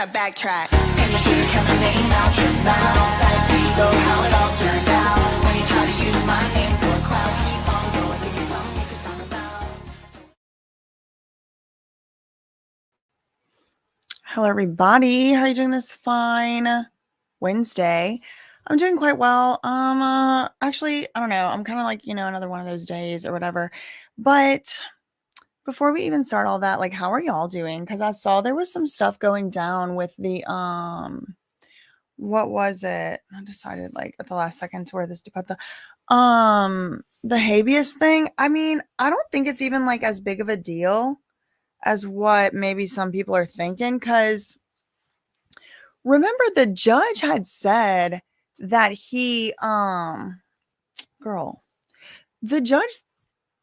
gonna backtrack. And you should've kept my name out your mouth. Ask me though how it all turned out. When you try to use my name for clout, keep on going, give me something you could talk about. Hello, everybody. How are you doing this fine Wednesday? I'm doing quite well. Actually, I don't know. I'm kind of like, another one of those days or whatever. But before we even start all that, like, how are y'all doing? Because I saw there was some stuff going down with the, what was it? I decided like at the last second to wear this to put the habeas thing. I mean, I don't think it's even like as big of a deal as what maybe some people are thinking, because remember the judge had said that the judge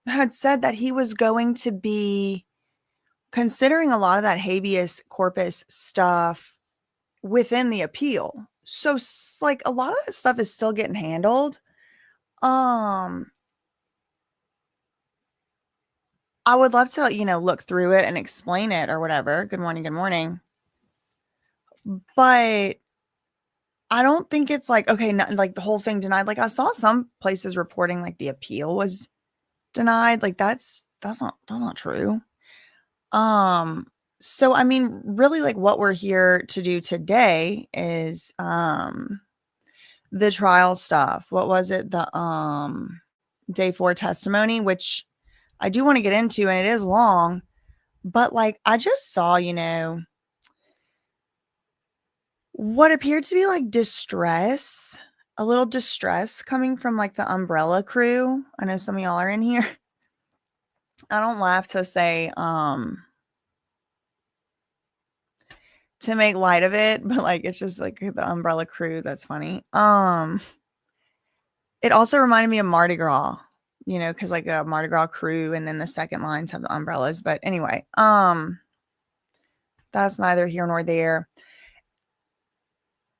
had said that he was going to be considering a lot of that habeas corpus stuff within the appeal. So like a lot of that stuff is still getting handled. I would love to, look through it and explain it or whatever. Good morning. Good morning. But I don't think it's like, okay, like the whole thing denied. Like I saw some places reporting like the appeal was denied. Like that's not true. So I mean, really like what we're here to do today is the trial stuff. What was it? The day 4 testimony, which I do want to get into, and it is long, but like I just saw, what appeared to be like distress, a little distress coming from like the umbrella crew. I know some of y'all are in here. I don't laugh to say to make light of it, but like it's just like the umbrella crew. That's funny. It also reminded me of Mardi Gras, because like a Mardi Gras crew, and then the second lines have the umbrellas. But anyway, that's neither here nor there.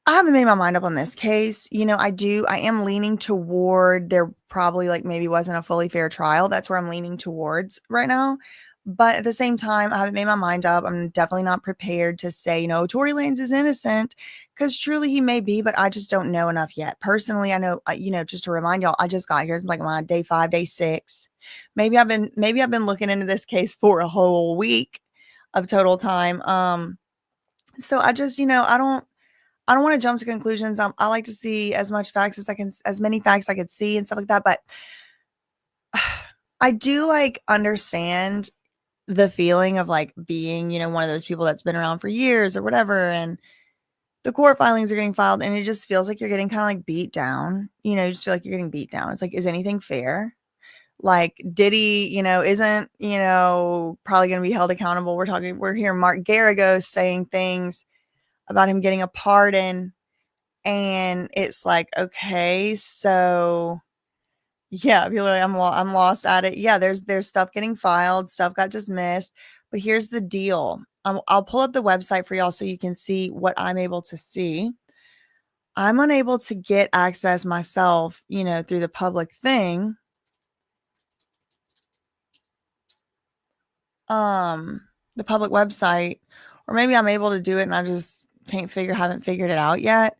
I haven't made my mind up on this case. I am leaning toward there probably like maybe wasn't a fully fair trial. That's where I'm leaning towards right now. But at the same time, I haven't made my mind up. I'm definitely not prepared to say, Tory Lanez is innocent, because truly he may be, but I just don't know enough yet. Personally, I know, just to remind y'all, I just got here. It's like my day 5, day 6. Maybe I've been looking into this case for a whole week of total time. So I just, I don't want to jump to conclusions. I like to see as many facts I could see and stuff like that. But I do like understand the feeling of like being, one of those people that's been around for years or whatever. And the court filings are getting filed and it just feels like you're getting kind of like beat down. You just feel like you're getting beat down. It's like, is anything fair? Like Diddy, isn't, probably going to be held accountable. We're hearing Mark Garagos saying things about him getting a pardon. And it's like, okay, so yeah, people are like, I'm lost at it. Yeah, there's stuff getting filed, stuff got dismissed, but here's the deal. I'll pull up the website for y'all so you can see what I'm able to see. I'm unable to get access myself, through the public thing. The public website, or maybe I'm able to do it and I just haven't figured it out yet.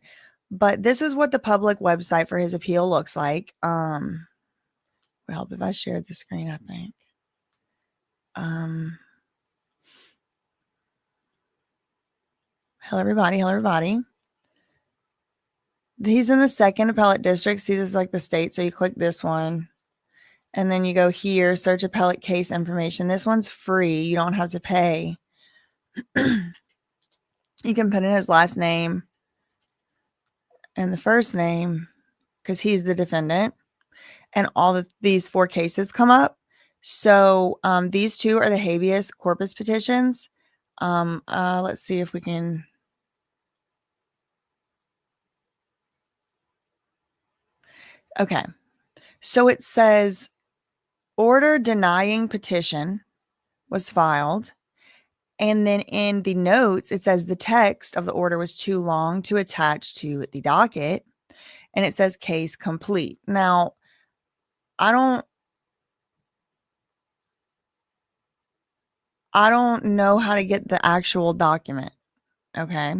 But this is what the public website for his appeal looks like. Would help if I shared the screen, I think. Hello, everybody. He's in the 2nd Appellate District. See, this is like the state. So you click this one. And then you go here, search appellate case information. This one's free. You don't have to pay. You can put in his last name and the first name because he's the defendant. And all these 4 cases come up. So these 2 are the habeas corpus petitions. Let's see if we can. Okay. So it says order denying petition was filed. And then in the notes, it says the text of the order was too long to attach to the docket. And it says case complete. Now, I don't know how to get the actual document. Okay.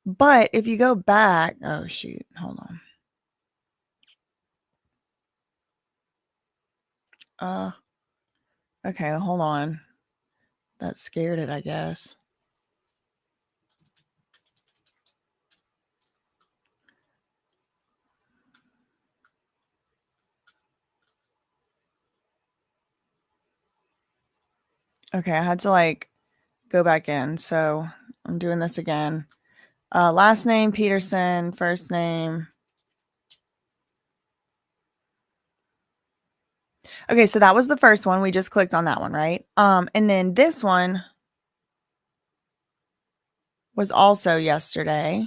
But if you go back, oh shoot, hold on. Okay, hold on. That scared it, I guess. Okay, I had to like go back in. So I'm doing this again. Last name Peterson, first name. Okay, so that was the first one. We just clicked on that one, right? And then this one was also yesterday.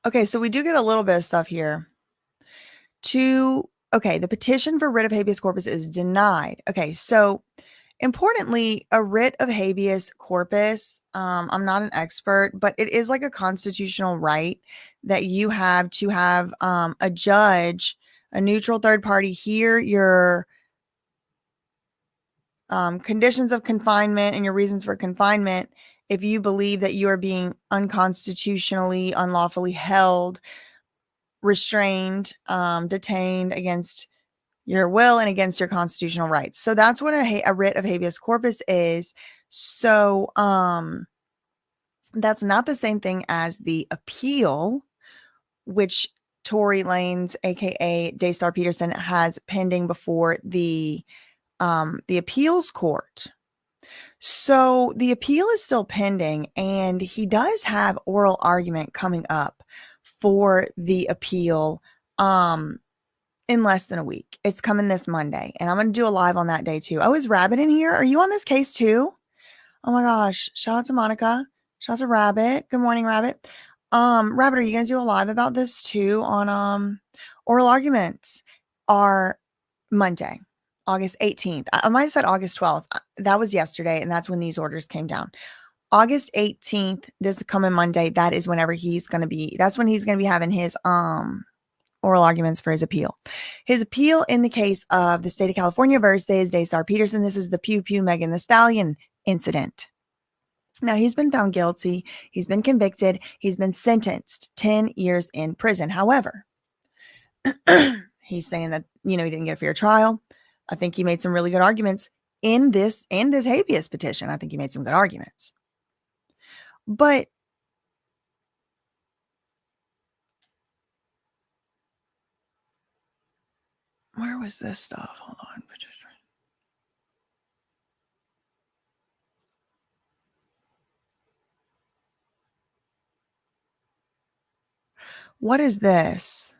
Okay, so we do get a little bit of stuff here. Okay, the petition for writ of habeas corpus is denied. Okay, so importantly, a writ of habeas corpus, I'm not an expert, but it is like a constitutional right that you have to have a judge, a neutral third party, hear your conditions of confinement and your reasons for confinement if you believe that you are being unconstitutionally, unlawfully held, restrained, detained against your will and against your constitutional rights. So that's what a writ of habeas corpus is. So that's not the same thing as the appeal, which Tory Lanez, aka Daystar Peterson, has pending before the appeals court. So the appeal is still pending, and he does have oral argument coming up for the appeal in less than a week. It's coming this Monday, and I'm going to do a live on that day too. Oh, is Rabbit in here? Are you on this case too? Oh my gosh. Shout out to Monica. Shout out to Rabbit. Good morning, Rabbit. Rabbit, are you going to do a live about this too on oral arguments are Monday, August 18th. I might have said August 12th. That was yesterday, and that's when these orders came down. August 18th, this coming Monday, that is whenever that's when he's going to be having his oral arguments for his appeal. His appeal in the case of the state of California versus Daystar Peterson. This is the Pew Pew Megan Thee Stallion incident. Now, he's been found guilty. He's been convicted. He's been sentenced 10 years in prison. However, he's saying that, he didn't get a fair trial. I think he made some really good arguments in this habeas petition. I think he made some good arguments. But where was this stuff? Hold on. What is this?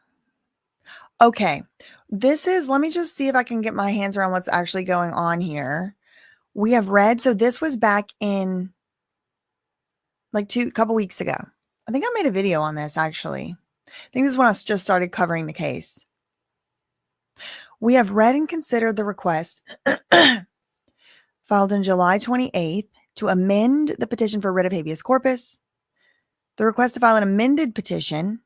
Okay. Let me just see if I can get my hands around what's actually going on here. We have read, so this was back in like couple weeks ago. I think I made a video on this actually. I think this is when I just started covering the case. We have read and considered the request filed on July 28th to amend the petition for writ of habeas corpus. The request to file an amended petition,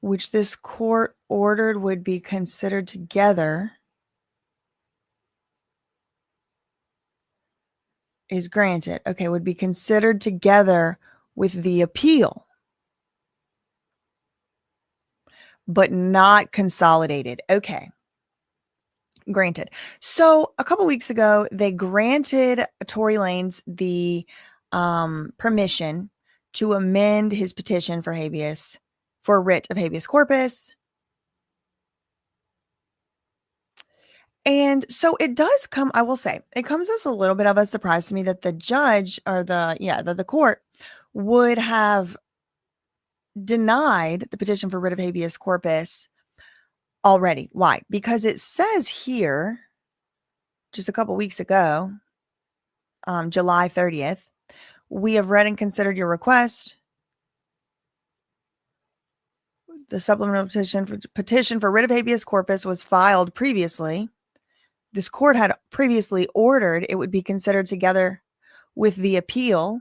which this court ordered would be considered together, is granted. Okay, would be considered together with the appeal, but not consolidated. Okay. Granted. So a couple weeks ago, they granted Tory Lanez the permission to amend his petition for habeas, for writ of habeas corpus. And so it does come, I will say, it comes as a little bit of a surprise to me that the judge or the court would have denied the petition for writ of habeas corpus already. Why? Because it says here, just a couple weeks ago, July 30th, we have read and considered your request. The supplemental petition for writ of habeas corpus was filed previously. This court had previously ordered it would be considered together with the appeal.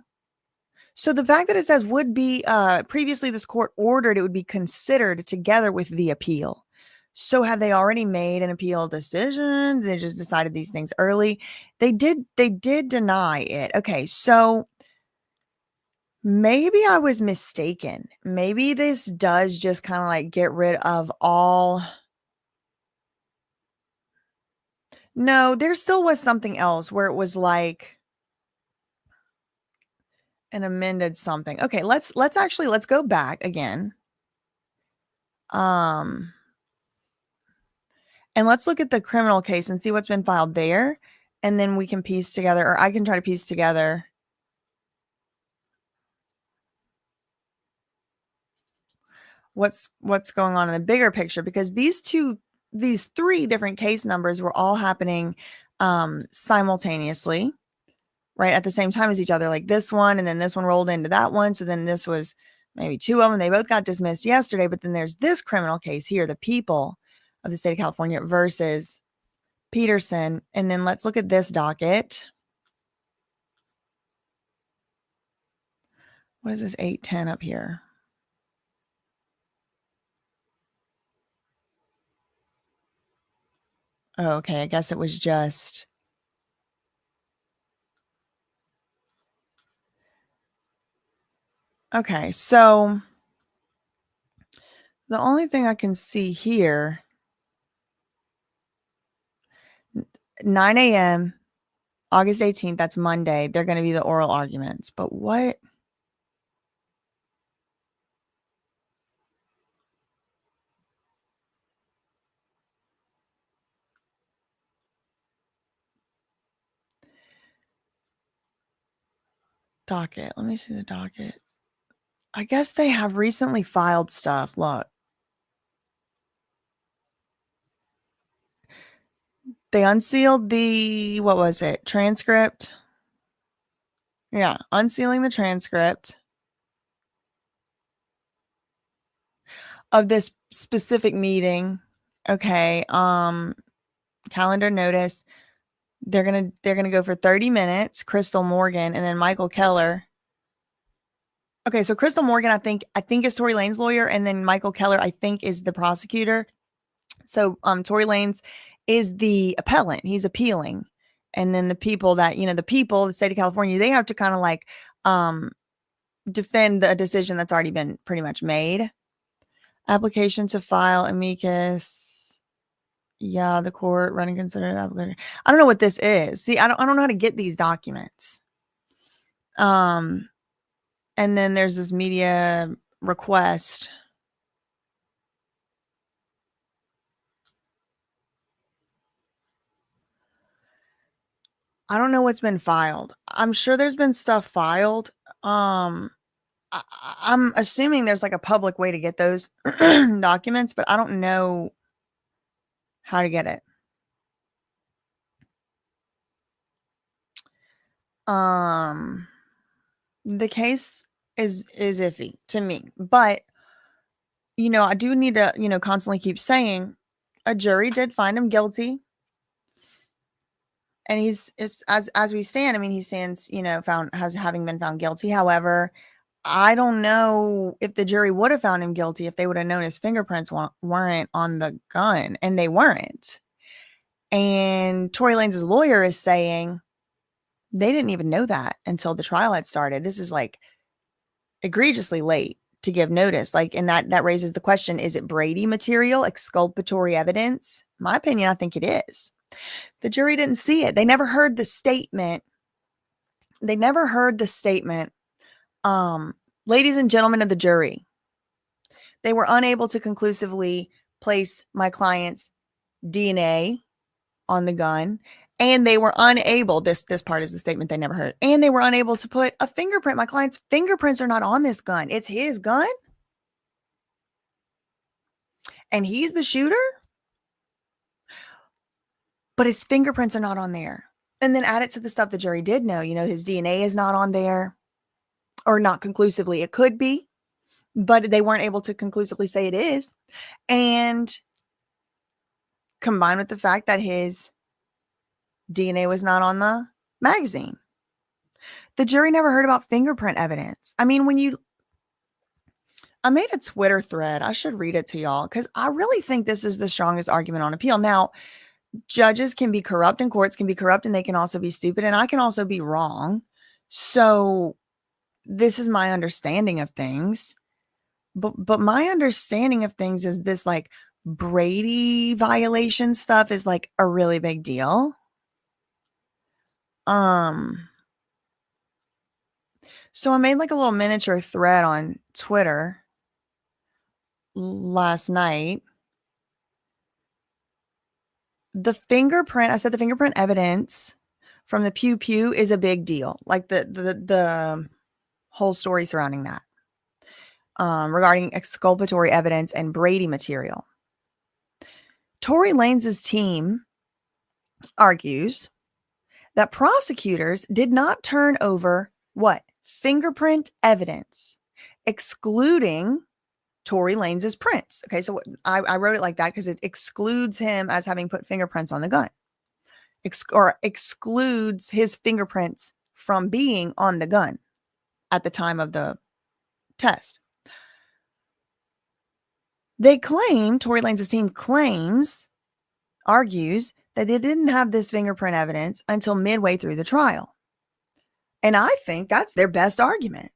So the fact that it says would be previously this court ordered it would be considered together with the appeal. So have they already made an appeal decision? They just decided these things early. They did deny it. Okay, so maybe I was mistaken. Maybe this does just kind of like get rid of all. No, there still was something else where it was like an amended something. Okay, let's go back again. And let's look at the criminal case and see what's been filed there. And then we can piece together, or I can try to piece together what's going on in the bigger picture, because these three different case numbers were all happening simultaneously, right at the same time as each other, like this one, and then this one rolled into that one. So then this was maybe two of them. They both got dismissed yesterday, but then there's this criminal case here, the people of the state of California versus Peterson. And then let's look at this docket. What is this 810 up here? Oh, okay. I guess it was just. Okay. So the only thing I can see here, 9 a.m., August 18th, that's Monday. They're going to be the oral arguments. But what? Docket. Let me see the docket. I guess they have recently filed stuff. Look. They unsealed the, what was it? Transcript. Yeah, unsealing the transcript of this specific meeting. Okay. Calendar notice. They're gonna go for 30 minutes. Crystal Morgan and then Michael Keller. Okay, so Crystal Morgan, I think is Tory Lanez lawyer, and then Michael Keller, I think, is the prosecutor. So Tory Lanez is the appellant. He's appealing. And then the people that, the state of California, they have to kind of like defend a decision that's already been pretty much made. Application to file amicus. Yeah, the court running considered application. I don't know what this is. See, I don't know how to get these documents. And then there's this media request. I don't know what's been filed. I'm sure there's been stuff filed. I'm assuming there's like a public way to get those documents, but I don't know how to get it. The case is iffy to me, but I do need to, constantly keep saying a jury did find him guilty. And he's as we stand, I mean, he stands, found as having been found guilty. However, I don't know if the jury would have found him guilty if they would have known his fingerprints weren't on the gun, and they weren't. And Tory Lanez's lawyer is saying they didn't even know that until the trial had started. This is like egregiously late to give notice. Like, and that raises the question, is it Brady material, exculpatory evidence? My opinion, I think it is. The jury didn't see it. They never heard the statement. Ladies and gentlemen of the jury, they were unable to conclusively place my client's DNA on the gun, and they were unable, this part is the statement they never heard, and they were unable to put a fingerprint. My client's fingerprints are not on this gun. It's his gun, and he's the shooter, but his fingerprints are not on there. And then add it to the stuff the jury did know. His DNA is not on there, or not conclusively. It could be, but they weren't able to conclusively say it is. And combined with the fact that his DNA was not on the magazine, the jury never heard about fingerprint evidence. I mean, when you I made a Twitter thread. I should read it to y'all because I really think this is the strongest argument on appeal. Now, judges can be corrupt and courts can be corrupt and they can also be stupid and I can also be wrong. So this is my understanding of things. But my understanding of things is this like Brady violation stuff is like a really big deal. So I made like a little miniature thread on Twitter last night. I said the fingerprint evidence from the pew pew is a big deal. Like the whole story surrounding that. Regarding exculpatory evidence and Brady material. Tory Lanez's team argues that prosecutors did not turn over what? Fingerprint evidence, excluding Tory Lanez's prints. Okay, so I wrote it like that because it excludes him as having put fingerprints on the gun, or excludes his fingerprints from being on the gun at the time of the test. They claim, Tory Lanez's team argues that they didn't have this fingerprint evidence until midway through the trial. And I think that's their best argument.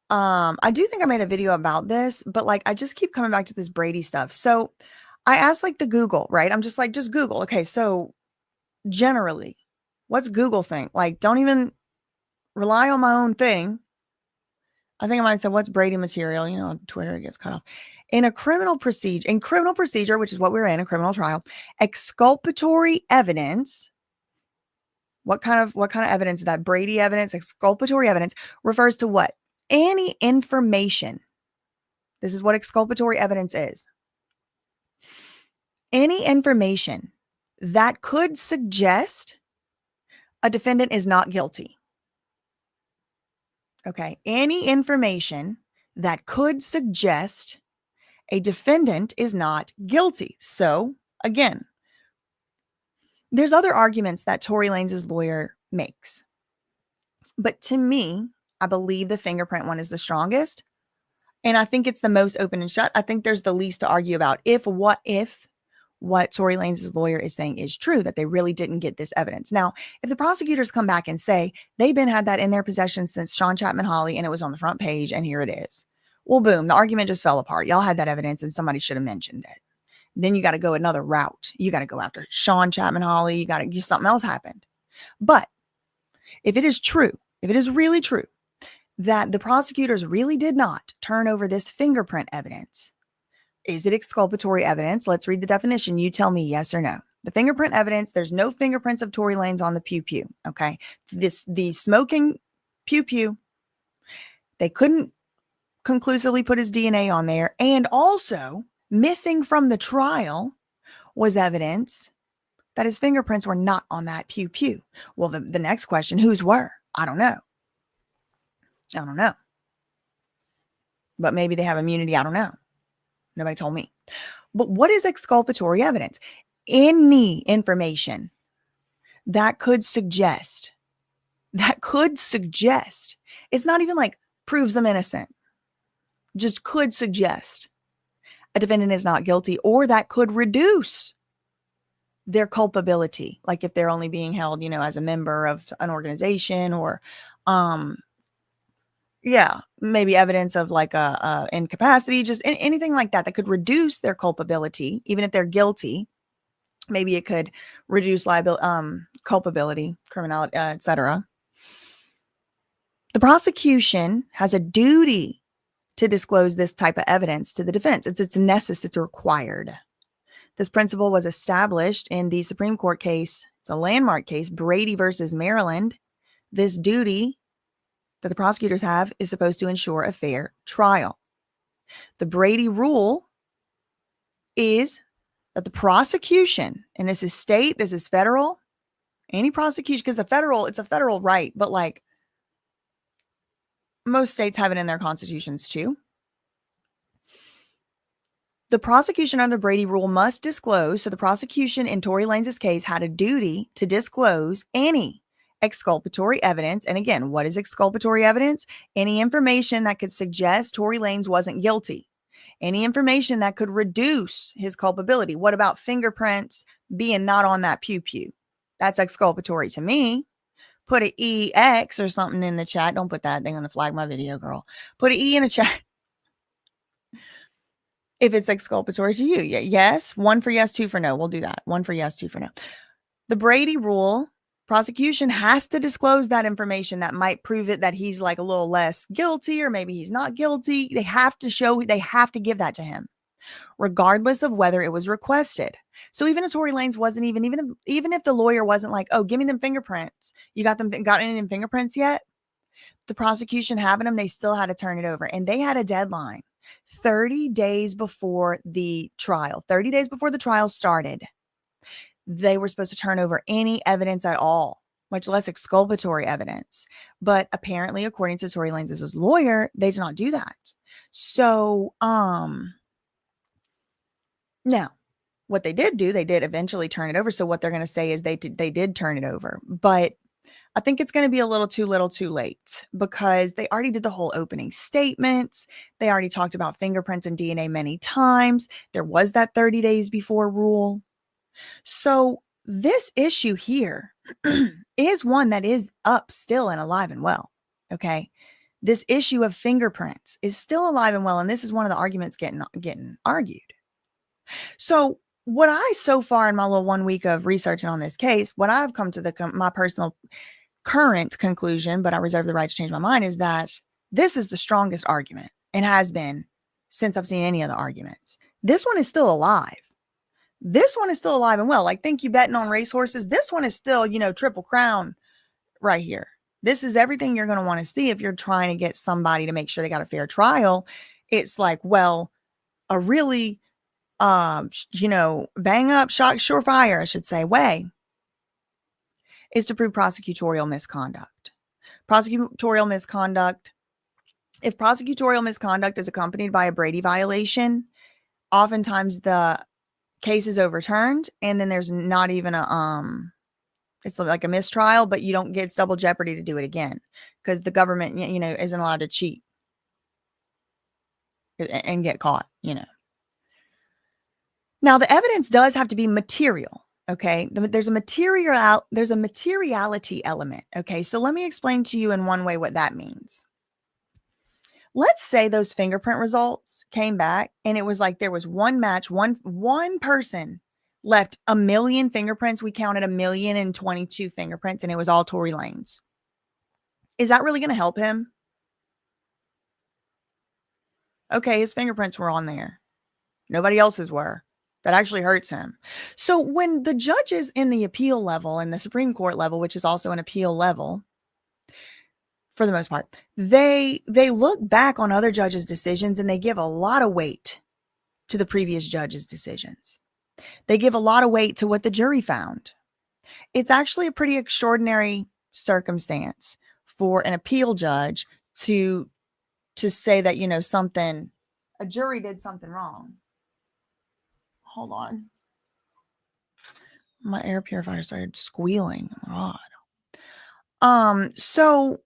I do think I made a video about this, but like, I just keep coming back to this Brady stuff. So I asked like the Google, right? I'm just like, just Google. Okay. So generally, what's Google think? Like, don't even rely on my own thing. I think I might have said, what's Brady material? You know, on Twitter, it gets cut off. In criminal procedure, which is what we're in, a criminal trial, exculpatory evidence. What kind of evidence? That Brady evidence, exculpatory evidence refers to what? Any information. This is what exculpatory evidence is. Any information that could suggest a defendant is not guilty. Okay. Any information that could suggest a defendant is not guilty. So again, there's other arguments that Tory Lanez's lawyer makes. But to me, I believe the fingerprint one is the strongest. And I think it's the most open and shut. I think there's the least to argue about if what Tory Lanez's lawyer is saying is true, that they really didn't get this evidence. Now, if the prosecutors come back and say they've had that in their possession since Sean Chapman Hawley and it was on the front page and here it is. Well, boom, the argument just fell apart. Y'all had that evidence and somebody should have mentioned it. Then you got to go another route. You got to go after Sean Chapman Hawley. You got to something else happened. But if it is true, if it is really true that the prosecutors really did not turn over this fingerprint evidence, is it exculpatory evidence? Let's read the definition. You tell me yes or no. The fingerprint evidence, there's no fingerprints of Tory Lanez on the pew pew. Okay. The smoking pew pew, they couldn't conclusively put his DNA on there. And also missing from the trial was evidence that his fingerprints were not on that pew pew. Well, the next question, whose were? I don't know. But maybe they have immunity. I don't know. Nobody told me. But what is exculpatory evidence? Any information that could suggest, it's not even like proves them innocent, just could suggest a defendant is not guilty, or that could reduce their culpability. Like if they're only being held, as a member of an organization, or, maybe evidence of like a incapacity, just anything like that could reduce their culpability, even if they're guilty. Maybe it could reduce culpability, criminality, etc. The prosecution has a duty to disclose this type of evidence to the defense. It's necessary, it's required. This principle was established in the Supreme Court case. It's a landmark case, Brady versus Maryland. This duty that the prosecutors have is supposed to ensure a fair trial. The Brady rule is that the prosecution, and this is state, this is federal, any prosecution, because it's a federal right, but like most states have it in their constitutions too. The prosecution under Brady rule must disclose. So the prosecution in Tory Lanez's case had a duty to disclose any exculpatory evidence. And again, what is exculpatory evidence? Any information that could suggest Tory Lanez wasn't guilty. Any information that could reduce his culpability. What about fingerprints being not on that pew-pew? That's exculpatory to me. Put an EX or something in the chat. Don't put that. They're going to flag my video, girl. Put an E in the chat if it's exculpatory to you. Yes. 1 for yes, 2 for no. We'll do that. 1 for yes, 2 for no. The Brady rule, prosecution has to disclose that information that might prove it that he's like a little less guilty, or maybe he's not guilty. They have to give that to him, regardless of whether it was requested. So even if Tory Lanez wasn't even if the lawyer wasn't like, oh, give me them fingerprints. You got any of them fingerprints yet? The prosecution having them, they still had to turn it over. And they had a deadline 30 days before the trial. 30 days before the trial started, they were supposed to turn over any evidence at all, much less exculpatory evidence. But apparently, according to Tory Lanez's lawyer, they did not do that. So, now, what they did do, they did eventually turn it over. So what they're going to say is they did turn it over. But I think it's going to be a little too late, because they already did the whole opening statements. They already talked about fingerprints and DNA many times. There was that 30 days before rule. So this issue here is one that is up still and alive and well. Okay. This issue of fingerprints is still alive and well. And this is one of the arguments getting argued. So what so far in my little 1 week of researching on this case, what I've come to my personal current conclusion, but I reserve the right to change my mind, is that this is the strongest argument and has been since I've seen any of the arguments. This one is still alive. This one is still alive and well. Like, think you betting on racehorses. This one is still, Triple Crown right here. This is everything you're going to want to see if you're trying to get somebody to make sure they got a fair trial. It's like, well, a really, bang up, shot, surefire, I should say, way is to prove prosecutorial misconduct. Prosecutorial misconduct. If prosecutorial misconduct is accompanied by a Brady violation, oftentimes the case is overturned, and then there's not even it's like a mistrial, but you don't get double jeopardy to do it again, because the government, isn't allowed to cheat and get caught, Now, the evidence does have to be material. Okay. There's a materiality element. Okay. So let me explain to you in one way what that means. Let's say those fingerprint results came back and it was like there was one match, one person left 1 million fingerprints. We counted 1,022 fingerprints, and it was all Tory Lanez. Is that really going to help him? Okay, his fingerprints were on there. Nobody else's were. That actually hurts him. So when the judges in the appeal level and the Supreme Court level, which is also an appeal level for the most part, they look back on other judges' decisions and they give a lot of weight to the previous judge's decisions. They give a lot of weight to what the jury found. It's actually a pretty extraordinary circumstance for an appeal judge to say that, a jury did something wrong. Hold on. My air purifier started squealing. Oh God. So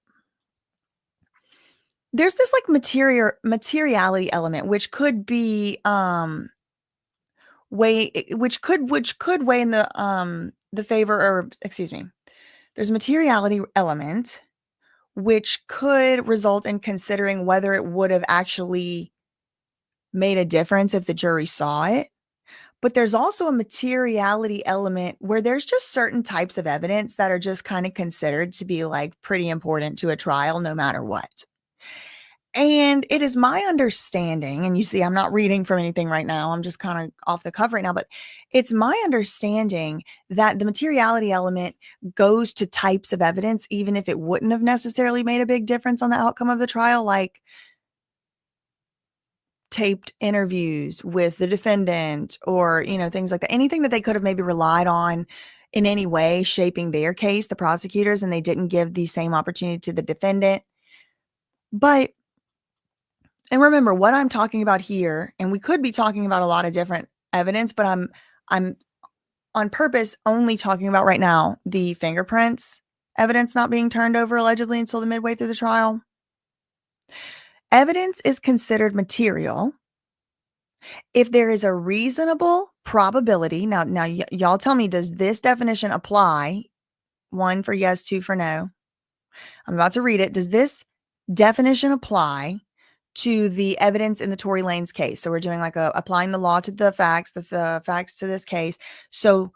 there's this like materiality element, which could be which could weigh in the favor, or excuse me. There's a materiality element which could result in considering whether it would have actually made a difference if the jury saw it. But there's also a materiality element where there's just certain types of evidence that are just kind of considered to be like pretty important to a trial, no matter what. And it is my understanding, and you see, I'm not reading from anything right now. I'm just kind of off the cuff right now, but it's my understanding that the materiality element goes to types of evidence, even if it wouldn't have necessarily made a big difference on the outcome of the trial, like taped interviews with the defendant, or, things like that. Anything that they could have maybe relied on in any way shaping their case, the prosecutors, and they didn't give the same opportunity to the defendant. And remember what I'm talking about here, and we could be talking about a lot of different evidence, but I'm on purpose only talking about right now the fingerprints evidence not being turned over allegedly until the midway through the trial. Evidence is considered material if there is a reasonable probability. Now, y'all tell me, does this definition apply? 1 for yes, 2 for no. I'm about to read it. Does this definition apply to the evidence in the Tory Lanez case? So we're doing like applying the law to the facts to this case. So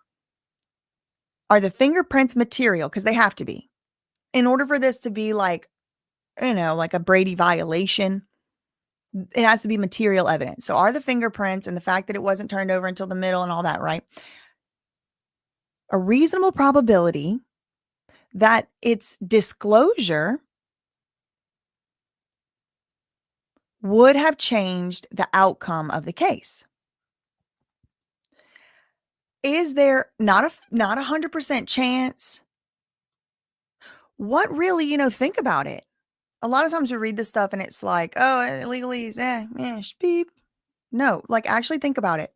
are the fingerprints material? Because they have to be. In order for this to be like, like a Brady violation, it has to be material evidence. So are the fingerprints and the fact that it wasn't turned over until the middle and all that, right? A reasonable probability that its disclosure would have changed the outcome of the case. Is there not 100% chance? What really, think about it. A lot of times we read this stuff and it's like, oh, legalese, beep. No, like actually think about it.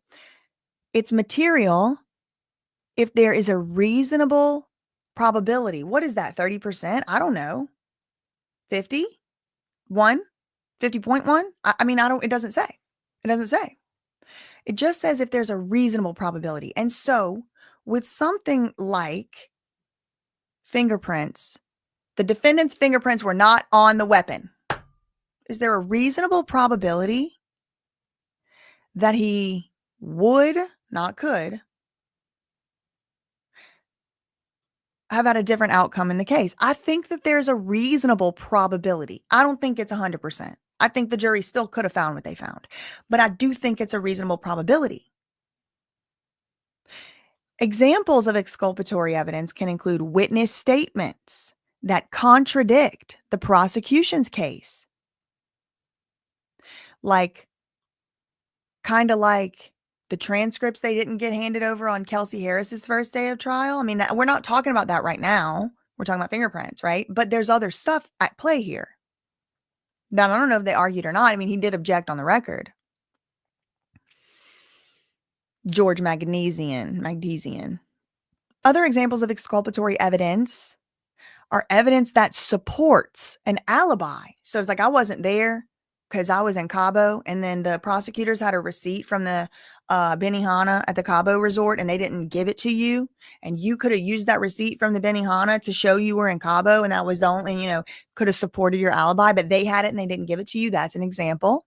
It's material if there is a reasonable probability. What is that? 30%? I don't know. 50? 1? 50.1? It doesn't say. It doesn't say. It just says if there's a reasonable probability. And so with something like fingerprints, the defendant's fingerprints were not on the weapon. Is there a reasonable probability that he would, not could, have had a different outcome in the case? I think that there's a reasonable probability. I don't think it's 100%. I think the jury still could have found what they found, but I do think it's a reasonable probability. Examples of exculpatory evidence can include witness statements that contradict the prosecution's case. Kind of like the transcripts they didn't get handed over on Kelsey Harris's first day of trial. We're not talking about that right now. We're talking about fingerprints, right? But there's other stuff at play here. Now, I don't know if they argued or not. He did object on the record. George Magnesian. Other examples of exculpatory evidence are evidence that supports an alibi. So it's like, I wasn't there because I was in Cabo, and then the prosecutors had a receipt from the Benihana at the Cabo resort, and they didn't give it to you, and you could have used that receipt from the Benihana to show you were in Cabo, and that was the only, could have supported your alibi, but they had it and they didn't give it to you. That's an example.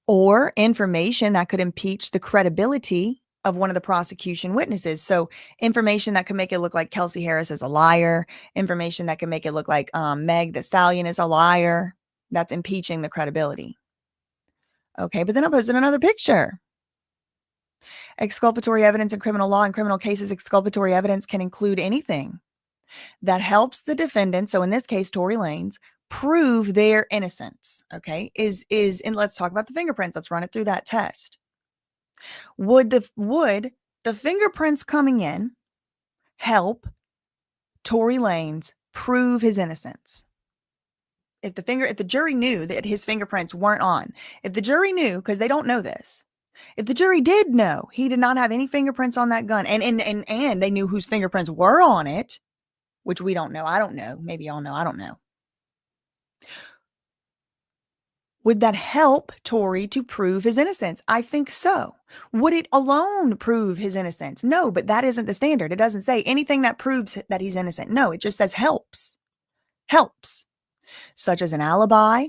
Or information that could impeach the credibility of one of the prosecution witnesses. So information that could make it look like Kelsey Harris is a liar, information that can make it look like Meg the Stallion is a liar. That's impeaching the credibility. Okay, but then I'll post another picture. Exculpatory evidence in criminal law and criminal cases. Exculpatory evidence can include anything that helps the defendant, so in this case, Tory Lanez, prove their innocence. Okay, and let's talk about the fingerprints. Let's run it through that test. Would the fingerprints coming in help Tory Lanez prove his innocence? If the jury knew that his fingerprints weren't on, if the jury knew, because they don't know this, if the jury did know he did not have any fingerprints on that gun, and they knew whose fingerprints were on it, which we don't know. I don't know. Maybe y'all know. I don't know. Would that help Tory to prove his innocence? I think so. Would it alone prove his innocence? No, but that isn't the standard. It doesn't say anything that proves that he's innocent. No, it just says helps. Helps. Such as an alibi,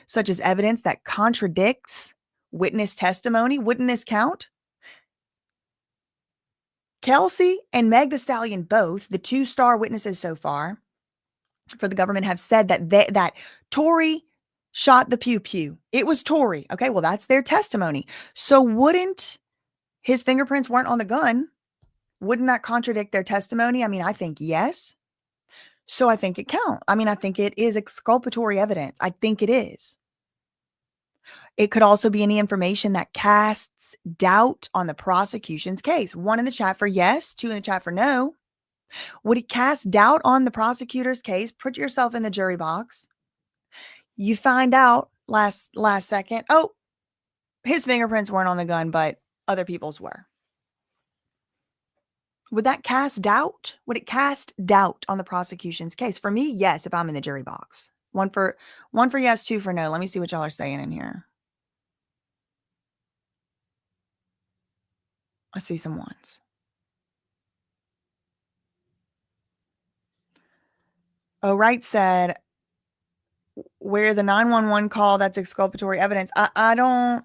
such as evidence that contradicts witness testimony. Wouldn't this count? Kelsey and Meg the Stallion, both, the 2 star witnesses so far for the government, have said that Tory shot the pew. It was Tory. Okay, well, that's their testimony. So wouldn't his fingerprints weren't on the gun? Wouldn't that contradict their testimony? I think yes. So I think it counts. I think it is exculpatory evidence. I think it is. It could also be any information that casts doubt on the prosecution's case. 1 in the chat for yes, 2 in the chat for no. Would it cast doubt on the prosecutor's case? Put yourself in the jury box. You find out last second, oh, his fingerprints weren't on the gun, but other people's were. Would that cast doubt? Would it cast doubt on the prosecution's case? For me, yes, if I'm in the jury box. One for yes, two for no. Let me see what y'all are saying in here. I see some ones. Oh, right said, where the 911 call, that's exculpatory evidence. I don't.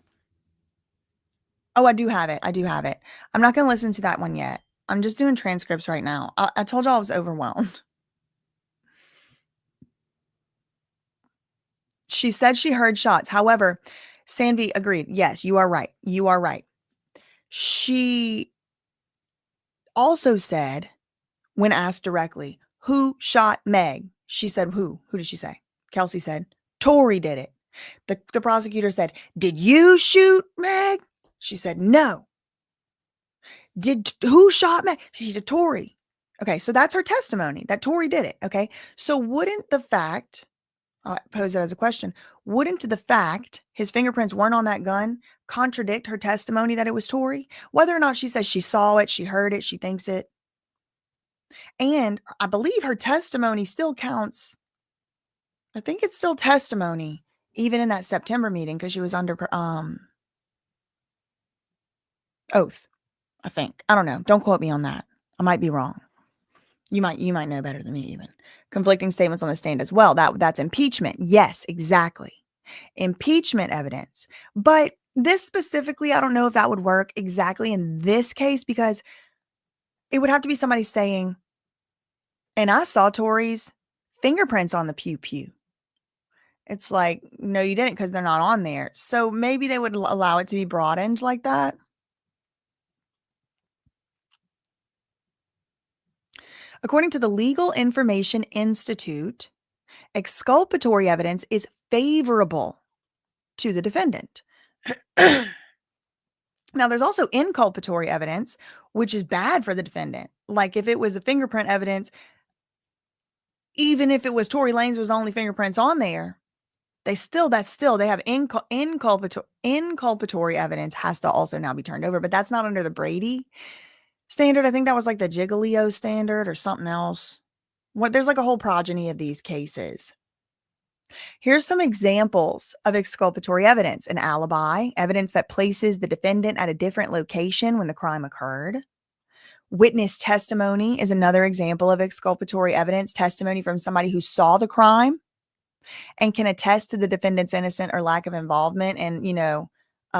Oh, I do have it. I'm not going to listen to that one yet. I'm just doing transcripts right now. I told y'all I was overwhelmed. She said she heard shots. However, Sanvi agreed. Yes, you are right. She also said, when asked directly, who shot Meg? She said, who? Who did she say? Kelsey said, TORY did it. The prosecutor said, did you shoot Meg? She said, no. Who shot Meg? She said, TORY. Okay, so that's her testimony, that TORY did it. Okay, so wouldn't the fact, I'll pose it as a question, wouldn't the fact his fingerprints weren't on that gun contradict her testimony that it was TORY? Whether or not she says she saw it, she heard it, she thinks it. And I believe her testimony still counts. I think it's still testimony, even in that September meeting, because she was under oath, I think. I don't know. Don't quote me on that. I might be wrong. You might know better than me even. Conflicting statements on the stand as well. That's impeachment. Yes, exactly. Impeachment evidence. But this specifically, I don't know if that would work exactly in this case, because it would have to be somebody saying, and I saw TORY's fingerprints on the pew. It's like, no, you didn't, because they're not on there. So maybe they would allow it to be broadened like that. According to the Legal Information Institute, exculpatory evidence is favorable to the defendant. Now, there's also inculpatory evidence, which is bad for the defendant. Like if it was a fingerprint evidence, even if it was Tory Lanez was the only fingerprints on there, they have inculpatory evidence has to also now be turned over, but that's not under the Brady standard. I think that was like the Giglio standard or something else. There's like a whole progeny of these cases. Here's some examples of exculpatory evidence: an alibi, evidence that places the defendant at a different location when the crime occurred. Witness testimony is another example of exculpatory evidence, testimony from somebody who saw the crime and can attest to the defendant's innocent or lack of involvement. And,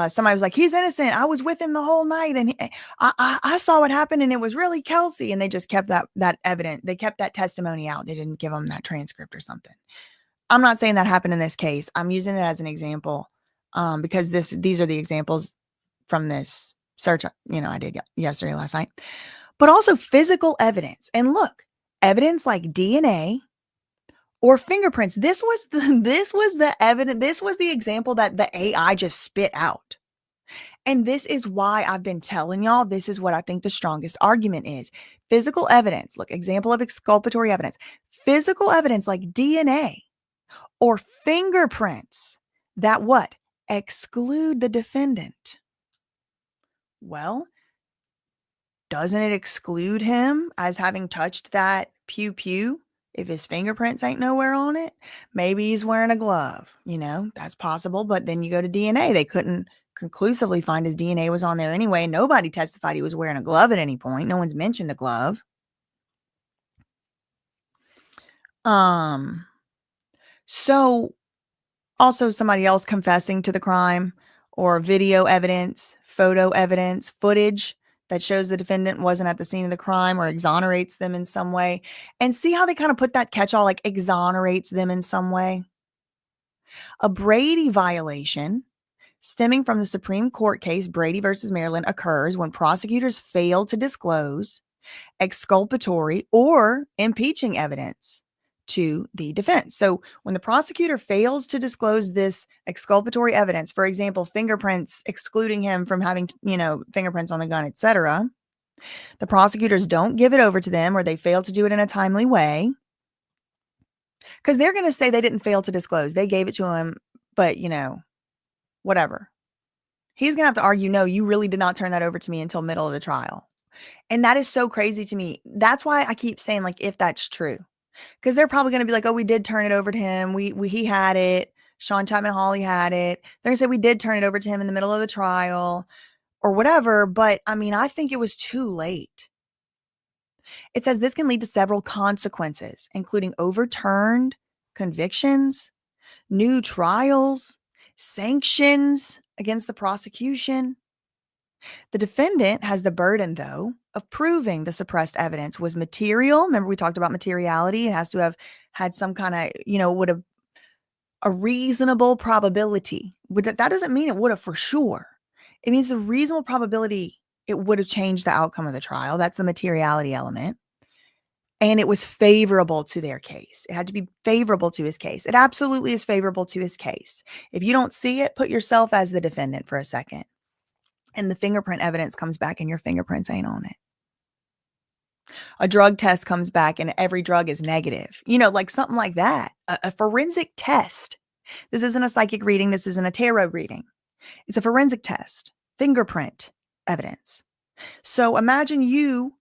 somebody was like, he's innocent. I was with him the whole night and I saw what happened and it was really Kelsey. And they just kept that evidence. They kept that testimony out. They didn't give them that transcript or something. I'm not saying that happened in this case. I'm using it as an example because these are the examples from this search, I did yesterday, last night. But also physical evidence. And look, evidence like DNA or fingerprints. This was the evidence. This was the example that the AI just spit out. And this is why I've been telling y'all, this is what I think the strongest argument is. Physical evidence. Look, example of exculpatory evidence. Physical evidence like DNA or fingerprints that what? Exclude the defendant. Well, doesn't it exclude him as having touched that pew if his fingerprints ain't nowhere on it? Maybe he's wearing a glove, that's possible. But then you go to DNA. They couldn't conclusively find his DNA was on there anyway. Nobody testified he was wearing a glove at any point. No one's mentioned a glove. So also somebody else confessing to the crime or video evidence, photo evidence, footage that shows the defendant wasn't at the scene of the crime or exonerates them in some way. And see how they kind of put that catch-all, like exonerates them in some way. A Brady violation stemming from the Supreme Court case Brady versus Maryland occurs when prosecutors fail to disclose exculpatory or impeaching evidence to the defense. So when the prosecutor fails to disclose this exculpatory evidence, for example, fingerprints, excluding him from having, fingerprints on the gun, etc., the prosecutors don't give it over to them or they fail to do it in a timely way, because they're going to say they didn't fail to disclose. They gave it to him, but, whatever. He's going to have to argue, no, you really did not turn that over to me until middle of the trial. And that is so crazy to me. That's why I keep saying, like, if that's true, because they're probably going to be like, oh, we did turn it over to him. He had it. Sean Chapman Hawley had it. They're going to say we did turn it over to him in the middle of the trial or whatever. But I mean, I think it was too late. It says this can lead to several consequences, including overturned convictions, new trials, sanctions against the prosecution. The defendant has the burden, though, of proving the suppressed evidence was material. Remember, we talked about materiality. It has to have had some kind of, would have a reasonable probability. That doesn't mean it would have for sure. It means the reasonable probability it would have changed the outcome of the trial. That's the materiality element. And it was favorable to their case. It had to be favorable to his case. It absolutely is favorable to his case. If you don't see it, put yourself as the defendant for a second. And the fingerprint evidence comes back and your fingerprints ain't on it. A drug test comes back and every drug is negative. Like something like that. A forensic test. This isn't a psychic reading. This isn't a tarot reading. It's a forensic test. Fingerprint evidence. So imagine you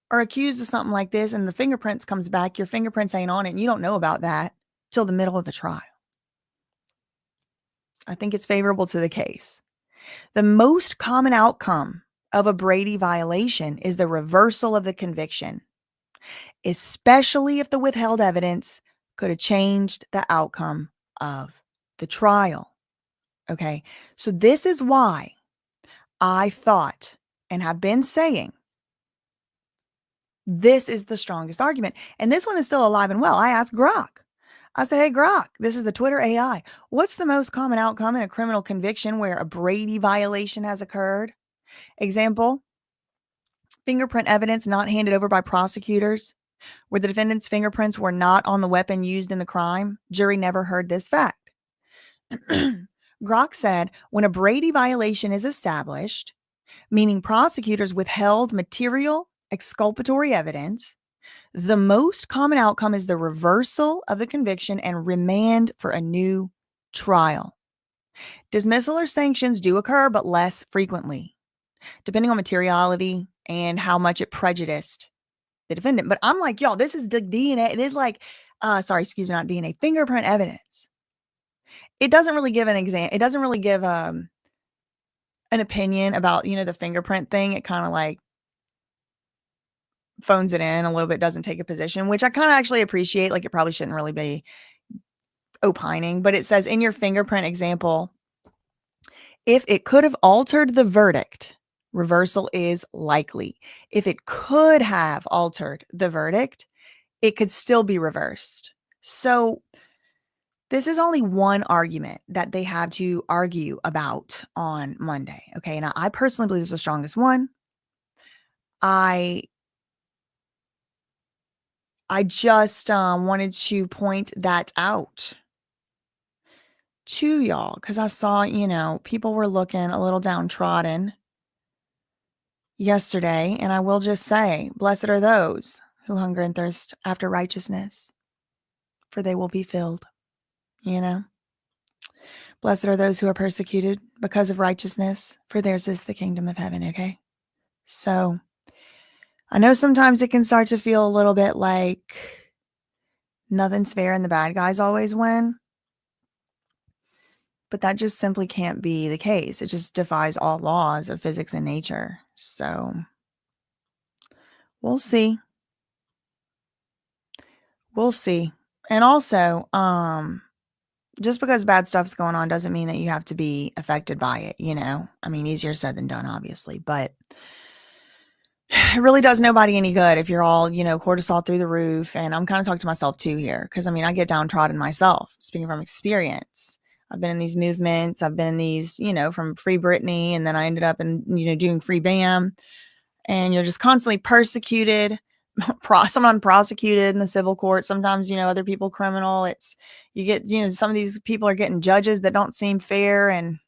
are accused of something like this and the fingerprints comes back. Your fingerprints ain't on it and you don't know about that till the middle of the trial. I think it's favorable to the case. The most common outcome of a Brady violation is the reversal of the conviction, especially if the withheld evidence could have changed the outcome of the trial. Okay, so this is why I thought and have been saying this is the strongest argument. And this one is still alive and well. I asked Grok. I said, hey, Grok, this is the Twitter AI. What's the most common outcome in a criminal conviction where a Brady violation has occurred? Example, fingerprint evidence not handed over by prosecutors where the defendant's fingerprints were not on the weapon used in the crime. Jury never heard this fact. Grok said, when a Brady violation is established, meaning prosecutors withheld material exculpatory evidence, the most common outcome is the reversal of the conviction and remand for a new trial. Dismissal or sanctions do occur, but less frequently, depending on materiality and how much it prejudiced the defendant. But I'm like, y'all, this is the DNA. It is like, not DNA, fingerprint evidence. It doesn't really give an exam. It doesn't really give an opinion about, the fingerprint thing. It kind of like phones it in a little bit, doesn't take a position, which I kind of actually appreciate. Like, it probably shouldn't really be opining, but it says in your fingerprint example, if it could have altered the verdict, reversal is likely. If it could have altered the verdict, it could still be reversed. So this is only one argument that they have to argue about on Monday. Okay. Now, I personally believe it's the strongest one. I just wanted to point that out to y'all because I saw, people were looking a little downtrodden yesterday. And I will just say, blessed are those who hunger and thirst after righteousness, for they will be filled. Blessed are those who are persecuted because of righteousness, for theirs is the kingdom of heaven. Okay. So I know sometimes it can start to feel a little bit like nothing's fair and the bad guys always win. But that just simply can't be the case. It just defies all laws of physics and nature. So we'll see. We'll see. And also, just because bad stuff's going on doesn't mean that you have to be affected by it, I mean, easier said than done, obviously. But it really does nobody any good if you're all, cortisol through the roof. And I'm kind of talking to myself too here because, I get downtrodden myself, speaking from experience. I've been in these movements. I've been in these, from Free Britney, and then I ended up in, doing Free Bam. And you're just constantly persecuted. Someone prosecuted in the civil court. Sometimes, other people criminal. You get, some of these people are getting judges that don't seem fair. And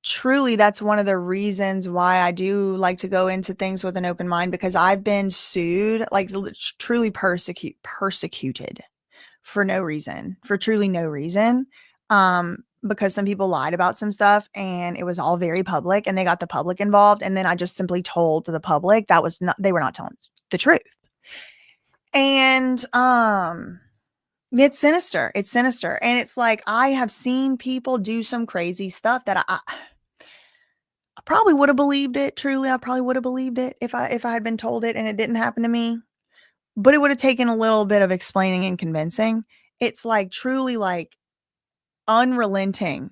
truly, that's one of the reasons why I do like to go into things with an open mind, because I've been sued, like truly persecuted for no reason, for truly no reason. because some people lied about some stuff and it was all very public and they got the public involved. And then I just simply told the public they were not telling the truth. And, it's sinister. It's sinister. And it's like, I have seen people do some crazy stuff that I probably would have believed it. Truly, I probably would have believed it if I had been told it and it didn't happen to me. But it would have taken a little bit of explaining and convincing. It's like truly like unrelenting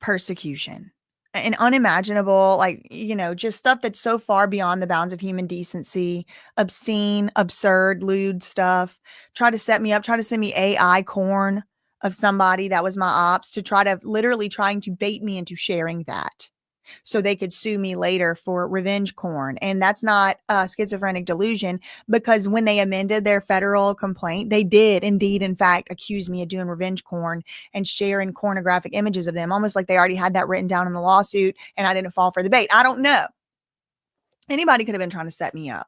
persecution and unimaginable, like, just stuff that's so far beyond the bounds of human decency, obscene, absurd, lewd stuff. Try to set me up, try to send me AI corn of somebody that was my ops to literally trying to bait me into sharing that so they could sue me later for revenge corn. And that's not a schizophrenic delusion, because when they amended their federal complaint, they did indeed, in fact, accuse me of doing revenge corn and sharing pornographic images of them, almost like they already had that written down in the lawsuit and I didn't fall for the bait. I don't know. Anybody could have been trying to set me up.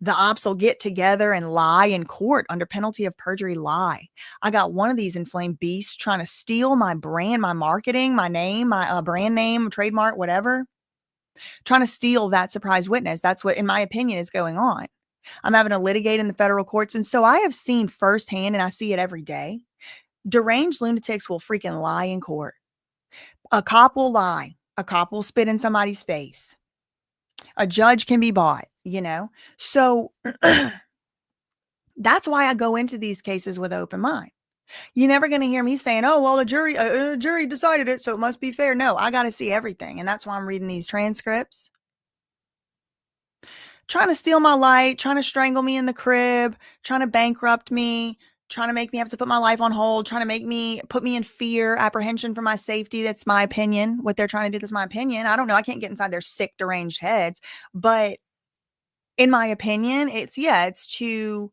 The ops will get together and lie in court under penalty of perjury. Lie. I got one of these inflamed beasts trying to steal my brand, my marketing, my name, my brand name, trademark, whatever. Trying to steal that surprise witness. That's what, in my opinion, is going on. I'm having to litigate in the federal courts. And so I have seen firsthand, and I see it every day, deranged lunatics will freaking lie in court. A cop will lie. A cop will spit in somebody's face. A judge can be bought, So that's why I go into these cases with open mind. You're never going to hear me saying, oh, well, a jury decided it, so it must be fair. No, I got to see everything. And that's why I'm reading these transcripts. Trying to steal my light, trying to strangle me in the crib, trying to bankrupt me, trying to make me have to put my life on hold, trying to put me in fear, apprehension for my safety. That's my opinion. What they're trying to do, that's my opinion. I don't know. I can't get inside their sick, deranged heads. But in my opinion, it's to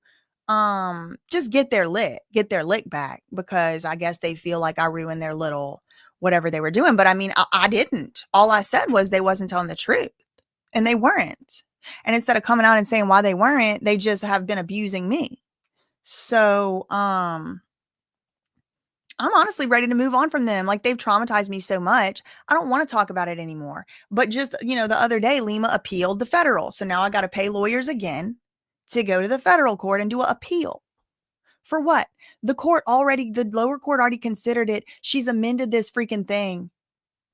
just get their lick back, because I guess they feel like I ruined their little whatever they were doing. But I mean, I didn't. All I said was they wasn't telling the truth, and they weren't. And instead of coming out and saying why they weren't, they just have been abusing me. So, I'm honestly ready to move on from them. Like, they've traumatized me so much. I don't want to talk about it anymore. But just, the other day, Lima appealed the federal. So now I got to pay lawyers again to go to the federal court and do an appeal. For what? The lower court already considered it. She's amended this freaking thing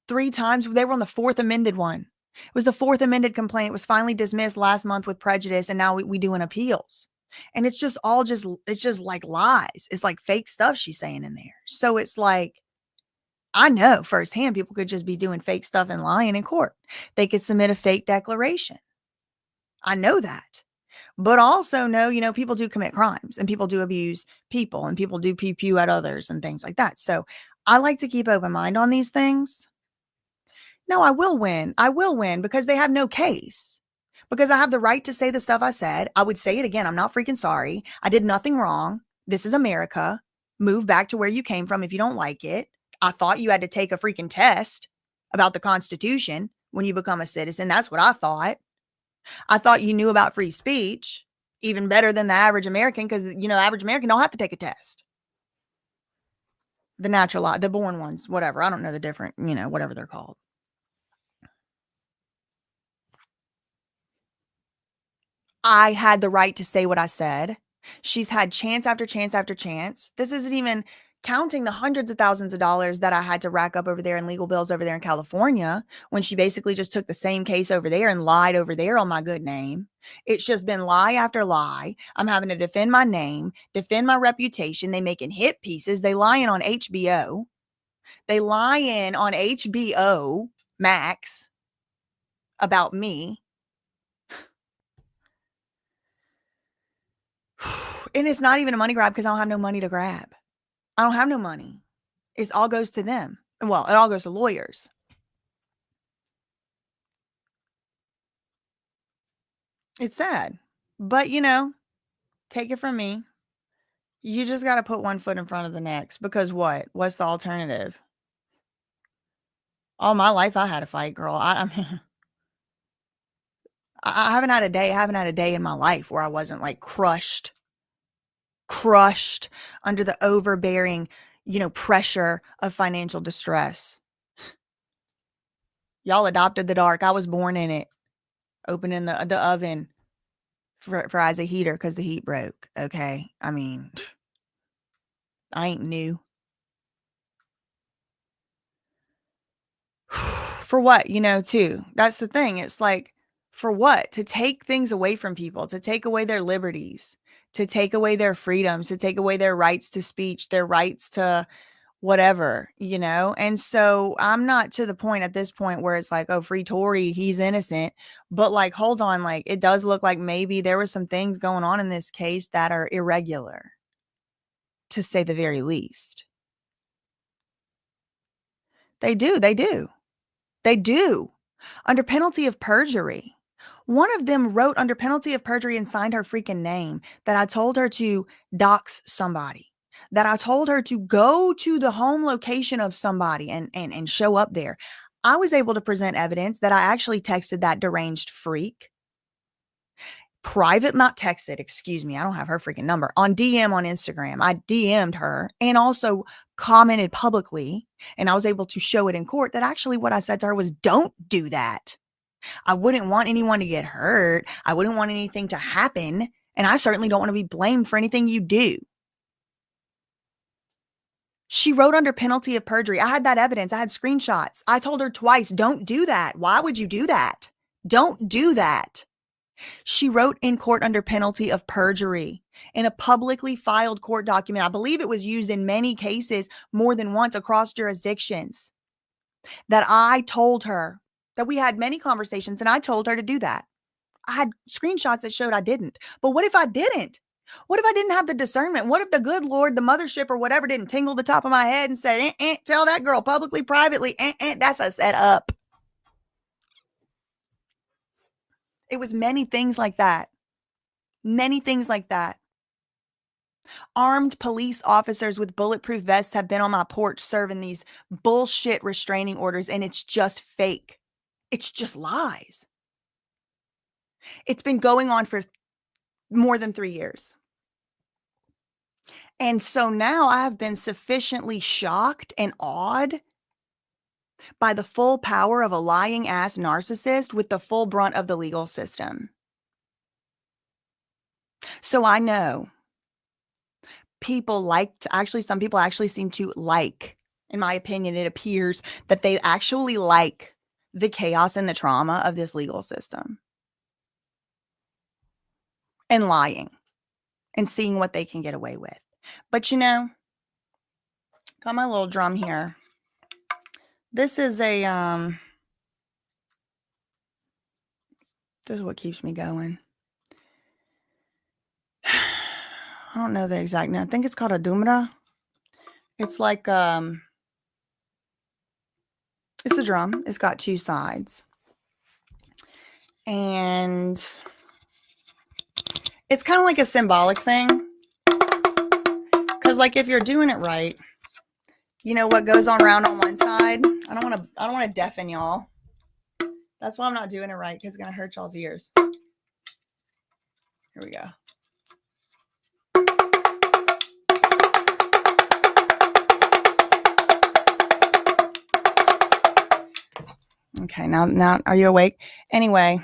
3 times. They were on the 4th amended one. It was the 4th amended complaint. It was finally dismissed last month with prejudice. And now we doing appeals. And it's just like lies. It's like fake stuff she's saying in there. So it's like, I know firsthand people could just be doing fake stuff and lying in court. They could submit a fake declaration. I know that. But also know, people do commit crimes and people do abuse people and people do pew at others and things like that. So I like to keep open mind on these things. No, I will win. I will win because they have no case. Because I have the right to say the stuff I said. I would say it again. I'm not freaking sorry. I did nothing wrong. This is America. Move back to where you came from if you don't like it. I thought you had to take a freaking test about the Constitution when you become a citizen. That's what I thought. I thought you knew about free speech even better than the average American, because, the average American don't have to take a test. The born ones, whatever. I don't know the different, whatever they're called. I had the right to say what I said. She's had chance after chance after chance. This isn't even counting the hundreds of thousands of dollars that I had to rack up over there in legal bills over there in California, when she basically just took the same case over there and lied over there on my good name. It's just been lie after lie. I'm having to defend my name, defend my reputation. They making hit pieces. They lying on HBO. They lying on HBO Max about me. And it's not even a money grab because I don't have no money to grab. I don't have no money. It all goes to them. Well, it all goes to lawyers. It's sad. But, take it from me. You just got to put one foot in front of the next, because what? What's the alternative? All my life I had to fight, girl. I mean, I haven't had a day in my life where I wasn't like crushed under the overbearing, pressure of financial distress. Y'all adopted the dark. I was born in it. Opening the oven for as a heater because the heat broke. Okay. I mean, I ain't new. For what, too? That's the thing. It's like, for what? To take things away from people, to take away their liberties, to take away their freedoms, to take away their rights to speech, their rights to whatever, And so I'm not to the point at this point where it's like, oh, free Tory, he's innocent. But like, hold on, like it does look like maybe there were some things going on in this case that are irregular, to say the very least. They do. Under penalty of perjury. One of them wrote under penalty of perjury and signed her freaking name that I told her to dox somebody, that I told her to go to the home location of somebody and show up there. I was able to present evidence that I actually texted that deranged freak. Not texted, excuse me. I don't have her freaking number. On DM on Instagram. I DM'd her and also commented publicly, and I was able to show it in court that actually what I said to her was, don't do that. I wouldn't want anyone to get hurt. I wouldn't want anything to happen. And I certainly don't want to be blamed for anything you do. She wrote under penalty of perjury. I had that evidence. I had screenshots. I told her twice, don't do that. Why would you do that? Don't do that. She wrote in court under penalty of perjury in a publicly filed court document. I believe it was used in many cases more than once across jurisdictions. That I told her that we had many conversations and I told her to do that. I had screenshots that showed I didn't. But what if I didn't? What if I didn't have the discernment? What if the good Lord, the mothership or whatever didn't tingle the top of my head and said, tell that girl publicly, privately, that's a setup. It was many things like that. Many things like that. Armed police officers with bulletproof vests have been on my porch serving these bullshit restraining orders, and it's just fake. It's just lies. It's been going on for more than 3 years. And so now I have been sufficiently shocked and awed by the full power of a lying ass narcissist with the full brunt of the legal system. So I know some people actually seem to like, in my opinion, it appears that they actually like the chaos and the trauma of this legal system. And lying and seeing what they can get away with. But got my little drum here. This is this is what keeps me going. I don't know the exact name. I think it's called a dumra. It's like it's a drum. It's got two sides. And it's kind of like a symbolic thing. Because like if you're doing it right, what goes on around on one side. I don't want to deafen y'all. That's why I'm not doing it right, because it's gonna hurt y'all's ears. Here we go. Okay, now are you awake? Anyway,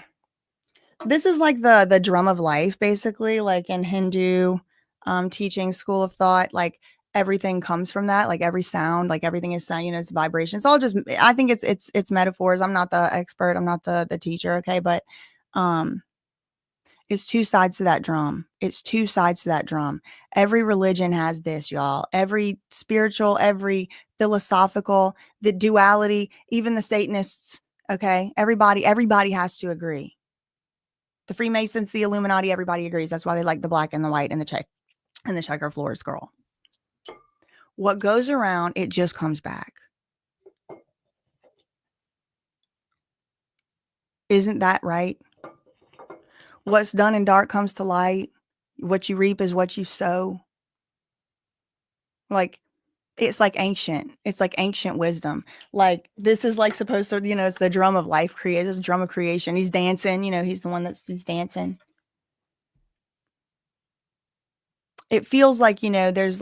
this is like the drum of life, basically, like in Hindu teaching, school of thought, like everything comes from that, like every sound, like everything is sound, it's vibration. It's all just, I think it's metaphors. I'm not the expert, I'm not the teacher, okay, but it's two sides to that drum. It's two sides to that drum. Every religion has this, y'all. Every spiritual, every philosophical, the duality, even the Satanists, okay? Everybody has to agree. The Freemasons, the Illuminati, everybody agrees. That's why they like the black and the white and the checker floors girl. What goes around, it just comes back. Isn't that right? What's done in dark comes to light. What you reap is what you sow. Like, it's like ancient. It's like ancient wisdom. Like, this is like supposed to, it's the drum of life. It's the drum of creation. He's dancing. He's the one he's dancing. It feels like, there's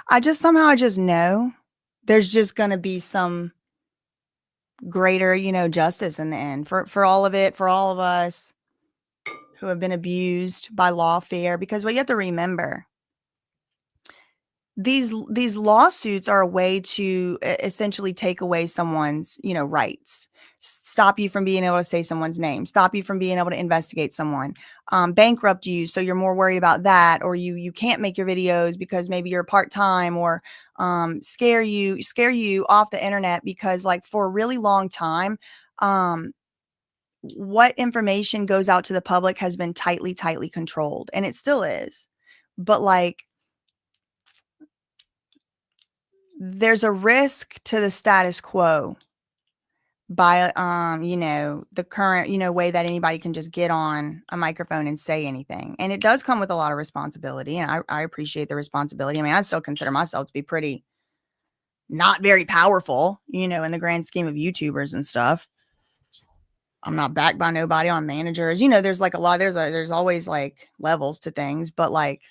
I just know there's just going to be some greater, justice in the end for all of it, for all of us who have been abused by lawfare. Because what you have to remember, these lawsuits are a way to essentially take away someone's, rights, stop you from being able to say someone's name, stop you from being able to investigate someone, bankrupt you, so you're more worried about that, or you can't make your videos because maybe you're part-time, or scare you off the internet, because like for a really long time, what information goes out to the public has been tightly controlled, and it still is. But like, there's a risk to the status quo by the current way that anybody can just get on a microphone and say anything. And it does come with a lot of responsibility, and I appreciate the responsibility. I mean, I still consider myself to be pretty not very powerful, in the grand scheme of YouTubers and stuff. I'm not backed by nobody on managers. There's like a lot, there's always like levels to things, but like,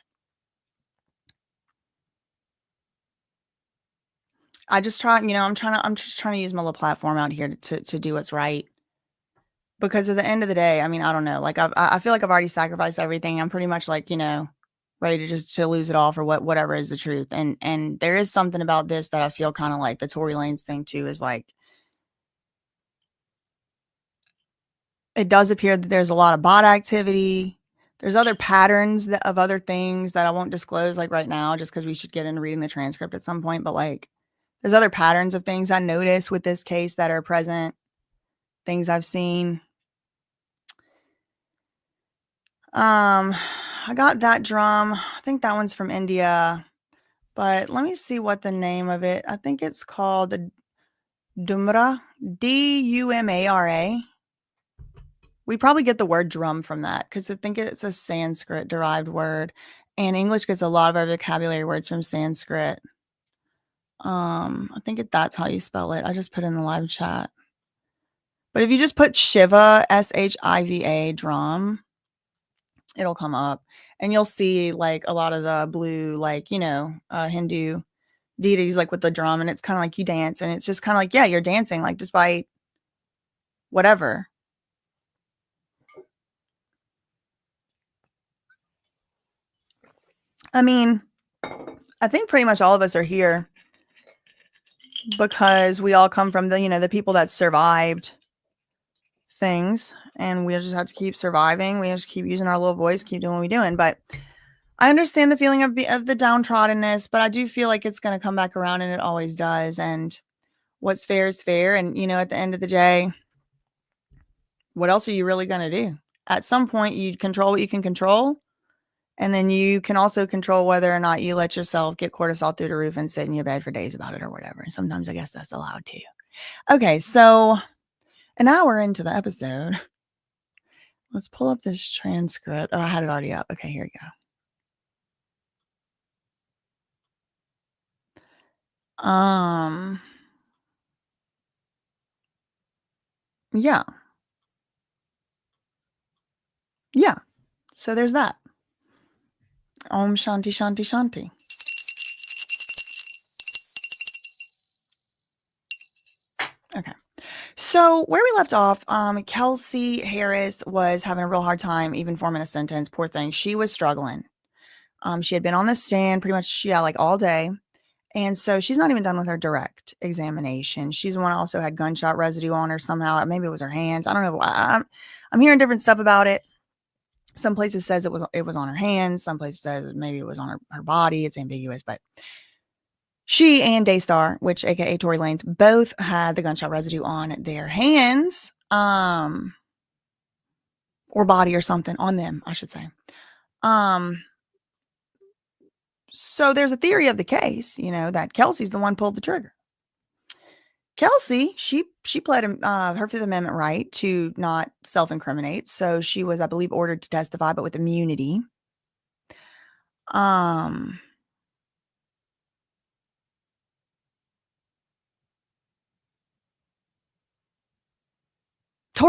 I just try, I'm just trying to use my little platform out here to do what's right. Because at the end of the day, I mean, I don't know, like I feel like I've already sacrificed everything. I'm pretty much like, ready to just to lose it all for whatever is the truth. And there is something about this that I feel kind of like the Tory Lanez thing too, is like, it does appear that there's a lot of bot activity. There's other patterns of other things that I won't disclose like right now, just because we should get into reading the transcript at some point. But like, there's other patterns of things I notice with this case that are present, things I've seen. I got that drum. I think that one's from India, but let me see what the name of it. I think it's called Dumra, Dumara. We probably get the word drum from that because I think it's a Sanskrit derived word, and English gets a lot of our vocabulary words from Sanskrit. I think that's how you spell it. I just put in the live chat. But if you just put Shiva, Shiva, drum, it'll come up, and you'll see like a lot of the blue, like, Hindu deities, like with the drum, and it's kind of like you dance, and it's just kind of like, yeah, you're dancing, like despite whatever. I mean, I think pretty much all of us are here because we all come from the people that survived things, and we just have to keep surviving. We just keep using our little voice, keep doing what we're doing. But I understand the feeling of the downtroddenness, but I do feel like it's going to come back around, and it always does. And what's fair is fair. And, at the end of the day, what else are you really going to do? At some point, you control what you can control. And then you can also control whether or not you let yourself get cortisol through the roof and sit in your bed for days about it or whatever. Sometimes I guess that's allowed too. Okay, so an hour into the episode, let's pull up this transcript. Oh, I had it already up. Okay, here we go. Yeah. Yeah. So there's that. Om Shanti Shanti Shanti. Okay. So where we left off, Kelsey Harris was having a real hard time even forming a sentence. Poor thing. She was struggling. She had been on the stand pretty much, like all day. And so she's not even done with her direct examination. She's the one who also had gunshot residue on her somehow. Maybe it was her hands. I don't know. I'm hearing different stuff about it. Some places says it was on her hands. Some places says maybe it was on her body. It's ambiguous, but she and Daystar, which aka Tory Lanez, both had the gunshot residue on their hands, or body or something on them, I should say. So there's a theory of the case, that Kelsey's the one pulled the trigger. Kelsey, she pled her Fifth Amendment right to not self-incriminate. So she was, I believe, ordered to testify, but with immunity. Tory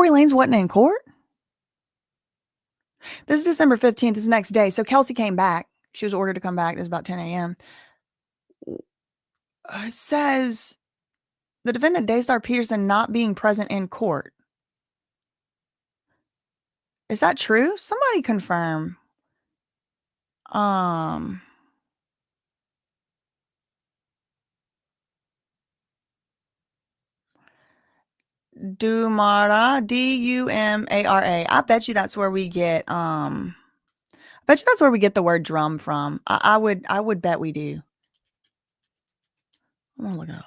Lanez wasn't in court. This is December 15th. This is the next day. So Kelsey came back. She was ordered to come back. It was about 10 a.m. It says the defendant Daystar Peterson not being present in court. Is that true? Somebody confirm. Dumara, Dumara. I bet you that's where we get I bet you that's where we get the word drum from. I would bet we do. I'm gonna look it up.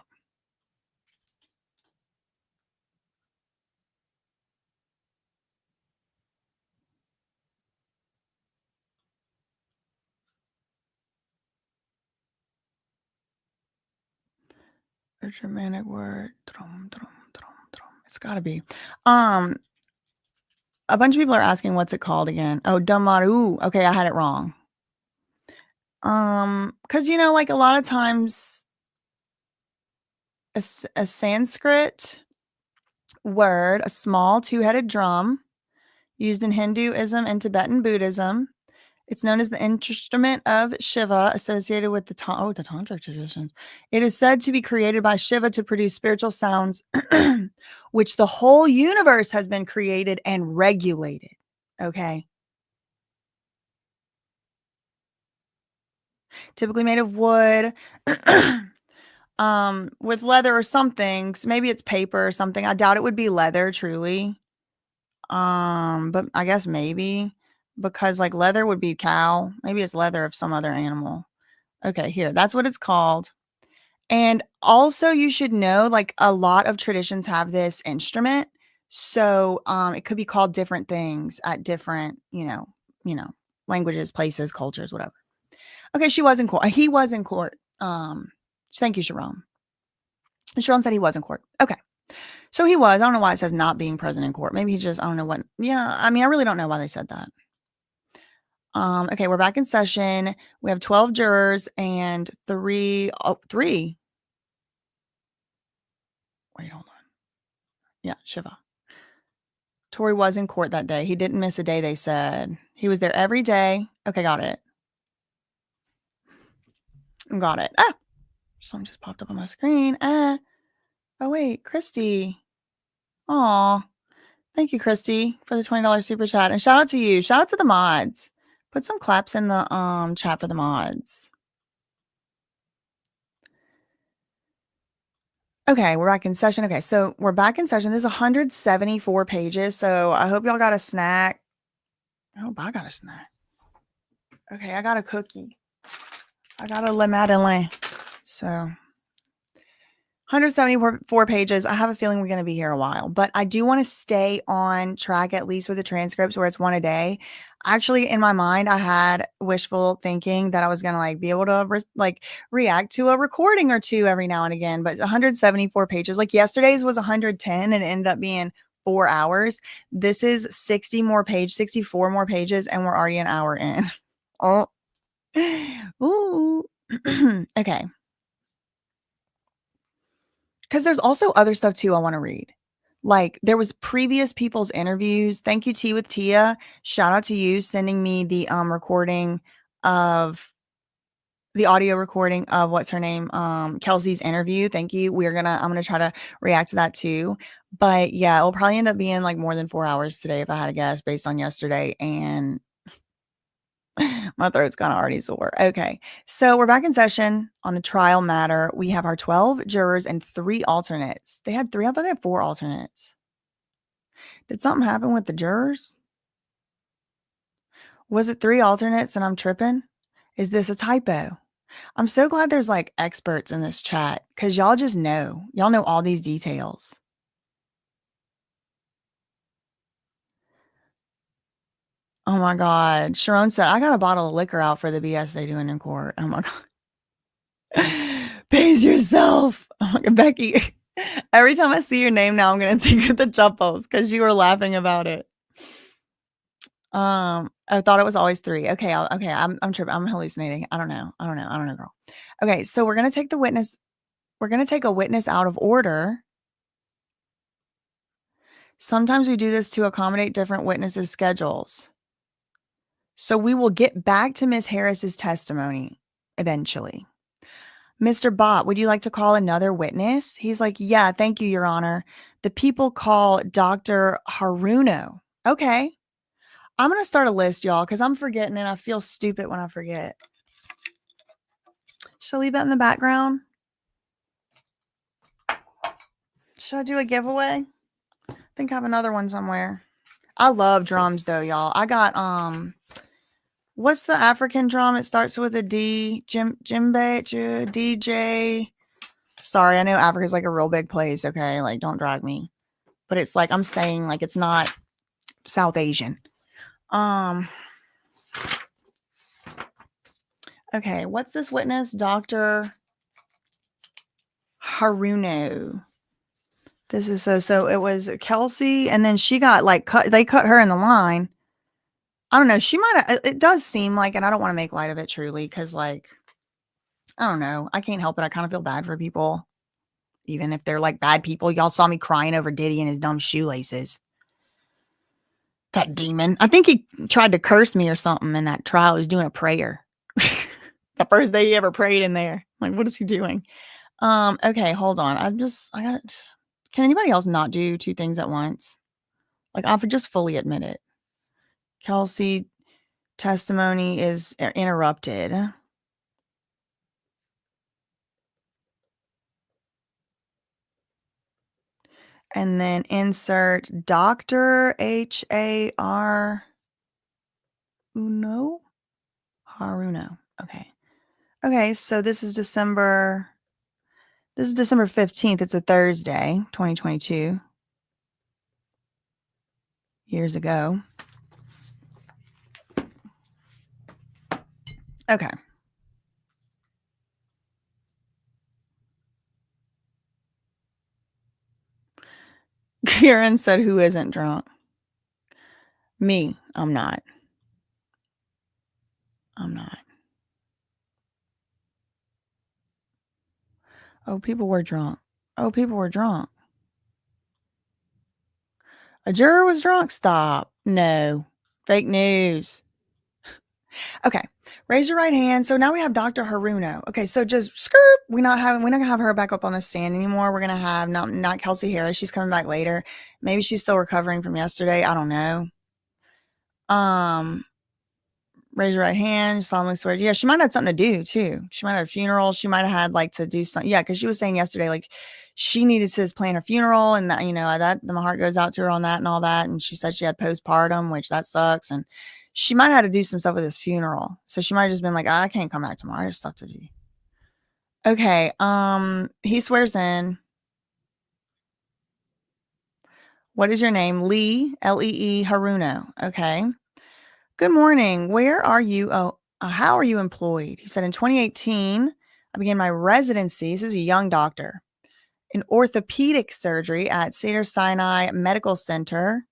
A Germanic word. Drum, drum, drum, drum. It's gotta be. A bunch of people are asking what's it called again. Oh, Damaru. Okay, I had it wrong. Because like a lot of times a Sanskrit word, a small two-headed drum used in Hinduism and Tibetan Buddhism. It's known as the instrument of Shiva, associated with the tantric traditions. It is said to be created by Shiva to produce spiritual sounds, which the whole universe has been created and regulated. Okay. Typically made of wood, with leather or something. Maybe it's paper or something. I doubt it would be leather, truly. But I guess maybe because like leather would be cow. Maybe it's leather of some other animal. Okay, here. That's what it's called. And also you should know like a lot of traditions have this instrument. So it could be called different things at different, languages, places, cultures, whatever. Okay, she was in court. He was in court. Thank you, Sharon. Sharon said he was in court. Okay. So he was. I don't know why it says not being present in court. Maybe he just, I don't know what. Yeah, I mean, I really don't know why they said that. Okay, we're back in session. We have 12 jurors and three. Wait, hold on. Yeah, Shiva. TORY was in court that day. He didn't miss a day, they said. He was there every day. Okay, got it. Got it. Something just popped up on my screen. Oh, wait, Christy. Aw. Thank you, Christy, for the $20 super chat. And shout out to you. Shout out to the mods. Put some claps in the chat for the mods. Okay, we're back in session. Okay, so we're back in session. There's 174 pages, so I hope y'all got a snack. I hope I got a snack. Okay, I got a cookie. I got a Le Madeleine. So 174 pages. I have a feeling we're going to be here a while, but I do want to stay on track at least with the transcripts where it's one a day. Actually, in my mind, I had wishful thinking that I was going to be able to react to a recording or two every now and again, but 174 pages, like yesterday's was 110 and it ended up being 4 hours. This is 64 more pages and we're already an hour in. Oh, ooh. Okay. Because there's also other stuff too I want to read. Like there was previous people's interviews. Thank you, Tea with Tia. Shout out to you sending me the recording of the audio recording of what's her name, Kelsey's interview. Thank you. I'm gonna try to react to that too. But yeah, it'll probably end up being like more than 4 hours today if I had to guess based on yesterday. And my throat's kind of already sore. Okay. So we're back in session on the trial matter. We have our 12 jurors and 3 alternates. They had 3. I thought they had 4 alternates. Did something happen with the jurors? Was it 3 alternates and I'm tripping? Is this a typo? I'm so glad there's experts in this chat because y'all just know. Y'all know all these details. Oh my God. Sharon said, I got a bottle of liquor out for the BS they doing in court. Oh my God. Pace yourself. Oh my God, Becky. Every time I see your name now, I'm going to think of the Juppos because you were laughing about it. I thought it was always 3. Okay. I'm tripping. I'm hallucinating. I don't know, girl. Okay. So we're going to take the witness. We're going to take a witness out of order. Sometimes we do this to accommodate different witnesses' schedules. So we will get back to Miss Harris's testimony eventually. Mr. Bott, would you like to call another witness? He's like, yeah, thank you, Your Honor. The people call Dr. Haruno. Okay. I'm going to start a list, y'all, because I'm forgetting and I feel stupid when I forget. Should I leave that in the background? Should I do a giveaway? I think I have another one somewhere. I love drums though, y'all. I got what's the African drum? It starts with a D. Djembe, DJ. Sorry, I know Africa's like a real big place, okay? Like, don't drag me. But it's like, I'm saying, like, it's not South Asian. Okay, what's this witness? Dr. Haruno. This is so it was Kelsey, and then she got, like, cut. They cut her in the line. I don't know. She might have, it does seem like, and I don't want to make light of it truly, because, like, I don't know. I can't help it. I kind of feel bad for people. Even if they're like bad people. Y'all saw me crying over Diddy and his dumb shoelaces. That demon. I think he tried to curse me or something in that trial. He was doing a prayer. The first day he ever prayed in there. Like, what is he doing? Okay, hold on. Can anybody else not do two things at once? Like, I'll just fully admit it. Kelsey, testimony is interrupted. And then insert Dr. H-A-R Uno? Haruno. Okay. Okay, so this is December 15th. It's a Thursday, 2022. Years ago. Okay. Kieran said, who isn't drunk? Me. I'm not. Oh, people were drunk. A juror was drunk? Stop. No. Fake news. Okay. Raise your right hand. So now we have Dr. Haruno. Okay, so just skirt. We're not gonna have her back up on the stand anymore. We're gonna have not Kelsey Harris. She's coming back later. Maybe she's still recovering from yesterday. I don't know. Raise your right hand. Solemnly swear. Yeah, she might have had something to do too. She might have had a funeral. She might have had like to do something. Yeah, because she was saying yesterday, like she needed to plan her funeral, and that, that my heart goes out to her on that and all that. And she said she had postpartum, which that sucks. And she might have had to do some stuff with his funeral. So she might have just been like, I can't come back tomorrow. I have stuff to do. Okay. He swears in. What is your name? Lee, L-E-E, Haruno. Okay. Good morning. Where are you? How are you employed? He said, in 2018, I began my residency. This is a young doctor in orthopedic surgery at Cedars-Sinai Medical Center.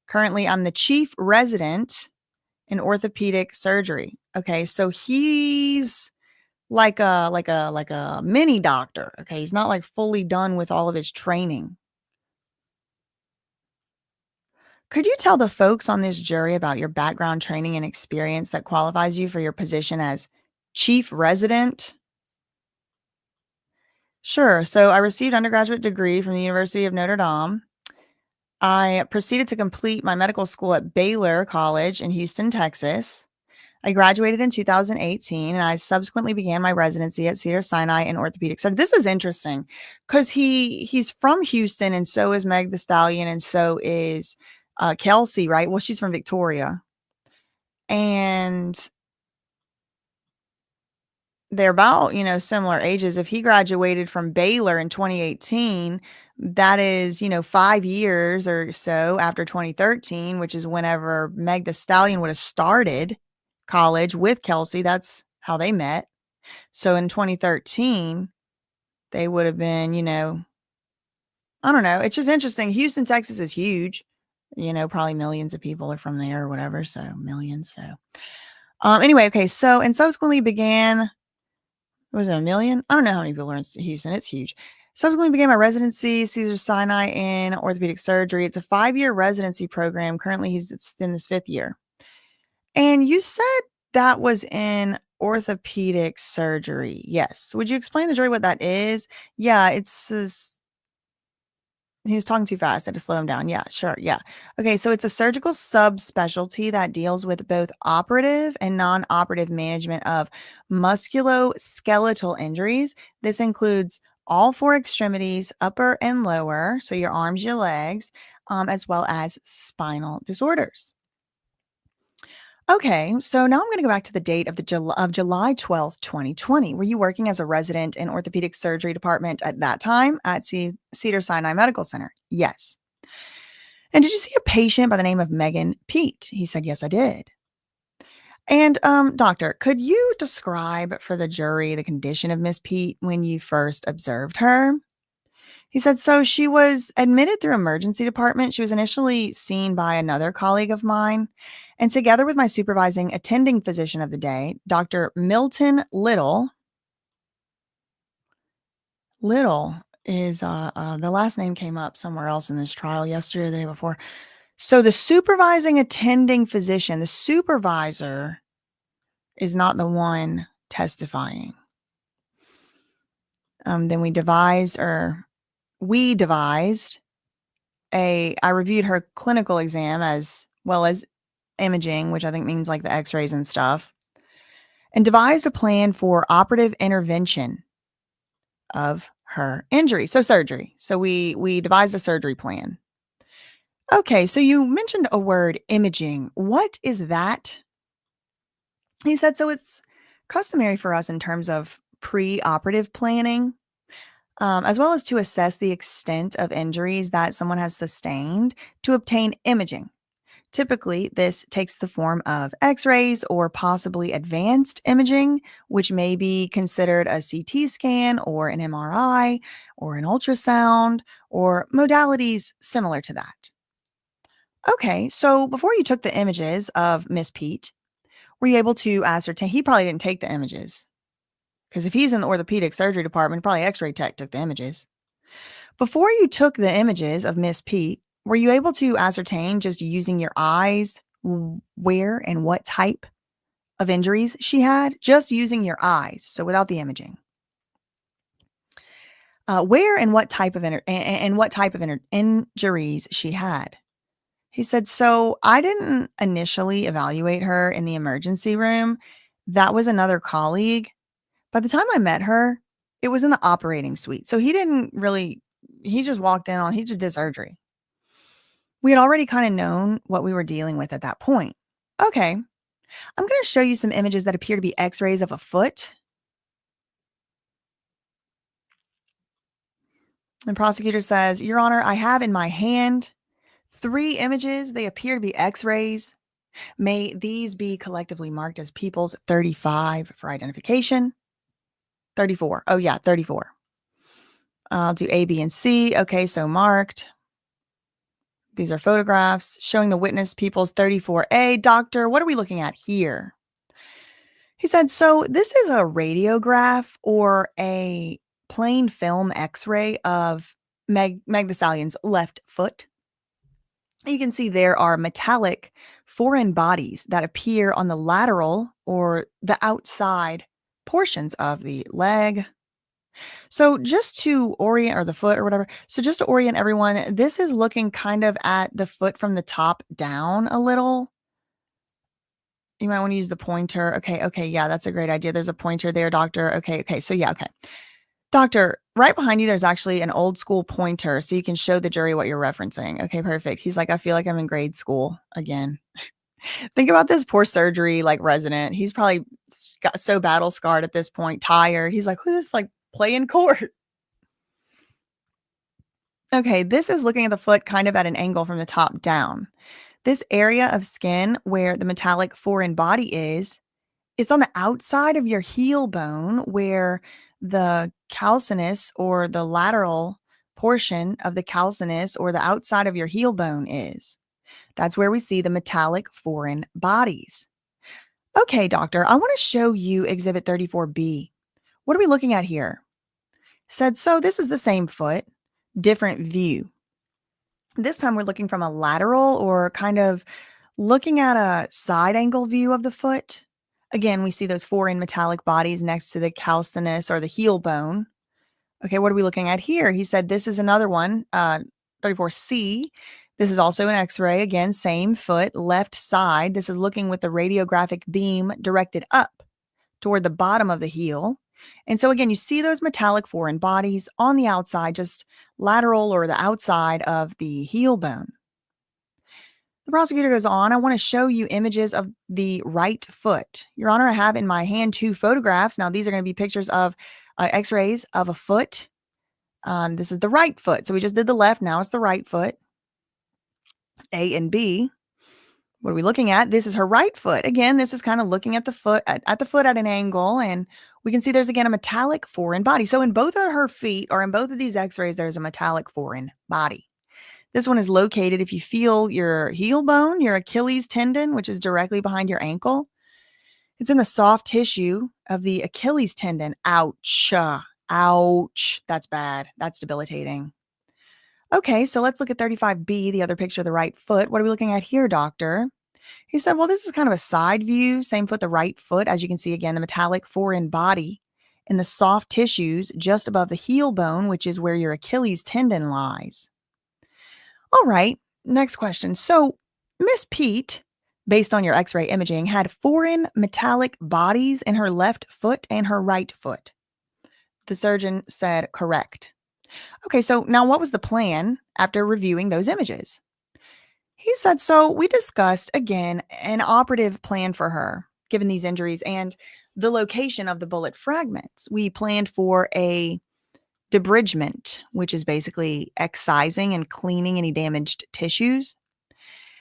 Currently, I'm the chief resident in orthopedic surgery. Okay, so he's like a mini doctor. Okay, he's not like fully done with all of his training. Could you tell the folks on this jury about your background, training, and experience that qualifies you for your position as chief resident? Sure. So I received undergraduate degree from the University of Notre Dame. I proceeded to complete my medical school at Baylor College in Houston, Texas. I graduated in 2018, and I subsequently began my residency at Cedars-Sinai in orthopedic surgery. This is interesting because he's from Houston, and so is Meg the Stallion, and so is Kelsey, right? Well, she's from Victoria. And they're about, similar ages. If he graduated from Baylor in 2018, that is, 5 years or so after 2013, which is whenever Meg the Stallion would have started college with Kelsey. That's how they met. So in 2013, they would have been, I don't know. It's just interesting. Houston, Texas is huge. Probably millions of people are from there or whatever. So millions. So anyway, okay. So, and subsequently began, was it a million? I don't know how many people are in Houston. It's huge. Subsequently began my residency, Cedars-Sinai in orthopedic surgery. It's a 5-year residency program. Currently, he's in his 5th year. And you said that was in orthopedic surgery. Yes. Would you explain the jury what that is? Yeah, it's this. He was talking too fast. I had to slow him down. Yeah, sure. Yeah. Okay. So it's a surgical subspecialty that deals with both operative and non operative management of musculoskeletal injuries. This includes all four extremities, upper and lower. So your arms, your legs, as well as spinal disorders. Okay, so now I'm going to go back to the date of July 12th, 2020. Were you working as a resident in orthopedic surgery department at that time at Cedar Sinai Medical Center? Yes. And did you see a patient by the name of Megan Pete? He said, yes, I did. And doctor, could you describe for the jury the condition of Miss Pete when you first observed her? He said, so she was admitted through emergency department. She was initially seen by another colleague of mine. And together with my supervising attending physician of the day, Dr. Milton Little. Little is the last name came up somewhere else in this trial yesterday or the day before. So the supervising attending physician, the supervisor is not the one testifying. Then we devised I reviewed her clinical exam as well as imaging, which I think means like the x-rays and stuff, and devised a plan for operative intervention of her injury. So surgery. So we devised a surgery plan. Okay, so you mentioned a word, imaging. What is that? He said, so it's customary for us in terms of pre-operative planning, as well as to assess the extent of injuries that someone has sustained to obtain imaging. Typically, this takes the form of x-rays or possibly advanced imaging, which may be considered a CT scan or an MRI or an ultrasound or modalities similar to that. Okay, so before you took the images of Miss Pete, were you able to ascertain? He probably didn't take the images because if he's in the orthopedic surgery department, probably x-ray tech took the images. Before you took the images of Miss Pete, were you able to ascertain just using your eyes where and what type of injuries she had? Just using your eyes, so without the imaging. Where and what type of injuries she had? He said, so I didn't initially evaluate her in the emergency room. That was another colleague. By the time I met her, it was in the operating suite. So he just walked in he just did surgery. We had already kind of known what we were dealing with at that point. Okay, I'm going to show you some images that appear to be x-rays of a foot. The prosecutor says, Your Honor, I have in my hand 3 images. They appear to be x-rays. May these be collectively marked as People's 35 for identification. 34. Oh, yeah, 34. I'll do A, B, and C. Okay, so marked. These are photographs showing the witness People's 34A. Doctor, what are we looking at here? He said, so this is a radiograph or a plain film x-ray of Meg the Stallion's left foot. You can see there are metallic foreign bodies that appear on the lateral or the outside portions of the leg. So just to orient, or the foot or whatever. So just to orient everyone, this is looking kind of at the foot from the top down a little. You might want to use the pointer. Okay. Yeah, that's a great idea. There's a pointer there, doctor. Okay. So yeah, okay. Doctor, right behind you, there's actually an old school pointer so you can show the jury what you're referencing. Okay, perfect. He's like, I feel like I'm in grade school again. Think about this poor surgery resident. He's probably got so battle scarred at this point, tired. He's like, who's this playing court? Okay, this is looking at the foot kind of at an angle from the top down. This area of skin where the metallic foreign body is, it's on the outside of your heel bone where the calcaneus or the lateral portion of the calcaneus or the outside of your heel bone is. That's where we see the metallic foreign bodies. Okay, doctor, I want to show you Exhibit 34B. What are we looking at here? Said, so this is the same foot, different view. This time we're looking from a lateral or kind of looking at a side angle view of the foot. Again, we see those foreign metallic bodies next to the calcaneus or the heel bone. Okay, what are we looking at here? He said this is another one, 34C. This is also an x-ray. Again, same foot, left side. This is looking with the radiographic beam directed up toward the bottom of the heel. And so again, you see those metallic foreign bodies on the outside, just lateral or the outside of the heel bone. The prosecutor goes on, I want to show you images of the right foot. Your Honor, I have in my hand 2 photographs. Now, these are going to be pictures of x-rays of a foot. This is the right foot. So we just did the left. Now it's the right foot. A and B. What are we looking at? This is her right foot. Again, this is kind of looking at the foot at the foot at an angle. And we can see there's again a metallic foreign body. So in both of her feet or in both of these x-rays, there's a metallic foreign body. This one is located, if you feel your heel bone, your Achilles tendon, which is directly behind your ankle. It's in the soft tissue of the Achilles tendon. Ouch. Ouch. That's bad. That's debilitating. Okay, so let's look at 35B, the other picture of the right foot. What are we looking at here, doctor? He said, well, this is kind of a side view. Same foot, the right foot. As you can see, again, the metallic foreign body in the soft tissues just above the heel bone, which is where your Achilles tendon lies. All right, next question. So Miss Pete, based on your x-ray imaging, had foreign metallic bodies in her left foot and her right foot. The surgeon said correct. Okay, so now what was the plan after reviewing those images? He said, so we discussed, again, an operative plan for her, given these injuries and the location of the bullet fragments. We planned for a debridement, which is basically excising and cleaning any damaged tissues,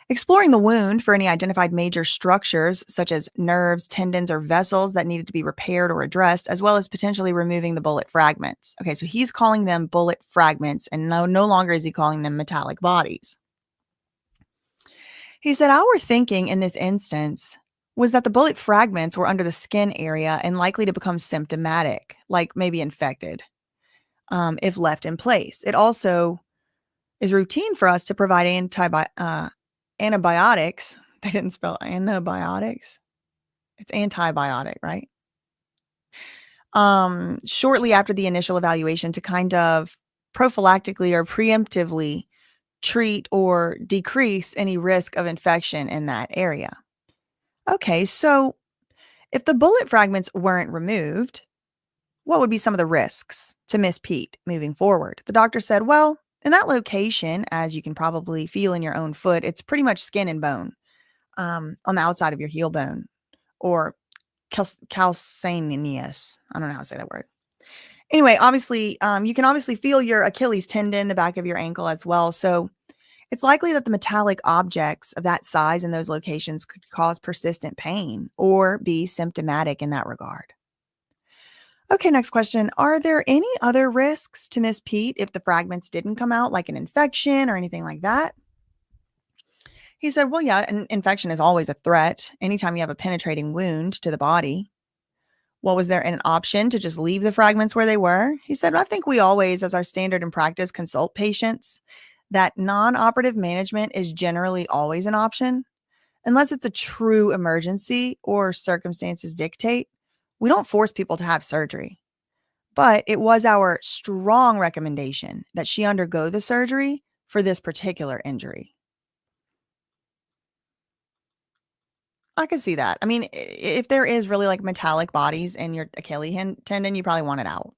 exploring the wound for any identified major structures such as nerves, tendons, or vessels that needed to be repaired or addressed, as well as potentially removing the bullet fragments. Okay, so he's calling them bullet fragments, and no longer is he calling them metallic bodies. He said, our thinking in this instance was that the bullet fragments were under the skin area and likely to become symptomatic, like maybe infected. If left in place. It also is routine for us to provide antibiotics. They didn't spell antibiotics. It's antibiotic, right? Shortly after the initial evaluation to kind of prophylactically or preemptively treat or decrease any risk of infection in that area. Okay, so if the bullet fragments weren't removed, what would be some of the risks to Miss Pete moving forward? The doctor said, well, in that location, as you can probably feel in your own foot, it's pretty much skin and bone on the outside of your heel bone, or calcaneus. I don't know how to say that word. Anyway, obviously, you can obviously feel your Achilles tendon, the back of your ankle as well. So it's likely that the metallic objects of that size in those locations could cause persistent pain or be symptomatic in that regard. Okay, next question. Are there any other risks to Miss Pete if the fragments didn't come out, like an infection or anything like that? He said, well, yeah, an infection is always a threat anytime you have a penetrating wound to the body. Well, was there an option to just leave the fragments where they were? He said, I think we always, as our standard in practice, consult patients. That non-operative management is generally always an option. Unless it's a true emergency or circumstances dictate, we don't force people to have surgery. But it was our strong recommendation that she undergo the surgery for this particular injury. I could see that. I mean, if there is really like metallic bodies in your Achilles tendon, you probably want it out.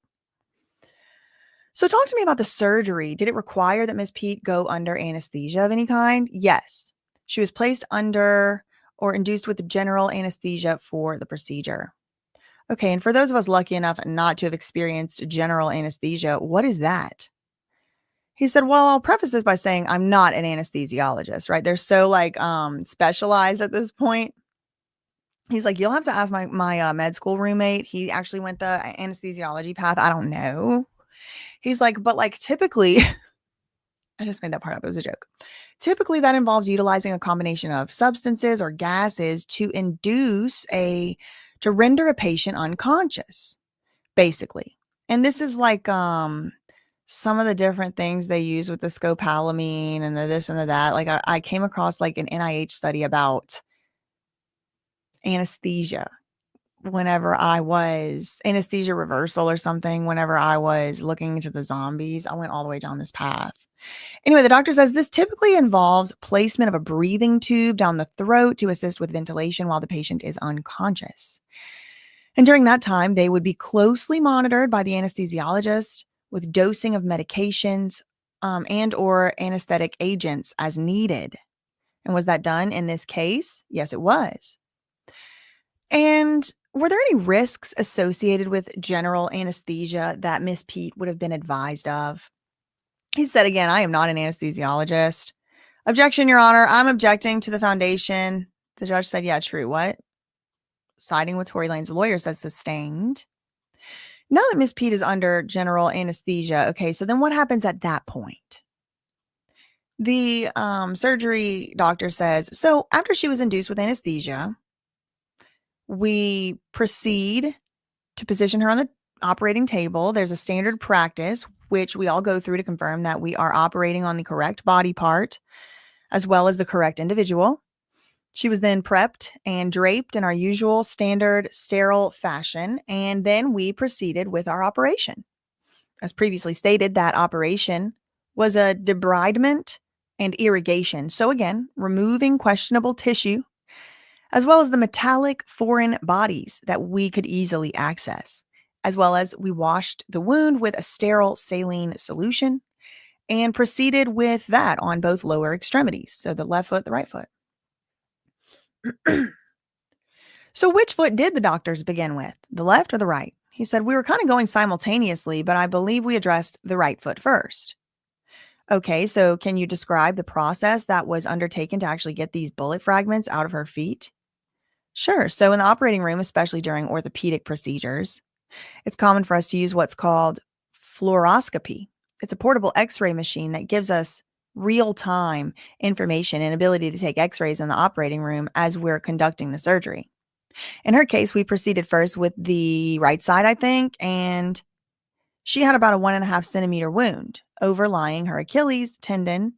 So talk to me about the surgery. Did it require that Ms. Pete go under anesthesia of any kind? Yes. She was placed under or induced with general anesthesia for the procedure. Okay, and for those of us lucky enough not to have experienced general anesthesia, what is that? He said, well, I'll preface this by saying I'm not an anesthesiologist, right? They're so like specialized at this point. He's like, you'll have to ask my med school roommate. He actually went the anesthesiology path. I don't know. He's like, but like typically, I just made that part up. It was a joke. Typically, that involves utilizing a combination of substances or gases to render a patient unconscious, basically. And this is like some of the different things they use with the scopolamine and the this and the that. Like I came across like an NIH study about anesthesia. whenever I was anesthesia reversal or something, whenever I was looking into the zombies. I went all the way down this path. Anyway, the doctor says this typically involves placement of a breathing tube down the throat to assist with ventilation while the patient is unconscious. And during that time, they would be closely monitored by the anesthesiologist with dosing of medications and or anesthetic agents as needed. And was that done in this case? Yes, it was. And were there any risks associated with general anesthesia that Miss Pete would have been advised of? He said again, I am not an anesthesiologist. Objection, Your Honor. I'm objecting to the foundation. The judge said, yeah, true. What? Siding with Tory Lanez lawyer says sustained. Now that Miss Pete is under general anesthesia, okay, so then what happens at that point? The surgery doctor says, so after she was induced with anesthesia, we proceed to position her on the operating table. There's a standard practice, which we all go through to confirm that we are operating on the correct body part, as well as the correct individual. She was then prepped and draped in our usual standard sterile fashion, and then we proceeded with our operation. As previously stated, that operation was a debridement and irrigation. So again, removing questionable tissue, as well as the metallic foreign bodies that we could easily access, as well as we washed the wound with a sterile saline solution and proceeded with that on both lower extremities. So the left foot, the right foot. So which foot did the doctors begin with, the left or the right? He said, we were kind of going simultaneously, but I believe we addressed the right foot first. Okay, so can you describe the process that was undertaken to actually get these bullet fragments out of her feet? Sure. So in the operating room, especially during orthopedic procedures, it's common for us to use what's called fluoroscopy. It's a portable x-ray machine that gives us real-time information and ability to take x-rays in the operating room as we're conducting the surgery. In her case, we proceeded first with the right side, I think, and she had about a 1.5 centimeter wound overlying her Achilles tendon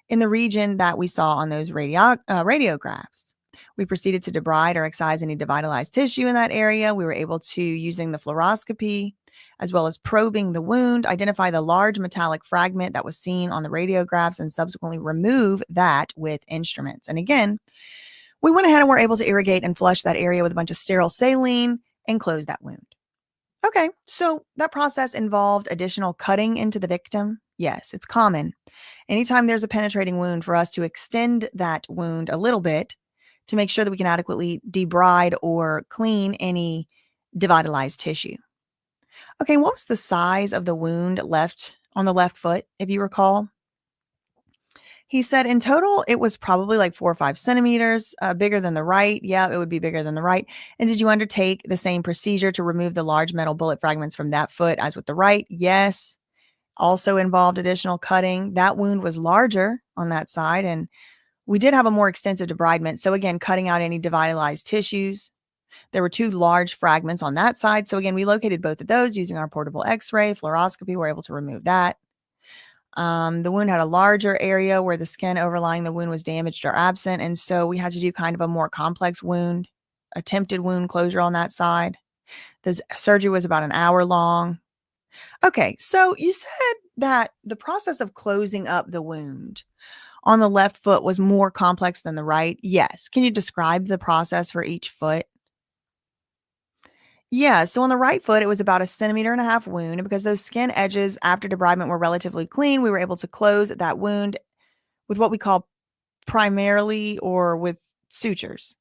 in the region that we saw on those radiographs. We proceeded to debride or excise any devitalized tissue in that area. We were able to, using the fluoroscopy, as well as probing the wound, identify the large metallic fragment that was seen on the radiographs and subsequently remove that with instruments. And again, we went ahead and were able to irrigate and flush that area with a bunch of sterile saline and close that wound. Okay, so that process involved additional cutting into the victim. Yes, it's common. Anytime there's a penetrating wound, for us to extend that wound a little bit to make sure that we can adequately debride or clean any devitalized tissue. Okay, what was the size of the wound left on the left foot, if you recall? He said in total, it was probably like 4 or 5 centimeters, bigger than the right. Yeah, it would be bigger than the right. And did you undertake the same procedure to remove the large metal bullet fragments from that foot as with the right? Yes. Also involved additional cutting. That wound was larger on that side, and we did have a more extensive debridement. So again, cutting out any devitalized tissues. There were 2 large fragments on that side. So again, we located both of those using our portable x-ray, fluoroscopy. We're able to remove that. The wound had a larger area where the skin overlying the wound was damaged or absent. And so we had to do kind of a more complex wound, attempted wound closure on that side. The surgery was about an hour long. Okay, so you said that the process of closing up the wound on the left foot was more complex than the right. Yes. Can you describe the process for each foot? Yeah, so on the right foot, it was about a 1.5 centimeter wound. And because those skin edges after debridement were relatively clean, we were able to close that wound with what we call primarily or with sutures.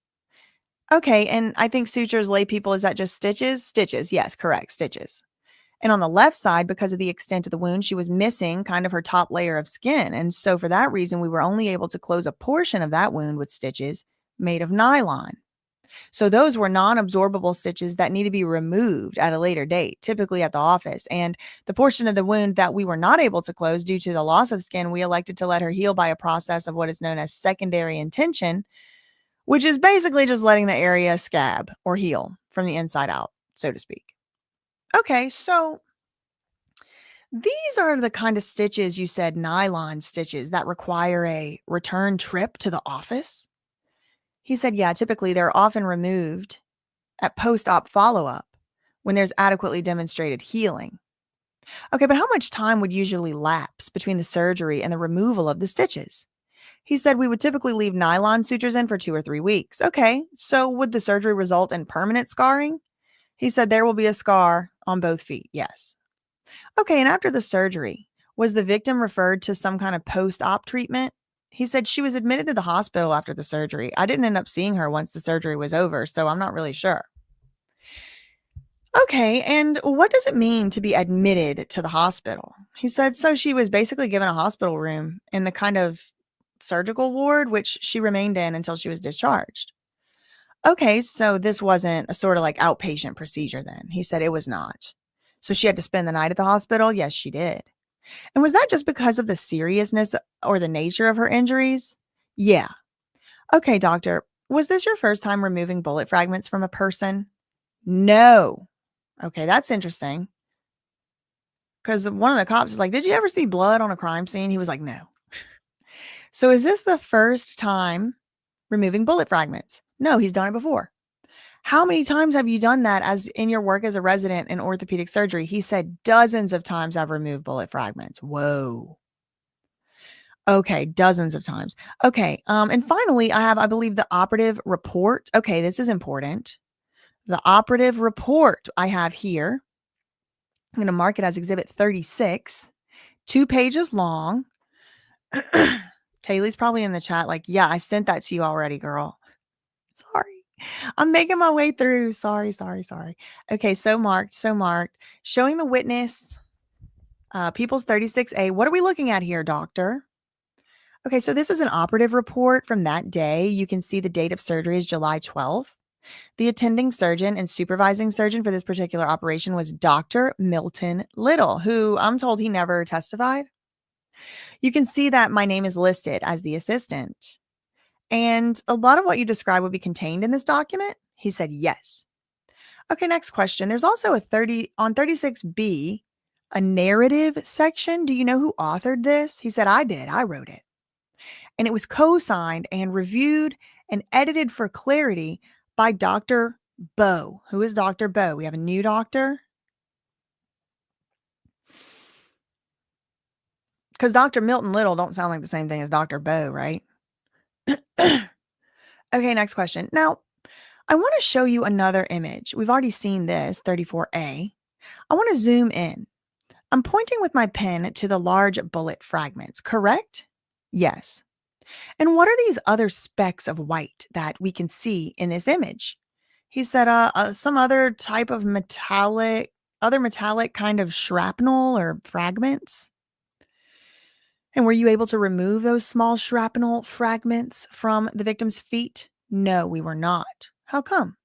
Okay, and I think sutures, lay people, is that just stitches? Stitches, yes, correct, stitches. And on the left side, because of the extent of the wound, she was missing kind of her top layer of skin. And so for that reason, we were only able to close a portion of that wound with stitches made of nylon. So those were non-absorbable stitches that need to be removed at a later date, typically at the office. And the portion of the wound that we were not able to close due to the loss of skin, we elected to let her heal by a process of what is known as secondary intention, which is basically just letting the area scab or heal from the inside out, so to speak. Okay, so these are the kind of stitches you said, nylon stitches, that require a return trip to the office? He said, yeah, typically they're often removed at post-op follow-up when there's adequately demonstrated healing. Okay, but how much time would usually lapse between the surgery and the removal of the stitches? He said we would typically leave nylon sutures in for 2 or 3 weeks. Okay, so would the surgery result in permanent scarring? He said there will be a scar on both feet. Yes. Okay, and after the surgery, was the victim referred to some kind of post-op treatment? He said she was admitted to the hospital after the surgery. I didn't end up seeing her once the surgery was over, so I'm not really sure. Okay, and what does it mean to be admitted to the hospital? He said so she was basically given a hospital room in the kind of surgical ward, which she remained in until she was discharged. Okay, so this wasn't a sort of like outpatient procedure then. He said it was not. So she had to spend the night at the hospital? Yes, she did. And was that just because of the seriousness or the nature of her injuries? Yeah. Okay, doctor, was this your first time removing bullet fragments from a person? No. Okay, that's interesting. Because one of the cops is like, did you ever see blood on a crime scene? He was like, no. So is this the first time removing bullet fragments? No, he's done it before. How many times have you done that as in your work as a resident in orthopedic surgery? He said dozens of times I've removed bullet fragments. Whoa. Okay, dozens of times. Okay, and finally, I have, I believe, the operative report. Okay, this is important. The operative report I have here. I'm going to mark it as Exhibit 36, 2 pages long. Kaylee's probably in the chat like, yeah, I sent that to you already, girl. Sorry. I'm making my way through. Sorry. Okay, so marked. Showing the witness, People's 36A. What are we looking at here, doctor? Okay, so this is an operative report from that day. You can see the date of surgery is July 12th. The attending surgeon and supervising surgeon for this particular operation was Dr. Milton Little, who I'm told he never testified. You can see that my name is listed as the assistant. And a lot of what you describe would be contained in this document? He said yes. Okay, next question. There's also on 36B, a narrative section. Do you know who authored this? He said, I did. I wrote it. And it was co-signed and reviewed and edited for clarity by Dr. Bowe. Who is Dr. Bowe? We have a new doctor. Because Dr. Milton Little don't sound like the same thing as Dr. Bowe, right? Okay, next question. Now, I want to show you another image. We've already seen this, 34A. I want to zoom in. I'm pointing with my pen to the large bullet fragments, correct? Yes. And what are these other specks of white that we can see in this image? He said some other type of metallic kind of shrapnel or fragments. And were you able to remove those small shrapnel fragments from the victim's feet? No, we were not. How come?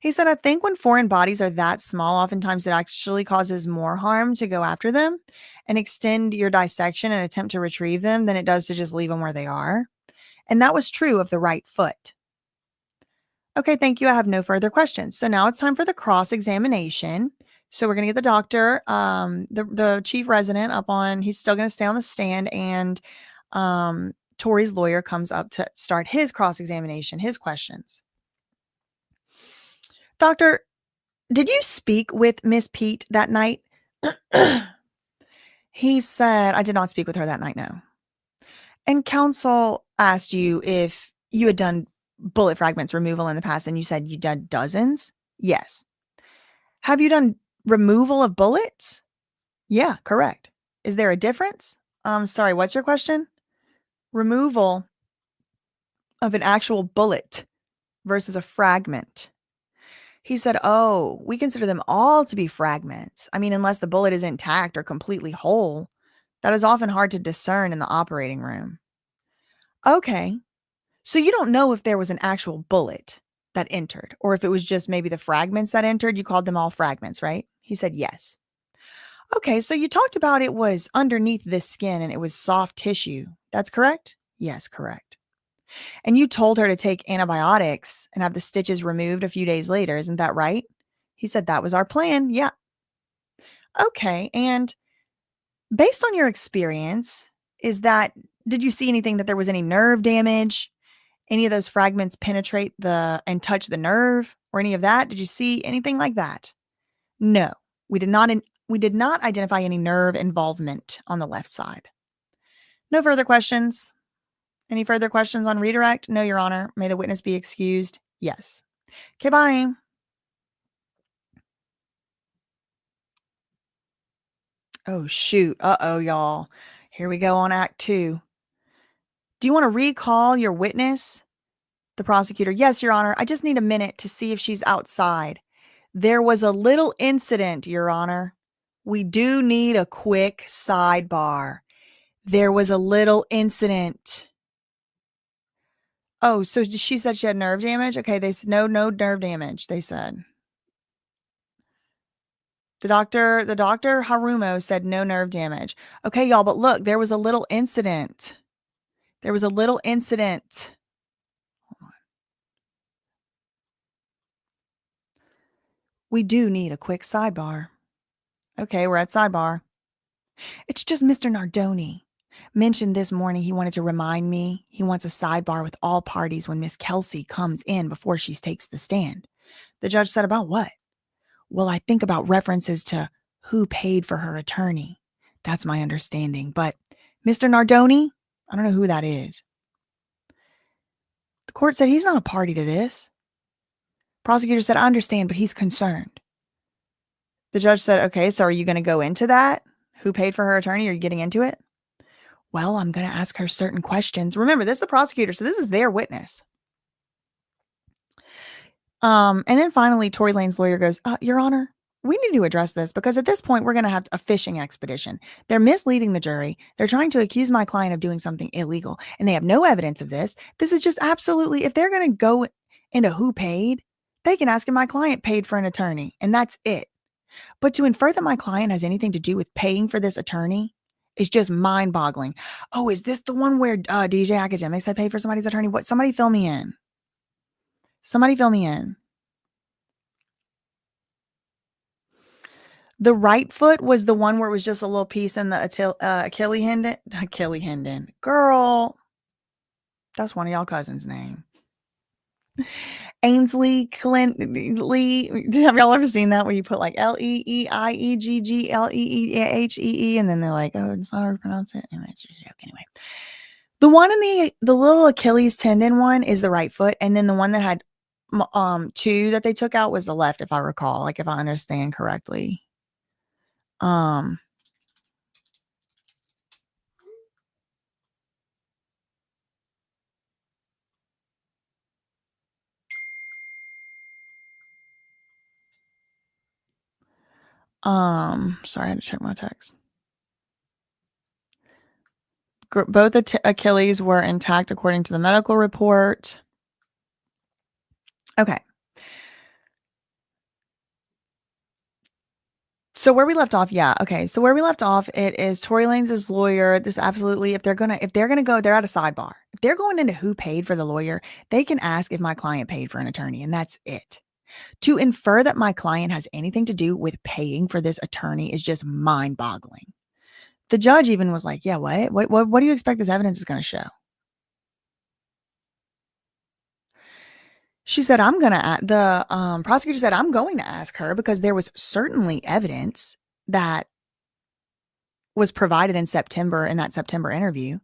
He said, I think when foreign bodies are that small, oftentimes it actually causes more harm to go after them and extend your dissection and attempt to retrieve them than it does to just leave them where they are. And that was true of the right foot. Okay, thank you. I have no further questions. So now it's time for the cross-examination. So we're going to get the doctor, the chief resident up on, he's still going to stay on the stand, and Tory's lawyer comes up to start his cross-examination, his questions. Doctor, did you speak with Miss Pete that night? He said, I did not speak with her that night, no. And counsel asked you if you had done bullet fragments removal in the past, and you said you done dozens? Yes. Have you done removal of bullets? Yeah, correct. Is there a difference? Sorry, what's your question? Removal of an actual bullet versus a fragment. He said, oh, we consider them all to be fragments. I mean, unless the bullet is intact or completely whole, that is often hard to discern in the operating room. Okay. So you don't know if there was an actual bullet that entered, or if it was just maybe the fragments that entered. You called them all fragments, right? He said, yes. Okay. So you talked about it was underneath this skin and it was soft tissue. That's correct? Yes, correct. And you told her to take antibiotics and have the stitches removed a few days later. Isn't that right? He said, that was our plan. Yeah. Okay. And based on your experience, did you see anything that there was any nerve damage, any of those fragments penetrate and touch the nerve or any of that? Did you see anything like that? No, we did not. We did not identify any nerve involvement on the left side. No further questions. Any further questions on redirect? No, Your Honor. May the witness be excused? Yes. Okay, bye. Oh, shoot. Uh-oh, y'all. Here we go on Act 2. Do you want to recall your witness? The prosecutor. Yes, Your Honor. I just need a minute to see if she's outside. There was a little incident, Your Honor. We do need a quick sidebar. There was a little incident. Oh, so she said she had nerve damage? Okay, they said no nerve damage, they said. The doctor Harumo said no nerve damage. Okay, y'all, but look, there was a little incident. There was a little incident. Hold on. We do need a quick sidebar. Okay, we're at sidebar. It's just Mr. Nardoni. Mentioned this morning he wanted to remind me he wants a sidebar with all parties when Miss Kelsey comes in before she takes the stand. The judge said, about what? Well, I think about references to who paid for her attorney. That's my understanding. But Mr. Nardoni, I don't know who that is. The court said he's not a party to this. Prosecutor said, I understand, but he's concerned. The judge said, okay, so are you going to go into that? Who paid for her attorney? Are you getting into it? Well, I'm going to ask her certain questions. Remember, this is the prosecutor, so this is their witness. And then finally, Tory Lane's lawyer goes, Your Honor, we need to address this because at this point, we're going to have a fishing expedition. They're misleading the jury. They're trying to accuse my client of doing something illegal, and they have no evidence of this. This is just absolutely, if they're going to go into who paid, they can ask if my client paid for an attorney, and that's it. But to infer that my client has anything to do with paying for this attorney is just mind-boggling. Oh, is this the one where DJ Academics had paid for somebody's attorney? What? Somebody fill me in. Somebody fill me in. The right foot was the one where it was just a little piece in the Achilles tendon. Achilles tendon. Girl. That's one of y'all cousins' name. Ainsley Clint Lee. Have y'all ever seen that where you put like LEEIEGGLEEHEE and then they're like, oh, it's not how to pronounce it. Anyway, it's just a joke. Anyway. The one in the little Achilles tendon one is the right foot, and then the one that had two that they took out was the left, if I recall, like if I understand correctly. Sorry, I had to check my text. Both Achilles were intact according to the medical report. Okay. So where we left off, yeah. Okay. So where we left off, it is Tory Lanez' lawyer. This absolutely, if they're gonna go, they're at a sidebar. If they're going into who paid for the lawyer, they can ask if my client paid for an attorney, and that's it. To infer that my client has anything to do with paying for this attorney is just mind-boggling. The judge even was like, yeah, what do you expect this evidence is going to show? She said, the prosecutor said, I'm going to ask her because there was certainly evidence that was provided in September in that September interview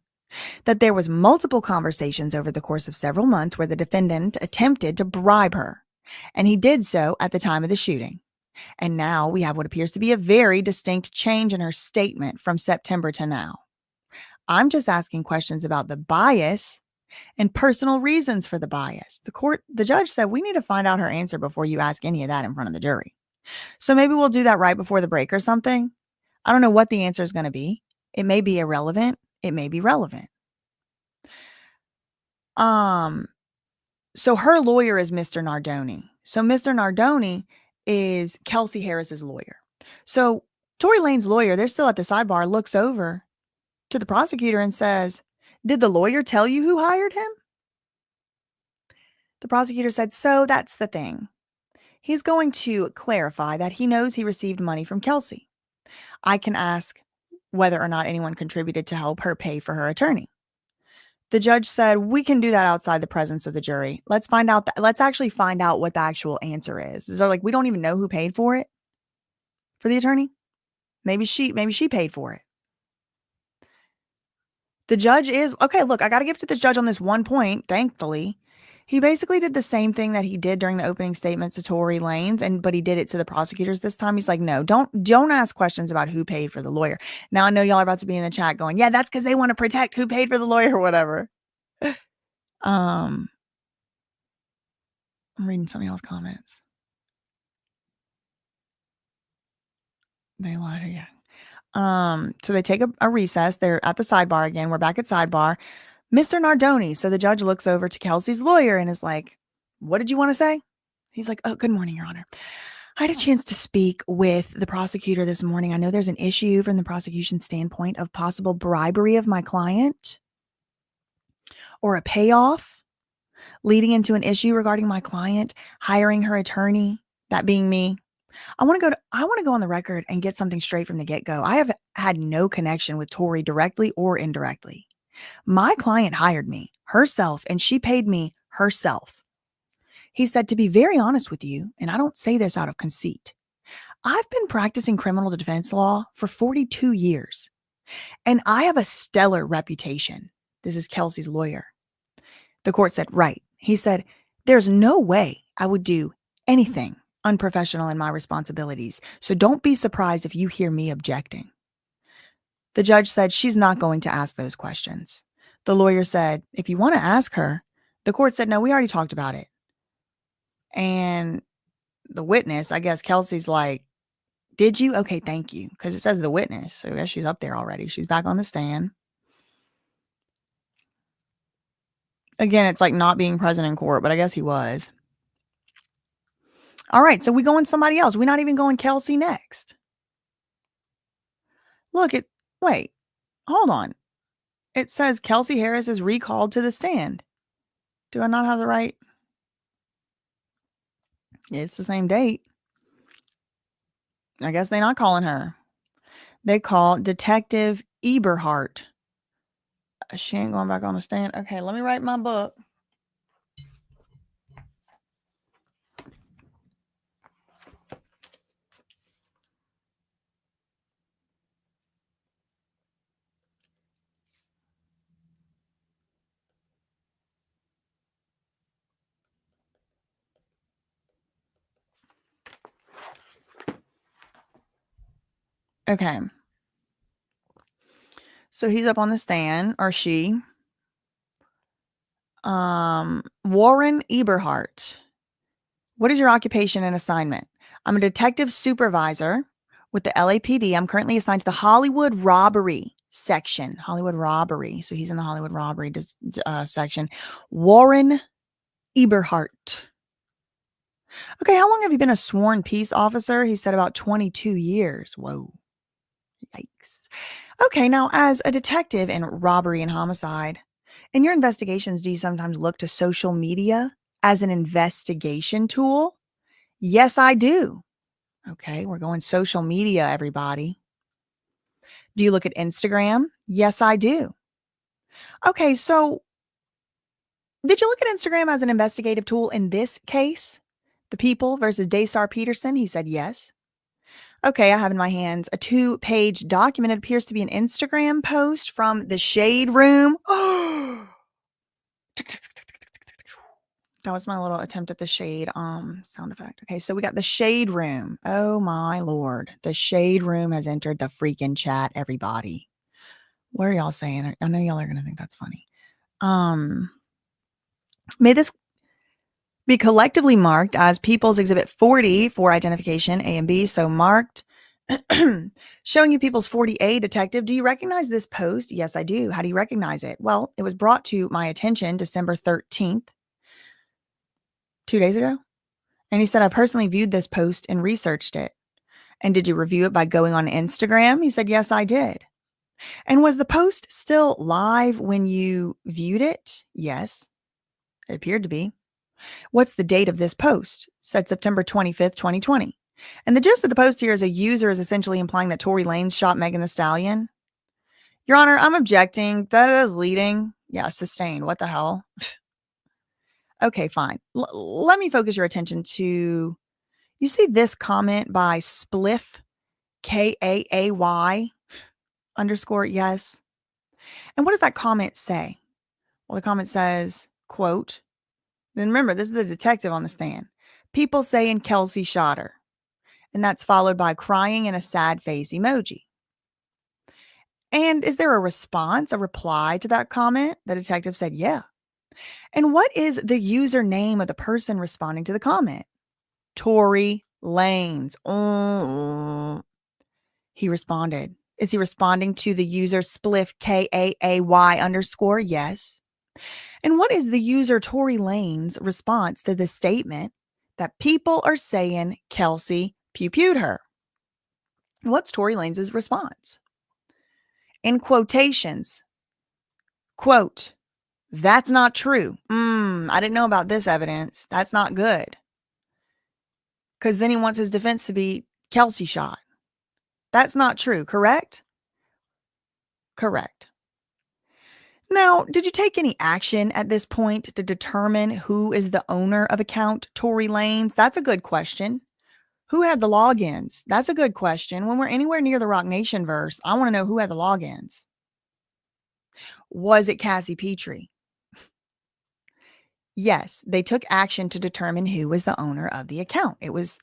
that there was multiple conversations over the course of several months where the defendant attempted to bribe her. And he did so at the time of the shooting. And now we have what appears to be a very distinct change in her statement from September to now. I'm just asking questions about the bias and personal reasons for the bias. The judge said, we need to find out her answer before you ask any of that in front of the jury. So maybe we'll do that right before the break or something. I don't know what the answer is going to be. It may be irrelevant. It may be relevant. So her lawyer is Mr. Nardoni. So Mr. Nardoni is Kelsey Harris's lawyer. So Tory Lane's lawyer, they're still at the sidebar, looks over to the prosecutor and says, did the lawyer tell you who hired him? The prosecutor said, so that's the thing. He's going to clarify that he knows he received money from Kelsey. I can ask whether or not anyone contributed to help her pay for her attorney. The judge said, we can do that outside the presence of the jury. Let's actually find out what the actual answer is. They're like, we don't even know who paid for it, for the attorney. Maybe she paid for it. The judge is, okay, look, I got to give to this judge on this one point, thankfully. He basically did the same thing that he did during the opening statements to Tory Lanez, but he did it to the prosecutors this time. He's like, no, don't ask questions about who paid for the lawyer. Now I know y'all are about to be in the chat going, yeah, that's because they want to protect who paid for the lawyer or whatever. I'm reading some of y'all's comments. They lied here. So they take a recess. They're at the sidebar again. We're back at sidebar. Mr. Nardoni. So the judge looks over to Kelsey's lawyer and is like, what did you want to say? He's like, oh, good morning, Your Honor. I had a chance to speak with the prosecutor this morning. I know there's an issue from the prosecution standpoint of possible bribery of my client or a payoff leading into an issue regarding my client hiring her attorney, that being me. I want to go on the record and get something straight from the get-go. I have had no connection with Tory directly or indirectly. My client hired me herself, and she paid me herself. He said, to be very honest with you, and I don't say this out of conceit, I've been practicing criminal defense law for 42 years, and I have a stellar reputation. This is Kelsey's lawyer. The court said, right. He said, there's no way I would do anything unprofessional in my responsibilities, so don't be surprised if you hear me objecting. The judge said she's not going to ask those questions. The lawyer said, if you want to ask her. The court said, no, we already talked about it. And the witness, I guess Kelsey's like, did you? Okay, thank you. Because it says the witness. So I guess she's up there already. She's back on the stand. Again, it's like not being present in court, but I guess he was. All right, so we going somebody else. We're not even going Kelsey next. Wait, hold on. It says Kelsey Harris is recalled to the stand. Do I not have the right? It's the same date. I guess they're not calling her. They call Detective Eberhart. She ain't going back on the stand. Okay, let me write my book. Okay. So he's up on the stand, or she. Warren Eberhart. What is your occupation and assignment? I'm a detective supervisor with the LAPD. I'm currently assigned to the Hollywood robbery section. Hollywood robbery. So he's in the Hollywood robbery section. Warren Eberhart. Okay, how long have you been a sworn peace officer? He said about 22 years. Whoa. Yikes. Okay, now as a detective in robbery and homicide, in your investigations, do you sometimes look to social media as an investigation tool? Yes, I do. Okay, we're going social media, everybody. Do you look at Instagram? Yes, I do. Okay, so did you look at Instagram as an investigative tool in this case? The People versus Daystar Peterson? He said yes. Okay, I have in my hands a 2-page document. It appears to be an Instagram post from the Shade Room. That was my little attempt at the shade sound effect. Okay, so we got the Shade Room. Oh my Lord. The Shade Room has entered the freaking chat, everybody. What are y'all saying? I know y'all are going to think that's funny. May this be collectively marked as People's Exhibit 40 for identification, A and B. So marked. Showing you People's 40A, detective. Do you recognize this post? Yes, I do. How do you recognize it? Well, it was brought to my attention December 13th, 2 days ago. And he said, I personally viewed this post and researched it. And did you review it by going on Instagram? He said, yes, I did. And was the post still live when you viewed it? Yes, it appeared to be. What's the date of this post? Said September 25th, 2020. And the gist of the post here is a user is essentially implying that Tory Lanez shot Megan Thee Stallion. Your Honor, I'm objecting. That is leading. Yeah, sustained. What the hell? Okay, fine. Let me focus your attention to, you see this comment by Spliff, Kaay _ yes. And what does that comment say? Well, the comment says, quote, then remember, this is the detective on the stand. People saying Kelsey shot her. And that's followed by crying and a sad face emoji. And is there a response, a reply to that comment? The detective said, yeah. And what is the username of the person responding to the comment? TORY Lanez. He responded. Is he responding to the user Spliff Kaay _ yes? And what is the user Tory Lanez response to the statement that people are saying Kelsey pew-pewed her? What's Tory Lanez's response? In quotations, quote, that's not true. I didn't know about this evidence. That's not good. Because then he wants his defense to be Kelsey shot. That's not true, correct? Correct. Now, did you take any action at this point to determine who is the owner of account Tory Lanez? That's a good question. Who had the logins? That's a good question. When we're anywhere near the Rock Nation verse, I want to know who had the logins. Was it Cassie Petrie? Yes, they took action to determine who was the owner of the account. It was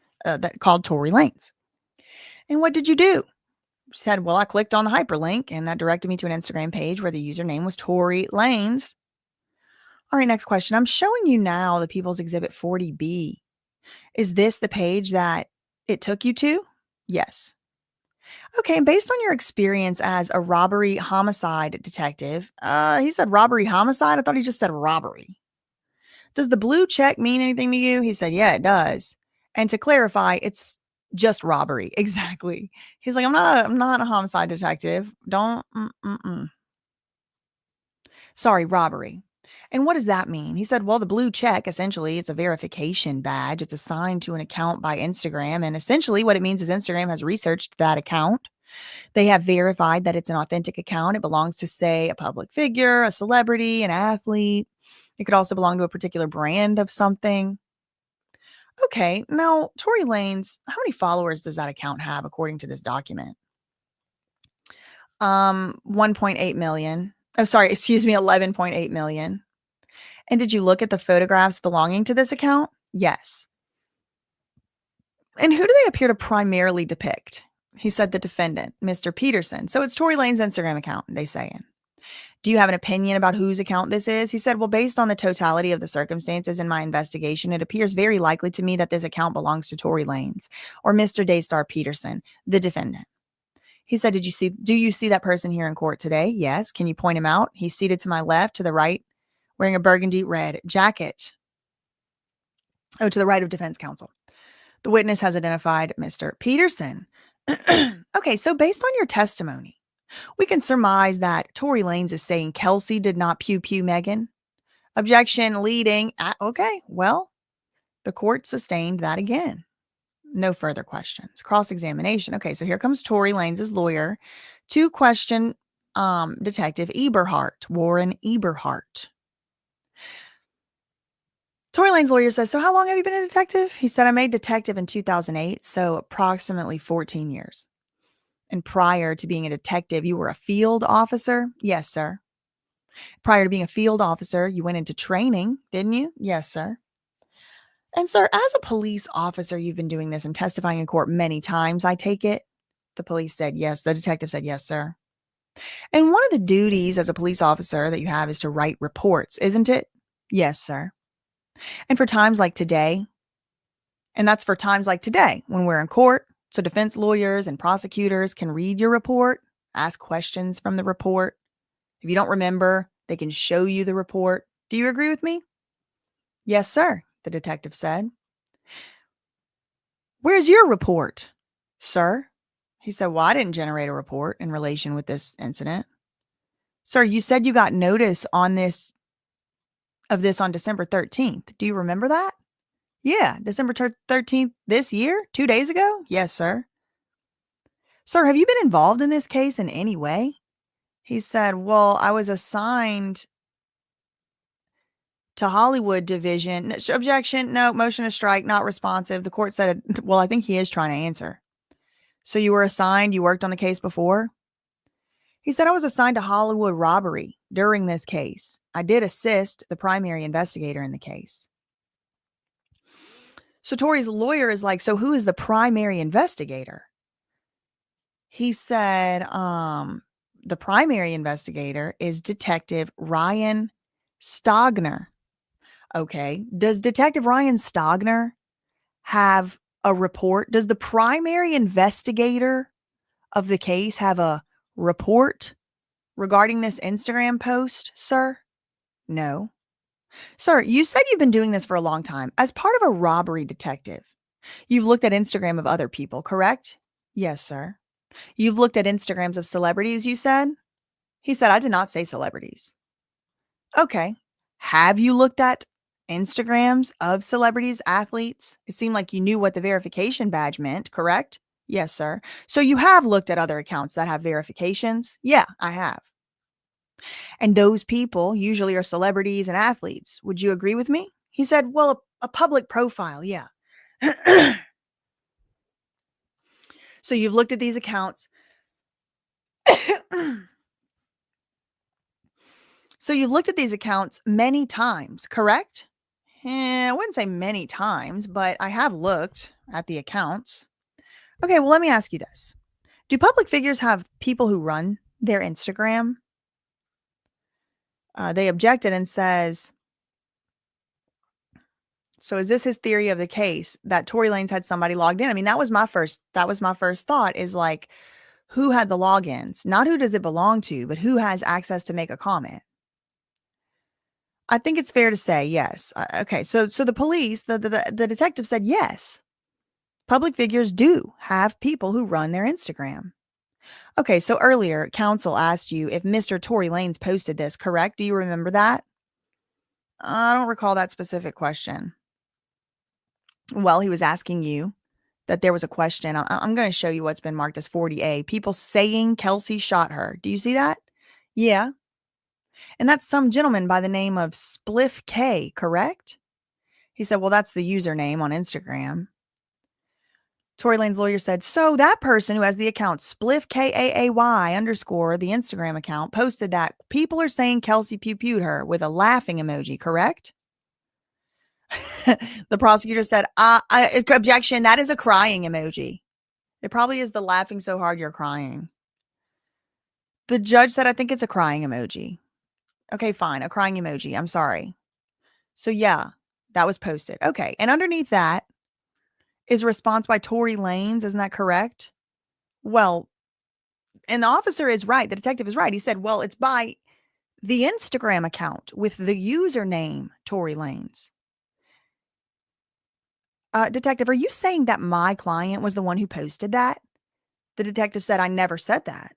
called Tory Lanez. And what did you do? She said, well, I clicked on the hyperlink and that directed me to an Instagram page where the username was Tory Lanez. All right, next question. I'm showing you now the People's Exhibit 40B. Is this the page that it took you to? Yes. Okay, and based on your experience as a robbery homicide detective, he said robbery homicide? I thought he just said robbery. Does the blue check mean anything to you? He said, yeah, it does. And to clarify, it's just robbery. Exactly. He's like, I'm not a homicide detective. Don't, Sorry, robbery. And what does that mean? He said, well, the blue check, essentially, it's a verification badge. It's assigned to an account by Instagram. And essentially what it means is Instagram has researched that account. They have verified that it's an authentic account. It belongs to, say, a public figure, a celebrity, an athlete. It could also belong to a particular brand of something. Okay, now, Tory Lanez, how many followers does that account have according to this document? 1.8 million. Oh, sorry, excuse me, 11.8 million. And did you look at the photographs belonging to this account? Yes. And who do they appear to primarily depict? He said the defendant, Mr. Peterson. So it's Tory Lanez's Instagram account, they saying. Do you have an opinion about whose account this is? He said, well, based on the totality of the circumstances in my investigation, it appears very likely to me that this account belongs to Tory Lanez or Mr. Daystar Peterson, the defendant. He said, do you see that person here in court today? Yes. Can you point him out? He's seated to my left, to the right, wearing a burgundy red jacket. Oh, to the right of defense counsel. The witness has identified Mr. Peterson. Okay, so based on your testimony, we can surmise that Tory Lanez is saying Kelsey did not pew-pew Megan. Objection leading. Okay, well, the court sustained that again. No further questions. Cross-examination. Okay, so here comes Tory Lanez's lawyer to question Detective Eberhart, Warren Eberhart. Tory Lanez's lawyer says, so how long have you been a detective? He said, I made detective in 2008, so approximately 14 years. And prior to being a detective, you were a field officer? Yes, sir. Prior to being a field officer, you went into training, didn't you? Yes, sir. And sir, as a police officer, you've been doing this and testifying in court many times, I take it? The police said yes. The detective said yes, sir. And one of the duties as a police officer that you have is to write reports, isn't it? Yes, sir. And for times like today, and that's for times like today when we're in court, so defense lawyers and prosecutors can read your report, ask questions from the report. If you don't remember, they can show you the report. Do you agree with me? Yes, sir, the detective said. Where's your report, sir? He said, well, I didn't generate a report in relation with this incident. Sir, you said you got notice on this on December 13th. Do you remember that? Yeah, December 13th this year, 2 days ago? Yes, sir. Sir, have you been involved in this case in any way? He said, well, I was assigned to Hollywood Division. Objection. No. Motion to strike. Not responsive. The court said, well, I think he is trying to answer. So you were assigned, you worked on the case before? He said, I was assigned to Hollywood robbery during this case. I did assist the primary investigator in the case. So Tory's lawyer is like, so who is the primary investigator? He said, the primary investigator is Detective Ryan Stogner. Okay. Does Detective Ryan Stogner have a report? Does the primary investigator of the case have a report regarding this Instagram post, sir? No. Sir, you said you've been doing this for a long time. As part of a robbery detective, you've looked at Instagram of other people, correct? Yes, sir. You've looked at Instagrams of celebrities, you said? He said, I did not say celebrities. Okay. Have you looked at Instagrams of celebrities, athletes? It seemed like you knew what the verification badge meant, correct? Yes, sir. So you have looked at other accounts that have verifications? Yeah, I have. And those people usually are celebrities and athletes. Would you agree with me? He said, well, a public profile, yeah. So you've looked at these accounts. So you've looked at these accounts many times, correct? I wouldn't say many times, but I have looked at the accounts. Okay, well, let me ask you this. Do public figures have people who run their Instagram? They objected and says, so is this his theory of the case that Tory Lanez had somebody logged in? I mean, that was my first thought is like, who had the logins? Not who does it belong to, but who has access to make a comment? I think it's fair to say yes. Okay, so the police, the detective said yes. Public figures do have people who run their Instagram. Okay, so earlier, counsel asked you if Mr. Tory Lanez posted this, correct? Do you remember that? I don't recall that specific question. Well, he was asking you that there was a question. I'm going to show you what's been marked as 40A. People saying Kelsey shot her. Do you see that? Yeah. And that's some gentleman by the name of Spliff K, correct? He said, well, that's the username on Instagram. Tory Lanez's lawyer said, so that person who has the account Spliff KAAY _ the Instagram account posted that people are saying Kelsey pew-pewed her with a laughing emoji, correct? The prosecutor said, objection, that is a crying emoji. It probably is the laughing so hard you're crying. The judge said, I think it's a crying emoji. Okay, fine. A crying emoji. I'm sorry. So yeah, that was posted. Okay. And underneath that is a response by Tory Lanez. Isn't that correct? Well, and the officer is right. The detective is right. He said, well, it's by the Instagram account with the username Tory Lanez. Detective, are you saying that my client was the one who posted that? The detective said, I never said that.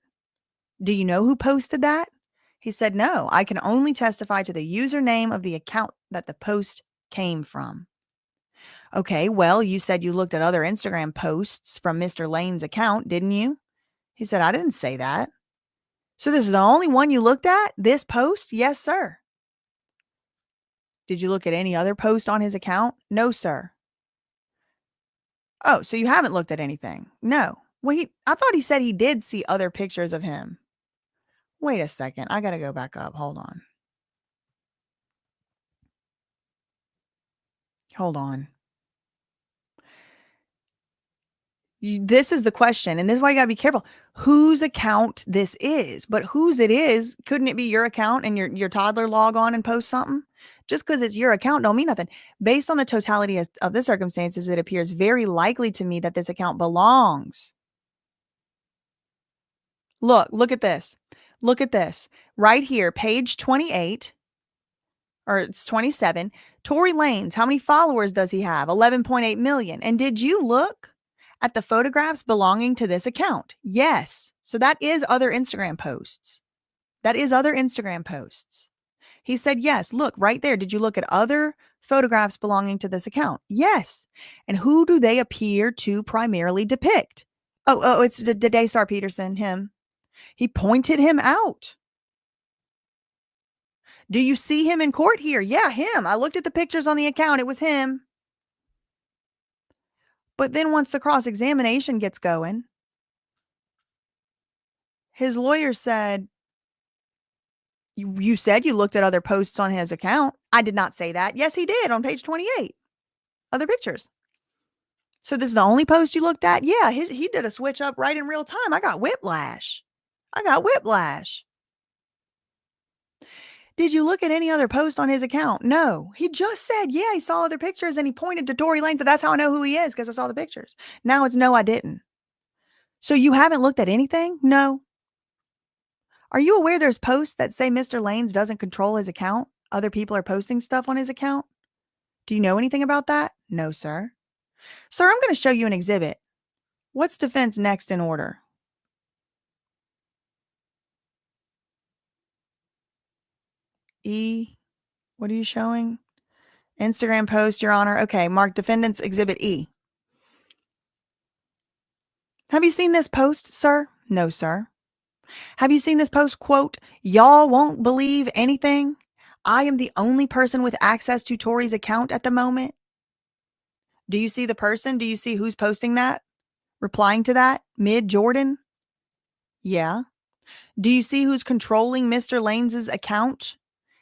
Do you know who posted that? He said, no, I can only testify to the username of the account that the post came from. Okay, well, you said you looked at other Instagram posts from Mr. Lanez's account, didn't you? He said, I didn't say that. So this is the only one you looked at? This post? Yes, sir. Did you look at any other post on his account? No, sir. Oh, so you haven't looked at anything? No. Well, I thought he said he did see other pictures of him. Wait a second. I got to go back up. Hold on. Hold on. This is the question, and this is why you gotta be careful whose account this is. But whose it is, couldn't it be your account and your toddler log on and post something? Just because it's your account don't mean nothing. Based on the totality of the circumstances, it appears very likely to me that this account belongs. Look at this. Look at this. Right here, page 28, or it's 27. Tory Lanez, how many followers does he have? 11.8 million. And did you look at the photographs belonging to this account? Yes. So that is other Instagram posts. That is other Instagram posts. He said, yes, look right there. Did you look at other photographs belonging to this account? Yes. And who do they appear to primarily depict? Oh, it's Daystar Peterson, him. He pointed him out. Do you see him in court here? Yeah, him. I looked at the pictures on the account. It was him. But then once the cross-examination gets going, his lawyer said, you said you looked at other posts on his account. I did not say that. Yes, he did on page 28. Other pictures. So this is the only post you looked at? Yeah, he did a switch up right in real time. I got whiplash. Did you look at any other post on his account? No. He just said, yeah, he saw other pictures and he pointed to Tory Lanez. That's how I know who he is, because I saw the pictures. Now it's no, I didn't. So you haven't looked at anything? No. Are you aware there's posts that say Mr. Lanez doesn't control his account? Other people are posting stuff on his account? Do you know anything about that? No, sir. Sir, I'm going to show you an exhibit. What's defense next in order? E. What are you showing? Instagram post, Your Honor. Okay, mark defendant's exhibit E. Have you seen this post, sir? No, sir. Have you seen this post? Quote, y'all won't believe anything. I am the only person with access to Tory's account at the moment. Do you see the person? Do you see who's posting that? Replying to that? Mid Jordan? Yeah. Do you see who's controlling Mr. Lanez's account?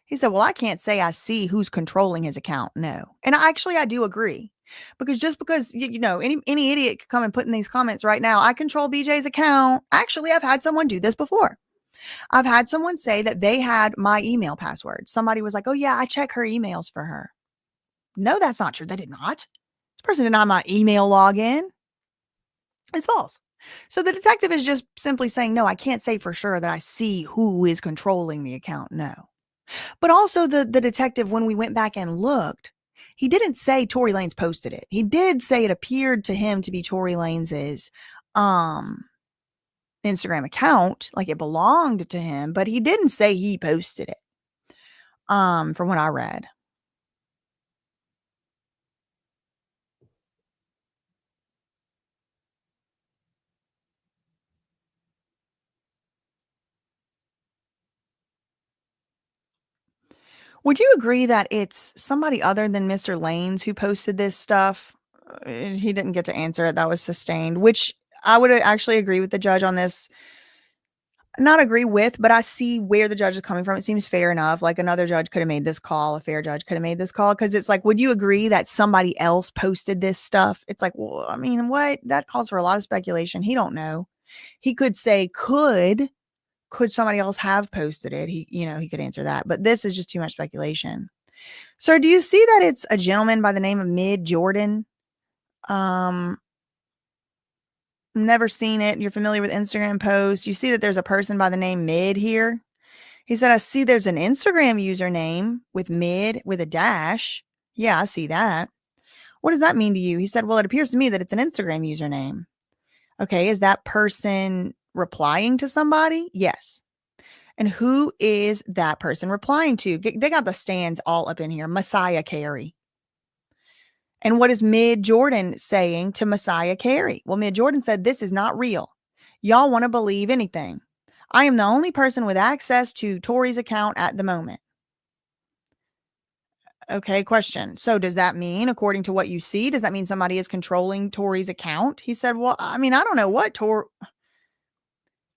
He said, well, I can't say I see who's controlling his account. No. And I do agree. Because just because, any idiot could come and put in these comments right now, I control BJ's account. Actually, I've had someone do this before. I've had someone say that they had my email password. Somebody was like, oh yeah, I check her emails for her. No, that's not true. They did not. This person did not have my email login. It's false. So the detective is just simply saying, no, I can't say for sure that I see who is controlling the account. No. But also the detective, when we went back and looked, he didn't say Tory Lanez posted it. He did say it appeared to him to be Tory Lanez's Instagram account, like it belonged to him, but he didn't say he posted it. From what I read. Would you agree that it's somebody other than Mr. Lanez who posted this stuff? He didn't get to answer it. That was sustained, which I would actually agree with the judge on this. Not agree with, but I see where the judge is coming from. It seems fair enough. Like another judge could have made this call. A fair judge could have made this call. Because it's like, would you agree that somebody else posted this stuff? It's like, well, I mean, what? That calls for a lot of speculation. He don't know. He could say, could somebody else have posted it? He could answer that. But this is just too much speculation. Sir, do you see that it's a gentleman by the name of Mid Jordan? Never seen it. You're familiar with Instagram posts. You see that there's a person by the name Mid here. He said, I see there's an Instagram username with Mid with a dash. Yeah, I see that. What does that mean to you? He said, well, it appears to me that it's an Instagram username. Okay, is that person replying to somebody? Yes. And who is that person replying to? They got the stands all up in here. Messiah Carey. And what is Mid Jordan saying to Messiah Carey? Well, Mid Jordan said, this is not real. Y'all want to believe anything. I am the only person with access to Tory's account at the moment. Okay, question. So does that mean, according to what you see, does that mean somebody is controlling Tory's account? He said, well, I mean, I don't know what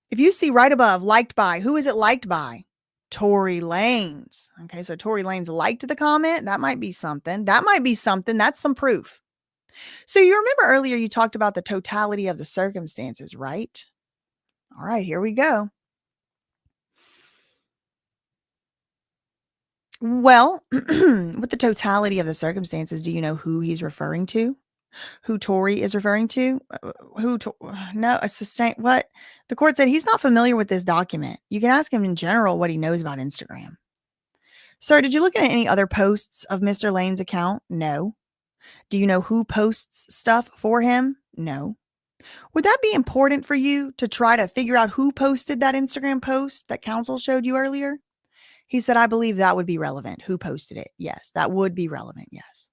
if you see right above, liked by, who is it liked by? Tory Lanez. Okay, so Tory Lanez liked the comment. That might be something. That's some proof. So you remember earlier you talked about the totality of the circumstances, right? All right, here we go. Well, with the totality of the circumstances, do you know who he's referring to? Who Tory is referring to? No, a sustain. What? The court said he's not familiar with this document. You can ask him in general what he knows about Instagram. Sir, did you look at any other posts of Mr. Lanez's account? No. Do you know who posts stuff for him? No. Would that be important for you to try to figure out who posted that Instagram post that counsel showed you earlier? He said, I believe that would be relevant. Who posted it? Yes, that would be relevant. Yes.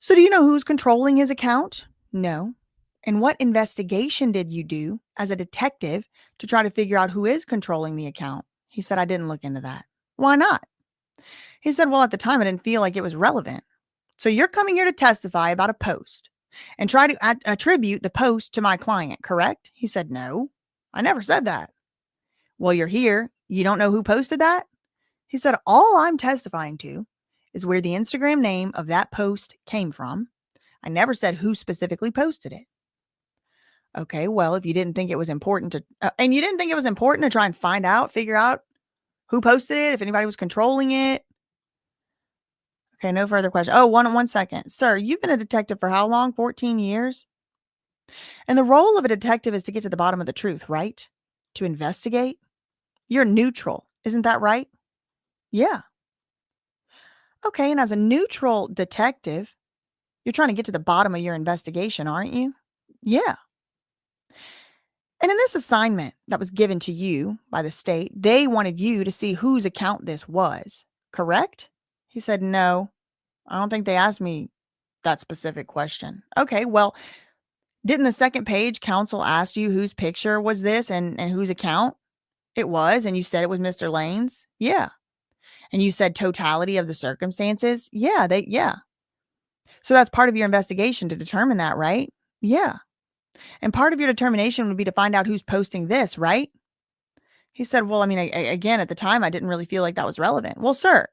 So do you know who's controlling his account? No. And what investigation did you do as a detective to try to figure out who is controlling the account? He said, I didn't look into that. Why not? He said, well, at the time, I didn't feel like it was relevant. So you're coming here to testify about a post and try to attribute the post to my client, correct? He said, no, I never said that. Well, you're here. You don't know who posted that? He said, all I'm testifying to is where the Instagram name of that post came from. I never said who specifically posted it. Okay, well, if you didn't think it was important to, and you didn't think it was important to try and find out, figure out who posted it, if anybody was controlling it. Okay, no further question. Oh, one second. Sir, you've been a detective for how long? 14 years? And the role of a detective is to get to the bottom of the truth, right? To investigate? You're neutral. Isn't that right? Yeah. Okay, and as a neutral detective, you're trying to get to the bottom of your investigation, aren't you? Yeah. And in this assignment that was given to you by the state, they wanted you to see whose account this was, correct? He said, no, I don't think they asked me that specific question. Okay, well, didn't the second page counsel ask you whose picture was this and whose account it was? And you said it was Mr. Lane's? Yeah. And you said totality of the circumstances? Yeah. So that's part of your investigation to determine that, right? Yeah. And part of your determination would be to find out who's posting this, right? He said, well, I mean, again, at the time, I didn't really feel like that was relevant. Well, sir,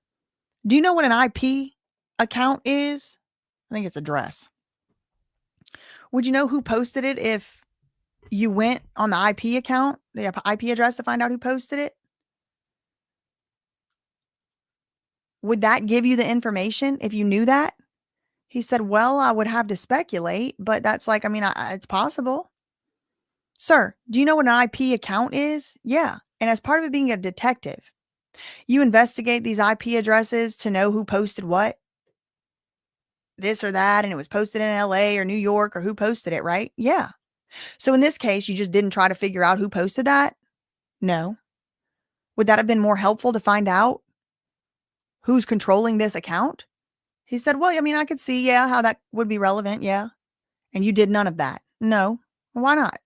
do you know what an IP account is? I think it's address. Would you know who posted it if you went on the IP account, the IP address to find out who posted it? Would that give you the information if you knew that? He said, well, I would have to speculate, but that's like, I mean, it's possible. Sir, do you know what an IP account is? Yeah. And as part of it being a detective, you investigate these IP addresses to know who posted what, this or that, and it was posted in LA or New York or who posted it, right? Yeah. So in this case, you just didn't try to figure out who posted that? No. Would that have been more helpful to find out who's controlling this account? He said, well, I mean, I could see, yeah, how that would be relevant. Yeah. And you did none of that. No. Why not?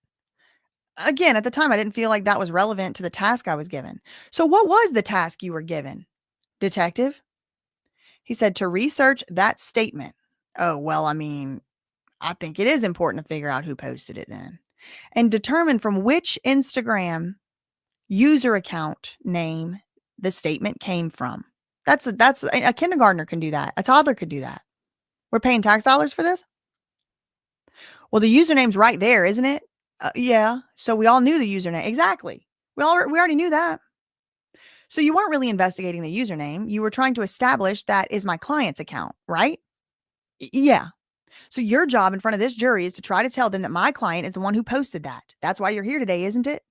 Again, at the time, I didn't feel like that was relevant to the task I was given. So what was the task you were given, detective? He said, to research that statement. Oh, well, I mean, I think it is important to figure out who posted it then and determine from which Instagram user account name the statement came from. That's a kindergartner can do that. A toddler could do that. We're paying tax dollars for this? Well, the username's right there, isn't it? Yeah. So we all knew the username. Exactly. We already knew that. So you weren't really investigating the username. You were trying to establish that is my client's account, right? Yeah. So your job in front of this jury is to try to tell them that my client is the one who posted that. That's why you're here today, isn't it?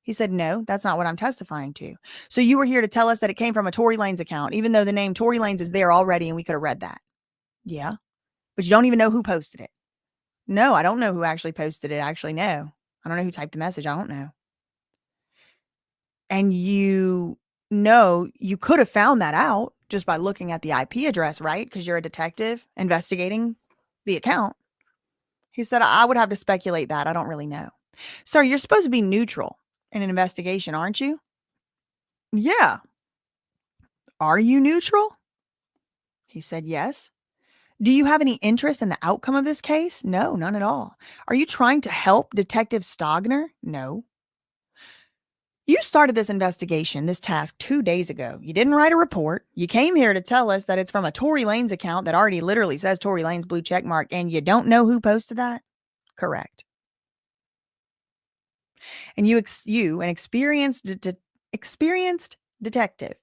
He said, no, that's not what I'm testifying to. So you were here to tell us that it came from a Tory Lanez account, even though the name Tory Lanez is there already and we could have read that. Yeah. But you don't even know who posted it. No, I don't know who actually posted it. Actually, no. I don't know who typed the message. I don't know. And you know, you could have found that out just by looking at the IP address, right? Because you're a detective investigating the account. He said, I would have to speculate that. I don't really know. Sir, you're supposed to be neutral in an investigation, aren't you? Yeah. Are you neutral? He said, yes. Do you have any interest in the outcome of this case? No, none at all. Are you trying to help Detective Stogner? No. You started this investigation, this task 2 days ago. You didn't write a report. You came here to tell us that it's from a Tory Lanez account that already literally says Tory Lanez blue check mark, and you don't know who posted that? Correct. And an experienced detective.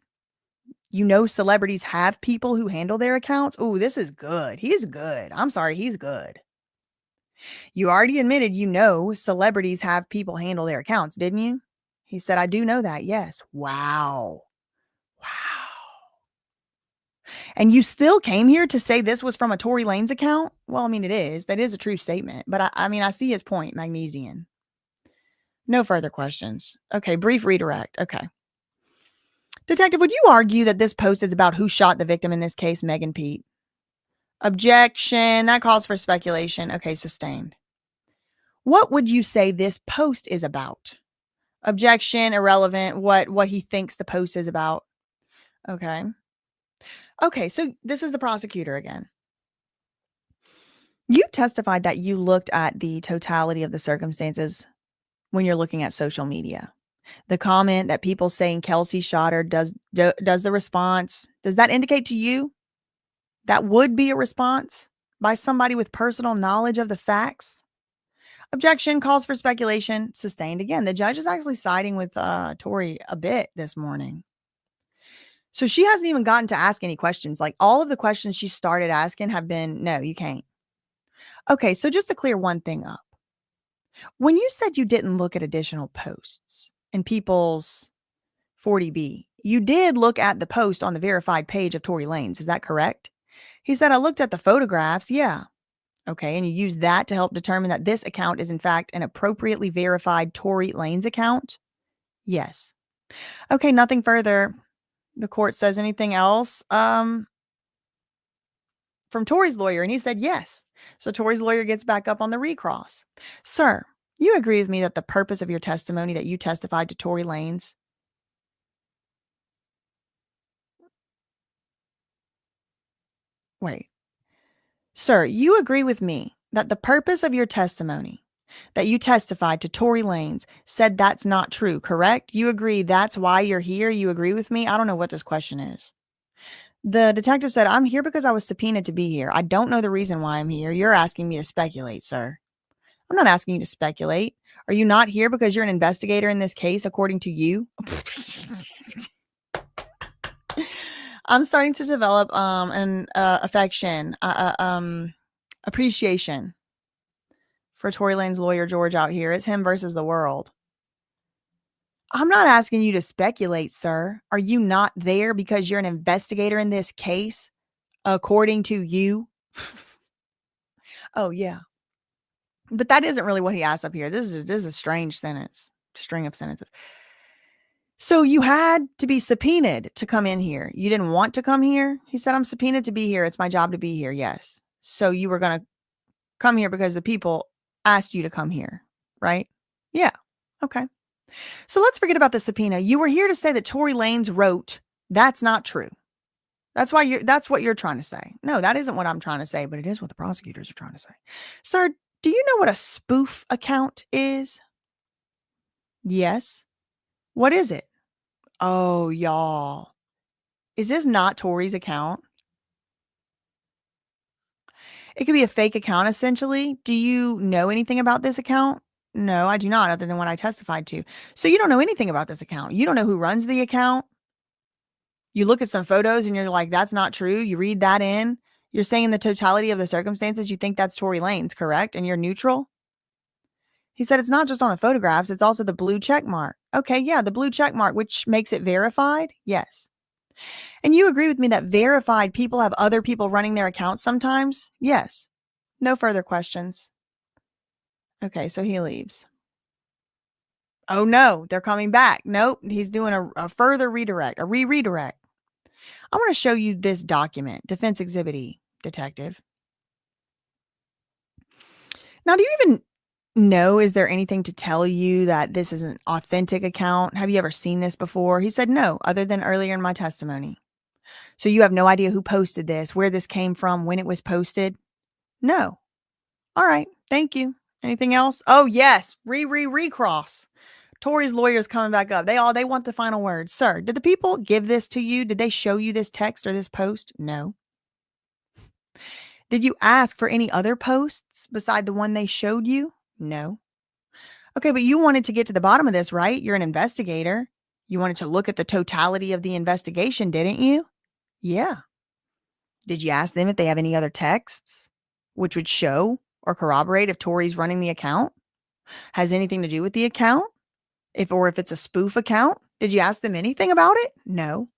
You know celebrities have people who handle their accounts. Oh, this is good. He's good. I'm sorry, he's good. You already admitted you know celebrities have people handle their accounts, didn't you? He said, I do know that. Yes. Wow. And you still came here to say this was from a Tory Lanez account? Well, I mean, it is. That is a true statement. But I mean, I see his point, Magnesian. No further questions. Okay, brief redirect. Okay. Detective, would you argue that this post is about who shot the victim in this case, Megan Pete? Objection. That calls for speculation. Okay, sustained. What would you say this post is about? Objection, irrelevant. What he thinks the post is about. Okay. Okay, so this is the prosecutor again. You testified that you looked at the totality of the circumstances when you're looking at social media. The comment that people saying Kelsey shot her does the response, does that indicate to you that would be a response by somebody with personal knowledge of the facts? Objection, calls for speculation, sustained again. The judge is actually siding with TORY a bit this morning. So she hasn't even gotten to ask any questions. Like all of the questions she started asking have been, no, you can't. Okay, so just to clear one thing up. When you said you didn't look at additional posts in people's 40B, you did look at the post on the verified page of Tory Lanez. Is that correct? He said, I looked at the photographs. Yeah. Okay. And you used that to help determine that this account is in fact an appropriately verified Tory Lanez account? Yes. Okay. Nothing further. The court says anything else from Tory's lawyer. And he said, yes. So Tory's lawyer gets back up on the recross. Sir, you agree with me that the purpose of your testimony that you testified to Tory Lanez. Wait. Sir, you agree with me that the purpose of your testimony that you testified to Tory Lanez said that's not true, correct? You agree that's why you're here? You agree with me? I don't know what this question is. The detective said, I'm here because I was subpoenaed to be here. I don't know the reason why I'm here. You're asking me to speculate, sir. I'm not asking you to speculate. Are you not here because you're an investigator in this case, according to you? I'm starting to develop an affection, appreciation for Tory Lanez's lawyer George out here. It's him versus the world. I'm not asking you to speculate, sir. Are you not there because you're an investigator in this case, according to you? Oh, yeah. But that isn't really what he asked up here. This is a strange string of sentences. So you had to be subpoenaed to come in here. You didn't want to come here? He said, I'm subpoenaed to be here. It's my job to be here. Yes. So you were going to come here because the people asked you to come here, right? Yeah. Okay. So let's forget about the subpoena. You were here to say that Tory Lanez wrote, that's not true. That's what you're trying to say. No, that isn't what I'm trying to say, but it is what the prosecutors are trying to say. Sir, do you know what a spoof account is? Yes. What is it? Oh, y'all. Is this not Tory's account? It could be a fake account, essentially. Do you know anything about this account? No, I do not, other than what I testified to. So you don't know anything about this account. You don't know who runs the account. You look at some photos and you're like, that's not true. You read that in. You're saying the totality of the circumstances, you think that's Tory Lanez, correct? And you're neutral? He said it's not just on the photographs, it's also the blue check mark. Okay, yeah, the blue check mark, which makes it verified? Yes. And you agree with me that verified people have other people running their accounts sometimes? Yes. No further questions. Okay, so he leaves. Oh no, they're coming back. Nope, he's doing a further redirect, a redirect. I want to show you this document, Defense Exhibit E, detective. Now, do you even know, is there anything to tell you that this is an authentic account? Have you ever seen this before? He said no, other than earlier in my testimony. So you have no idea who posted this, where this came from, when it was posted? No. All right. Thank you. Anything else? Oh, yes. Recross. Tory's lawyer's coming back up. They want the final word. Sir, did the people give this to you? Did they show you this text or this post? No. Did you ask for any other posts beside the one they showed you? No. Okay, but you wanted to get to the bottom of this, right? You're an investigator. You wanted to look at the totality of the investigation, didn't you? Yeah. Did you ask them if they have any other texts which would show or corroborate if Tory's running the account? Has anything to do with the account? If it's a spoof account? Did you ask them anything about it? No.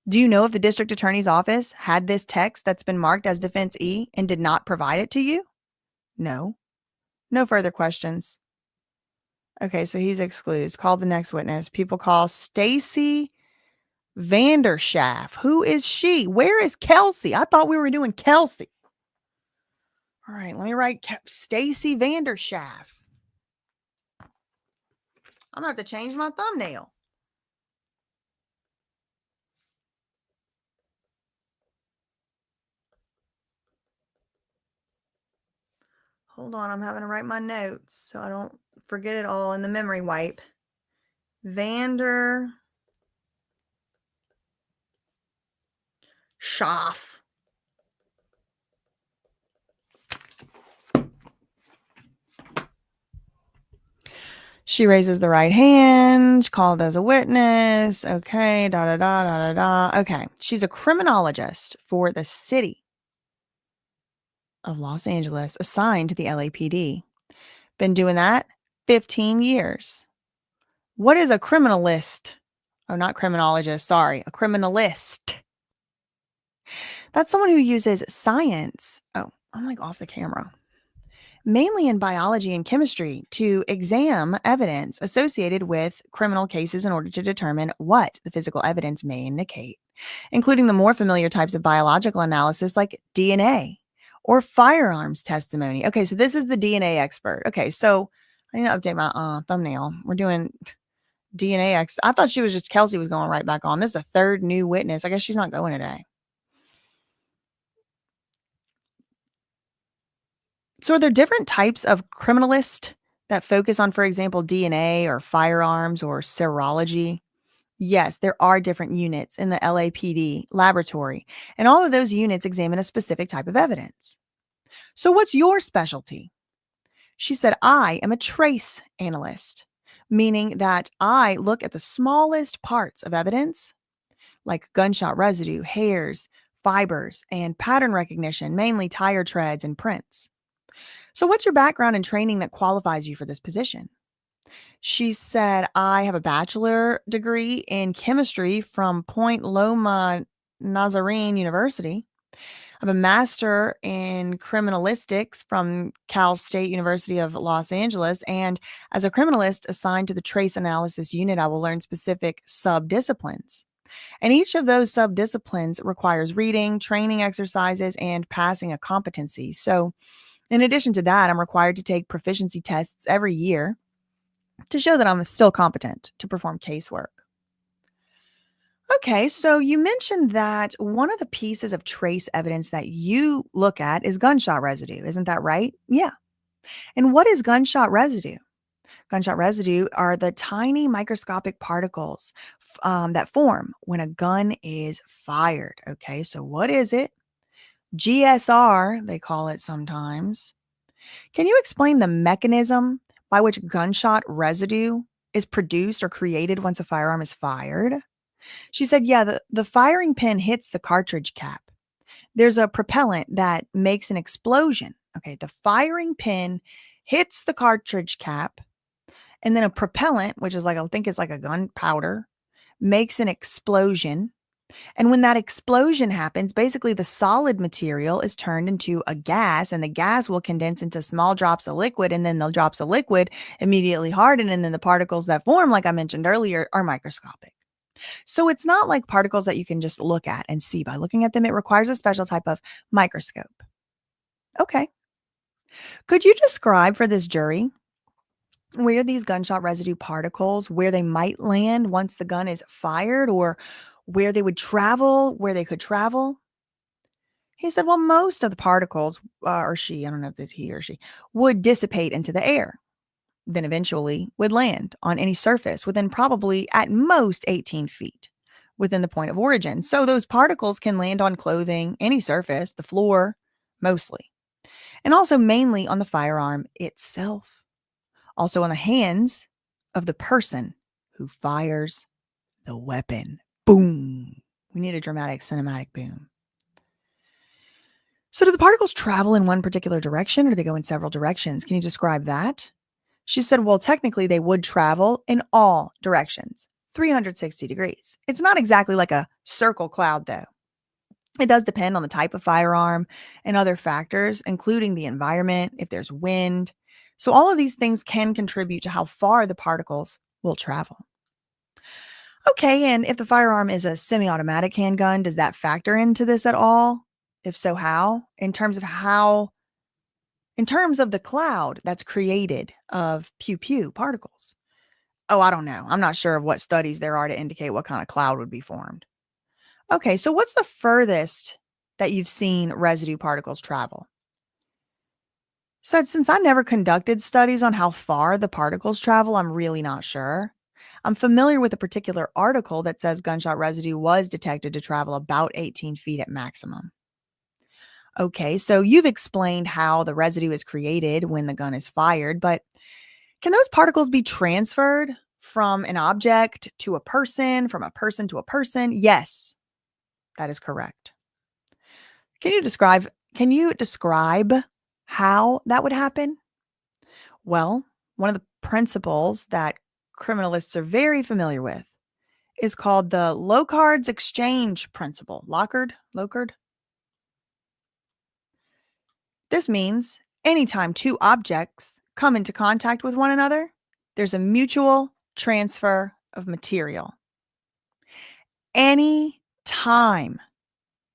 Do you know if the district attorney's office had this text that's been marked as Defense E and did not provide it to you? No. No further questions. Okay, so he's excused. Call the next witness. People call Stacy Vanderschaff. Who is she? Where is Kelsey? I thought we were doing Kelsey. All right, let me write Stacy Vanderschaff. I'm going to have to change my thumbnail. Hold on, I'm having to write my notes so I don't forget it all in the memory wipe. Vander Schaaf. She raises the right hand, called as a witness. Okay, da da da da da da. Okay, she's a criminologist for the city of Los Angeles, assigned to the LAPD. Been doing that 15 years. What is a criminalist? Oh, not criminologist, sorry, a criminalist. That's someone who uses science. Oh, I'm like off the camera. Mainly in biology and chemistry to examine evidence associated with criminal cases in order to determine what the physical evidence may indicate, including the more familiar types of biological analysis like DNA or firearms testimony. Okay, so this is the DNA expert. Okay, so I need to update my thumbnail. We're doing DNA I thought she was just Kelsey was going right back on. This is the third new witness. I guess she's not going today. So are there different types of criminalist that focus on, for example, DNA or firearms or serology? Yes, there are different units in the LAPD laboratory, and all of those units examine a specific type of evidence. So what's your specialty? She said, I am a trace analyst, meaning that I look at the smallest parts of evidence, like gunshot residue, hairs, fibers, and pattern recognition, mainly tire treads and prints. So, what's your background and training that qualifies you for this position? She said, I have a bachelor degree in chemistry from Point Loma Nazarene University. I have a master in criminalistics from Cal State University of Los Angeles. And as a criminalist assigned to the trace analysis unit, I will learn specific subdisciplines. And each of those subdisciplines requires reading, training exercises, and passing a competency. So, in addition to that, I'm required to take proficiency tests every year to show that I'm still competent to perform casework. Okay, so you mentioned that one of the pieces of trace evidence that you look at is gunshot residue. Isn't that right? Yeah. And what is gunshot residue? Gunshot residue are the tiny microscopic particles that form when a gun is fired. Okay, so what is it? GSR, they call it sometimes. Can you explain the mechanism by which gunshot residue is produced or created once a firearm is fired? She said, yeah, the firing pin hits the cartridge cap. There's a propellant that makes an explosion. Okay, the firing pin hits the cartridge cap, and then a propellant, which is like, I think it's like a gunpowder, makes an explosion. And when that explosion happens, basically the solid material is turned into a gas, and the gas will condense into small drops of liquid, and then the drops of liquid immediately harden, and then the particles that form, like I mentioned earlier, are microscopic. So it's not like particles that you can just look at and see by looking at them. It requires a special type of microscope. Okay. Could you describe for this jury where these gunshot residue particles, where they might land once the gun is fired, or where they would travel, where they could travel? He said, well, most of the particles, or she, I don't know if it's he or she, would dissipate into the air, then eventually would land on any surface within probably at most 18 feet within the point of origin. So those particles can land on clothing, any surface, the floor, mostly, and also mainly on the firearm itself. Also on the hands of the person who fires the weapon. Boom. We need a dramatic cinematic boom. So do the particles travel in one particular direction, or do they go in several directions? Can you describe that? She said, well, technically they would travel in all directions, 360 degrees. It's not exactly like a circle cloud, though. It does depend on the type of firearm and other factors, including the environment, if there's wind. So all of these things can contribute to how far the particles will travel. Okay, and if the firearm is a semi-automatic handgun, does that factor into this at all? If so, how? In terms of the cloud that's created of pew pew particles. Oh, I don't know. I'm not sure of what studies there are to indicate what kind of cloud would be formed. Okay, so what's the furthest that you've seen residue particles travel? Said, since I never conducted studies on how far the particles travel, I'm really not sure. I'm familiar with a particular article that says gunshot residue was detected to travel about 18 feet at maximum. Okay, so you've explained how the residue is created when the gun is fired, but can those particles be transferred from an object to a person, from a person to a person? Yes, that is correct. Can you describe how that would happen? Well, one of the principles that criminalists are very familiar with is called the Locard's exchange principle. Locard. This means anytime two objects come into contact with one another, there's a mutual transfer of material. Any time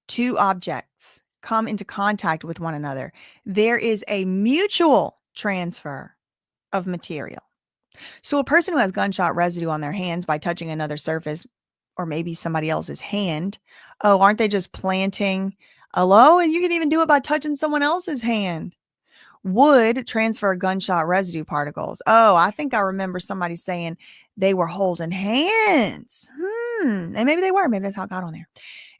two objects come into contact with one another, there is a mutual transfer of material. So a person who has gunshot residue on their hands by touching another surface or maybe somebody else's hand, oh, aren't they just planting hello? And you can even do it by touching someone else's hand. Would transfer gunshot residue particles. Oh, I think I remember somebody saying they were holding hands. And maybe they were. Maybe that's how it got on there.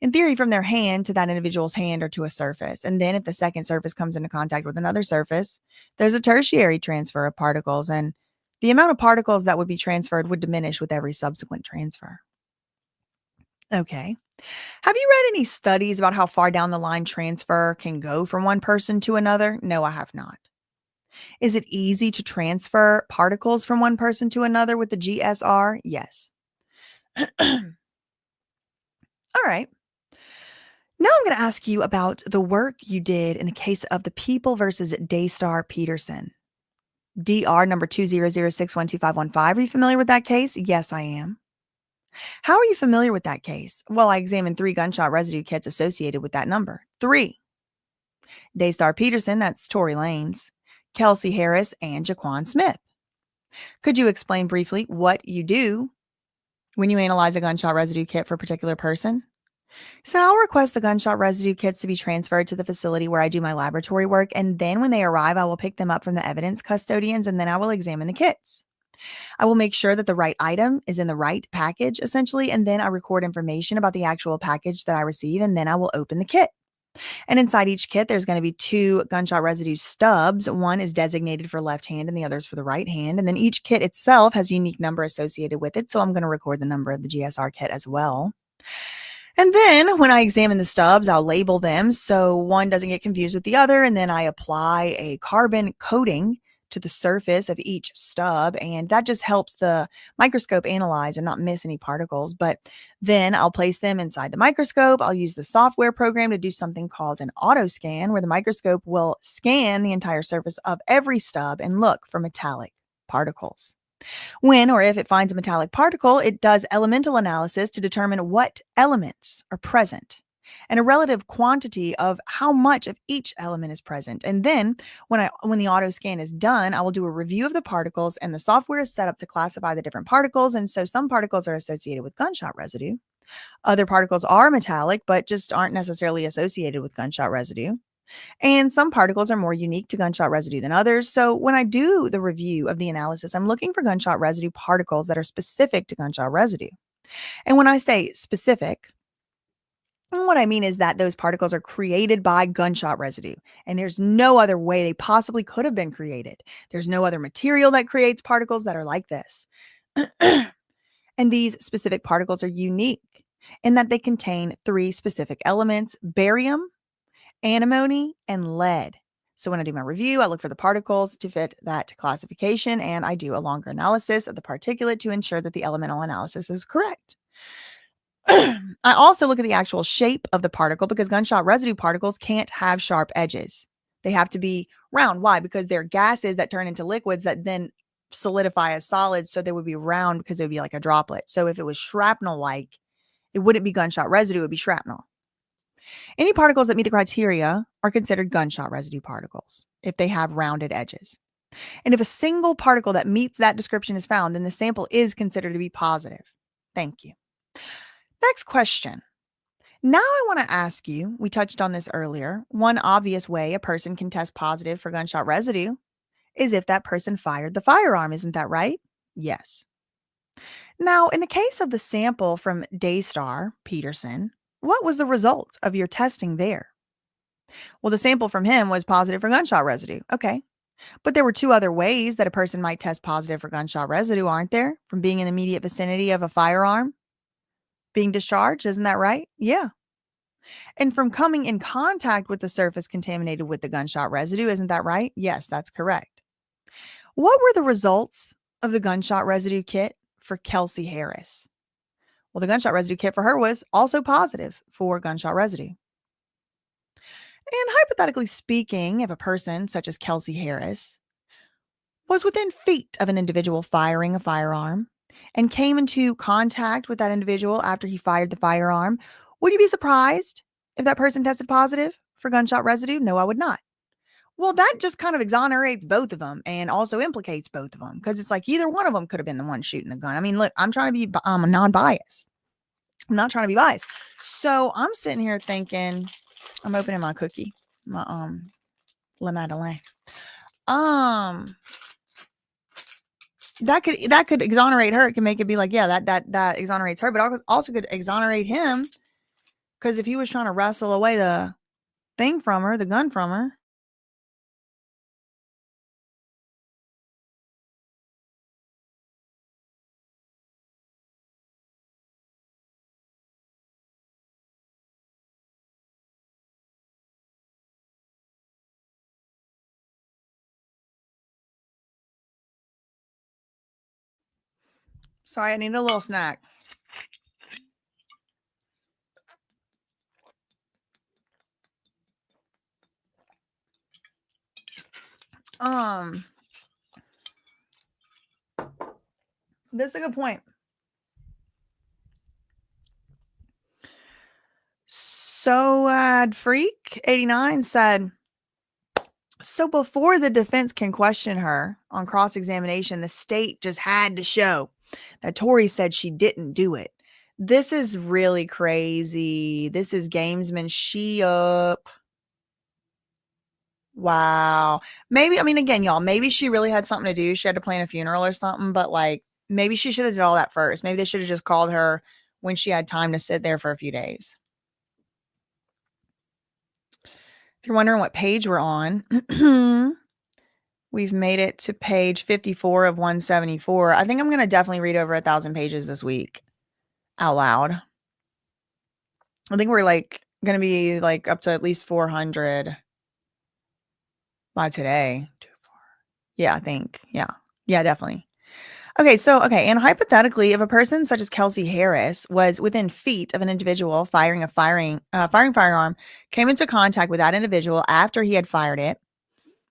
In theory, from their hand to that individual's hand or to a surface. And then if the second surface comes into contact with another surface, there's a tertiary transfer of particles. And the amount of particles that would be transferred would diminish with every subsequent transfer. Okay. Have you read any studies about how far down the line transfer can go from one person to another? No, I have not. Is it easy to transfer particles from one person to another with the GSR? Yes. All right. Now I'm going to ask you about the work you did in the case of the People versus Daystar Peterson. DR number 200612515. Are you familiar with that case? Yes, I am. How are you familiar with that case? Well, I examined 3 gunshot residue kits associated with that number. 3. Daystar Peterson, that's Tory Lanez, Kelsey Harris, and Jaquan Smith. Could you explain briefly what you do when you analyze a gunshot residue kit for a particular person? So I'll request the gunshot residue kits to be transferred to the facility where I do my laboratory work, and then when they arrive, I will pick them up from the evidence custodians, and then I will examine the kits. I will make sure that the right item is in the right package, essentially, and then I record information about the actual package that I receive, and then I will open the kit. And inside each kit, there's going to be 2 gunshot residue stubs. One is designated for left hand and the other is for the right hand. And then each kit itself has a unique number associated with it. So I'm going to record the number of the GSR kit as well. And then when I examine the stubs, I'll label them so one doesn't get confused with the other. And then I apply a carbon coating to the surface of each stub, and that just helps the microscope analyze and not miss any particles. But then I'll place them inside the microscope. I'll use the software program to do something called an auto scan, where the microscope will scan the entire surface of every stub and look for metallic particles. When or if it finds a metallic particle, it does elemental analysis to determine what elements are present and a relative quantity of how much of each element is present. And then when the auto scan is done, I will do a review of the particles, and the software is set up to classify the different particles. And so some particles are associated with gunshot residue. Other particles are metallic, but just aren't necessarily associated with gunshot residue. And some particles are more unique to gunshot residue than others. So when I do the review of the analysis, I'm looking for gunshot residue particles that are specific to gunshot residue. And when I say specific, what I mean is that those particles are created by gunshot residue, and there's no other way they possibly could have been created. There's no other material that creates particles that are like this. And these specific particles are unique in that they contain 3 specific elements: barium, antimony, and lead. So when I do my review, I look for the particles to fit that classification, and I do a longer analysis of the particulate to ensure that the elemental analysis is correct. I also look at the actual shape of the particle, because gunshot residue particles can't have sharp edges. They have to be round. Why? Because they're gases that turn into liquids that then solidify as solids. So they would be round because it would be like a droplet. So if it was shrapnel-like, it wouldn't be gunshot residue, it would be shrapnel. Any particles that meet the criteria are considered gunshot residue particles if they have rounded edges. And if a single particle that meets that description is found, then the sample is considered to be positive. Thank you. Next question. Now I want to ask you, we touched on this earlier. One obvious way a person can test positive for gunshot residue is if that person fired the firearm. Isn't that right? Yes. Now, in the case of the sample from Daystar Peterson, what was the result of your testing there? Well, the sample from him was positive for gunshot residue. Okay. But there were two other ways that a person might test positive for gunshot residue, aren't there? From being in the immediate vicinity of a firearm being discharged. Isn't that right? Yeah. And from coming in contact with the surface contaminated with the gunshot residue. Isn't that right? Yes, that's correct. What were the results of the gunshot residue kit for Kelsey Harris? Well, the gunshot residue kit for her was also positive for gunshot residue. And hypothetically speaking, if a person such as Kelsey Harris was within feet of an individual firing a firearm and came into contact with that individual after he fired the firearm, would you be surprised if that person tested positive for gunshot residue? No, I would not. Well, that just kind of exonerates both of them and also implicates both of them because it's like either one of them could have been the one shooting the gun. I mean, look, I'm trying to be non-biased. I'm not trying to be biased. So I'm sitting here thinking, I'm opening my cookie, my Le Madeleine. That could exonerate her. It can make it be like, yeah, that exonerates her, but also could exonerate him because if he was trying to wrestle away the thing from her, the gun from her. Sorry, I need a little snack. This is a good point. So Freak 89 said, so before the defense can question her on cross-examination, the state just had to show that TORY said she didn't do it. This is really crazy. This is gamesmanship. Wow. Maybe, I mean, again, y'all, maybe she really had something to do. She had to plan a funeral or something, but like maybe she should have did all that first. Maybe they should have just called her when she had time to sit there for a few days. If you're wondering what page we're on, we've made it to page 54 of 174. I think I'm going to definitely read over 1,000 pages this week out loud. I think we're like going to be like up to at least 400 by today. Yeah, I think. Yeah, definitely. Okay, and hypothetically, if a person such as Kelsey Harris was within feet of an individual firing firearm, came into contact with that individual after he had fired it,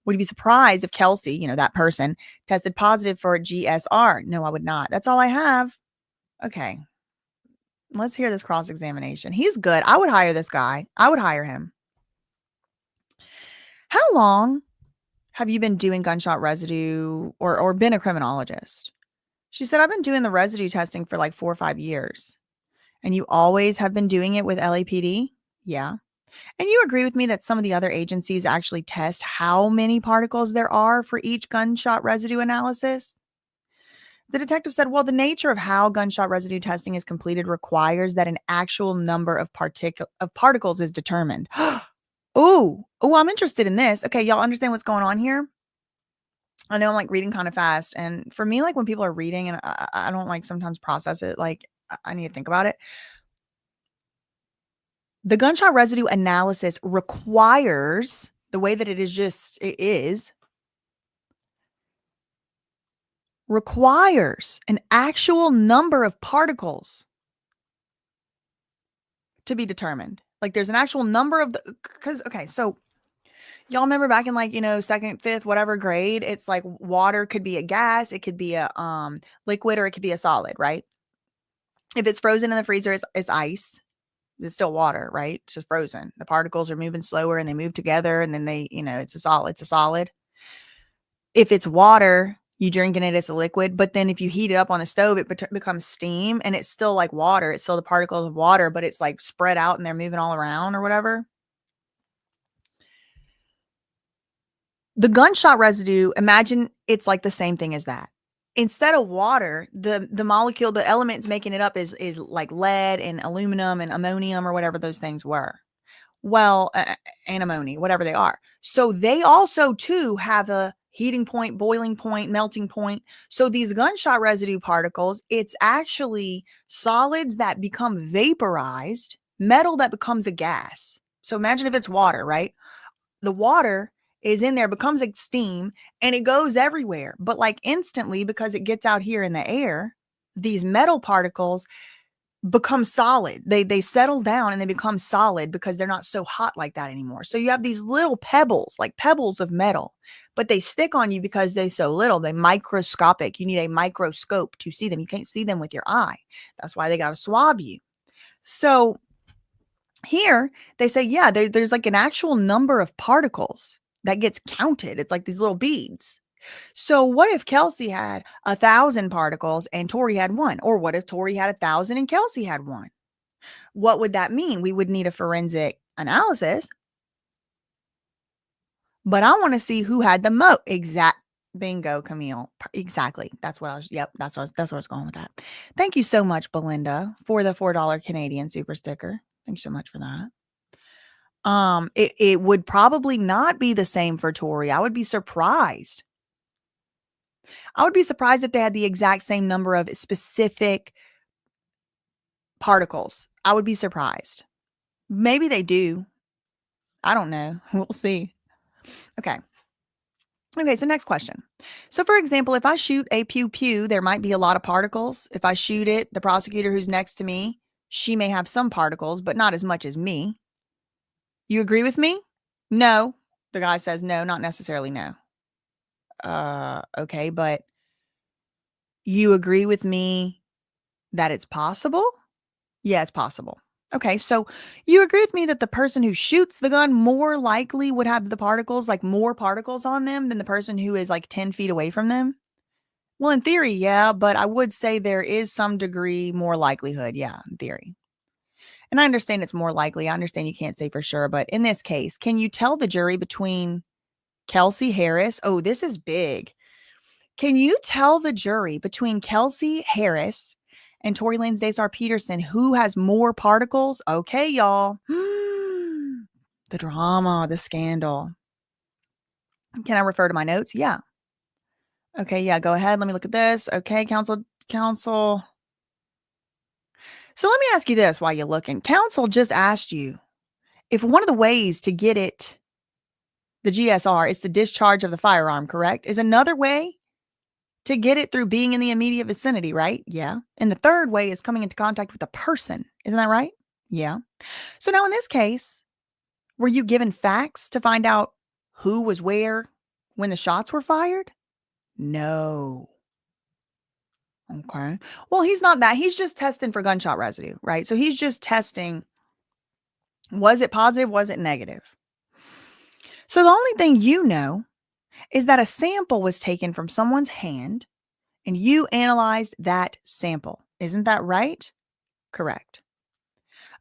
would you be surprised if Kelsey, that person, tested positive for GSR? No, I would not. That's all I have. Okay, let's hear this cross-examination. He's good. I would hire this guy. I would hire him. How long have you been doing gunshot residue or been a criminologist? She said, I've been doing the residue testing for like 4 or 5 years. And you always have been doing it with LAPD? Yeah. And you agree with me that some of the other agencies actually test how many particles there are for each gunshot residue analysis? The detective said, well, the nature of how gunshot residue testing is completed requires that an actual number of particles is determined. Oh, I'm interested in this. Okay, y'all understand what's going on here? I know I'm like reading kind of fast. And for me, like when people are reading and I don't like sometimes process it, like I need to think about it. The gunshot residue analysis requires the way that requires an actual number of particles to be determined. Like there's an actual number of so y'all remember back in like, second, fifth, whatever grade, it's like water could be a gas, it could be a liquid, or it could be a solid, right? If it's frozen in the freezer, it's ice. It's still water, right? It's just frozen. The particles are moving slower and they move together and then they, it's a solid. If it's water, You drinking it as a liquid, but then if you heat it up on the stove, it becomes steam, and it's still like water. It's still the particles of water, but it's like spread out and they're moving all around or whatever. The gunshot residue, imagine it's like the same thing as that. Instead of water, the molecule, the elements making it up is like lead and aluminum and ammonium or whatever those things were. Well, antimony, whatever they are. So they also too have a heating point, boiling point, melting point. So these gunshot residue particles, it's actually solids that become vaporized, metal that becomes a gas. So imagine if it's water, right? The water is in there, becomes like steam, and it goes everywhere. But like instantly, because it gets out here in the air, these metal particles become solid. They settle down and they become solid because they're not so hot like that anymore. So you have these little pebbles, like pebbles of metal, but they stick on you because they're so little. They're microscopic. You need a microscope to see them. You can't see them with your eye. That's why they got to swab you. So here they say, yeah, there's like an actual number of particles that gets counted. It's like these little beads. So what if Kelsey had 1,000 particles and TORY had 1? Or what if TORY had 1,000 and Kelsey had 1? What would that mean? We would need a forensic analysis. But I want to see who had the most. Bingo, Camille. Exactly. That's what I was. Yep. That's where I was going with that. Thank you so much, Belinda, for the $4 Canadian super sticker. Thank you so much for that. It would probably not be the same for TORY. I would be surprised. I would be surprised if they had the exact same number of specific particles. I would be surprised. Maybe they do. I don't know. We'll see. Okay. Okay, so next question. So for example, if I shoot a pew, there might be a lot of particles. If I shoot it, the prosecutor who's next to me, she may have some particles, but not as much as me. You agree with me? No. The guy says no, not necessarily no. Okay, but you agree with me that it's possible? Yeah, it's possible. Okay, so you agree with me that the person who shoots the gun more likely would have the particles, like more particles on them than the person who is like 10 feet away from them? Well, in theory, yeah, but I would say there is some degree more likelihood. Yeah, in theory. And I understand it's more likely. I understand you can't say for sure, but in this case, can you tell the jury between Kelsey Harris? Oh, this is big. Can you tell the jury between Kelsey Harris and Tory Lanez Desar Peterson who has more particles? Okay, y'all. The drama, the scandal. Can I refer to my notes? Yeah. Okay, yeah, go ahead. Let me look at this. Okay, counsel. So let me ask you this while you're looking. Counsel just asked you if one of the ways to get it, the GSR, is the discharge of the firearm, correct? Is another way to get it through being in the immediate vicinity, right? Yeah. And the third way is coming into contact with a person. Isn't that right? Yeah. So now in this case, were you given facts to find out who was where when the shots were fired? No. Okay. Well, he's not that. He's just testing for gunshot residue, right? So he's just testing, was it positive? Was it negative? So the only thing you know is that a sample was taken from someone's hand and you analyzed that sample. Isn't that right? Correct.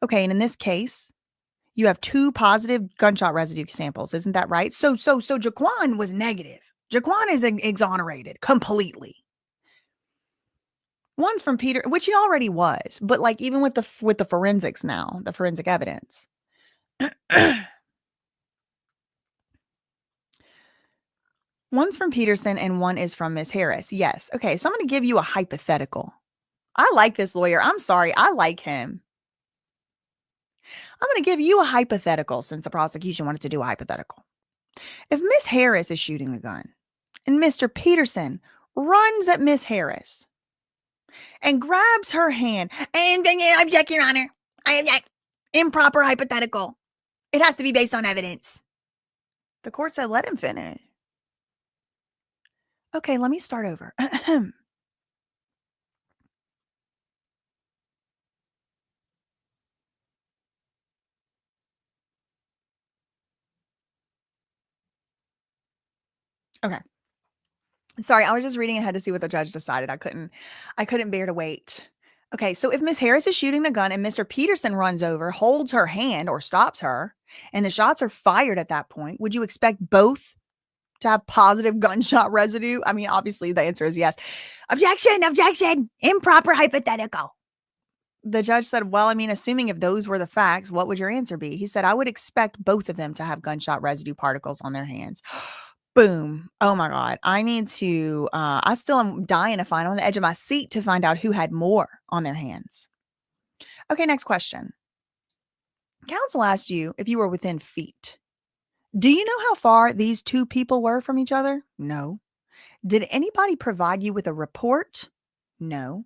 Okay, and in this case, you have 2 positive gunshot residue samples. Isn't that right? So Jaquan was negative. Jaquan is exonerated completely. One's from Peter, which he already was, but like even with the forensics now, the forensic evidence. One's from Peterson and one is from Miss Harris. Yes. Okay, so I'm going to give you a hypothetical. I like this lawyer. I'm sorry. I like him. I'm going to give you a hypothetical since the prosecution wanted to do a hypothetical. If Miss Harris is shooting the gun and Mr. Peterson runs at Miss Harris and grabs her hand and I object, Your Honor. I object. Improper hypothetical. It has to be based on evidence. The court said, let him finish. Okay, let me start over. Okay. Sorry, I was just reading ahead to see what the judge decided. I couldn't bear to wait. Okay, so if Miss Harris is shooting the gun and Mr. Peterson runs over, holds her hand or stops her, and the shots are fired at that point, would you expect both to have positive gunshot residue? I mean, obviously the answer is yes. Objection, objection, improper hypothetical. The judge said, well, I mean, assuming if those were the facts, what would your answer be? He said, I would expect both of them to have gunshot residue particles on their hands. Boom. Oh my God. I still am dying to find on the edge of my seat to find out who had more on their hands. Okay, next question. Counsel asked you if you were within feet. Do you know how far these two people were from each other? No. Did anybody provide you with a report? No.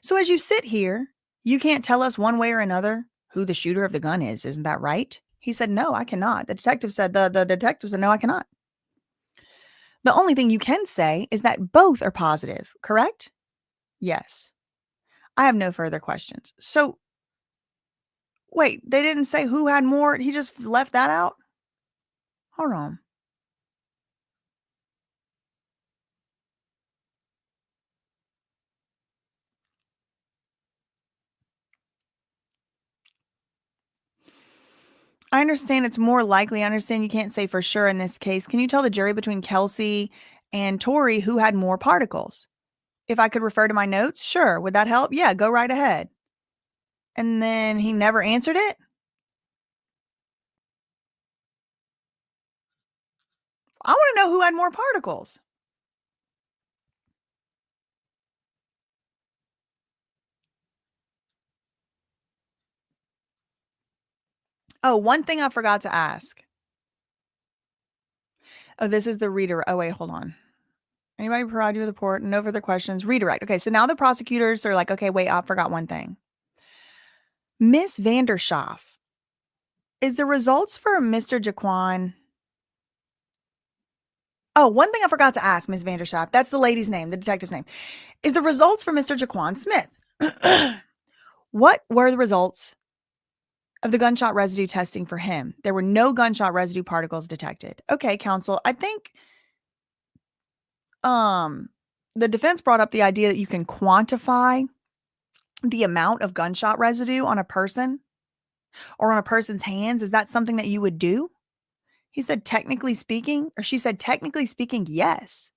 So as you sit here, you can't tell us one way or another who the shooter of the gun is. Isn't that right? He said, no, I cannot. The detective said, no, I cannot. The only thing you can say is that both are positive, correct? Yes. I have no further questions. So, wait, they didn't say who had more? He just left that out? Hold on. I understand it's more likely. I understand you can't say for sure in this case. Can you tell the jury between Kelsey and TORY who had more particles? If I could refer to my notes, sure. Would that help? Yeah, go right ahead. And then he never answered it? I want to know who had more particles. Oh, one thing I forgot to ask. Oh, this is the reader. Oh, wait, hold on. Anybody provide you with a report? No further questions. Redirect. Okay, so now the prosecutors are like, okay, wait, I forgot one thing. Miss Vandershoff, is the results for Mr. Jaquan? Oh, one thing I forgot to ask, Miss Vandershoff. That's the lady's name, the detective's name. Is the results for Mr. Jaquan Smith? What were the results of the gunshot residue testing for him? There were no gunshot residue particles detected. Okay, counsel. I think the defense brought up the idea that you can quantify the amount of gunshot residue on a person or on a person's hands. Is that something that you would do? He said, technically speaking, or she said, technically speaking, yes.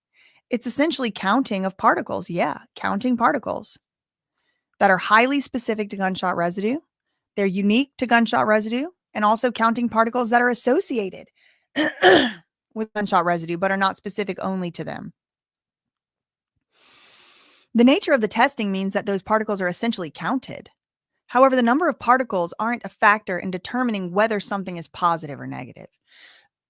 It's essentially counting of particles. Yeah, counting particles that are highly specific to gunshot residue. They're unique to gunshot residue, and also counting particles that are associated with gunshot residue, but are not specific only to them. The nature of the testing means that those particles are essentially counted. However, the number of particles aren't a factor in determining whether something is positive or negative.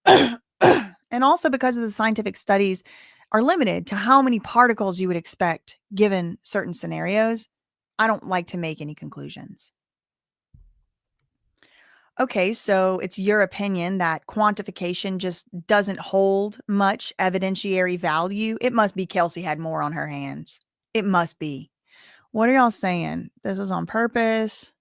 And also because of the scientific studies are limited to how many particles you would expect given certain scenarios, I don't like to make any conclusions. Okay, so it's your opinion that quantification just doesn't hold much evidentiary value. It must be Kelsey had more on her hands. It must be. What are y'all saying? This was on purpose?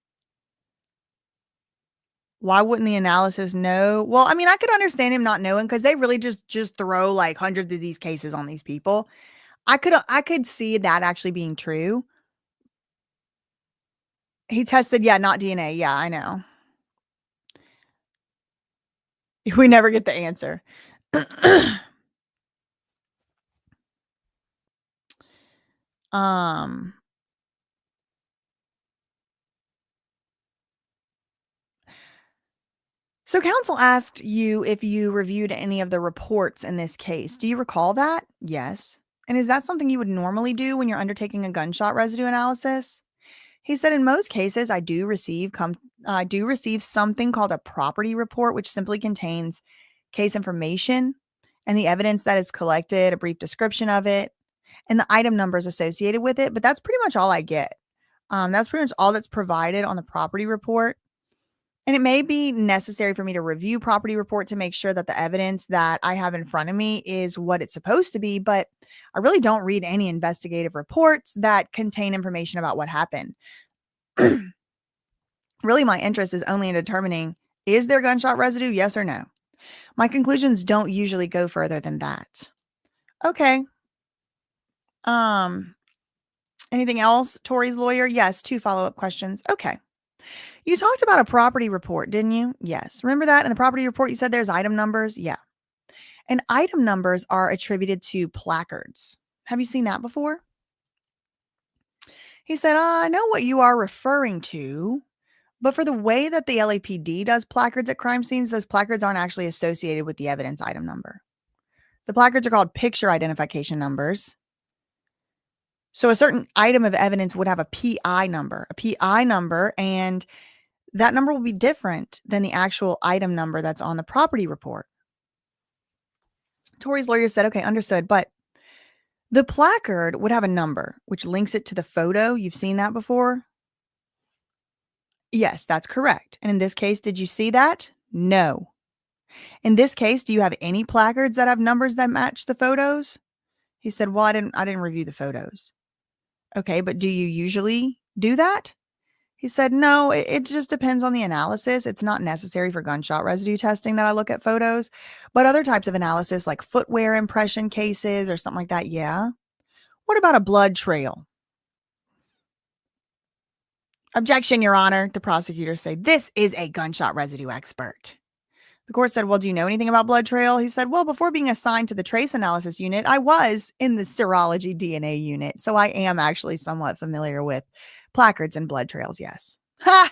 Why wouldn't the analysis know? Well, I mean, I could understand him not knowing because they really just throw like hundreds of these cases on these people. I could see that actually being true. He tested, yeah, not DNA. Yeah, I know. We never get the answer. So counsel asked you if you reviewed any of the reports in this case. Do you recall that? Yes. And is that something you would normally do when you're undertaking a gunshot residue analysis? He said, in most cases, I do receive something called a property report, which simply contains case information and the evidence that is collected, a brief description of it, and the item numbers associated with it. But that's pretty much all I get. That's pretty much all that's provided on the property report. And it may be necessary for me to review property report to make sure that the evidence that I have in front of me is what it's supposed to be. But I really don't read any investigative reports that contain information about what happened. Really, my interest is only in determining, is there gunshot residue? Yes or no? My conclusions don't usually go further than that. Okay. Anything else, Tori's lawyer? Yes, 2 follow-up questions. Okay. You talked about a property report, didn't you? Yes. Remember that in the property report you said there's item numbers? Yeah. And item numbers are attributed to placards. Have you seen that before? He said, I know what you are referring to, but for the way that the LAPD does placards at crime scenes, those placards aren't actually associated with the evidence item number. The placards are called picture identification numbers. So a certain item of evidence would have a PI number, and that number will be different than the actual item number that's on the property report. Tori's lawyer said, okay, understood, but the placard would have a number, which links it to the photo. You've seen that before? Yes, that's correct. And in this case, did you see that? No. In this case, do you have any placards that have numbers that match the photos? He said, well, I didn't review the photos. Okay, but do you usually do that? He said, no, it just depends on the analysis. It's not necessary for gunshot residue testing that I look at photos, but other types of analysis like footwear impression cases or something like that, yeah. What about a blood trail? Objection, Your Honor. The prosecutors say, this is a gunshot residue expert. The court said, well, do you know anything about blood trail? He said, well, before being assigned to the trace analysis unit, I was in the serology DNA unit, so I am actually somewhat familiar with placards and blood trails, yes. Ha!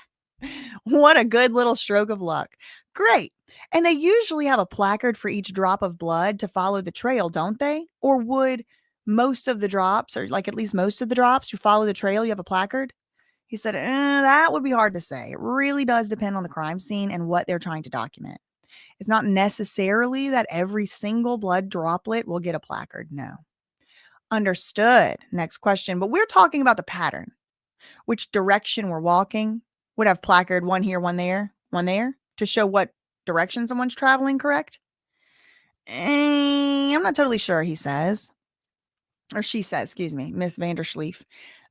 What a good little stroke of luck. Great. And they usually have a placard for each drop of blood to follow the trail, don't they? Or would most of the drops, or like at least most of the drops, you follow the trail, you have a placard? He said, that would be hard to say. It really does depend on the crime scene and what they're trying to document. It's not necessarily that every single blood droplet will get a placard. No. Understood. Next question. But we're talking about the pattern. Which direction we're walking would have placard, one here, one there, to show what direction someone's traveling, correct? I'm not totally sure, he says. Or she says, excuse me, Miss Vandersleef,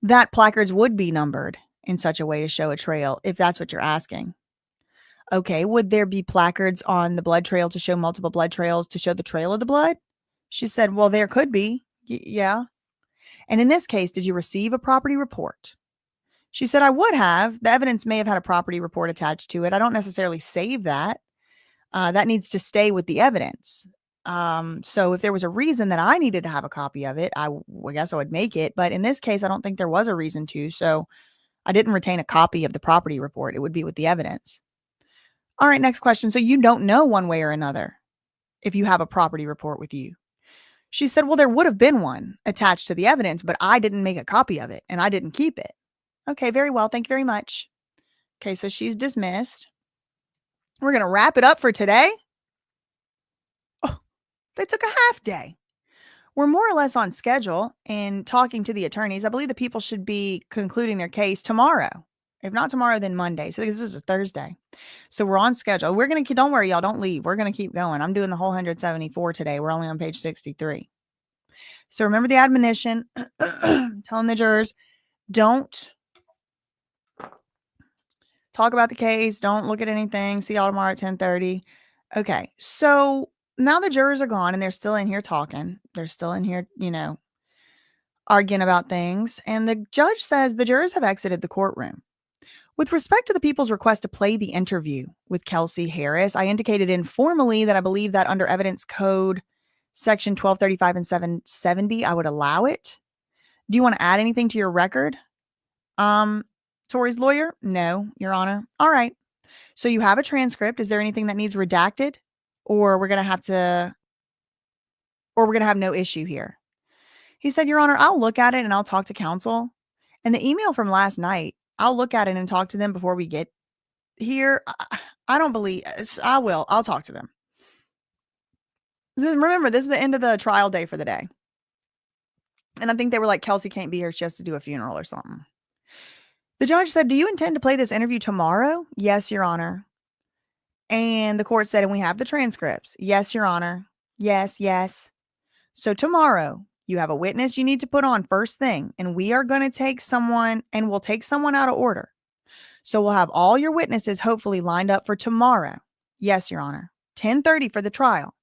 that placards would be numbered in such a way to show a trail, if that's what you're asking. Okay, would there be placards on the blood trail to show multiple blood trails to show the trail of the blood? She said, well, there could be. Yeah. And in this case, did you receive a property report? She said, I would have. The evidence may have had a property report attached to it. I don't necessarily save that. That needs to stay with the evidence. So if there was a reason that I needed to have a copy of it, I guess I would make it. But in this case, I don't think there was a reason to. So I didn't retain a copy of the property report. It would be with the evidence. All right, next question. So you don't know one way or another if you have a property report with you. She said, well, there would have been one attached to the evidence, but I didn't make a copy of it and I didn't keep it. Okay, very well. Thank you very much. Okay, so she's dismissed. We're going to wrap it up for today. Oh, they took a half day. We're more or less on schedule in talking to the attorneys. I believe the people should be concluding their case tomorrow. If not tomorrow, then Monday. So this is a Thursday. So we're on schedule. We're going to, don't worry, y'all, don't leave. We're going to keep going. I'm doing the whole 174 today. We're only on page 63. So remember the admonition, telling the jurors, don't talk about the case. Don't look at anything. See y'all tomorrow at 10:30. Okay. So now the jurors are gone and they're still in here talking. They're still in here, arguing about things. And the judge says the jurors have exited the courtroom. With respect to the people's request to play the interview with Kelsey Harris, I indicated informally that I believe that under evidence code section 1235 and 770, I would allow it. Do you want to add anything to your record? Tori's lawyer? No, Your Honor. All right. So you have a transcript. Is there anything that needs redacted? Or we're going to have no issue here? He said, Your Honor, I'll look at it and I'll talk to counsel. And the email from last night, I'll look at it and talk to them before we get here. I don't believe I will. I'll talk to them. Remember, this is the end of the trial day for the day. And I think they were like, Kelsey can't be here. She has to do a funeral or something. The judge said, do you intend to play this interview tomorrow? Yes, Your Honor. And the court said, and we have the transcripts. Yes, Your Honor. Yes, yes. So tomorrow, you have a witness you need to put on first thing, and we are going to take someone, and we'll take someone out of order. So we'll have all your witnesses hopefully lined up for tomorrow. Yes, Your Honor. 10:30 for the trial.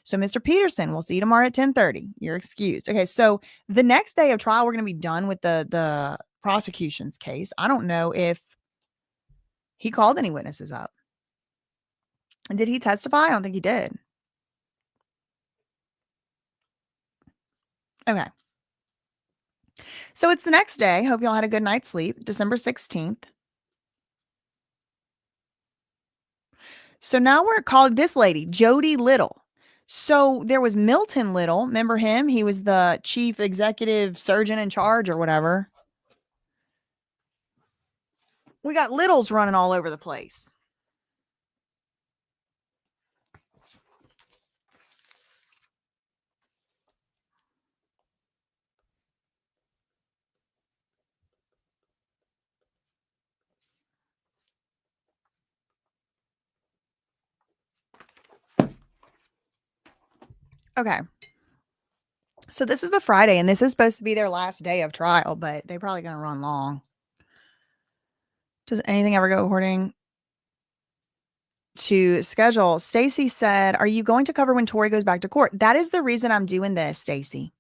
So, Mr. Peterson, we'll see you tomorrow at 10:30. You're excused. Okay, so the next day of trial, we're going to be done with the prosecution's case. I don't know if he called any witnesses up. And did he testify? I don't think he did. Okay. So it's the next day. Hope y'all had a good night's sleep. December 16th. So now we're calling this lady, Jody Little. So there was Milton Little. Remember him? He was the chief executive surgeon in charge or whatever. We got Littles running all over the place. Okay. So this is the Friday, and this is supposed to be their last day of trial, but they're probably going to run long. Does anything ever go according to schedule? Stacy said, are you going to cover when TORY goes back to court? That is the reason I'm doing this, Stacy.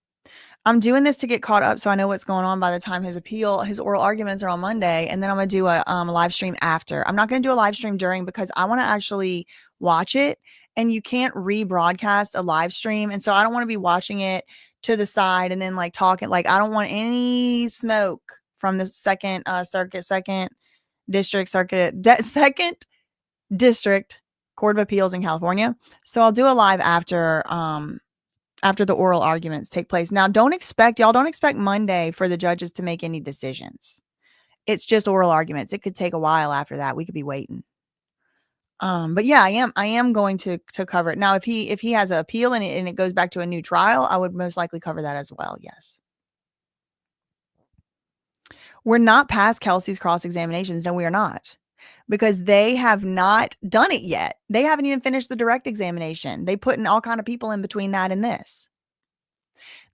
I'm doing this to get caught up so I know what's going on by the time his oral arguments are on Monday, and then I'm going to do a live stream after. I'm not going to do a live stream during because I want to actually watch it, and you can't rebroadcast a live stream, and so I don't want to be watching it to the side and then like talking. Like, I don't want any smoke from the second district court of appeals in California. So I'll do a live after the oral arguments take place. Now, don't expect Monday for the judges to make any decisions. It's just oral arguments. It could take a while after that. We could be waiting. But yeah, I am going to cover it. Now, if he has an appeal and it goes back to a new trial, I would most likely cover that as well. Yes. We're not past Kelsey's cross-examinations. No, we are not. Because they have not done it yet. They haven't even finished the direct examination. They put in all kind of people in between that and this.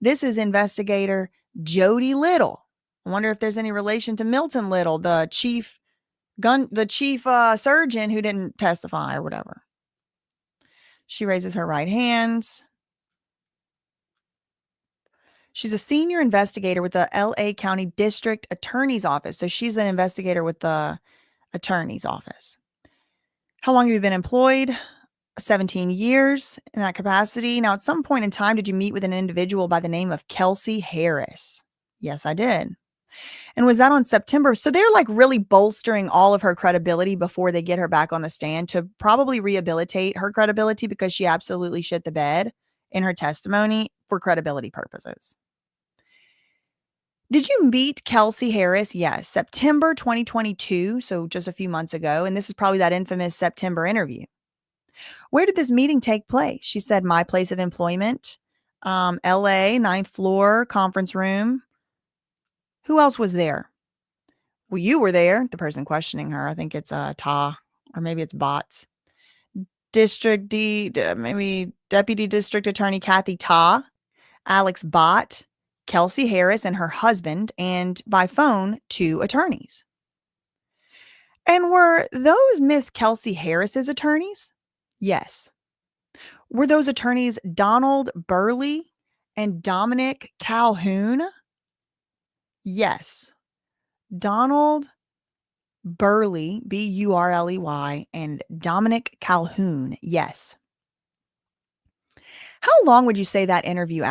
This is investigator Jody Little. I wonder if there's any relation to Milton Little, the chief surgeon who didn't testify or whatever. She raises her right hand. She's a senior investigator with the LA County District Attorney's Office. So she's an investigator with the attorney's office. How long have you been employed? 17 years in that capacity. Now, at some point in time, did you meet with an individual by the name of Kelsey Harris? Yes, I did. And was that on September? So they're like really bolstering all of her credibility before they get her back on the stand to probably rehabilitate her credibility because she absolutely shit the bed in her testimony for credibility purposes. Did you meet Kelsey Harris? Yes, September 2022, so just a few months ago, and this is probably that infamous September interview. Where did this meeting take place? She said, my place of employment, LA, 9th floor, conference room. Who else was there? Well, you were there, the person questioning her. I think it's Ta, or maybe it's Bots. Maybe Deputy District Attorney Kathy Ta, Alex Bott, Kelsey Harris and her husband, and by phone, 2 attorneys. And were those Miss Kelsey Harris's attorneys? Yes. Were those attorneys Donald Burley and Dominic Calhoun? Yes. Donald Burley, Burley, and Dominic Calhoun. Yes. How long would you say that interview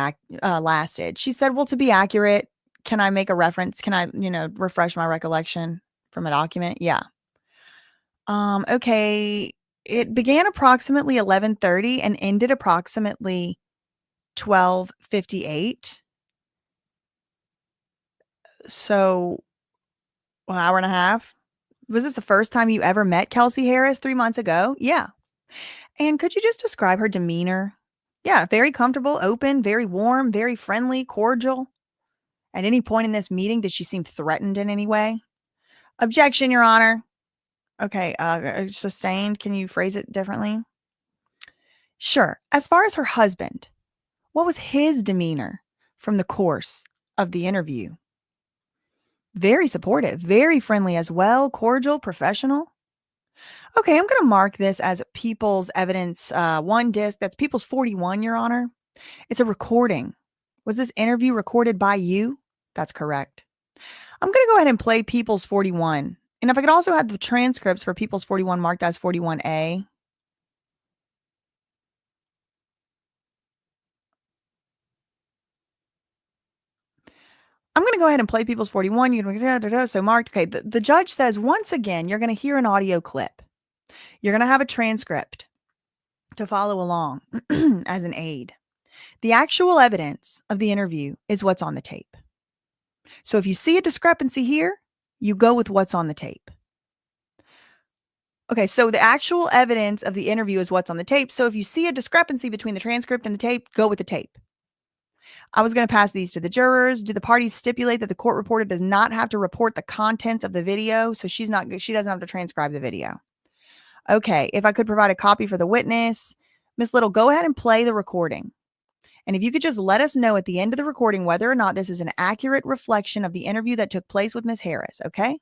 lasted? She said, well, to be accurate, can I make a reference? Can I, refresh my recollection from a document? Yeah. Okay. It began approximately 11:30 and ended approximately 12:58. So an hour and a half. Was this the first time you ever met Kelsey Harris 3 months ago? Yeah. And could you just describe her demeanor? Yeah, very comfortable, open, very warm, very friendly, cordial. At any point in this meeting, did she seem threatened in any way? Objection, Your Honor. Okay, sustained. Can you phrase it differently? Sure. As far as her husband, what was his demeanor from the course of the interview? Very supportive, very friendly as well, cordial, professional. Okay, I'm going to mark this as People's Evidence 1 disc. That's People's 41, Your Honor. It's a recording. Was this interview recorded by you? That's correct. I'm going to go ahead and play People's 41. And if I could also have the transcripts for People's 41 marked as 41A. I'm going to go ahead and play People's 41. So marked. Okay, the judge says, once again, you're going to hear an audio clip. You're going to have a transcript to follow along as an aid. The actual evidence of the interview is what's on the tape. So if you see a discrepancy here, you go with what's on the tape. Okay, so the actual evidence of the interview is what's on the tape. So if you see a discrepancy between the transcript and the tape, go with the tape. I was going to pass these to the jurors. Do the parties stipulate that the court reporter does not have to report the contents of the video? So she doesn't have to transcribe the video. Okay, if I could provide a copy for the witness. Miss Little, go ahead and play the recording. And if you could just let us know at the end of the recording whether or not this is an accurate reflection of the interview that took place with Miss Harris, okay?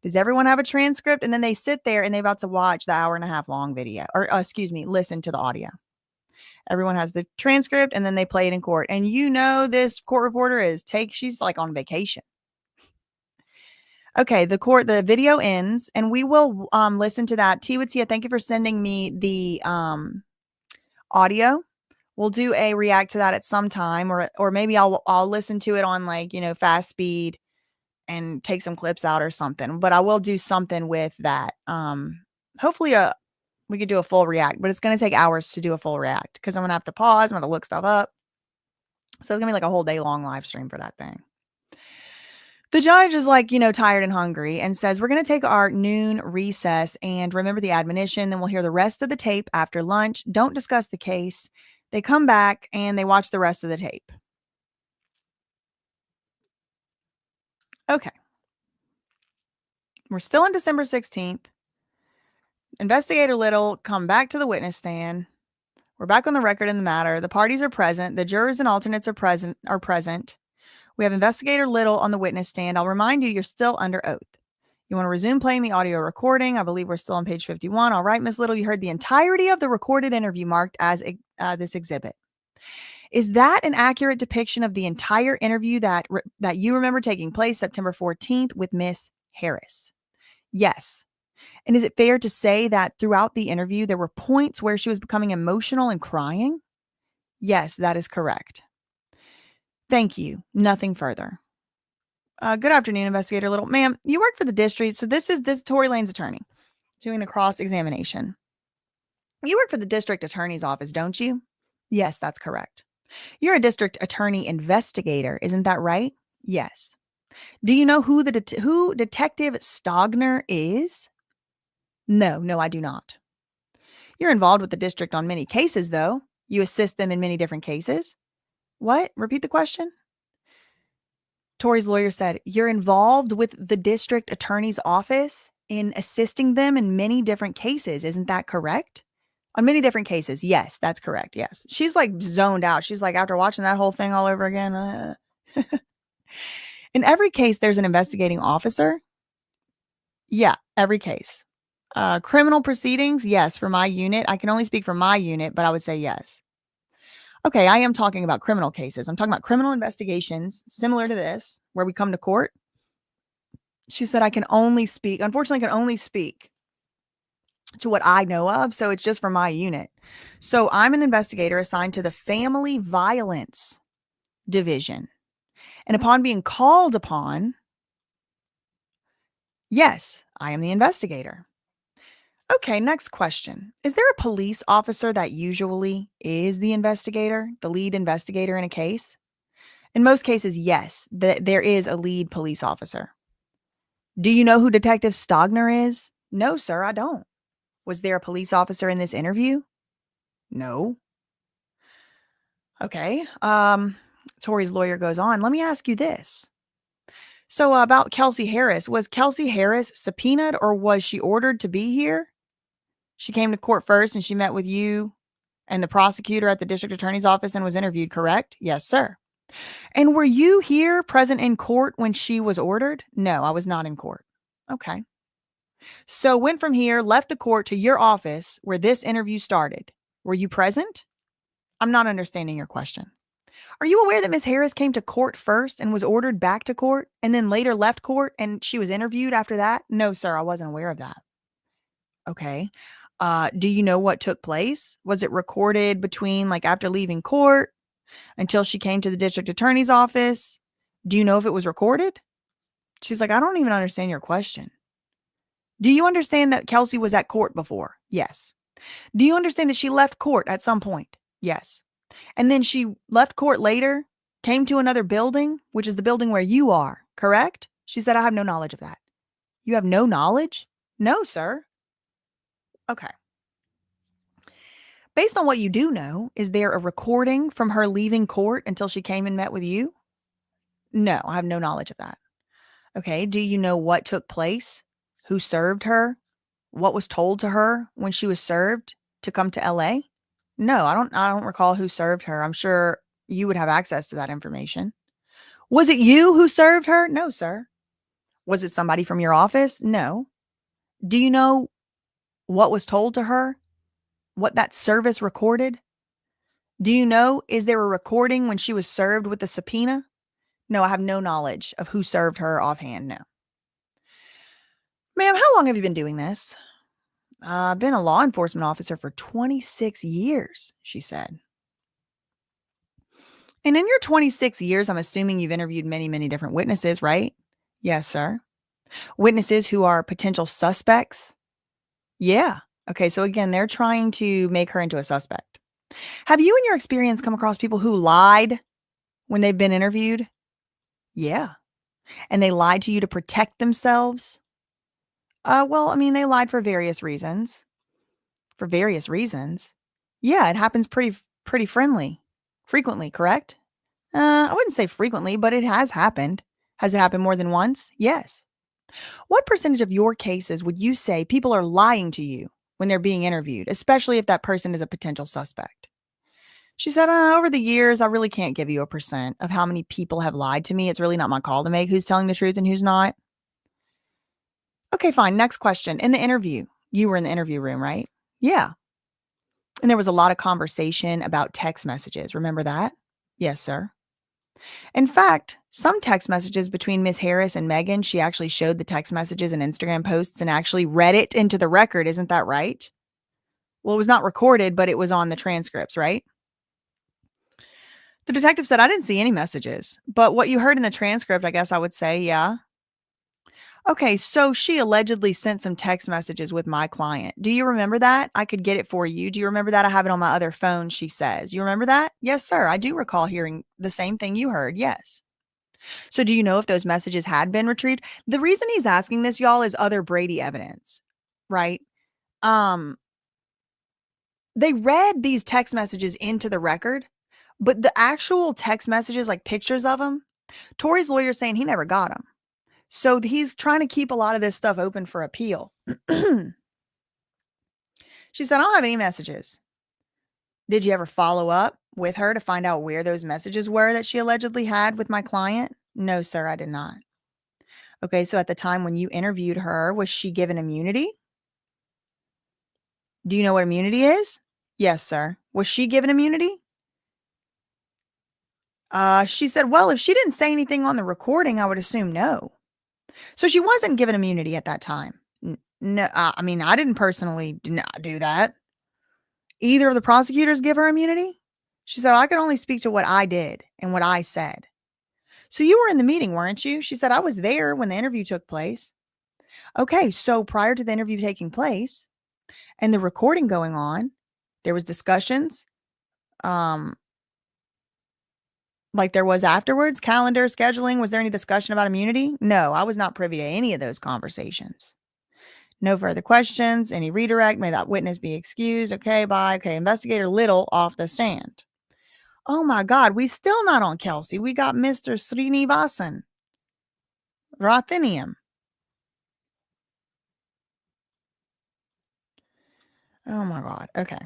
Does everyone have a transcript? And then they sit there and they're about to watch the 1.5 hour long video, or listen to the audio. Everyone has the transcript and then they play it in court. And you know this court reporter she's like on vacation. Okay, the video ends and we will listen to that. Tiwatia, thank you for sending me the audio. We'll do a react to that at some time, or maybe I'll listen to it on fast speed and take some clips out or something. But I will do something with that. Hopefully we could do a full react, but it's going to take hours to do a full react because I'm going to have to pause. I'm going to look stuff up. So it's going to be like a whole day long live stream for that thing. The judge is tired and hungry and says, we're going to take our noon recess and remember the admonition. Then we'll hear the rest of the tape after lunch. Don't discuss the case. They come back and they watch the rest of the tape. Okay. We're still on December 16th. Investigator Little come back to the witness stand. We're back on the record in the matter. The parties are present. The jurors and alternates are present. We have Investigator Little on the witness stand. I'll remind you, you're still under oath. You want to resume playing the audio recording? I believe we're still on page 51. All right, Miss Little, you heard the entirety of the recorded interview marked as this exhibit. Is that an accurate depiction of the entire interview that you remember taking place September 14th with Miss Harris? Yes. And is it fair to say that throughout the interview, there were points where she was becoming emotional and crying? Yes, that is correct. Thank you. Nothing further. Good afternoon, Investigator Little. Ma'am, you work for the district, so this is Tory Lane's attorney doing the cross-examination. You work for the district attorney's office, don't you? Yes, that's correct. You're a district attorney investigator, isn't that right? Yes. Do you know who Detective Stogner is? No, I do not. You're involved with the district on many cases, though. You assist them in many different cases. What? Repeat the question. Tory's lawyer said, you're involved with the district attorney's office in assisting them in many different cases. Isn't that correct? On many different cases. Yes, that's correct. Yes. She's zoned out. She's after watching that whole thing all over again. In every case, there's an investigating officer. Yeah, every case. Criminal proceedings. Yes, for my unit. I can only speak for my unit, but I would say yes. Okay, I am talking about criminal cases. I'm talking about criminal investigations similar to this, where we come to court. She said, unfortunately, I can only speak to what I know of. So it's just for my unit. So I'm an investigator assigned to the Family Violence Division. And upon being called upon, yes, I am the investigator. Okay, next question. Is there a police officer that usually is the investigator, the lead investigator in a case? In most cases, yes, there is a lead police officer. Do you know who Detective Stogner is? No, sir, I don't. Was there a police officer in this interview? No. Okay. Tory's lawyer goes on. Let me ask you this. So about Kelsey Harris, was Kelsey Harris subpoenaed or was she ordered to be here? She came to court first and she met with you and the prosecutor at the district attorney's office and was interviewed, correct? Yes, sir. And were you here present in court when she was ordered? No, I was not in court. Okay. So went from here, left the court to your office where this interview started. Were you present? I'm not understanding your question. Are you aware that Miss Harris came to court first and was ordered back to court and then later left court and she was interviewed after that? No, sir, I wasn't aware of that. Okay. Do you know what took place? Was it recorded between like after leaving court until she came to the district attorney's office? Do you know if it was recorded? She's like, I don't even understand your question. Do you understand that Kelsey was at court before? Yes. Do you understand that she left court at some point? Yes. And then she left court later, came to another building, which is the building where you are, correct? She said, I have no knowledge of that. You have no knowledge? No, sir. Okay. Based on what you do know, is there a recording from her leaving court until she came and met with you? No, I have no knowledge of that. Okay. Do you know what took place? Who served her? What was told to her when she was served to come to LA? No, I don't recall who served her. I'm sure you would have access to that information. Was it you who served her? No, sir. Was it somebody from your office? No. Do you know what was told to her? What that service recorded? Do you know, is there a recording when she was served with the subpoena? No, I have no knowledge of who served her offhand. No. Ma'am, how long have you been doing this? I've been a law enforcement officer for 26 years, she said. And in your 26 years, I'm assuming you've interviewed many, many different witnesses, right? Yes, sir. Witnesses who are potential suspects? Yeah. Okay, so again, they're trying to make her into a suspect. Have you, in your experience, come across people who lied when they've been interviewed? Yeah. And they lied to you to protect themselves? Well, I mean, they lied for various reasons. For various reasons? Yeah, it happens pretty frequently, correct? I wouldn't say frequently, but it has happened. Has it happened more than once? Yes. What percentage of your cases would you say people are lying to you when they're being interviewed, especially if that person is a potential suspect? She said, over the years, I really can't give you a percent of how many people have lied to me. It's really not my call to make who's telling the truth and who's not. Okay, fine. Next question. In the interview, you were in the interview room, right? Yeah. And there was a lot of conversation about text messages. Remember that? Yes, sir. In fact, some text messages between Miss Harris and Megan, she actually showed the text messages and Instagram posts and actually read it into the record. Isn't that right? Well, it was not recorded, but it was on the transcripts, right? The detective said, I didn't see any messages, but what you heard in the transcript, I guess I would say, yeah. Okay, so she allegedly sent some text messages with my client. Do you remember that? I could get it for you. Do you remember that? I have it on my other phone, she says. You remember that? Yes, sir. I do recall hearing the same thing you heard. Yes. So do you know if those messages had been retrieved? The reason he's asking this, y'all, is other Brady evidence, right? They read these text messages into the record, but the actual text messages, like pictures of them, Tory's lawyer saying he never got them. So he's trying to keep a lot of this stuff open for appeal. She said, I don't have any messages. Did you ever follow up with her to find out where those messages were that she allegedly had with my client? No, sir, I did not. Okay, so at the time when you interviewed her, was she given immunity? Do you know what immunity is? Yes, sir. Was she given immunity? She said, well, if she didn't say anything on the recording, I would assume no. So she wasn't given immunity at that time. No, I mean, I didn't personally not do that. Either of the prosecutors give her immunity? She said, I could only speak to what I did and what I said. So you were in the meeting, weren't you? She said, I was there when the interview took place. Okay, so prior to the interview taking place and the recording going on, there was discussions, like there was afterwards, calendar, scheduling. Was there any discussion about immunity? No, I was not privy to any of those conversations. No further questions. Any redirect? May that witness be excused. Okay, bye. Okay, Investigator Little off the stand. Oh my God, we still not on Kelsey. We got Mr. Srinivasan. Rothinium. Oh my God. Okay.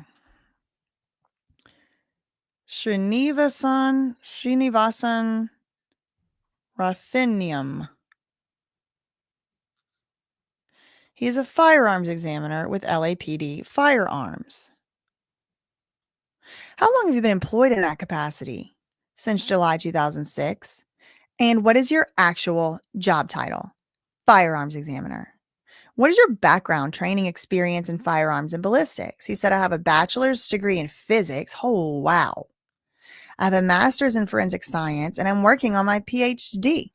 Srinivasan Rothinium. He is a firearms examiner with LAPD Firearms. How long have you been employed in that capacity? Since July 2006. And what is your actual job title? Firearms examiner. What is your background, training, experience in firearms and ballistics? He said, I have a bachelor's degree in physics. Oh, wow. I have a master's in forensic science, and I'm working on my PhD.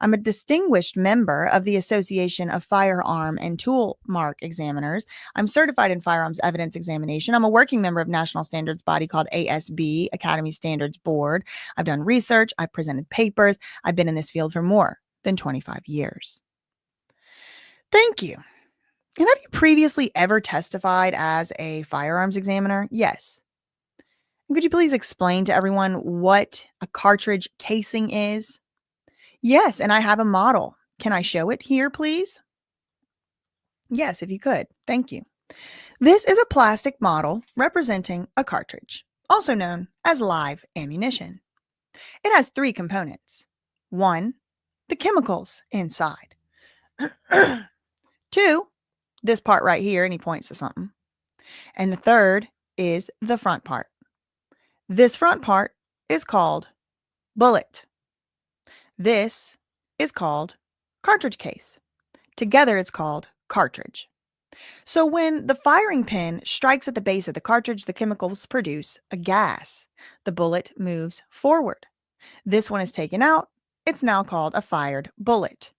I'm a distinguished member of the Association of Firearm and Tool Mark Examiners. I'm certified in firearms evidence examination. I'm a working member of national standards body called ASB, Academy Standards Board. I've done research. I've presented papers. I've been in this field for more than 25 years. Thank you. And have you previously ever testified as a firearms examiner? Yes. Could you please explain to everyone what a cartridge casing is? Yes, and I have a model. Can I show it here, please? Yes, if you could. Thank you. This is a plastic model representing a cartridge, also known as live ammunition. It has three components. One, the chemicals inside. Two, this part right here, and he points to something. And the third is the front part. This front part is called bullet. This is called cartridge case. Together, it's called cartridge. So when the firing pin strikes at the base of the cartridge, the chemicals produce a gas. The bullet moves forward. This one is taken out. It's now called a fired bullet.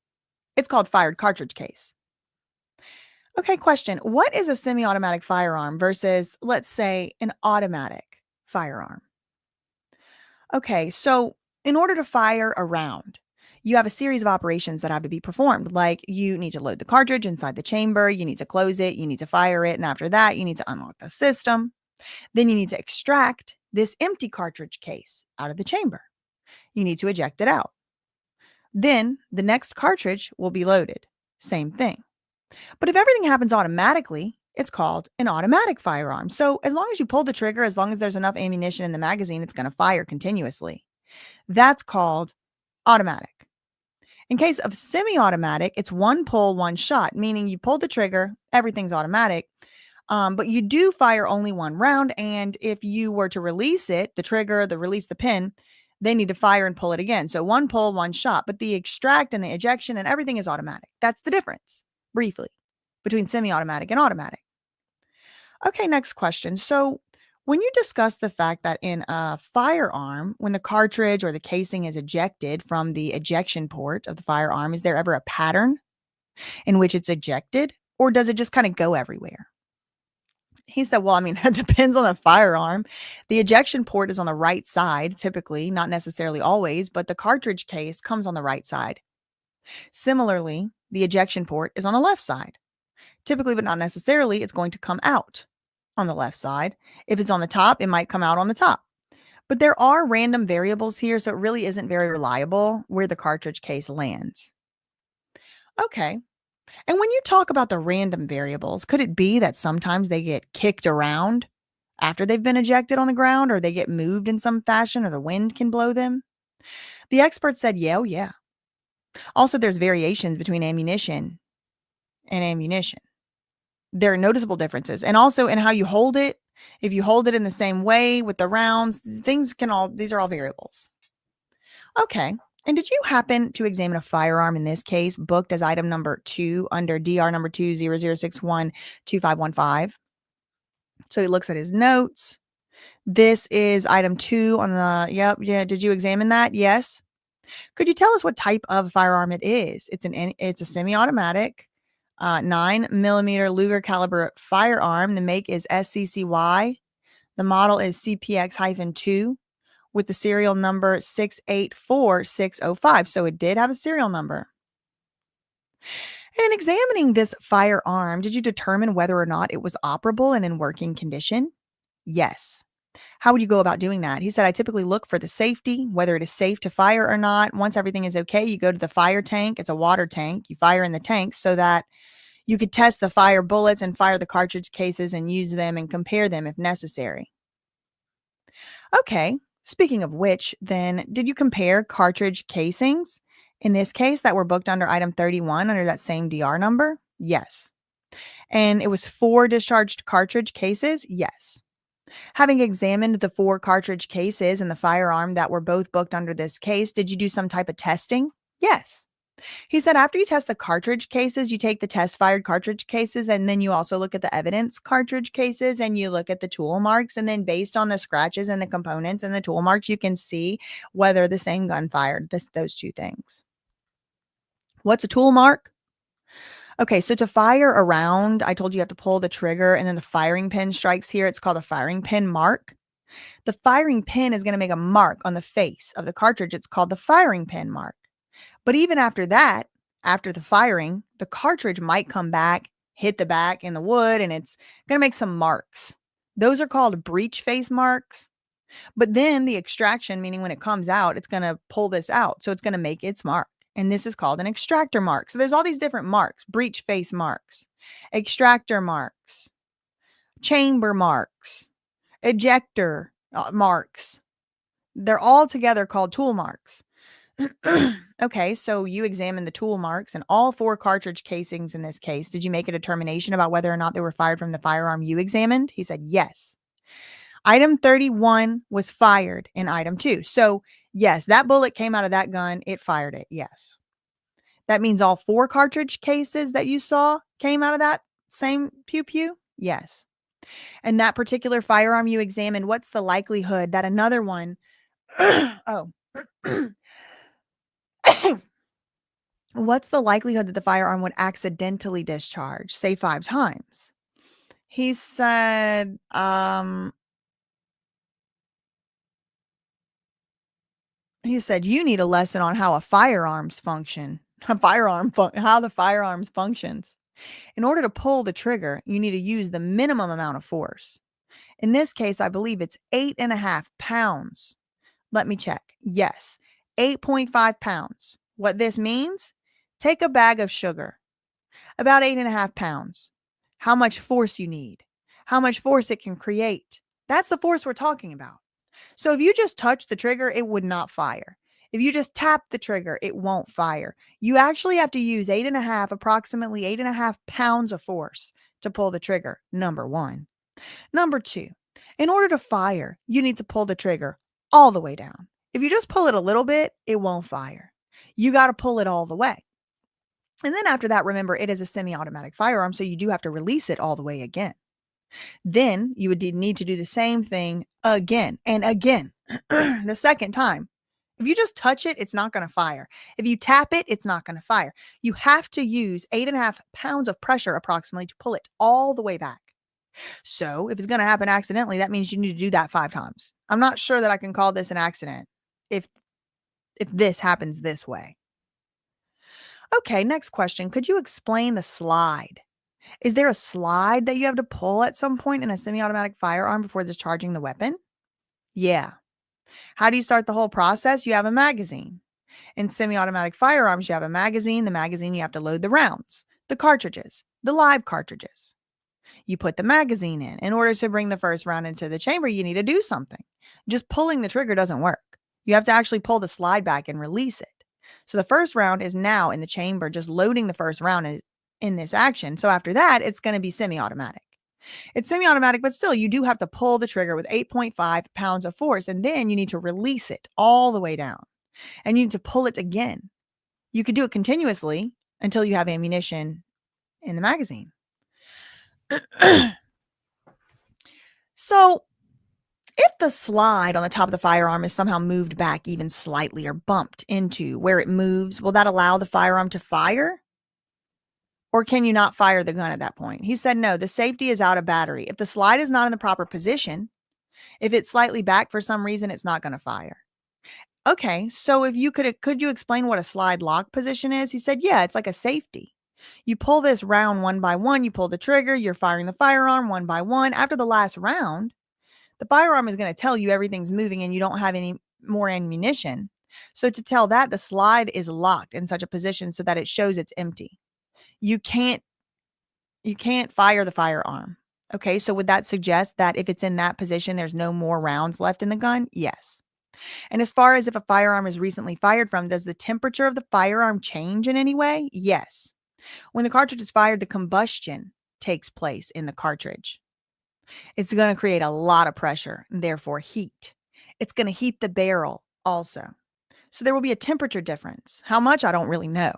It's called fired cartridge case. Okay, question. What is a semi-automatic firearm versus, let's say, an automatic firearm? Okay, so in order to fire a round, you have a series of operations that have to be performed. Like you need to load the cartridge inside the chamber, you need to close it, you need to fire it, and after that, you need to unlock the system. Then you need to extract this empty cartridge case out of the chamber. You need to eject it out. Then the next cartridge will be loaded. Same thing. But if everything happens automatically, it's called an automatic firearm. So as long as you pull the trigger, as long as there's enough ammunition in the magazine, it's going to fire continuously. That's called automatic. In case of semi-automatic, it's one pull, one shot, meaning you pull the trigger, everything's automatic, but you do fire only one round. And if you were to release it, the trigger, release the pin, they need to fire and pull it again. So one pull, one shot, but the extract and the ejection and everything is automatic. That's the difference, briefly, between semi-automatic and automatic. Okay, next question. So when you discuss the fact that in a firearm, when the cartridge or the casing is ejected from the ejection port of the firearm, is there ever a pattern in which it's ejected, or does it just kind of go everywhere? He said, well, I mean, it depends on the firearm. The ejection port is on the right side, typically, not necessarily always, but the cartridge case comes on the right side. Similarly, the ejection port is on the left side. Typically, but not necessarily, it's going to come out on the left side. If it's on the top, it might come out on the top. But there are random variables here, so it really isn't very reliable where the cartridge case lands. Okay. And when you talk about the random variables, could it be that sometimes they get kicked around after they've been ejected on the ground, or they get moved in some fashion, or the wind can blow them? The expert said, yeah, oh yeah. Also, there's variations between ammunition and ammunition. There are noticeable differences. And also in how you hold it. If you hold it in the same way with the rounds, these are all variables. Okay. And did you happen to examine a firearm in this case booked as item number 2 under DR number 200612515? So he looks at his notes. This is item 2 on the, yeah. Did you examine that? Yes. Could you tell us what type of firearm it is? It's a semi-automatic 9mm Luger caliber firearm. The make is SCCY. The model is CPX-2 with the serial number 684605. So it did have a serial number. And in examining this firearm, did you determine whether or not it was operable and in working condition? Yes. How would you go about doing that? He said, I typically look for the safety, whether it is safe to fire or not. Once everything is okay, you go to the fire tank. It's a water tank. You fire in the tank so that you could test the fire bullets and fire the cartridge cases and use them and compare them if necessary. Okay. Speaking of which, then, did you compare cartridge casings in this case that were booked under item 31 under that same DR number? Yes. And it was 4 discharged cartridge cases? Yes. Having examined the 4 cartridge cases and the firearm that were both booked under this case, did you do some type of testing? Yes. He said after you test the cartridge cases, you take the test fired cartridge cases and then you also look at the evidence cartridge cases and you look at the tool marks. And then based on the scratches and the components and the tool marks, you can see whether the same gun fired those 2 things. What's a tool mark? Okay, so to fire a round, I told you have to pull the trigger and then the firing pin strikes here. It's called a firing pin mark. The firing pin is going to make a mark on the face of the cartridge. It's called the firing pin mark. But even after that, after the firing, the cartridge might come back, hit the back in the wood, and it's going to make some marks. Those are called breech face marks. But then the extraction, meaning when it comes out, it's going to pull this out. So it's going to make its mark. And this is called an extractor mark. So there's all these different marks, breech face marks, extractor marks, chamber marks, ejector marks. They're all together called tool marks. Okay, so you examined the tool marks and all 4 cartridge casings in this case. Did you make a determination about whether or not they were fired from the firearm you examined? He said yes. Item 31 was fired in item 2. So yes, that bullet came out of that gun. It fired it. Yes. That means all 4 cartridge cases that you saw came out of that same pew-pew? Yes. And that particular firearm you examined, what's the likelihood that another one what's the likelihood that the firearm would accidentally discharge, say 5 times? He said, you need a lesson on how a firearms function, how the firearms functions. In order to pull the trigger, you need to use the minimum amount of force. In this case, I believe it's 8.5 pounds. Let me check. Yes, 8.5 pounds. What this means? Take a bag of sugar, about 8.5 pounds. How much force you need, how much force it can create. That's the force we're talking about. So if you just touch the trigger, it would not fire. If you just tap the trigger, it won't fire. You actually have to use approximately 8.5 pounds of force to pull the trigger, number 1. Number 2, in order to fire, you need to pull the trigger all the way down. If you just pull it a little bit, it won't fire. You got to pull it all the way. And then after that, remember, it is a semi-automatic firearm, so you do have to release it all the way again. Then you would need to do the same thing again and again. The second time. If you just touch it, it's not going to fire. If you tap it, it's not going to fire. You have to use 8.5 pounds of pressure approximately to pull it all the way back. So if it's going to happen accidentally, that means you need to do that 5 times. I'm not sure that I can call this an accident if this happens this way. Okay, next question. Could you explain the slide? Is there a slide that you have to pull at some point in a semi-automatic firearm before discharging the weapon? Yeah. How do you start the whole process? You have a magazine. In semi-automatic firearms, you have a magazine. The magazine, you have to load the rounds, the cartridges, the live cartridges. You put the magazine in. In order to bring the first round into the chamber, you need to do something. Just pulling the trigger doesn't work. You have to actually pull the slide back and release it. So the first round is now in the chamber, just loading the first round in this action. So after that, it's going to be semi-automatic. It's semi-automatic, but still, you do have to pull the trigger with 8.5 pounds of force, and then you need to release it all the way down. And you need to pull it again. You could do it continuously until you have ammunition in the magazine. So if the slide on the top of the firearm is somehow moved back even slightly or bumped into where it moves, will that allow the firearm to fire? Or can you not fire the gun at that point? He said, no, the safety is out of battery. If the slide is not in the proper position, if it's slightly back for some reason, it's not going to fire. Okay, so if you could you explain what a slide lock position is? He said, yeah, it's like a safety. You pull this round one by one, you pull the trigger, you're firing the firearm one by one. After the last round, the firearm is going to tell you everything's moving and you don't have any more ammunition. So to tell that, the slide is locked in such a position so that it shows it's empty. You can't fire the firearm. Okay, so would that suggest that if it's in that position, there's no more rounds left in the gun? Yes. And as far as if a firearm is recently fired from, does the temperature of the firearm change in any way? Yes. When the cartridge is fired, the combustion takes place in the cartridge. It's going to create a lot of pressure and therefore heat. It's going to heat the barrel also. So there will be a temperature difference. How much? I don't really know.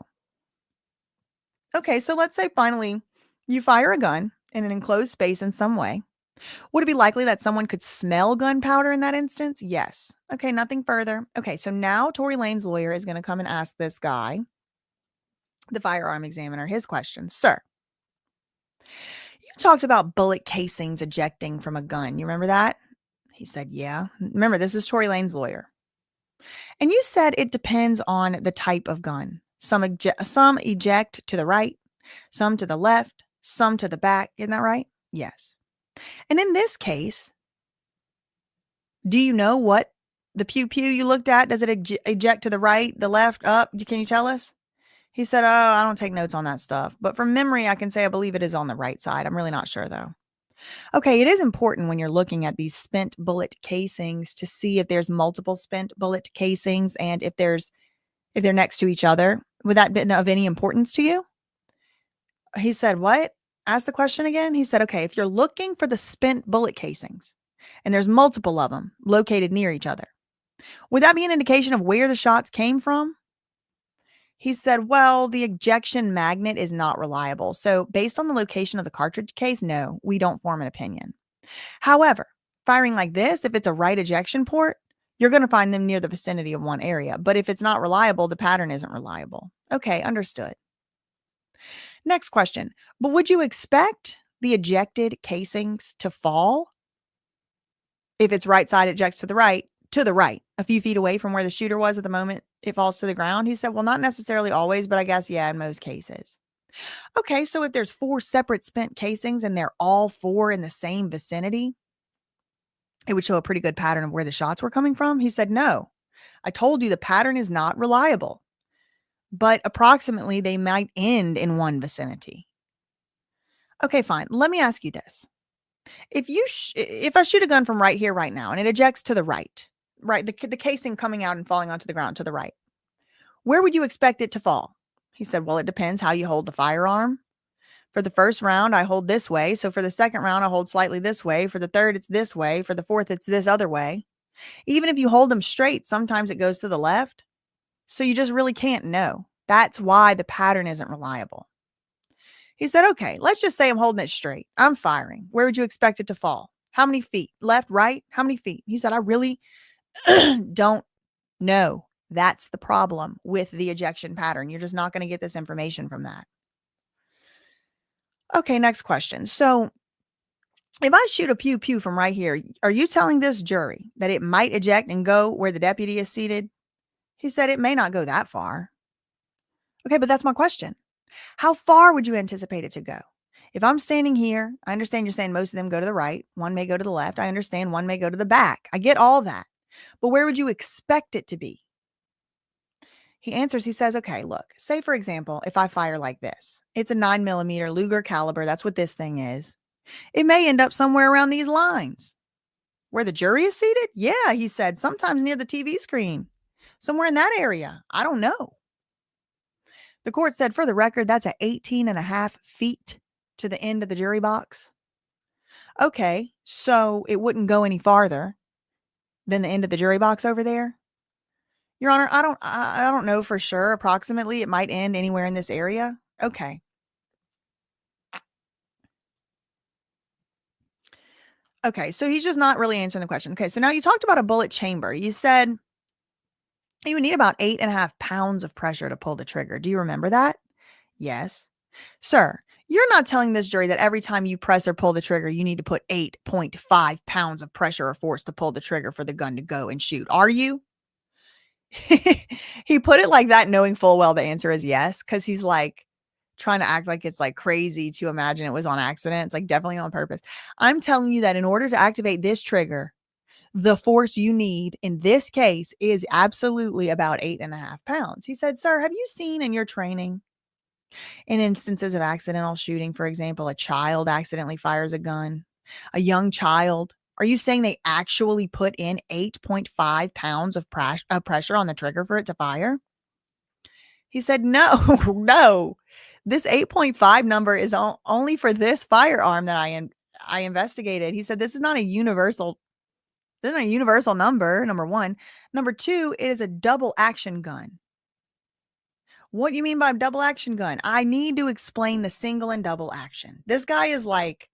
Okay, so let's say finally you fire a gun in an enclosed space in some way. Would it be likely that someone could smell gunpowder in that instance? Yes. Okay, nothing further. Okay, so now Tory Lane's lawyer is going to come and ask this guy, the firearm examiner, his question. Sir, you talked about bullet casings ejecting from a gun. You remember that? He said, yeah. Remember, this is Tory Lane's lawyer. And you said it depends on the type of gun. Some eject to the right, some to the left, some to the back. Isn't that right? Yes. And in this case, do you know what the pew you looked at? Does it eject to the right, the left, up? Can you tell us? He said, oh, I don't take notes on that stuff. But from memory, I can say I believe it is on the right side. I'm really not sure, though. Okay, it is important when you're looking at these spent bullet casings to see if there's multiple spent bullet casings and if they're next to each other. Would that be of any importance to you? He said, what? Ask the question again. He said, okay, if you're looking for the spent bullet casings and there's multiple of them located near each other, would that be an indication of where the shots came from? He said, well, the ejection magnet is not reliable. So based on the location of the cartridge case, no, we don't form an opinion. However, firing like this, if it's a right ejection port, you're going to find them near the vicinity of one area. But if it's not reliable, the pattern isn't reliable. Okay, understood. Next question. But would you expect the ejected casings to fall? If it's right side ejects to the right, a few feet away from where the shooter was at the moment it falls to the ground? He said, well, not necessarily always, but I guess, yeah, in most cases. Okay, so if there's 4 separate spent casings and they're all 4 in the same vicinity, it would show a pretty good pattern of where the shots were coming from. He said, no, I told you the pattern is not reliable, but approximately they might end in one vicinity. Okay, fine. Let me ask you this. If I shoot a gun from right here, right now, and it ejects to the right, the casing coming out and falling onto the ground to the right, where would you expect it to fall? He said, well, it depends how you hold the firearm. For the first round, I hold this way. So for the second round, I hold slightly this way. For the third, it's this way. For the fourth, it's this other way. Even if you hold them straight, sometimes it goes to the left. So you just really can't know. That's why the pattern isn't reliable. He said, okay, let's just say I'm holding it straight. I'm firing. Where would you expect it to fall? How many feet? Left, right? How many feet? He said, I really don't know. That's the problem with the ejection pattern. You're just not going to get this information from that. Okay, next question. So if I shoot a pew from right here, are you telling this jury that it might eject and go where the deputy is seated? He said it may not go that far. Okay, but that's my question. How far would you anticipate it to go? If I'm standing here, I understand you're saying most of them go to the right. One may go to the left. I understand one may go to the back. I get all that. But where would you expect it to be? He answers, he says, okay, look, say for example, if I fire like this, it's a 9mm Luger caliber. That's what this thing is. It may end up somewhere around these lines. Where the jury is seated? Yeah, he said, sometimes near the TV screen. Somewhere in that area. I don't know. The court said, for the record, that's at 18.5 feet to the end of the jury box. Okay, so it wouldn't go any farther than the end of the jury box over there? Your Honor, I don't know for sure. Approximately, it might end anywhere in this area. Okay. Okay, so he's just not really answering the question. Okay, so now you talked about a bullet chamber. You said you would need about 8.5 pounds of pressure to pull the trigger. Do you remember that? Yes. Sir, you're not telling this jury that every time you press or pull the trigger, you need to put 8.5 pounds of pressure or force to pull the trigger for the gun to go and shoot. Are you? He put it like that, knowing full well the answer is yes, because he's like trying to act like it's like crazy to imagine it was on accident. It's like definitely on purpose. I'm telling you that in order to activate this trigger, the force you need in this case is absolutely about 8.5 pounds. He said, sir, have you seen in your training in instances of accidental shooting, for example, a child accidentally fires a gun, a young child? Are you saying they actually put in 8.5 pounds of pressure on the trigger for it to fire? He said, no, no. This 8.5 number is only for this firearm that I investigated. He said this is not a universal. This isn't a universal number. Number one. Number two, it is a double action gun. What do you mean by double action gun? I need to explain the single and double action. This guy is like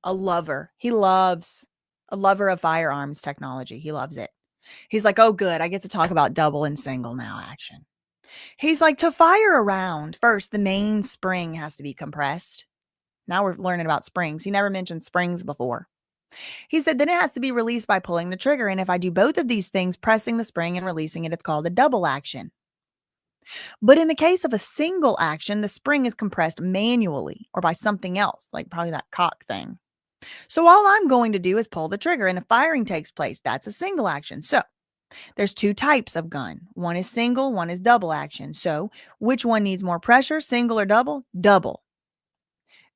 a lover. He loves a lover of firearms technology. He loves it. He's like, oh, good. I get to talk about double and single now action. He's like, to fire a round, first, the main spring has to be compressed. Now we're learning about springs. He never mentioned springs before. He said, then it has to be released by pulling the trigger. And if I do both of these things, pressing the spring and releasing it, it's called a double action. But in the case of a single action, the spring is compressed manually or by something else, like probably that cock thing. So all I'm going to do is pull the trigger and a firing takes place. That's a single action. So there's two types of gun. One is single, one is double action. So which one needs more pressure, single or double? Double.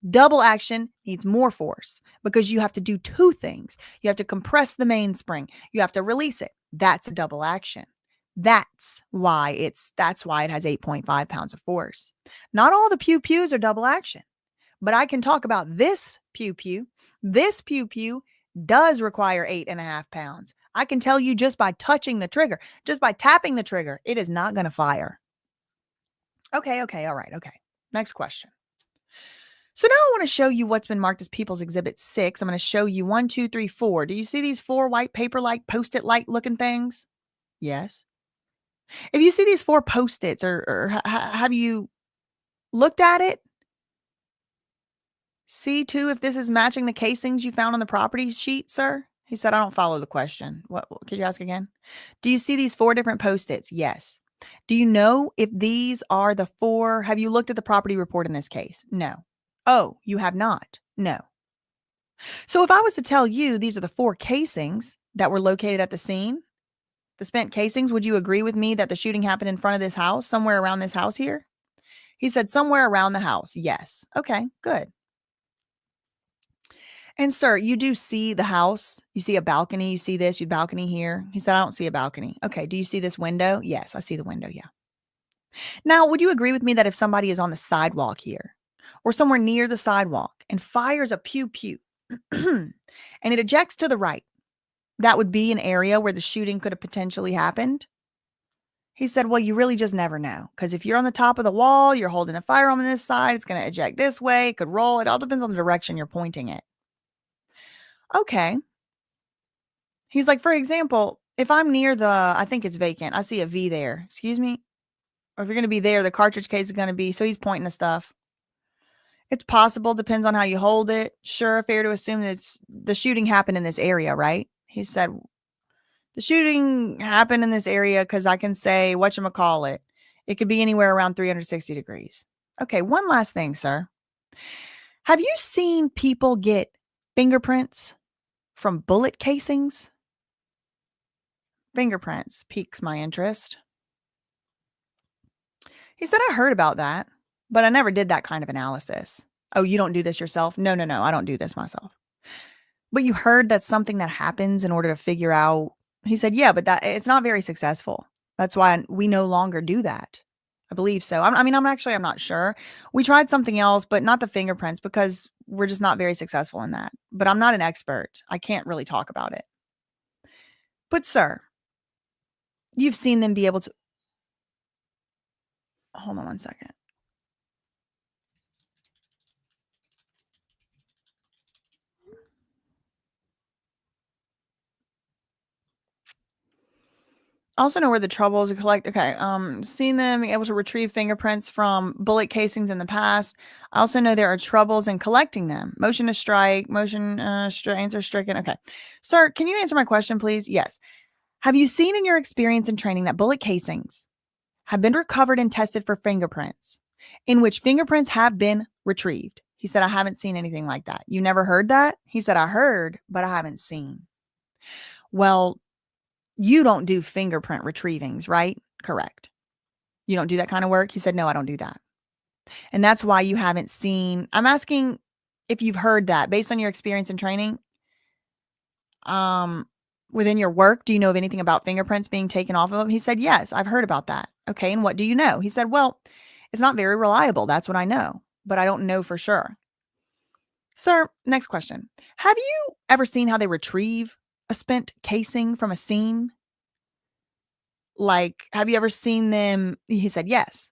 Double action needs more force because you have to do two things. You have to compress the mainspring. You have to release it. That's a double action. That's why it has 8.5 pounds of force. Not all the pew-pews are double action, but I can talk about this pew-pew. This pew-pew does require 8.5 pounds. I can tell you just by touching the trigger, just by tapping the trigger, it is not going to fire. Okay, all right, okay. Next question. So now I want to show you what's been marked as People's Exhibit 6. I'm going to show you 1, 2, 3, 4. Do you see these 4 white paper-like, post-it light looking things? Yes. If you see these 4 post-its or have you looked at it? See too if this is matching the casings you found on the property sheet, sir? He said, I don't follow the question. What could you ask again? Do you see these 4 different post-its? Yes. Do you know if these are the 4? Have you looked at the property report in this case? No. Oh, you have not? No. So if I was to tell you these are the 4 casings that were located at the scene, the spent casings, would you agree with me that the shooting happened in front of this house, somewhere around this house here? He said somewhere around the house. Yes. Okay, good. And sir, you do see the house. You see a balcony. You see this, your balcony here. He said, I don't see a balcony. Okay. Do you see this window? Yes, I see the window. Yeah. Now, would you agree with me that if somebody is on the sidewalk here or somewhere near the sidewalk and fires a pew pew and it ejects to the right, that would be an area where the shooting could have potentially happened? He said, well, you really just never know. Because if you're on the top of the wall, you're holding the firearm on this side, it's going to eject this way. It could roll. It all depends on the direction you're pointing it. Okay. He's like, for example, if I'm near I think it's vacant. I see a V there. Excuse me. Or if you're going to be there, the cartridge case is going to be. So he's pointing to stuff. It's possible. Depends on how you hold it. Sure. Fair to assume that the shooting happened in this area, right? He said, the shooting happened in this area because I can say, whatchamacallit, it could be anywhere around 360 degrees. Okay, one last thing, sir. Have you seen people get fingerprints from bullet casings? Fingerprints piques my interest. He said, I heard about that, but I never did that kind of analysis. Oh, you don't do this yourself? No, I don't do this myself. But you heard that's something that happens in order to figure out. He said, yeah, but it's not very successful. That's why we no longer do that. I believe so. I'm not sure. We tried something else, but not the fingerprints because we're just not very successful in that. But I'm not an expert. I can't really talk about it. But sir, you've seen them be able to. Hold on one second. I also know where the troubles are collect. Okay. Seen them being able to retrieve fingerprints from bullet casings in the past. I also know there are troubles in collecting them. Motion to strike, answer stricken. Okay. Sir, can you answer my question, please? Yes. Have you seen in your experience and training that bullet casings have been recovered and tested for fingerprints in which fingerprints have been retrieved? He said, I haven't seen anything like that. You never heard that? He said, I heard, but I haven't seen. Well, you don't do fingerprint retrievings, right? Correct. You don't do that kind of work? He said, no, I don't do that. And that's why you haven't seen. I'm asking if you've heard that based on your experience and training. Within your work, do you know of anything about fingerprints being taken off of them? He said, yes, I've heard about that. Okay. And what do you know? He said, well, It's not very reliable. That's what I know, but I don't know for sure. Sir, next question. Have you ever seen how they retrieve a spent casing from a scene? Like, have you ever seen them? He said yes.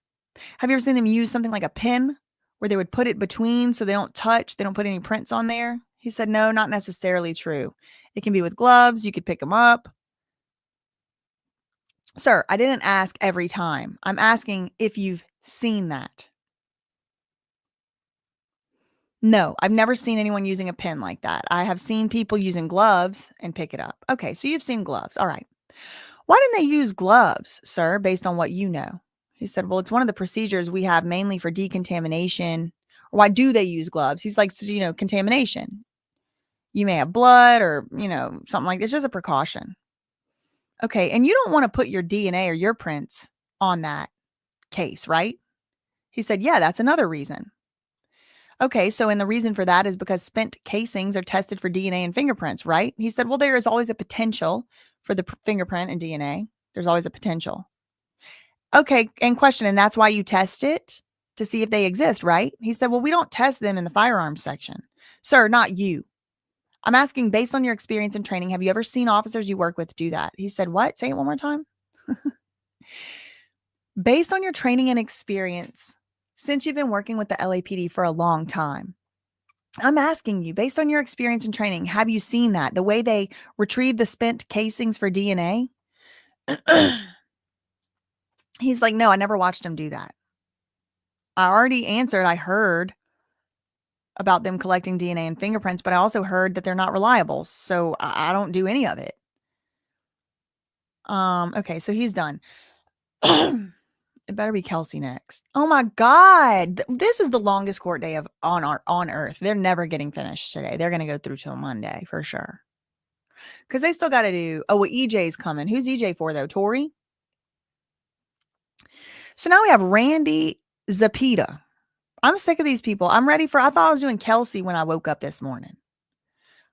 Have you ever seen them use something like a pin where they would put it between so they don't touch, they don't put any prints on there? He said, no, not necessarily true. It can be with gloves. You could pick them up. Sir, I didn't ask every time. I'm asking if you've seen that. No, I've never seen anyone using a pin like that. I have seen people using gloves and pick it up. Okay, so you've seen gloves. All right. Why didn't they use gloves, sir, based on what you know? He said, well, it's one of the procedures we have mainly for decontamination. Or why do they use gloves? He's like, so, contamination. You may have blood or, something like this. It's just a precaution. Okay, and you don't want to put your DNA or your prints on that case, right? He said, yeah, that's another reason. Okay, so and the reason for that is because spent casings are tested for DNA and fingerprints, right? He said, well, there is always a potential for the fingerprint and DNA. There's always a potential. Okay, and question, and that's why you test it to see if they exist, right? He said, well, we don't test them in the firearms section. Sir, not you. I'm asking, based on your experience and training, have you ever seen officers you work with do that? He said, what? Say it one more time. Based on your training and experience, since you've been working with the LAPD for a long time, I'm asking you, based on your experience and training, have you seen that? The way they retrieve the spent casings for DNA? He's like, no, I never watched him do that. I already answered. I heard about them collecting DNA and fingerprints, but I also heard that they're not reliable. So I don't do any of it. Okay, so he's done. It better be Kelsey next. Oh my God. This is the longest court day on earth. They're never getting finished today. They're going to go through till Monday for sure. Because they still got to do, EJ's coming. Who's EJ for though? TORY? So now we have Randy Zapita. I'm sick of these people. I thought I was doing Kelsey when I woke up this morning.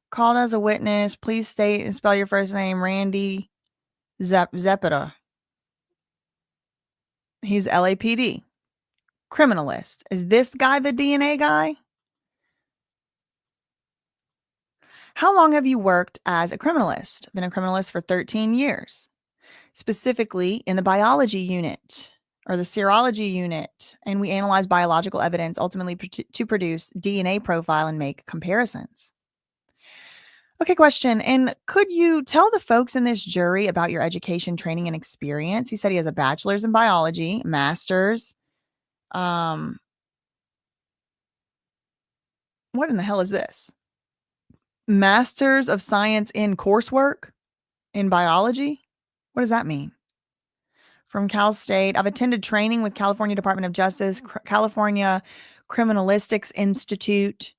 Called as a witness. Please state and spell your first name. Randy Zapita. He's LAPD. Criminalist. Is this guy the DNA guy? How long have you worked as a criminalist? Been a criminalist for 13 years. Specifically in the biology unit or the serology unit. And we analyze biological evidence ultimately to produce DNA profile and make comparisons. Okay, question. And could you tell the folks in this jury about your education, training, and experience? He said he has a bachelor's in biology, master's. What in the hell is this? Masters of Science in coursework in biology? What does that mean? From Cal State. I've attended training with California Department of Justice, California Criminalistics Institute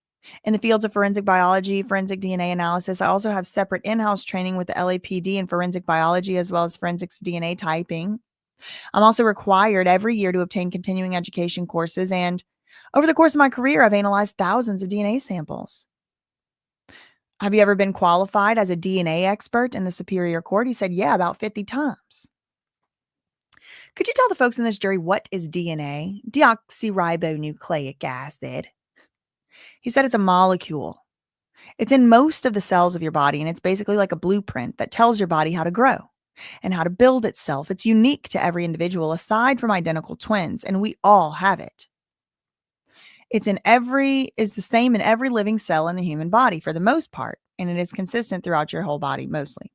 in the fields of forensic biology, forensic DNA analysis. I also have separate in-house training with the LAPD in forensic biology as well as forensics DNA typing. I'm also required every year to obtain continuing education courses, and over the course of my career, I've analyzed thousands of DNA samples. Have you ever been qualified as a DNA expert in the Superior Court? He said, yeah, about 50 times. Could you tell the folks in this jury what is DNA? Deoxyribonucleic acid. He said it's a molecule. It's in most of the cells of your body, and it's basically like a blueprint that tells your body how to grow and how to build itself. It's unique to every individual aside from identical twins, and we all have it. It's the same in every living cell in the human body for the most part, and it is consistent throughout your whole body mostly.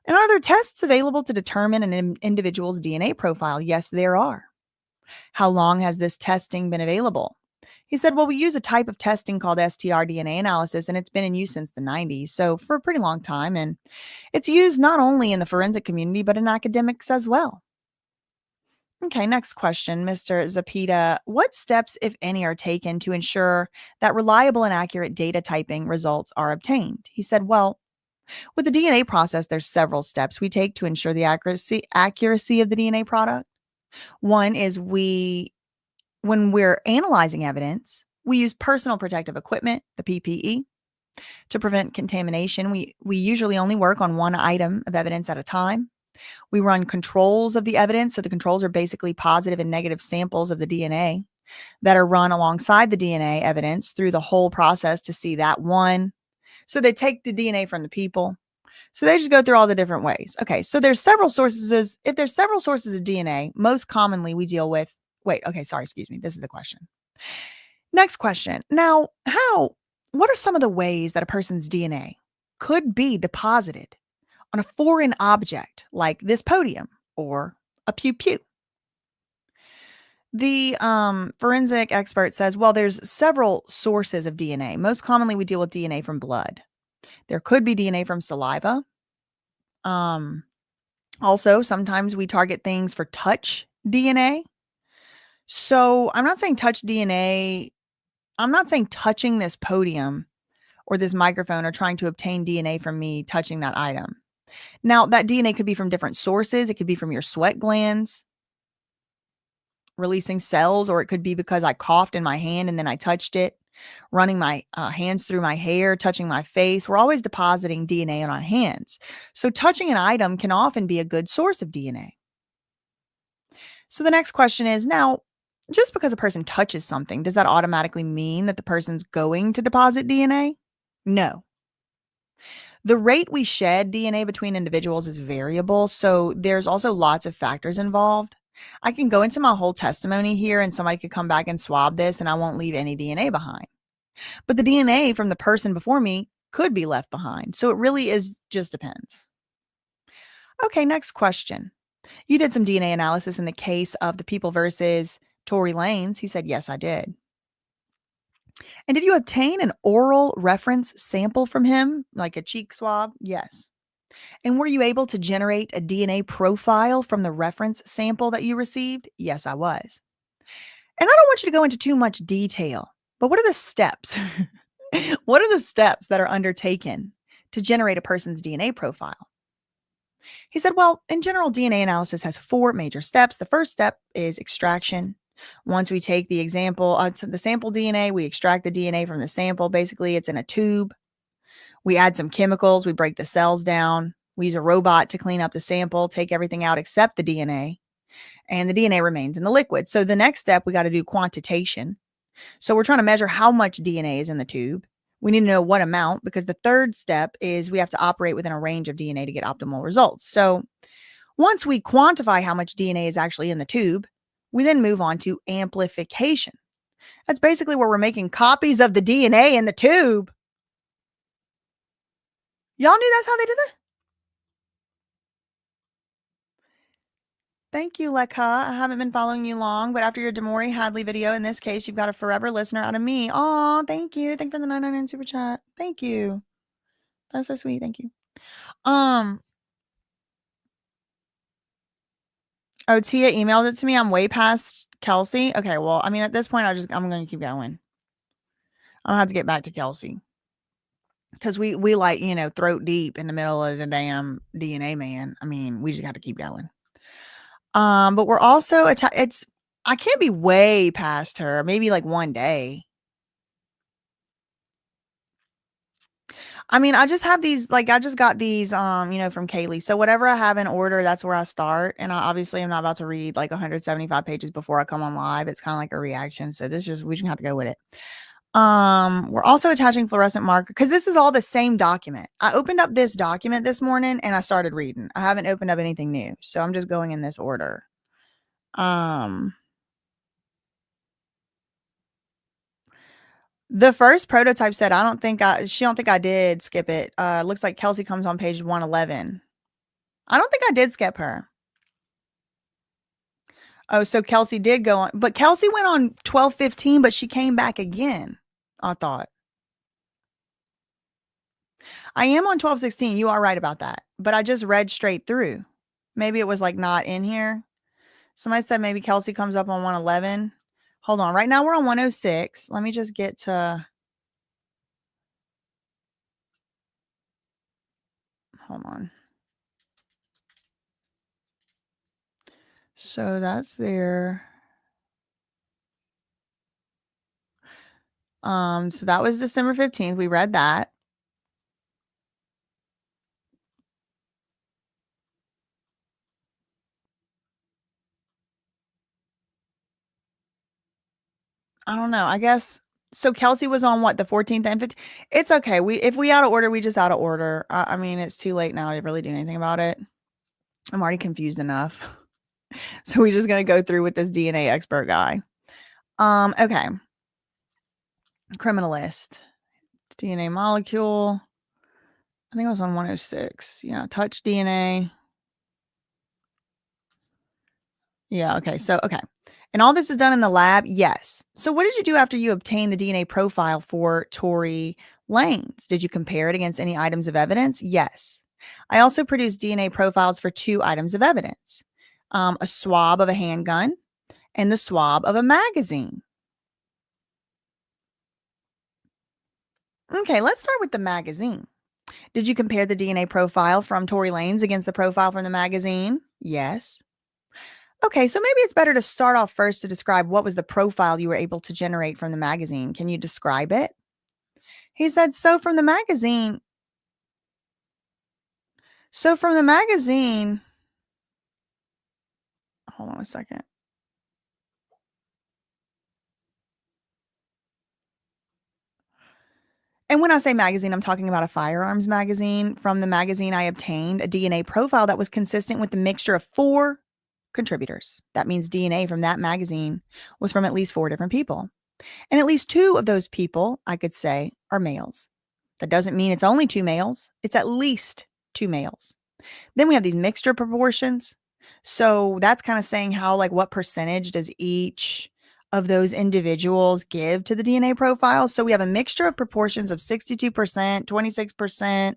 And are there tests available to determine an individual's DNA profile? Yes, there are. How long has this testing been available? He said, well, we use a type of testing called STR-DNA analysis, and it's been in use since the 90s, so for a pretty long time, and it's used not only in the forensic community, but in academics as well. Okay, next question, Mr. Zapita. What steps, if any, are taken to ensure that reliable and accurate data typing results are obtained? He said, well, with the DNA process, there's several steps we take to ensure the accuracy of the DNA product. One is when we're analyzing evidence, we use personal protective equipment, the PPE, to prevent contamination. We usually only work on one item of evidence at a time. We run controls of the evidence. So the controls are basically positive and negative samples of the DNA that are run alongside the DNA evidence through the whole process to see that one. So they take the DNA from the people. So they just go through all the different ways. Okay, so there's several sources. If there's several sources of DNA, most commonly we deal with, excuse me. This is the question. Next question. Now, what are some of the ways that a person's DNA could be deposited on a foreign object like this podium or a pew pew? The forensic expert says, well, there's several sources of DNA. Most commonly, we deal with DNA from blood. There could be DNA from saliva. Also, sometimes we target things for touch DNA. So I'm not saying touch DNA. I'm not saying touching this podium or this microphone or trying to obtain DNA from me touching that item. Now, that DNA could be from different sources. It could be from your sweat glands releasing cells, or it could be because I coughed in my hand and then I touched it, running my hands through my hair, touching my face. We're always depositing DNA on our hands. So touching an item can often be a good source of DNA. So the next question is, now, just because a person touches something, does that automatically mean that the person's going to deposit DNA? No. The rate we shed DNA between individuals is variable, so there's also lots of factors involved. I can go into my whole testimony here and somebody could come back and swab this and I won't leave any DNA behind. But the DNA from the person before me could be left behind. So it really just depends. Okay, next question. You did some DNA analysis in the case of the people versus TORY Lanez. He said, yes, I did. And did you obtain an oral reference sample from him, like a cheek swab? Yes. And were you able to generate a DNA profile from the reference sample that you received? Yes, I was. And I don't want you to go into too much detail, but what are the steps? What are the steps that are undertaken to generate a person's DNA profile? He said, well, in general, DNA analysis has 4 major steps. The first step is extraction. Once we take the the sample DNA, we extract the DNA from the sample. Basically, it's in a tube. We add some chemicals. We break the cells down. We use a robot to clean up the sample, take everything out except the DNA, and the DNA remains in the liquid. So the next step, we got to do quantitation. So we're trying to measure how much DNA is in the tube. We need to know what amount, because the third step is we have to operate within a range of DNA to get optimal results. So once we quantify how much DNA is actually in the tube, we then move on to amplification. That's basically where we're making copies of the DNA in the tube. Y'all knew that's how they did that? Thank you, Lekha. I haven't been following you long, but after your Damori Hadley video, in this case, you've got a forever listener out of me. Aw, thank you. Thank you for the 999 super chat. Thank you. That's so sweet. Thank you. Oh, Tia emailed it to me. I'm way past Kelsey. Okay, well, I mean, at this point, I'm going to keep going. I'm going to have to get back to Kelsey. Because we like, throat deep in the middle of the damn DNA, man. I mean, we just got to keep going. But we're also, I can't be way past her. Maybe like one day. I mean, I just have these, I just got these, from Kaylee. So whatever I have in order, that's where I start. And I obviously am not about to read like 175 pages before I come on live. It's kind of like a reaction. So we just have to go with it. We're also attaching fluorescent marker because this is all the same document. I opened up this document this morning and I started reading. I haven't opened up anything new. So I'm just going in this order. The first prototype said, she don't think I did skip it. Looks like Kelsey comes on page 111. I don't think I did skip her. Oh, so Kelsey did go on, but Kelsey went on 12:15, but she came back again, I thought. I am on 12:16. You are right about that, but I just read straight through. Maybe it was like not in here. Somebody said maybe Kelsey comes up on 111. Hold on. Right now we're on 106. Let me just get to. Hold on. So that's there. So that was December 15th. We read that. I don't know. I guess so. Kelsey was on what, the 14th and 15th? It's okay. If we out of order, we just out of order. I mean, it's too late now to really do anything about it. I'm already confused enough. So we're just gonna go through with this DNA expert guy. Okay. Criminalist. DNA molecule. I think I was on 106. Yeah, touch DNA. Yeah, okay. So, okay. And all this is done in the lab? Yes. So what did you do after you obtained the DNA profile for Tory Lanez? Did you compare it against any items of evidence? Yes. I also produced DNA profiles for 2 items of evidence. A swab of a handgun and the swab of a magazine. Okay, let's start with the magazine. Did you compare the DNA profile from Tory Lanez against the profile from the magazine? Yes. Okay, so maybe it's better to start off first to describe what was the profile you were able to generate from the magazine. Can you describe it? He said, so from the magazine, hold on a second. And when I say magazine, I'm talking about a firearms magazine. From the magazine, I obtained a DNA profile that was consistent with the mixture of 4 contributors. That means DNA from that magazine was from at least 4 different people. And at least 2 of those people, I could say, are males. That doesn't mean it's only 2 males. It's at least 2 males. Then we have these mixture proportions. So that's kind of saying how, like, what percentage does each of those individuals give to the DNA profile. So we have a mixture of proportions of 62%, 26%,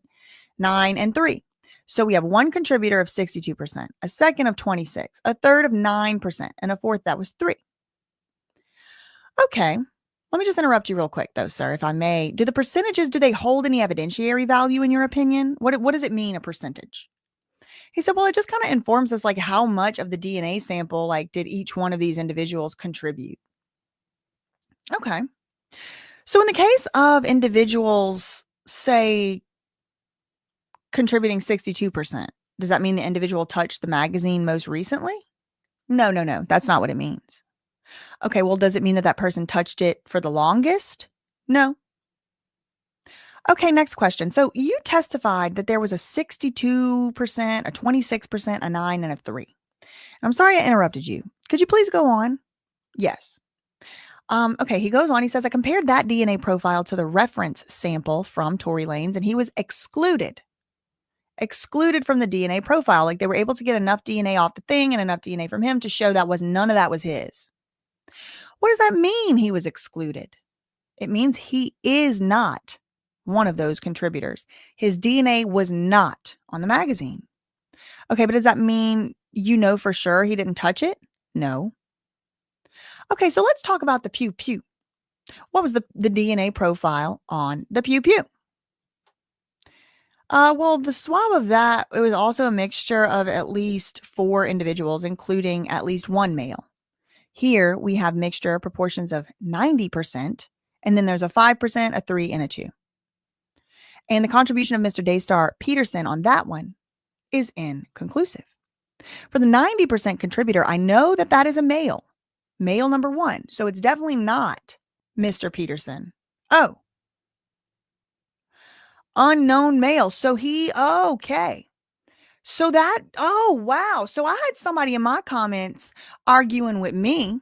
9, and 3. So we have one contributor of 62%, a second of 26, a third of 9%, and a fourth that was 3. Okay. Let me just interrupt you real quick, though, sir, if I may. Do the percentages, do they hold any evidentiary value in your opinion? What does it mean, a percentage? He said, well, it just kind of informs us, like, how much of the DNA sample, like, did each one of these individuals contribute? Okay. So in the case of individuals, say, contributing 62%, does that mean the individual touched the magazine most recently? No. That's not what it means. Okay, well, does it mean that that person touched it for the longest? No. Okay, next question. So you testified that there was a 62%, a 26%, a 9, and a 3. I'm sorry I interrupted you. Could you please go on? Yes. Okay, he goes on. He says, I compared that DNA profile to the reference sample from Tory Lanez, and he was excluded from the DNA profile. Like, they were able to get enough DNA off the thing and enough DNA from him to show that none of that was his. What does that mean, he was excluded? It means he is not one of those contributors. His DNA was not on the magazine. Okay, but does that mean you know for sure he didn't touch it? No. Okay, so let's talk about the pew pew. What was the DNA profile on the pew pew? Well, the swab of that, it was also a mixture of at least 4 individuals, including at least 1 male. Here we have mixture proportions of 90%, and then there's a 5%, a 3, and a 2. And the contribution of Mr. Daystar Peterson on that one is inconclusive. For the 90% contributor, I know that that is a male number 1. So it's definitely not Mr. Peterson. Oh, unknown male. So okay. So oh, wow. So I had somebody in my comments arguing with me.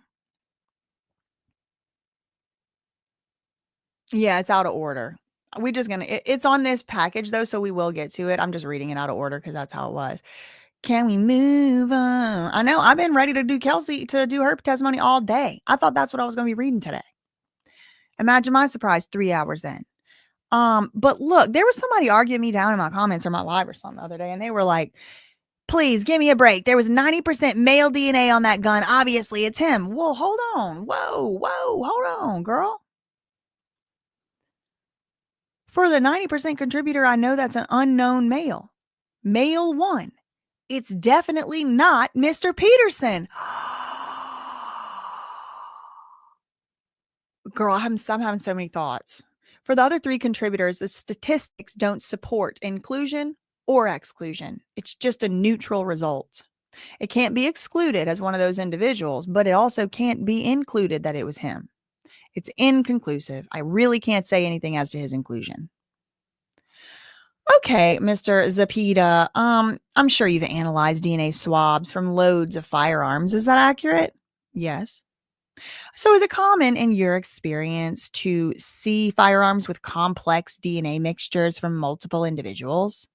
Yeah, it's out of order. We're just going to, it's on this package though, so we will get to it. I'm just reading it out of order because that's how it was. Can we move on? I know I've been ready to do Kelsey to do her testimony all day. I thought that's what I was going to be reading today. Imagine my surprise 3 hours in. But look, there was somebody arguing me down in my comments or my live or something the other day, and they were like, please give me a break. There was 90% male DNA on that gun. Obviously, it's him. Well, hold on. Whoa, hold on, girl. For the 90% contributor, I know that's an unknown male. Male 1. It's definitely not Mr. Peterson. Girl, I'm having so many thoughts. For the other 3 contributors, the statistics don't support inclusion or exclusion. It's just a neutral result. It can't be excluded as one of those individuals, but it also can't be included that it was him. It's inconclusive. I really can't say anything as to his inclusion. Okay, Mr. Zapita, I'm sure you've analyzed DNA swabs from loads of firearms. Is that accurate? Yes. So is it common in your experience to see firearms with complex DNA mixtures from multiple individuals?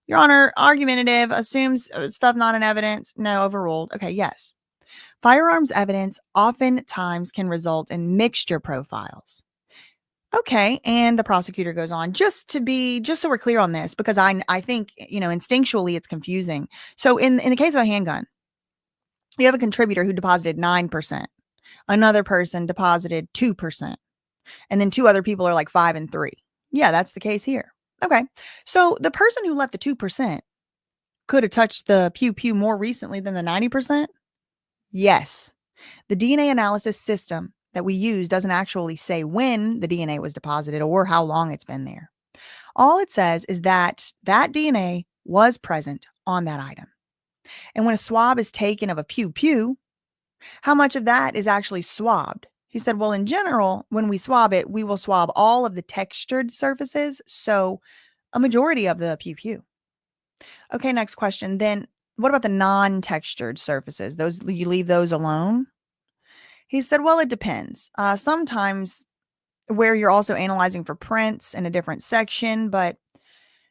Your Honor, argumentative, assumes stuff not in evidence. No, overruled. Okay, yes. Firearms evidence oftentimes can result in mixture profiles. Okay, and the prosecutor goes on, just so we're clear on this, because I think, instinctually it's confusing. So in the case of a handgun, you have a contributor who deposited 9%. Another person deposited 2%. And then two other people are like 5 and 3. Yeah, that's the case here. Okay. So the person who left the 2% could have touched the pew pew more recently than the 90%. Yes. The DNA analysis system that we use doesn't actually say when the DNA was deposited or how long it's been there. All it says is that that DNA was present on that item. And when a swab is taken of a pew pew, how much of that is actually swabbed? He said, well, in general, when we swab it, we will swab all of the textured surfaces. So a majority of the pew pew. Okay, next question. Then what about the non-textured surfaces? Those, you leave those alone? He said, well, it depends. Sometimes where you're also analyzing for prints in a different section, but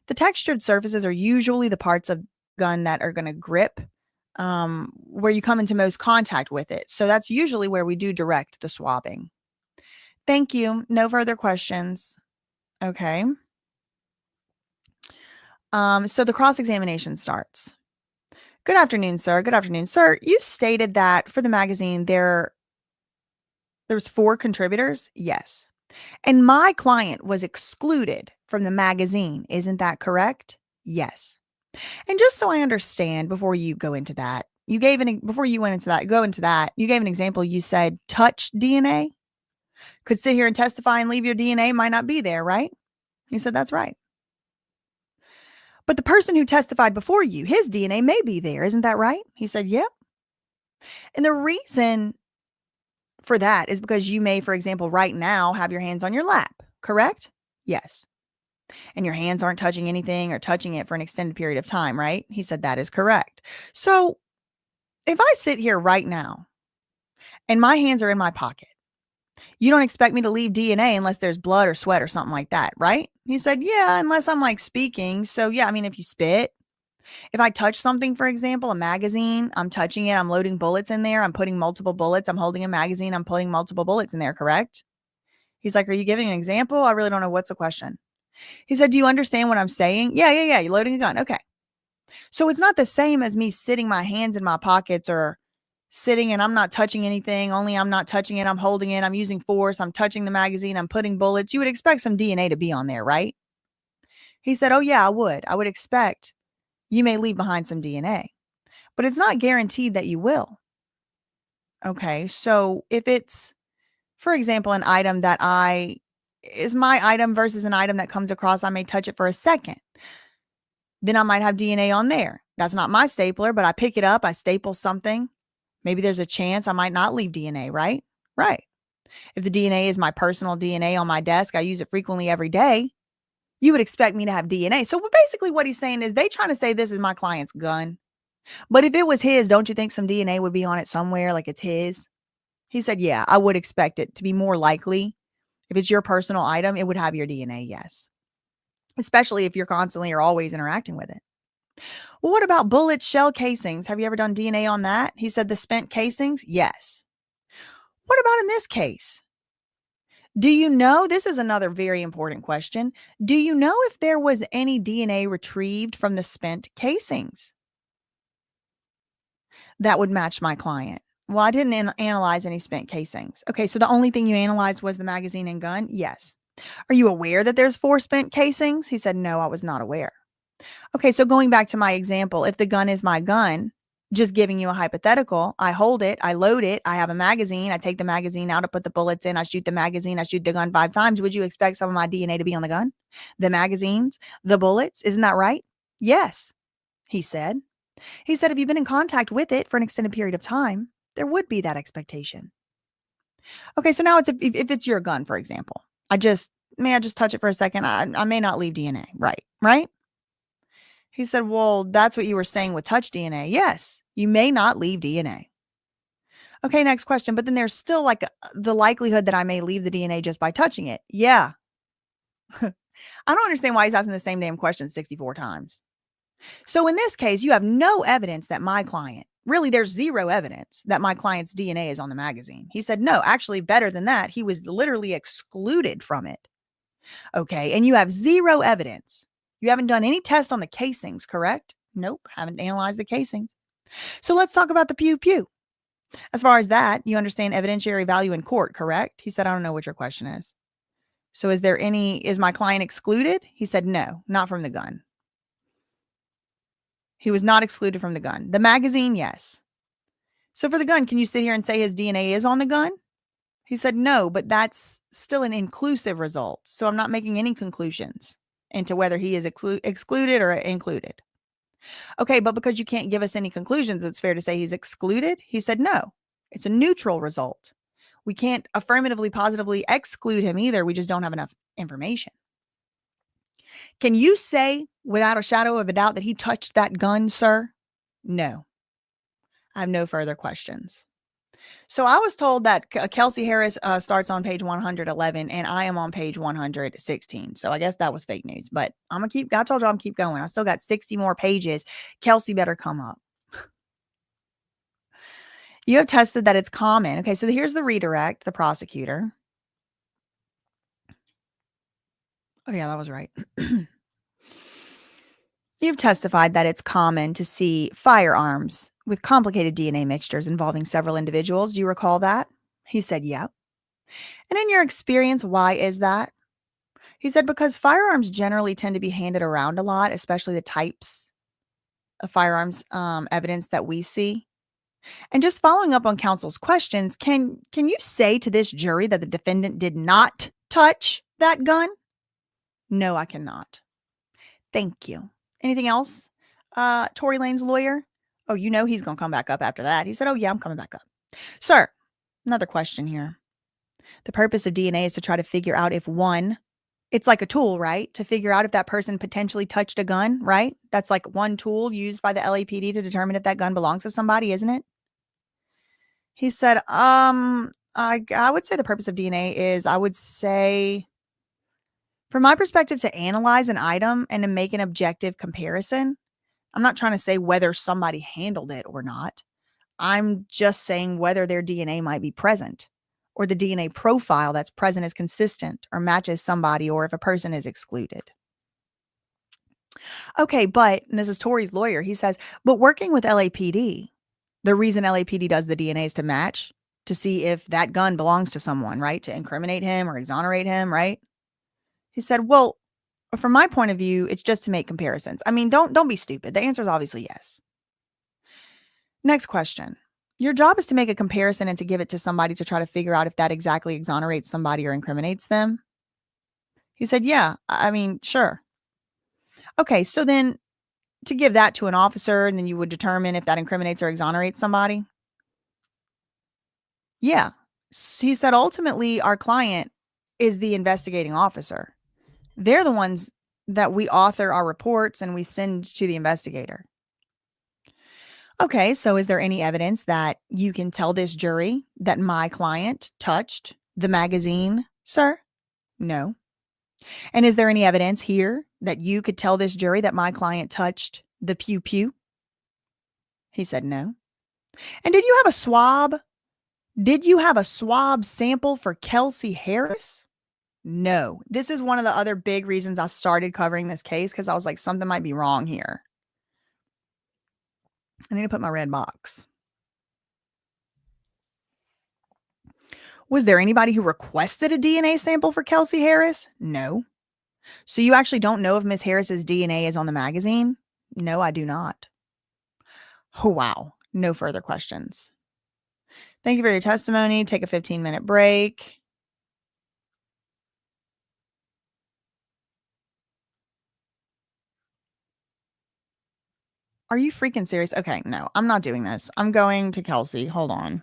the textured surfaces are usually the parts of gun that are going to grip, where you come into most contact with it. So that's usually where we do direct the swabbing. Thank you. No further questions. Okay. So the cross-examination starts. Good afternoon, sir. Good afternoon, sir. You stated that for the magazine, there's 4 contributors. Yes. And my client was excluded from the magazine. Isn't that correct? Yes. And just so I understand, before you go into that, you gave an example. You said touch DNA could sit here and testify and leave your DNA might not be there, right? He said, that's right. But the person who testified before you, his DNA may be there. Isn't that right? He said, yep. And the reason for that is because you may, for example, right now have your hands on your lap, correct? Yes. And your hands aren't touching anything or touching it for an extended period of time, right? He said that is correct. So if I sit here right now and my hands are in my pocket, you don't expect me to leave DNA unless there's blood or sweat or something like that, right? He said, yeah, unless I'm like speaking. So yeah, I mean, if you spit, if I touch something, for example, a magazine, I'm touching it, I'm loading bullets in there, I'm putting multiple bullets, I'm holding a magazine, I'm putting multiple bullets in there, correct? He's like, are you giving an example? I really don't know. What's the question? He said, do you understand what I'm saying? Yeah. You're loading a gun. Okay. So it's not the same as me sitting my hands in my pockets or sitting and I'm not touching anything, only I'm not touching it, I'm holding it, I'm using force, I'm touching the magazine, I'm putting bullets. You would expect some DNA to be on there, right? He said, oh yeah, I would expect you may leave behind some DNA, but it's not guaranteed that you will. Okay, so if it's, for example, an item that is my item versus an item that comes across, I may touch it for a second. Then I might have DNA on there. That's not my stapler, but I pick it up, I staple something. Maybe there's a chance I might not leave DNA, right? Right. If the DNA is my personal DNA on my desk, I use it frequently every day, you would expect me to have DNA. So basically what he's saying is they trying to say this is my client's gun. But if it was his, don't you think some DNA would be on it somewhere like it's his? He said, yeah, I would expect it to be more likely. If it's your personal item, it would have your DNA, yes. Especially if you're constantly or always interacting with it. Well, what about bullet shell casings? Have you ever done DNA on that? He said the spent casings? Yes. What about in this case? Do you know, this is another very important question. Do you know if there was any DNA retrieved from the spent casings that would match my client? Well, I didn't analyze any spent casings. Okay, so the only thing you analyzed was the magazine and gun? Yes. Are you aware that there's 4 spent casings? He said, no, I was not aware. Okay, so going back to my example, if the gun is my gun, just giving you a hypothetical, I hold it, I load it, I have a magazine, I take the magazine out, I put the bullets in, I shoot the magazine, I shoot the gun 5 times. Would you expect some of my DNA to be on the gun? The magazines, the bullets, isn't that right? Yes, he said. He said, if you've been in contact with it for an extended period of time, there would be that expectation. Okay, so now it's if it's your gun, for example. May I just touch it for a second? I may not leave DNA. Right. Right? He said, well, that's what you were saying with touch DNA. Yes, you may not leave DNA. Okay, next question. But then there's still like the likelihood that I may leave the DNA just by touching it. Yeah. I don't understand why he's asking the same damn question 64 times. So in this case, you have no evidence that my client, really, there's zero evidence that my client's DNA is on the magazine. He said, no, actually, better than that. He was literally excluded from it. Okay. And you have zero evidence. You haven't done any tests on the casings, correct? Nope. Haven't analyzed the casings. So let's talk about the pew pew. As far as that, you understand evidentiary value in court, correct? He said, I don't know what your question is. So is my client excluded? He said, no, not from the gun. He was not excluded from the gun. The magazine, yes. So for the gun, can you sit here and say his DNA is on the gun? He said, no, but that's still an inclusive result. So I'm not making any conclusions into whether he is excluded or included. Okay, but because you can't give us any conclusions, it's fair to say he's excluded. He said, no, it's a neutral result. We can't affirmatively, positively exclude him either. We just don't have enough information. Can you say without a shadow of a doubt that he touched that gun, sir? No. I have no further questions. So I was told that Kelsey Harris starts on page 111 and I am on page 116. So I guess that was fake news, but I told you I'm keep going. I still got 60 more pages. Kelsey better come up. You have tested that it's common. Okay, so here's the redirect, the prosecutor. Oh yeah, that was right. You've testified that it's common to see firearms with complicated DNA mixtures involving several individuals. Do you recall that? He said, yeah. And in your experience, why is that? He said, because firearms generally tend to be handed around a lot, especially the types of firearms evidence that we see. And just following up on counsel's questions, can you say to this jury that the defendant did not touch that gun? No, I cannot. Thank you. Anything else? Tory Lane's lawyer? Oh, you know he's going to come back up after that. He said, oh, yeah, I'm coming back up. Sir, another question here. The purpose of DNA is to try to figure out if it's like a tool, right? To figure out if that person potentially touched a gun, right? That's like one tool used by the LAPD to determine if that gun belongs to somebody, isn't it? He said, I would say the purpose of DNA is, I would say, from my perspective, to analyze an item and to make an objective comparison. I'm not trying to say whether somebody handled it or not. I'm just saying whether their DNA might be present or the DNA profile that's present is consistent or matches somebody or if a person is excluded. Okay, but, and this is Tory's lawyer, he says, but working with LAPD, the reason LAPD does the DNA is to match, to see if that gun belongs to someone, right? To incriminate him or exonerate him, right? He said, well, from my point of view, it's just to make comparisons. I mean, don't be stupid. The answer is obviously yes. Next question. Your job is to make a comparison and to give it to somebody to try to figure out if that exactly exonerates somebody or incriminates them. He said, yeah, I mean, sure. Okay, so then to give that to an officer and then you would determine if that incriminates or exonerates somebody. Yeah. He said, ultimately, our client is the investigating officer. They're the ones that we author our reports and we send to the investigator. Okay, so is there any evidence that you can tell this jury that my client touched the magazine, sir? No. And is there any evidence here that you could tell this jury that my client touched the pew pew? He said no. And did you have a swab? Did you have a swab sample for Kelsey Harris? No. This is one of the other big reasons I started covering this case, because I was like, something might be wrong here. I need to put my red box. Was there anybody who requested a DNA sample for Kelsey Harris? No. So you actually don't know if Miss Harris's DNA is on the magazine? No, I do not. Oh, wow. No further questions. Thank you for your testimony. Take a 15-minute break. Are you freaking serious? Okay, no, I'm not doing this. I'm going to Kelsey. Hold on.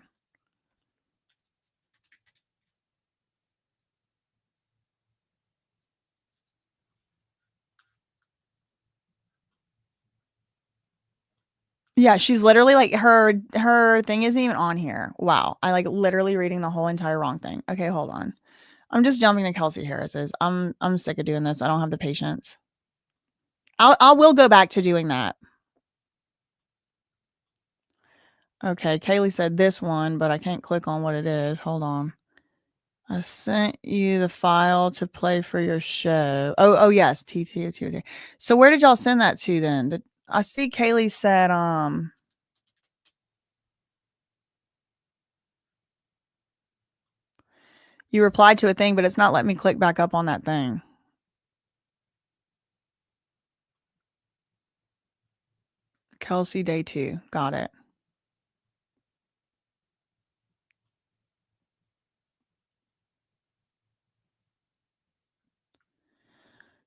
Yeah, she's literally like her thing isn't even on here. Wow. I like literally reading the whole entire wrong thing. Okay, hold on. I'm just jumping to Kelsey Harris's. I'm sick of doing this. I don't have the patience. I will go back to doing that. Okay, Kaylee said this one, but I can't click on what it is. Hold on. I sent you the file to play for your show. Oh yes, T2. So where did y'all send that to then? I see Kaylee said you replied to a thing, but it's not letting me click back up on that thing. Kelsey day 2. Got it.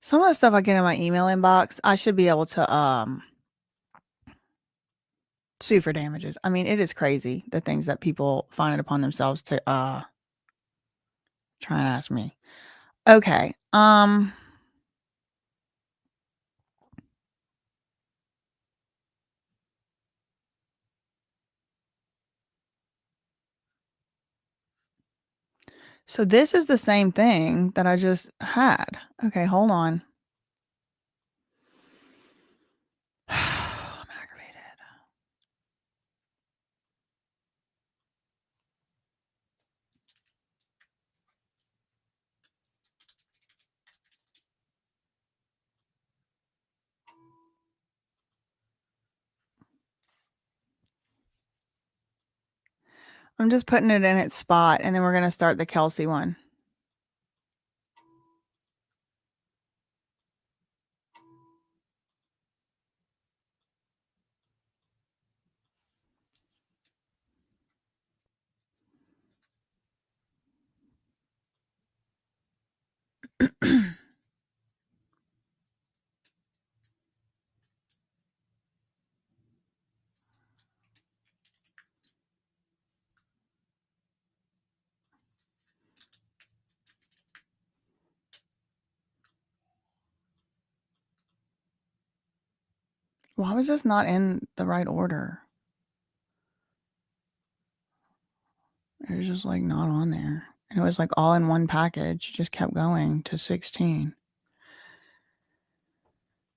Some of the stuff I get in my email inbox, I should be able to sue for damages. I mean, it is crazy the things that people find it upon themselves to try and ask me. Okay. So this is the same thing that I just had. Okay, hold on. I'm aggravated. I'm just putting it in its spot, and then we're going to start the Kelsey one. Why was this not in the right order? It was just like not on there. And it was like all in one package. It just kept going to 16.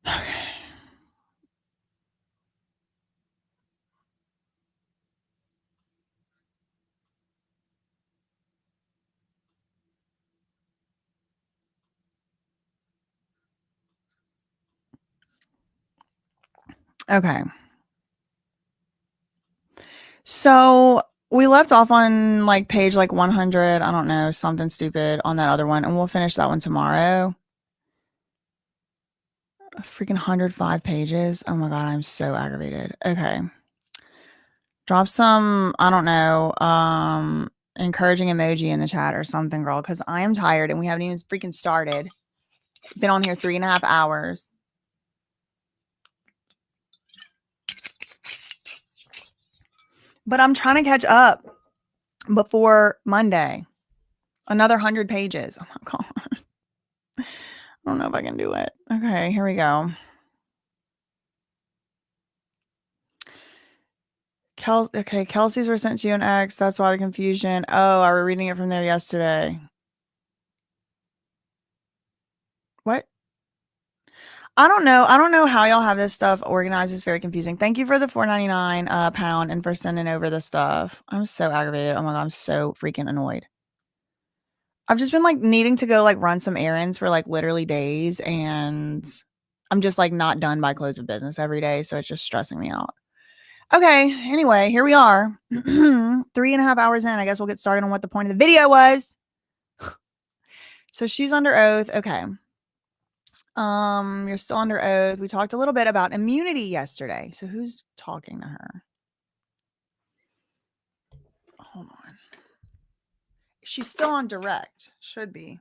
Okay. Okay. So we left off on like page like 100. I don't know, something stupid on that other one. And we'll finish that one tomorrow. A freaking 105 pages. Oh my God, I'm so aggravated. Okay. Drop some, I don't know, encouraging emoji in the chat or something, girl, because I am tired and we haven't even freaking started. Been on here 3.5 hours. But I'm trying to catch up before Monday. Another 100 pages. Oh my God. I don't know if I can do it. Okay, here we go. Okay, Kelsey's were sent to you and X. That's why the confusion. Oh, I were reading it from there yesterday. What? I don't know. I don't know how y'all have this stuff organized. It's very confusing. Thank you for the $4.99 pound and for sending over the stuff. I'm so aggravated. Oh my God, I'm so freaking annoyed. I've just been like needing to go like run some errands for like literally days, and I'm just like not done by close of business every day. So it's just stressing me out. Okay. Anyway, here we are. 3.5 hours in. I guess we'll get started on what the point of the video was. So she's under oath. Okay. You're still under oath. We talked a little bit about immunity yesterday. So who's talking to her? Hold on. She's still on direct. Should be.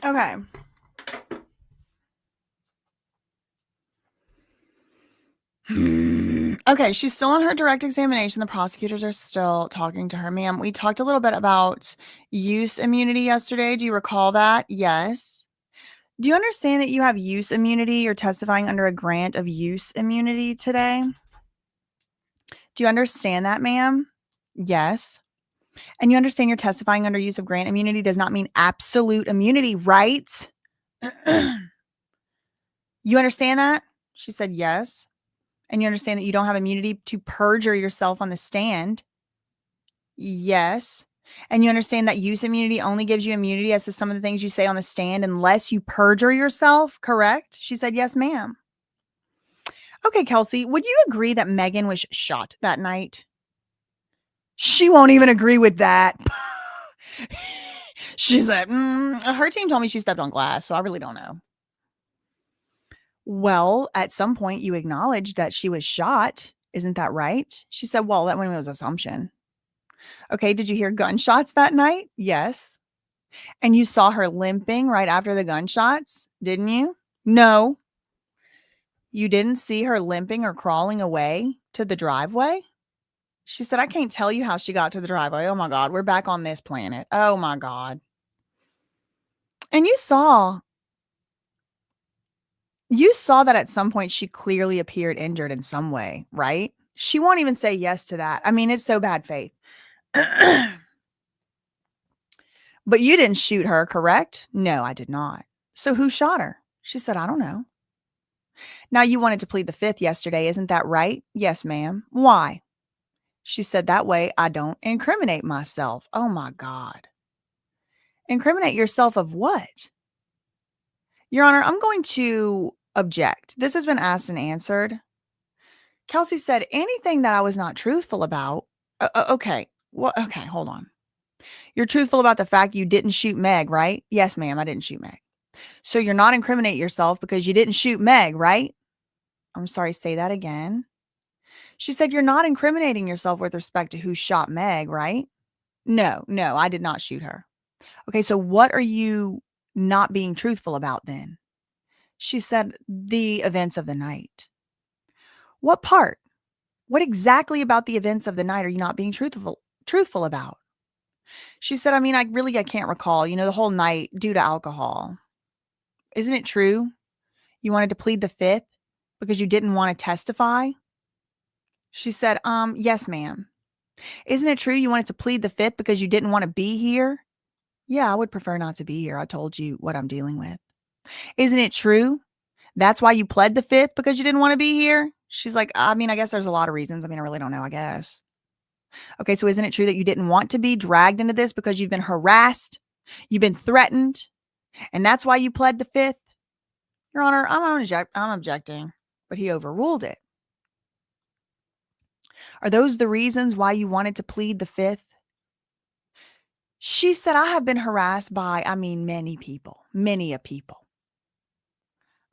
Okay. Okay, she's still on her direct examination. The prosecutors are still talking to her. Ma'am, we talked a little bit about use immunity yesterday. Do you recall that? Yes. Do you understand that you have use immunity? You're testifying under a grant of use immunity today. Do you understand that, ma'am? Yes. And you understand you're testifying under use of grant immunity does not mean absolute immunity, right? You understand that? She said yes. And you understand that you don't have immunity to perjure yourself on the stand? Yes. And you understand that use immunity only gives you immunity as to some of the things you say on the stand unless you perjure yourself, correct? She said, yes, ma'am. Okay, Kelsey, would you agree that Megan was shot that night? She won't even agree with that. She said, her team told me she stepped on glass, so I really don't know. Well, at some point you acknowledged that she was shot. Isn't that right? She said, well, that one was assumption. Okay, did you hear gunshots that night? Yes. And you saw her limping right after the gunshots, didn't you? No. You didn't see her limping or crawling away to the driveway? She said, I can't tell you how she got to the driveway. Oh my God, we're back on this planet. Oh my God. And you saw that at some point she clearly appeared injured in some way, right? She won't even say yes to that. I mean, it's so bad faith. But you didn't shoot her, correct? No, I did not. So who shot her? She said, I don't know. Now you wanted to plead the fifth yesterday, isn't that right? Yes, ma'am. Why? She said, that way I don't incriminate myself. Oh my God. Incriminate yourself of what? Your Honor, I'm going to object. This has been asked and answered. Kelsey said anything that I was not truthful about. Okay. Well, okay, hold on. You're truthful about the fact you didn't shoot Meg, right? Yes, ma'am, I didn't shoot Meg. So you're not incriminating yourself because you didn't shoot Meg, right? I'm sorry, say that again. She said you're not incriminating yourself with respect to who shot Meg, right? No, I did not shoot her. Okay, so what are you not being truthful about then? She said the events of the night. What part? What exactly about the events of the night are you not being truthful about? She said, I mean, I can't recall, the whole night due to alcohol. Isn't it true? You wanted to plead the fifth because you didn't want to testify? She said, yes, ma'am. Isn't it true you wanted to plead the fifth because you didn't want to be here? Yeah, I would prefer not to be here. I told you what I'm dealing with. Isn't it true? That's why you pled the fifth because you didn't want to be here? She's like, I mean, I guess there's a lot of reasons. I mean, I really don't know, I guess. Okay, so isn't it true that you didn't want to be dragged into this because you've been harassed? You've been threatened? And that's why you pled the fifth? Your Honor, I'm objecting, but he overruled it. Are those the reasons why you wanted to plead the fifth? She said, I have been harassed by, many people, many a people.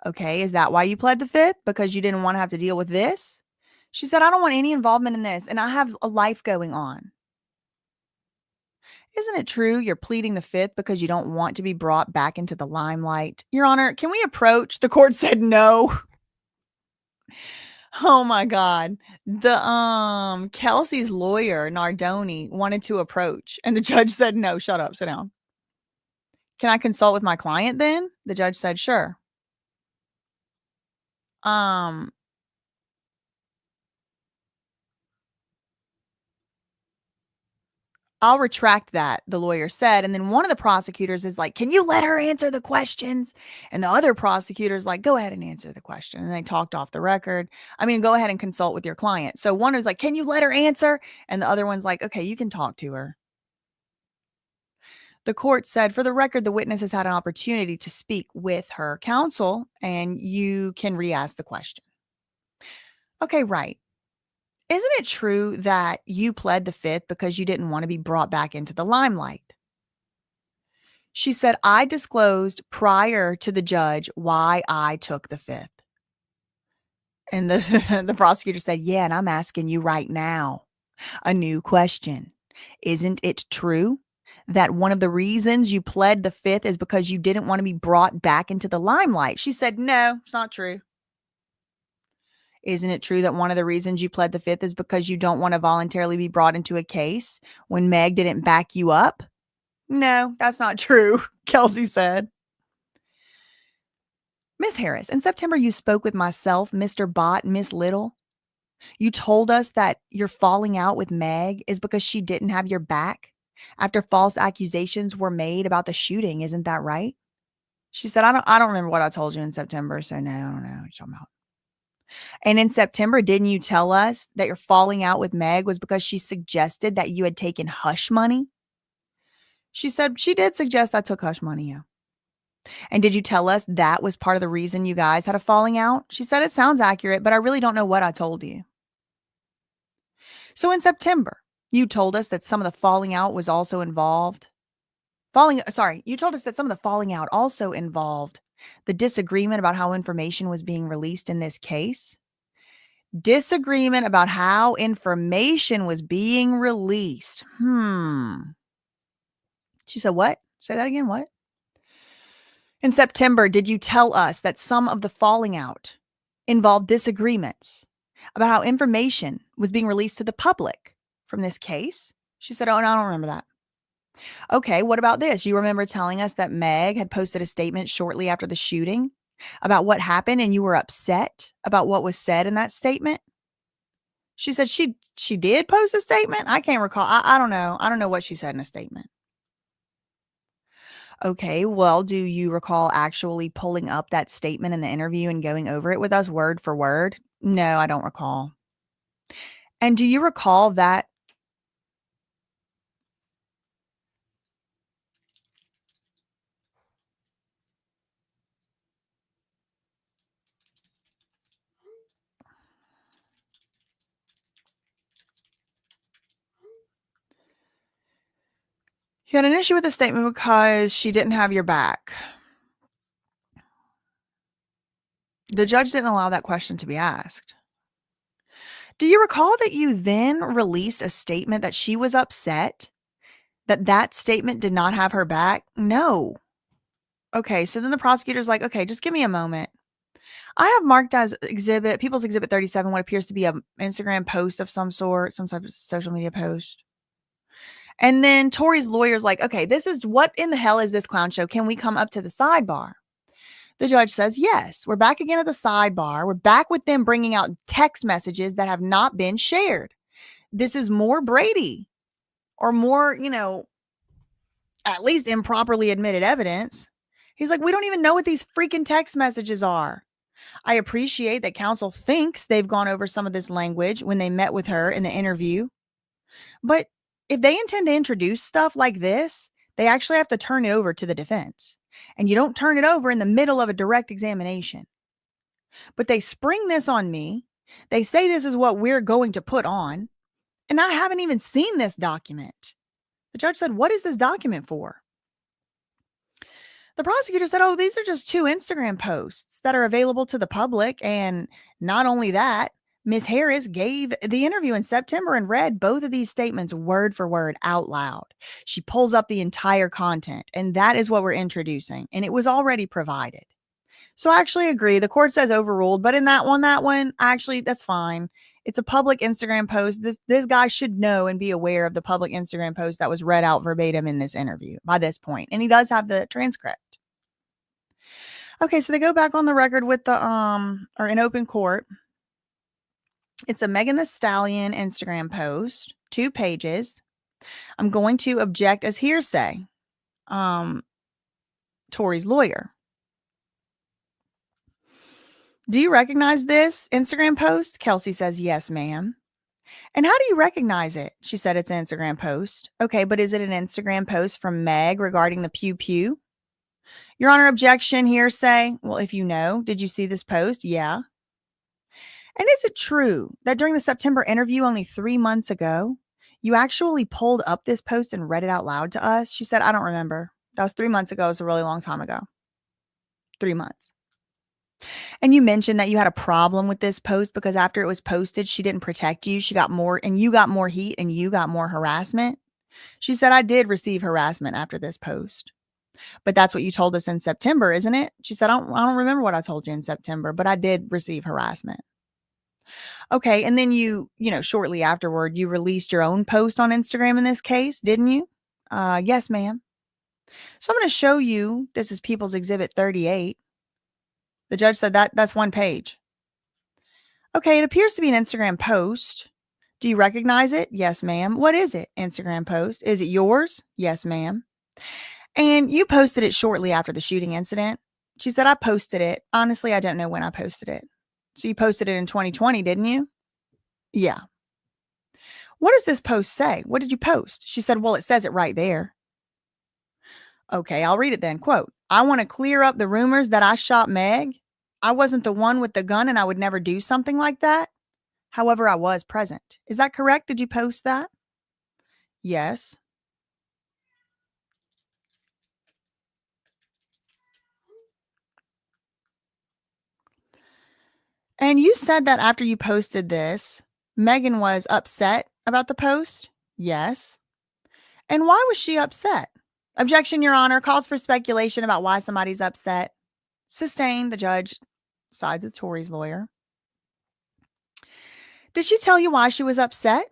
Okay, is that why you pled the fifth? Because you didn't want to have to deal with this? She said, I don't want any involvement in this, and I have a life going on. Isn't it true you're pleading the fifth because you don't want to be brought back into the limelight? Your Honor, can we approach? The court said no. Oh my God. The Kelsey's lawyer, Nardoni, wanted to approach, and the judge said no. Shut up, sit down. Can I consult with my client then? The judge said, sure. I'll retract that, the lawyer said. And then one of the prosecutors is like, can you let her answer the questions? And the other prosecutor's like, go ahead and answer the question. And they talked off the record. Go ahead and consult with your client. So one is like, can you let her answer? And the other one's like, okay, you can talk to her. The court said, for the record, the witness has had an opportunity to speak with her counsel, and you can re-ask the question. Okay, right. Isn't it true that you pled the fifth because you didn't want to be brought back into the limelight? She said, I disclosed prior to the judge why I took the fifth. And the prosecutor said, yeah, and I'm asking you right now a new question. Isn't it true that one of the reasons you pled the fifth is because you didn't want to be brought back into the limelight. She said, no, it's not true. Isn't it true that one of the reasons you pled the fifth is because you don't want to voluntarily be brought into a case when Meg didn't back you up? No, that's not true, Kelsey said. Miss Harris, in September, you spoke with myself, Mr. Bott, Miss Little. You told us that your falling out with Meg is because she didn't have your back after false accusations were made about the shooting. Isn't that right? She said, I don't remember what I told you in September, so no, I don't know what you're talking about. And in September, didn't you tell us that your falling out with Meg was because she suggested that you had taken hush money? She said she did suggest I took hush money, yeah. And did you tell us that was part of the reason you guys had a falling out? She said it sounds accurate, but I really don't know what I told you. So in September, you told us that some of the falling out was also involved. You told us that some of the falling out also involved the disagreement about how information was being released in this case. Disagreement about how information was being released. She said, what? Say that again, what? In September, did you tell us that some of the falling out involved disagreements about how information was being released to the public from this case? She said, oh, no, I don't remember that. Okay, what about this? You remember telling us that Meg had posted a statement shortly after the shooting about what happened and you were upset about what was said in that statement? She said she did post a statement? I can't recall. I don't know. I don't know what she said in a statement. Okay, well, do you recall actually pulling up that statement in the interview and going over it with us word for word? No, I don't recall. And do you recall that? You had an issue with the statement because she didn't have your back. The judge didn't allow that question to be asked. Do you recall that you then released a statement that she was upset that that statement did not have her back? No. Okay, so then the prosecutor's like, okay, just give me a moment. I have marked as People's Exhibit 37, what appears to be an Instagram post of some sort, some type of social media post. And then Tory's lawyer's like, okay, what in the hell is this clown show? Can we come up to the sidebar? The judge says, yes, we're back again at the sidebar. We're back with them bringing out text messages that have not been shared. This is more Brady or more, at least improperly admitted evidence. He's like, we don't even know what these freaking text messages are. I appreciate that counsel thinks they've gone over some of this language when they met with her in the interview. But if they intend to introduce stuff like this, they actually have to turn it over to the defense. And you don't turn it over in the middle of a direct examination. But they spring this on me. They say this is what we're going to put on. And I haven't even seen this document. The judge said, what is this document for? The prosecutor said, oh, these are just 2 Instagram posts that are available to the public. And not only that, Ms. Harris gave the interview in September and read both of these statements word for word out loud. She pulls up the entire content, and that is what we're introducing. And it was already provided. So I actually agree. The court says overruled, but in that one, actually, that's fine. It's a public Instagram post. This guy should know and be aware of the public Instagram post that was read out verbatim in this interview by this point. And he does have the transcript. Okay, so they go back on the record with or in open court. It's a Megan Thee Stallion Instagram post, 2 pages. I'm going to object as hearsay. Tory's lawyer. Do you recognize this Instagram post? Kelsey says, yes, ma'am. And how do you recognize it? She said it's an Instagram post. Okay, but is it an Instagram post from Meg regarding the pew pew? Your Honor, objection, hearsay. Well, if you know, did you see this post? Yeah. And is it true that during the September interview only 3 months ago, you actually pulled up this post and read it out loud to us? She said, I don't remember. That was 3 months ago. It was a really long time ago. 3 months. And you mentioned that you had a problem with this post because after it was posted, she didn't protect you. She got more, and you got more heat and you got more harassment. She said, I did receive harassment after this post. But that's what you told us in September, isn't it? She said, I don't remember what I told you in September, but I did receive harassment. Okay. And then shortly afterward, you released your own post on Instagram in this case, didn't you? Yes, ma'am. So I'm going to show you. This is People's Exhibit 38. The judge said that's one page. Okay. It appears to be an Instagram post. Do you recognize it? Yes, ma'am. What is it? Instagram post. Is it yours? Yes, ma'am. And you posted it shortly after the shooting incident. She said, I posted it. Honestly, I don't know when I posted it. So you posted it in 2020, didn't you? Yeah. What does this post say? What did you post? She said, well, it says it right there. Okay, I'll read it then. Quote, I want to clear up the rumors that I shot Meg. I wasn't the one with the gun and I would never do something like that. However, I was present. Is that correct? Did you post that? Yes. And you said that after you posted this, Megan was upset about the post? Yes. And why was she upset? Objection, Your Honor. Calls for speculation about why somebody's upset. Sustained. The judge sides with Tory's lawyer. Did she tell you why she was upset?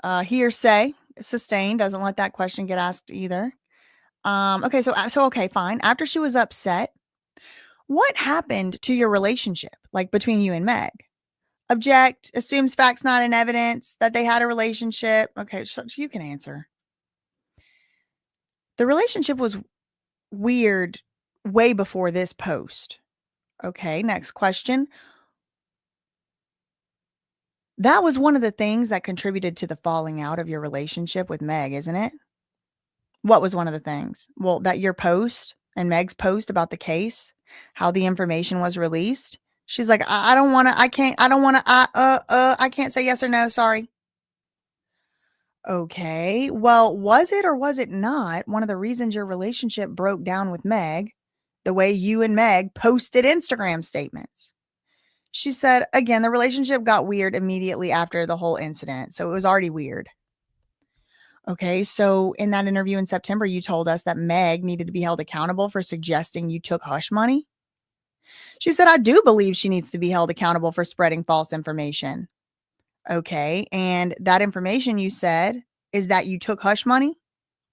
Hearsay. Sustained. Doesn't let that question get asked either. Okay, okay, fine. After she was upset, what happened to your relationship, like between you and Meg? Object. Assumes facts not in evidence that they had a relationship. Okay, so you can answer. The relationship was weird way before this post. Okay, next question. That was one of the things that contributed to the falling out of your relationship with Meg, isn't it? What was one of the things? Well, that your post and Meg's post about the case, how the information was released. She's like, I don't want to, I can't, I don't want to, I can't say yes or no. Sorry. Okay. Well, was it or was it not one of the reasons your relationship broke down with Meg, the way you and Meg posted Instagram statements? She said, again, the relationship got weird immediately after the whole incident. So it was already weird. Okay. So in that interview in September, you told us that Meg needed to be held accountable for suggesting you took hush money. She said, I do believe she needs to be held accountable for spreading false information. Okay. And that information you said is that you took hush money?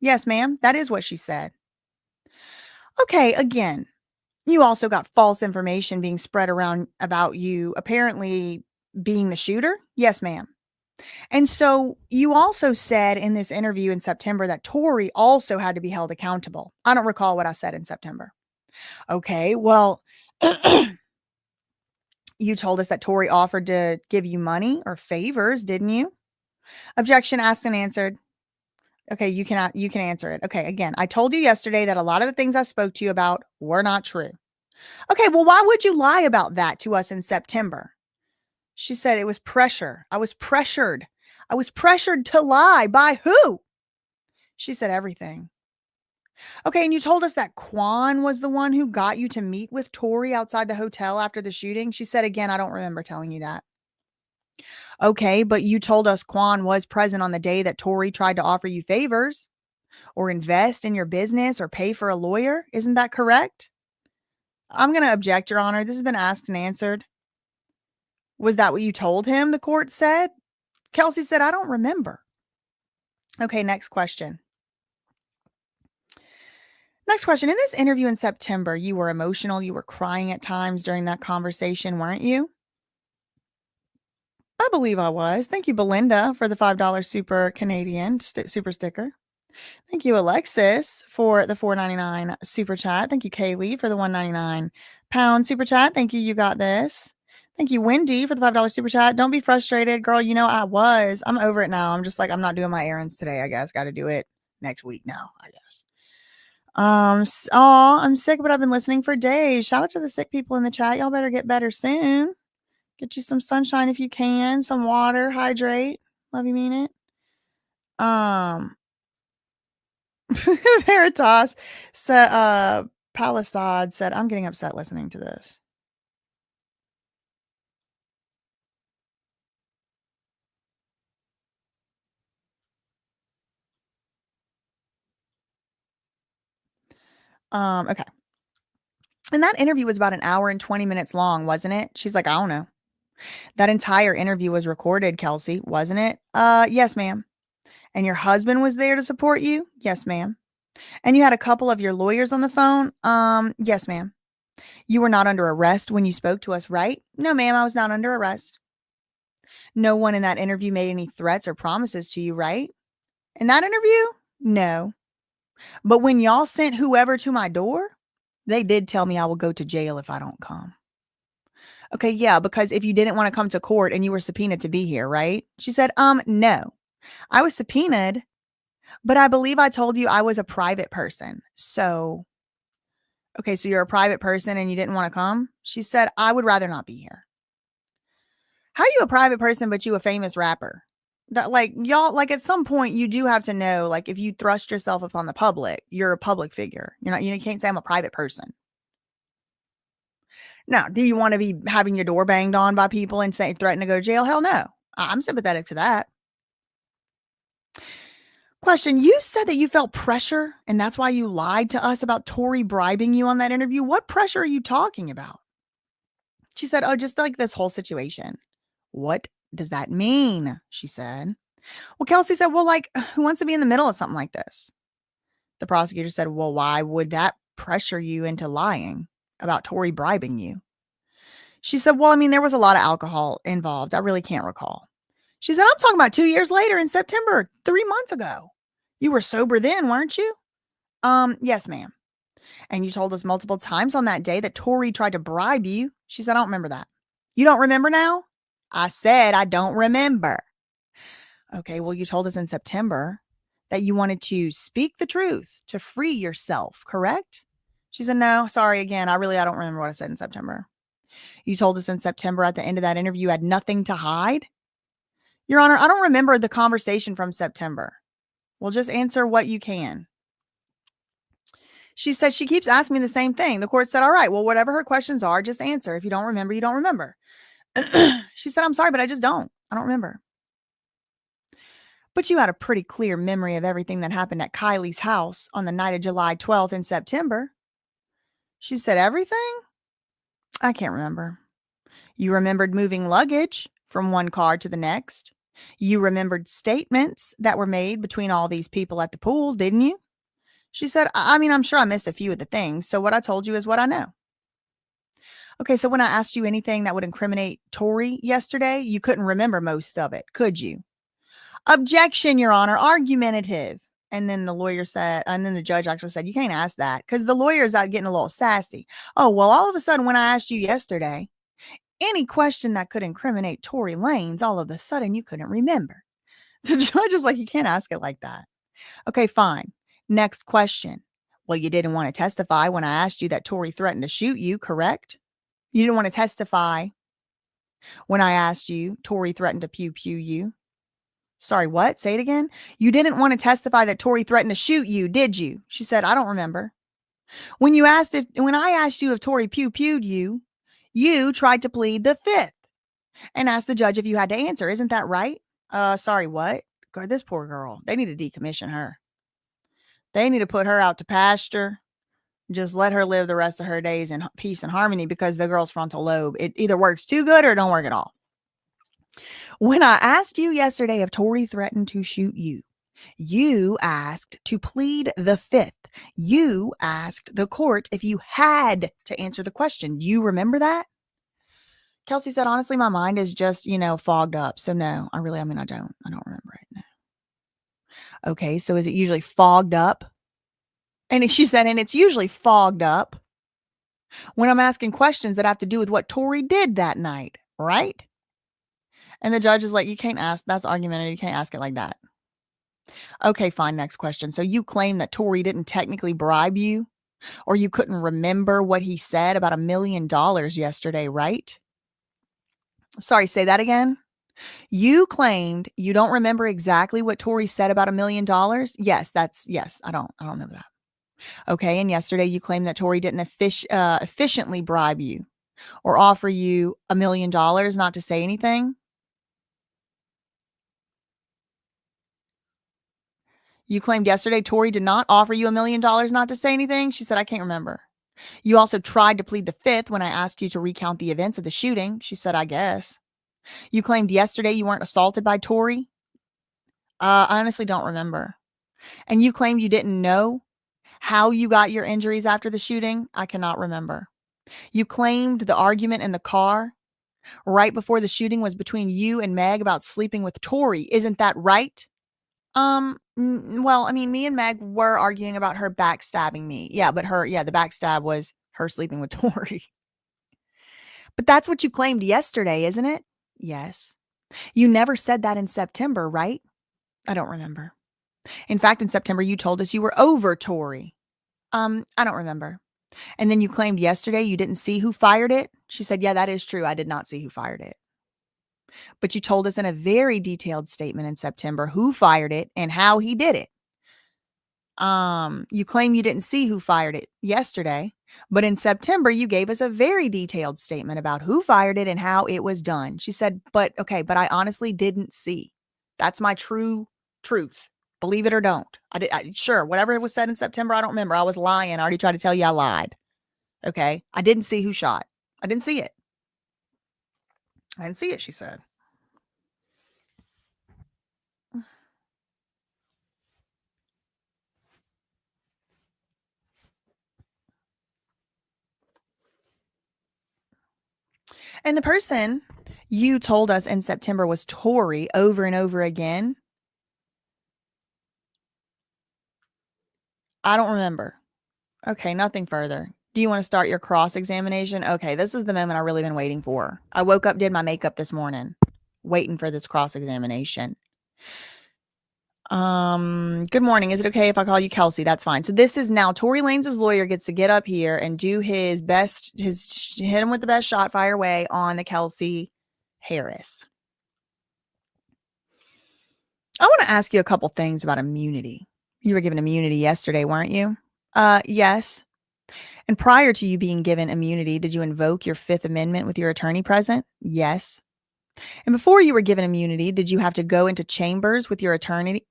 Yes, ma'am. That is what she said. Okay. Again, you also got false information being spread around about you apparently being the shooter? Yes, ma'am. And so you also said in this interview in September that TORY also had to be held accountable. I don't recall what I said in September. Okay. Well, you told us that TORY offered to give you money or favors, didn't you? Objection asked and answered. Okay, you can answer it. Okay, again, I told you yesterday that a lot of the things I spoke to you about were not true. Okay, well, why would you lie about that to us in September? She said it was pressure. I was pressured. I was pressured to lie. By who? She said everything. Okay, and you told us that Quan was the one who got you to meet with TORY outside the hotel after the shooting. She said again, I don't remember telling you that. Okay, but you told us Quan was present on the day that TORY tried to offer you favors or invest in your business or pay for a lawyer. Isn't that correct? I'm going to object, Your Honor. This has been asked and answered. Was that what you told him? The court said. Kelsey said, I don't remember. Okay, next question. Next question. In this interview in September, you were emotional. You were crying at times during that conversation, weren't you? I believe I was. Thank you, Belinda, for the $5 super Canadian super sticker. Thank you, Alexis, for the $4.99 super chat. Thank you, Kaylee, for the £1.99 super chat. Thank you. You got this. Thank you, Wendy, for the $5 super chat. Don't be frustrated, girl. You know I was. I'm over it now. I'm just like, I'm not doing my errands today. I guess got to do it next week now. I guess. I'm sick, but I've been listening for days. Shout out to the sick people in the chat. Y'all better get better soon. Get you some sunshine if you can. Some water. Hydrate. Love you, mean it. Veritas said, Palisade said, I'm getting upset listening to this. Okay. And that interview was about an hour and 20 minutes long, wasn't it? She's like, I don't know. That entire interview was recorded, Kelsey, wasn't it? Yes, ma'am. And your husband was there to support you? Yes, ma'am. And you had a couple of your lawyers on the phone? Yes, ma'am. You were not under arrest when you spoke to us, right? No, ma'am, I was not under arrest. No one in that interview made any threats or promises to you, right? In that interview? No. But when y'all sent whoever to my door, they did tell me I will go to jail if I don't come. Okay, yeah, because if you didn't want to come to court and you were subpoenaed to be here, right? She said, no. I was subpoenaed, but I believe I told you I was a private person. So, okay, so you're a private person and you didn't want to come? She said, I would rather not be here. How are you a private person, but you a famous rapper? That, like, y'all, like, at some point you do have to know, like, if you thrust yourself upon the public, you're a public figure. You're not, you can't say I'm a private person. Now, do you want to be having your door banged on by people and say threaten to go to jail? Hell no. I'm sympathetic to that. Question, you said that you felt pressure and that's why you lied to us about TORY bribing you on that interview. What pressure are you talking about? She said, oh, just like this whole situation. What does that mean? She said. Well, Kelsey said, well, like, who wants to be in the middle of something like this? The prosecutor said, well, why would that pressure you into lying about TORY bribing you? She said, well, I mean, there was a lot of alcohol involved. I really can't recall. She said, I'm talking about 2 years later in September, 3 months ago. You were sober then, weren't you? Yes, ma'am. And you told us multiple times on that day that TORY tried to bribe you. She said, I don't remember that. You don't remember now? I said, I don't remember. Okay, well, you told us in September that you wanted to speak the truth to free yourself, correct? She said, no, sorry again. I don't remember what I said in September. You told us in September at the end of that interview you had nothing to hide? Your Honor, I don't remember the conversation from September. Well, just answer what you can. She said she keeps asking me the same thing. The court said, all right, well, whatever her questions are, just answer. If you don't remember, you don't remember. She said, I'm sorry, but I just don't. I don't remember. But you had a pretty clear memory of everything that happened at Kylie's house on the night of July 12th in September. She said, everything? I can't remember. You remembered moving luggage from one car to the next. You remembered statements that were made between all these people at the pool, didn't you? She said, I mean, I'm sure I missed a few of the things. So what I told you is what I know. Okay, so when I asked you anything that would incriminate TORY yesterday, you couldn't remember most of it, could you? Objection, Your Honor, argumentative. And then the lawyer said, and then the judge actually said, you can't ask that because the lawyer's out getting a little sassy. Oh, well, all of a sudden, when I asked you yesterday, any question that could incriminate Tory Lanez, all of a sudden you couldn't remember. The judge is like, you can't ask it like that. Okay, fine. Next question. Well, you didn't want to testify when I asked you that TORY threatened to shoot you, correct? You didn't want to testify when I asked you TORY threatened to pew you. Sorry, what? Say it again. You didn't want to testify that TORY threatened to shoot you, did you? She said, I don't when I asked you if TORY pewed you, you tried to plead the fifth and asked the judge if you had to answer. Isn't that right? Sorry, what? God, this poor girl. They need to decommission her. They need to put her out to pasture. Just let her live the rest of her days in peace and harmony because the girl's frontal lobe, it either works too good or don't work at all. When I asked you yesterday if TORY threatened to shoot you, you asked to plead the fifth. You asked the court if you had to answer the question. Do you remember that? Kelsey said, honestly, my mind is just, fogged up. So no, I don't remember it. No. Okay. So is it usually fogged up? And she said, and it's usually fogged up when I'm asking questions that have to do with what TORY did that night. Right? And the judge is like, you can't ask. That's argumentative. You can't ask it like that. Okay, fine. Next question. So you claim that TORY didn't technically bribe you or you couldn't remember what he said about $1 million yesterday, right? Sorry, say that again. You claimed you don't remember exactly what TORY said about $1 million. Yes, I don't remember that. Okay. And yesterday you claimed that TORY didn't efficiently bribe you or offer you $1 million not to say anything. You claimed yesterday TORY did not offer you $1 million not to say anything. She said, I can't remember. You also tried to plead the fifth when I asked you to recount the events of the shooting. She said, I guess. You claimed yesterday you weren't assaulted by TORY. I honestly don't remember. And you claimed you didn't know how you got your injuries after the shooting. I cannot remember. You claimed the argument in the car right before the shooting was between you and Meg about sleeping with TORY. Isn't that right? Well, I mean, me and Meg were arguing about her backstabbing me. Yeah, but the backstab was her sleeping with TORY. But that's what you claimed yesterday, isn't it? Yes. You never said that in September, right? I don't remember. In fact, in September, you told us you were over TORY. I don't remember. And then you claimed yesterday you didn't see who fired it. She said, yeah, that is true. I did not see who fired it. But you told us in a very detailed statement in September who fired it and how he did it. You claim you didn't see who fired it yesterday, but in September, you gave us a very detailed statement about who fired it and how it was done. She said, but I honestly didn't see. That's my true truth. Believe it or don't. Sure, whatever was said in September, I don't remember. I was lying. I already tried to tell you I lied. Okay. I didn't see who shot. I didn't see it. I didn't see it, she said. And the person you told us in September was TORY over and over again. I don't remember. Okay, nothing further. Do you want to start your cross-examination? Okay, this is the moment I've really been waiting for. I woke up, did my makeup this morning, waiting for this cross-examination. Good morning. Is it okay if I call you Kelsey? That's fine. So this is now Tory Lanez' lawyer gets to get up here and do his best, hit him with the best shot, fire away on the Kelsey Harris. I want to ask you a couple things about immunity. You were given immunity yesterday, weren't you? Yes. And prior to you being given immunity, did you invoke your Fifth Amendment with your attorney present? Yes. And before you were given immunity, did you have to go into chambers with your attorney?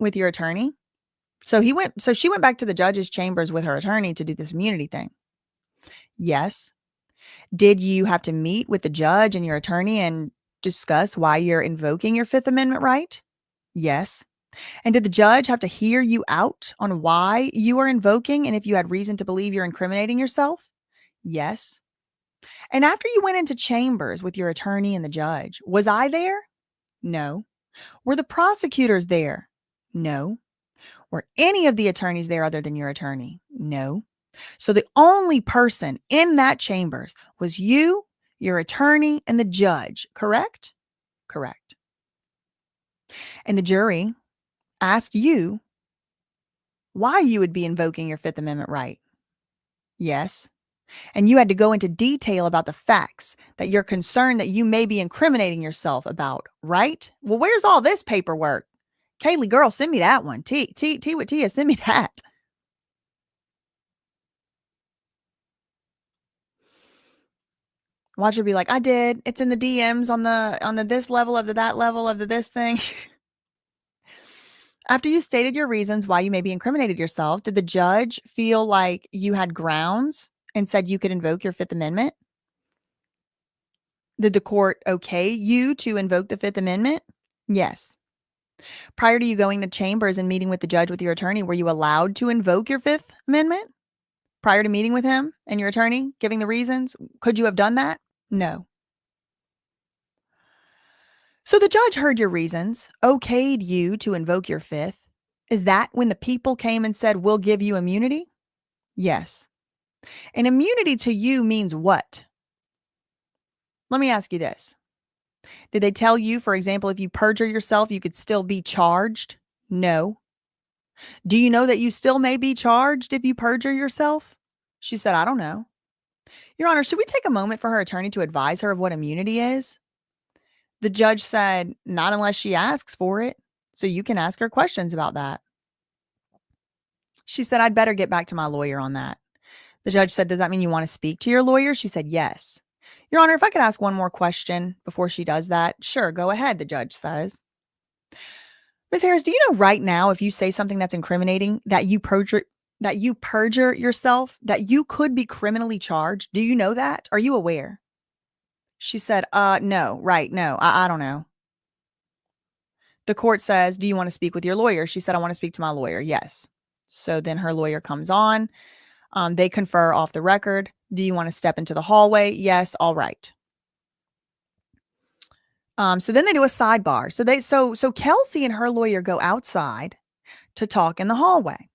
So she went back to the judge's chambers with her attorney to do this immunity thing. Yes. Did you have to meet with the judge and your attorney and discuss why you're invoking your Fifth Amendment right? Yes. And did the judge have to hear you out on why you are invoking and if you had reason to believe you're incriminating yourself? Yes. And after you went into chambers with your attorney and the judge, was I there? No. Were the prosecutors there? No. Were any of the attorneys there other than your attorney? No. So the only person in that chambers was you, your attorney, and the judge, correct? Correct. And the jury asked you why you would be invoking your Fifth Amendment right. Yes. And you had to go into detail about the facts that you're concerned that you may be incriminating yourself about, right? Well, where's all this paperwork? Kaylee, girl, send me that one. T with Tia, send me that. Watch her be like, I did. It's in the DMs on the this level of the that level of the this thing. After you stated your reasons why you may be incriminated yourself, did the judge feel like you had grounds and said you could invoke your Fifth Amendment? Did the court okay you to invoke the Fifth Amendment? Yes. Prior to you going to chambers and meeting with the judge with your attorney, were you allowed to invoke your Fifth Amendment? Prior to meeting with him and your attorney, giving the reasons, could you have done that? No. So the judge heard your reasons, okayed you to invoke your Fifth. Is that when the people came and said, we'll give you immunity? Yes. And immunity to you means what? Let me ask you this. Did they tell you, for example, if you perjure yourself, you could still be charged? No. Do you know that you still may be charged if you perjure yourself? She said, I don't know. Your Honor, should we take a moment for her attorney to advise her of what immunity is? The judge said, not unless she asks for it. So you can ask her questions about that. She said, I'd better get back to my lawyer on that. The judge said, does that mean you want to speak to your lawyer? She said, yes. Your Honor, if I could ask one more question before she does that. Sure, go ahead, the judge says. Ms. Harris, do you know right now if you say something that's incriminating, that you perjure yourself, that you could be criminally charged? Do you know that? Are you aware? She said, no, right, no, I don't know. The court says, do you want to speak with your lawyer? She said, I want to speak to my lawyer. Yes. So then her lawyer comes on. They confer off the record. Do you want to step into the hallway? Yes. All right. So then they do a sidebar. So Kelsey and her lawyer go outside to talk in the hallway.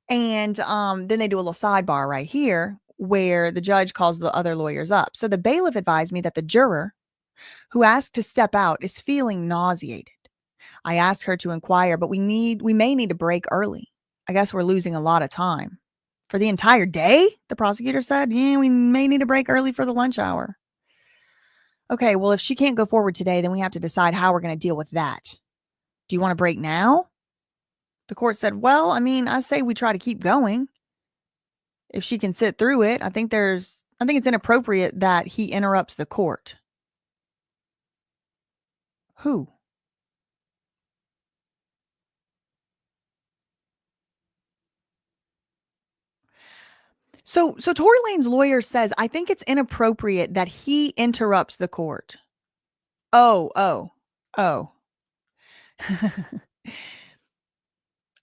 And then they do a little sidebar right here where the judge calls the other lawyers up. So the bailiff advised me that the juror who asked to step out is feeling nauseated. I asked her to inquire, but we may need to break early. I guess we're losing a lot of time. For the entire day? The prosecutor said, yeah, we may need to break early for the lunch hour. Okay, well, if she can't go forward today, then we have to decide how we're going to deal with that. Do you want to break now? The court said, well, I mean, I say we try to keep going. If she can sit through it, I think it's inappropriate that he interrupts the court. Who? So Tory Lane's lawyer says, I think it's inappropriate that he interrupts the court. Oh.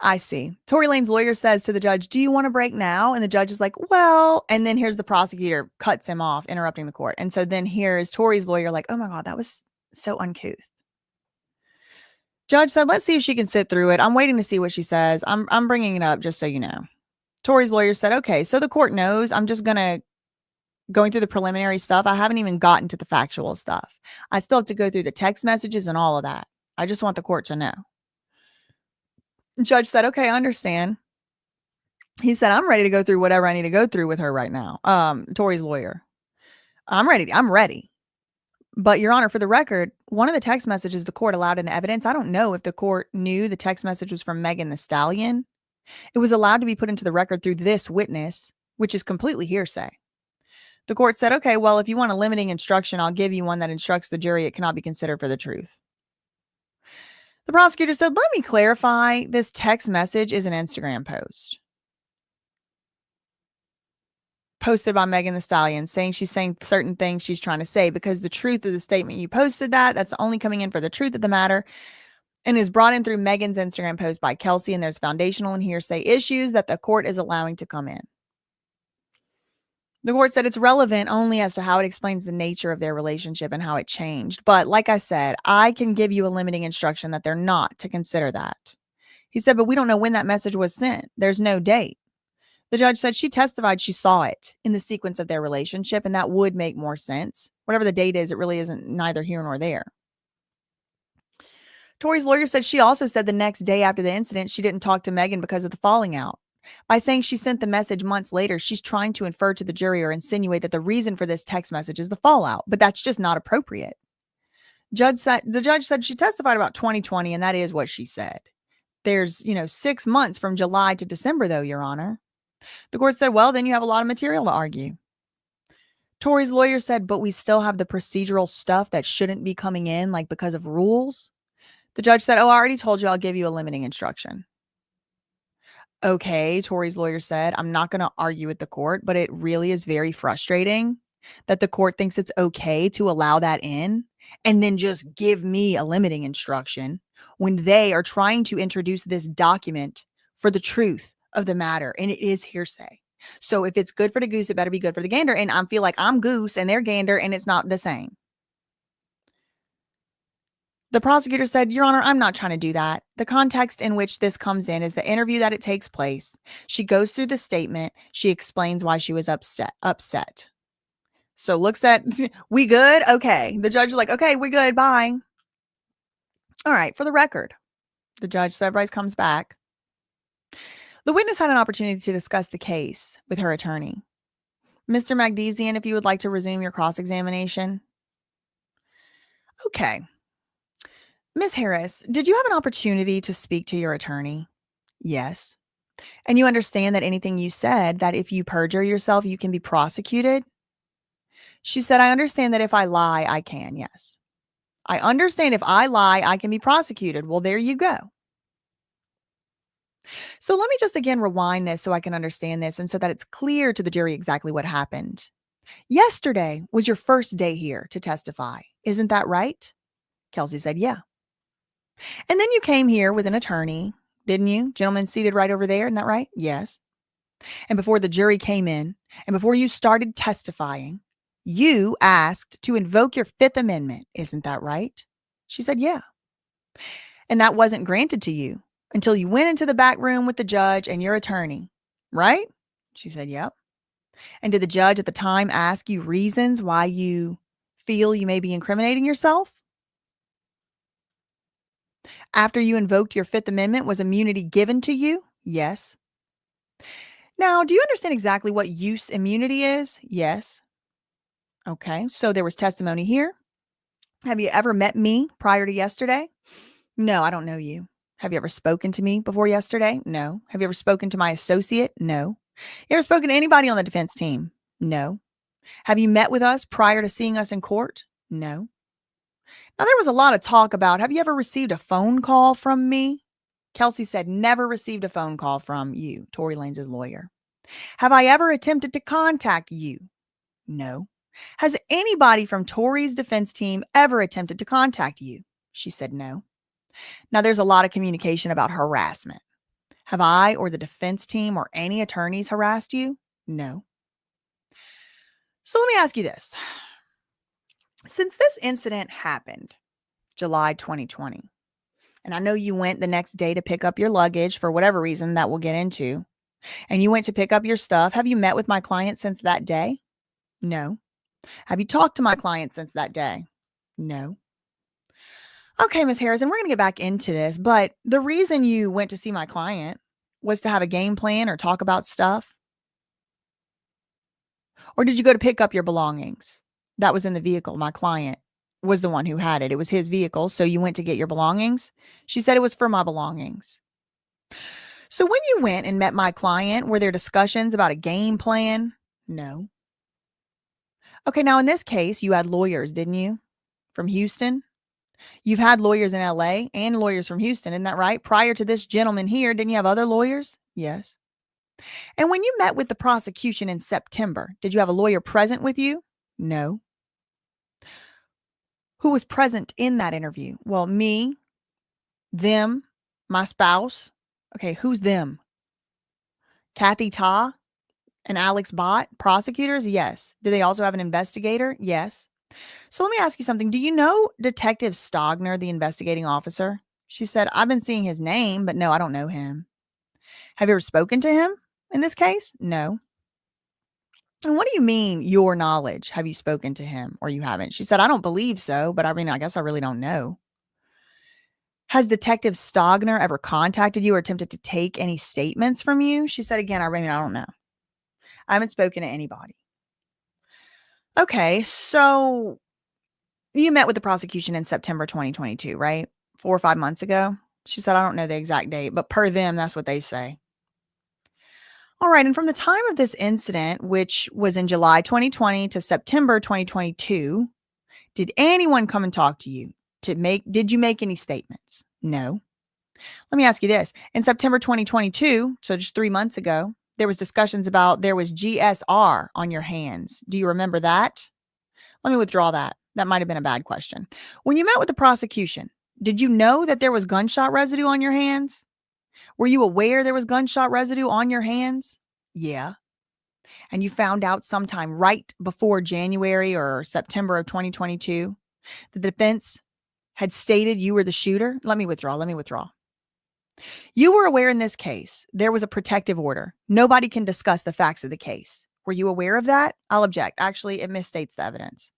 I see. Tory Lane's lawyer says to the judge, do you want to break now? And the judge is like, well, and then here's the prosecutor cuts him off, interrupting the court. And so then here's Tory's lawyer like, oh my God, that was so uncouth. Judge said, let's see if she can sit through it. I'm waiting to see what she says. I'm bringing it up just so you know. Tory's lawyer said, okay, so the court knows I'm just going through the preliminary stuff. I haven't even gotten to the factual stuff. I still have to go through the text messages and all of that. I just want the court to know. Judge said, okay, I understand. He said, I'm ready to go through whatever I need to go through with her right now. Tory's lawyer. I'm ready. But Your Honor, for the record, one of the text messages the court allowed into evidence, I don't know if the court knew the text message was from Megan Thee Stallion. It was allowed to be put into the record through this witness, which is completely hearsay. The court said, okay, well, if you want a limiting instruction, I'll give you one that instructs the jury it cannot be considered for the truth. The prosecutor said, let me clarify. This text message is an Instagram post posted by Megan Thee Stallion saying she's saying certain things she's trying to say because the truth of the statement you posted that's only coming in for the truth of the matter and is brought in through Megan's Instagram post by Kelsey, and there's foundational and hearsay issues that the court is allowing to come in. The court said it's relevant only as to how it explains the nature of their relationship and how it changed. But like I said, I can give you a limiting instruction that they're not to consider that. He said, but we don't know when that message was sent. There's no date. The judge said she testified she saw it in the sequence of their relationship, and that would make more sense. Whatever the date is, it really isn't neither here nor there. Tory's lawyer said she also said the next day after the incident, she didn't talk to Megan because of the falling out. By saying she sent the message months later, she's trying to infer to the jury or insinuate that the reason for this text message is the fallout, but that's just not appropriate. The judge said she testified about 2020, and that is what she said. There's, 6 months from July to December, though, Your Honor. The court said, well, then you have a lot of material to argue. Tory's lawyer said, but we still have the procedural stuff that shouldn't be coming in, like because of rules. The judge said, oh, I already told you I'll give you a limiting instruction. Okay, Tory's lawyer said, I'm not going to argue with the court, but it really is very frustrating that the court thinks it's okay to allow that in and then just give me a limiting instruction when they are trying to introduce this document for the truth of the matter, and it is hearsay. So if it's good for the goose, it better be good for the gander, and I feel like I'm goose and they're gander, and it's not the same. The prosecutor said, Your Honor, I'm not trying to do that. The context in which this comes in is the interview that it takes place. She goes through the statement. She explains why she was upset. So looks at, we good? Okay. The judge is like, okay, we're good. Bye. All right. For the record, the judge, so everybody comes back. The witness had an opportunity to discuss the case with her attorney. Mr. Magdesian, if you would like to resume your cross-examination. Okay. Ms. Harris, did you have an opportunity to speak to your attorney? Yes. And you understand that anything you said, that if you perjure yourself, you can be prosecuted? She said, I understand that if I lie, I can. Yes. I understand if I lie, I can be prosecuted. Well, there you go. So let me just again rewind this so I can understand this and so that it's clear to the jury exactly what happened. Yesterday was your first day here to testify. Isn't that right? Kelsey said, yeah. And then you came here with an attorney, didn't you? Gentleman seated right over there. Isn't that right? Yes. And before the jury came in and before you started testifying, you asked to invoke your Fifth Amendment. Isn't that right? She said, yeah. And that wasn't granted to you until you went into the back room with the judge and your attorney, right? She said, yep. And did the judge at the time ask you reasons why you feel you may be incriminating yourself? After you invoked your Fifth Amendment, was immunity given to you? Yes. Now, do you understand exactly what use immunity is? Yes. Okay, so there was testimony here. Have you ever met me prior to yesterday? No, I don't know you. Have you ever spoken to me before yesterday? No. Have you ever spoken to my associate? No. You ever spoken to anybody on the defense team? No. Have you met with us prior to seeing us in court? No. Now, there was a lot of talk about, have you ever received a phone call from me? Kelsey said, never received a phone call from you, Tory Lanez's lawyer. Have I ever attempted to contact you? No. Has anybody from Tory's defense team ever attempted to contact you? She said no. Now, there's a lot of communication about harassment. Have I or the defense team or any attorneys harassed you? No. So let me ask you this. Since this incident happened July 2020, and I know you went the next day to pick up your luggage for whatever reason that we'll get into, and you went to pick up your stuff, have you met with my client since that day? No. Have you talked to my client since that day? No. Okay, Ms. Harrison, we're going to get back into this, but the reason you went to see my client was to have a game plan or talk about stuff? Or did you go to pick up your belongings? That was in the vehicle. My client was the one who had it. It was his vehicle, so you went to get your belongings? She said it was for my belongings. So when you went and met my client, were there discussions about a game plan? No. Okay, now in this case, you had lawyers, didn't you? From Houston? You've had lawyers in LA and lawyers from Houston, isn't that right? Prior to this gentleman here, didn't you have other lawyers? Yes. And when you met with the prosecution in September, did you have a lawyer present with you? No. Who was present in that interview? Well, me, them, my spouse. Okay, who's them? Kathy Ta and Alex Bott, prosecutors? Yes. Do they also have an investigator? Yes. So let me ask you something. Do you know Detective Stogner, the investigating officer? She said, I've been seeing his name, but no, I don't know him. Have you ever spoken to him in this case? No. And what do you mean, your knowledge? Have you spoken to him or you haven't? She said, I don't believe so, but I mean, I guess I really don't know. Has Detective Stogner ever contacted you or attempted to take any statements from you? She said, again, I mean, I don't know. I haven't spoken to anybody. Okay, so you met with the prosecution in September 2022, right? 4 or 5 months ago. She said, I don't know the exact date, but per them, that's what they say. All right. And from the time of this incident, which was in July 2020 to September 2022, did anyone come and talk to you did you make any statements? No. Let me ask you this. In September 2022, so just 3 months ago, there was discussions about there was GSR on your hands. Do you remember that? Let me withdraw that. That might have been a bad question. When you met with the prosecution, did you know that there was gunshot residue on your hands? Were you aware there was gunshot residue on your hands? Yeah. And you found out sometime right before January or September of 2022, the defense had stated you were the shooter? Let me withdraw. You were aware in this case, there was a protective order. Nobody can discuss the facts of the case. Were you aware of that? I'll object. Actually, it misstates the evidence.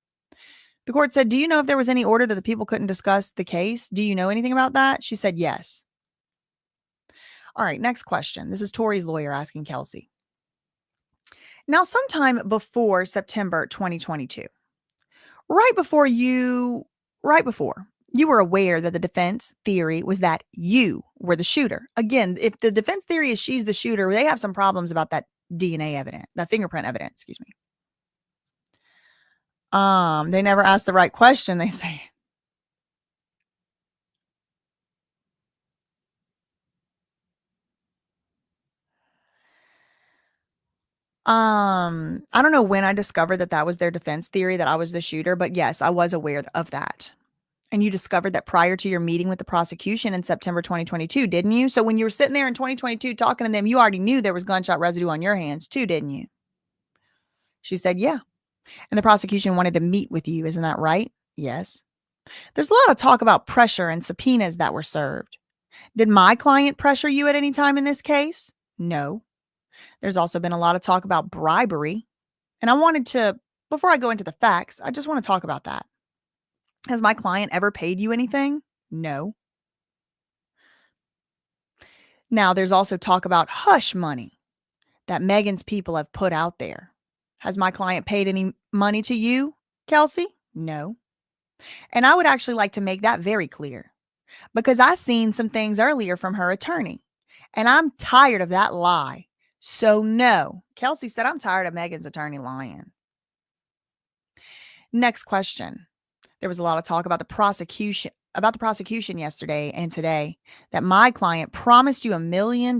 The court said, do you know if there was any order that the people couldn't discuss the case? Do you know anything about that? She said, yes. All right, next question. This is Tory's lawyer asking Kelsey. Now, sometime before September 2022, right before you were aware that the defense theory was that you were the shooter. Again, if the defense theory is she's the shooter, they have some problems about that DNA evidence, that fingerprint evidence, excuse me. They never asked the right question, they say. I don't know when I discovered that that was their defense theory, that I was the shooter, but yes, I was aware of that. And you discovered that prior to your meeting with the prosecution in September 2022, didn't you? So when you were sitting there in 2022 talking to them, you already knew there was gunshot residue on your hands too, didn't you? She said, yeah. And the prosecution wanted to meet with you. Isn't that right? Yes. There's a lot of talk about pressure and subpoenas that were served. Did my client pressure you at any time in this case? No. There's also been a lot of talk about bribery. And I wanted to, before I go into the facts, I just want to talk about that. Has my client ever paid you anything? No. Now, there's also talk about hush money that Megan's people have put out there. Has my client paid any money to you, Kelsey? No. And I would actually like to make that very clear because I seen some things earlier from her attorney and I'm tired of that lie. So no. Kelsey said, I'm tired of Megan's attorney lying. Next question. There was a lot of talk about the prosecution yesterday and today that my client promised you $1 million.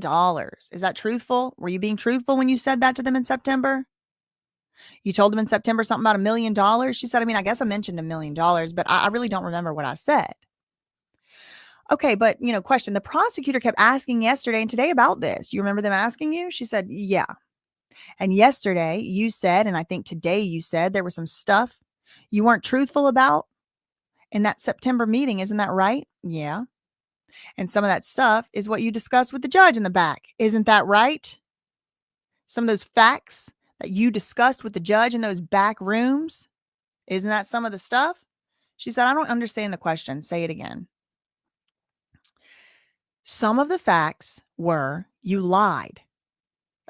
Is that truthful? Were you being truthful when you said that to them in September? You told them in September something about $1 million. She said, I guess I mentioned $1 million, but I really don't remember what I said. Okay, but question. The prosecutor kept asking yesterday and today about this. You remember them asking you? She said, yeah. And yesterday you said, and I think today you said there was some stuff you weren't truthful about in that September meeting. Isn't that right? Yeah. And some of that stuff is what you discussed with the judge in the back. Isn't that right? Some of those facts that you discussed with the judge in those back rooms. Isn't that some of the stuff? She said, I don't understand the question. Say it again. Some of the facts were you lied.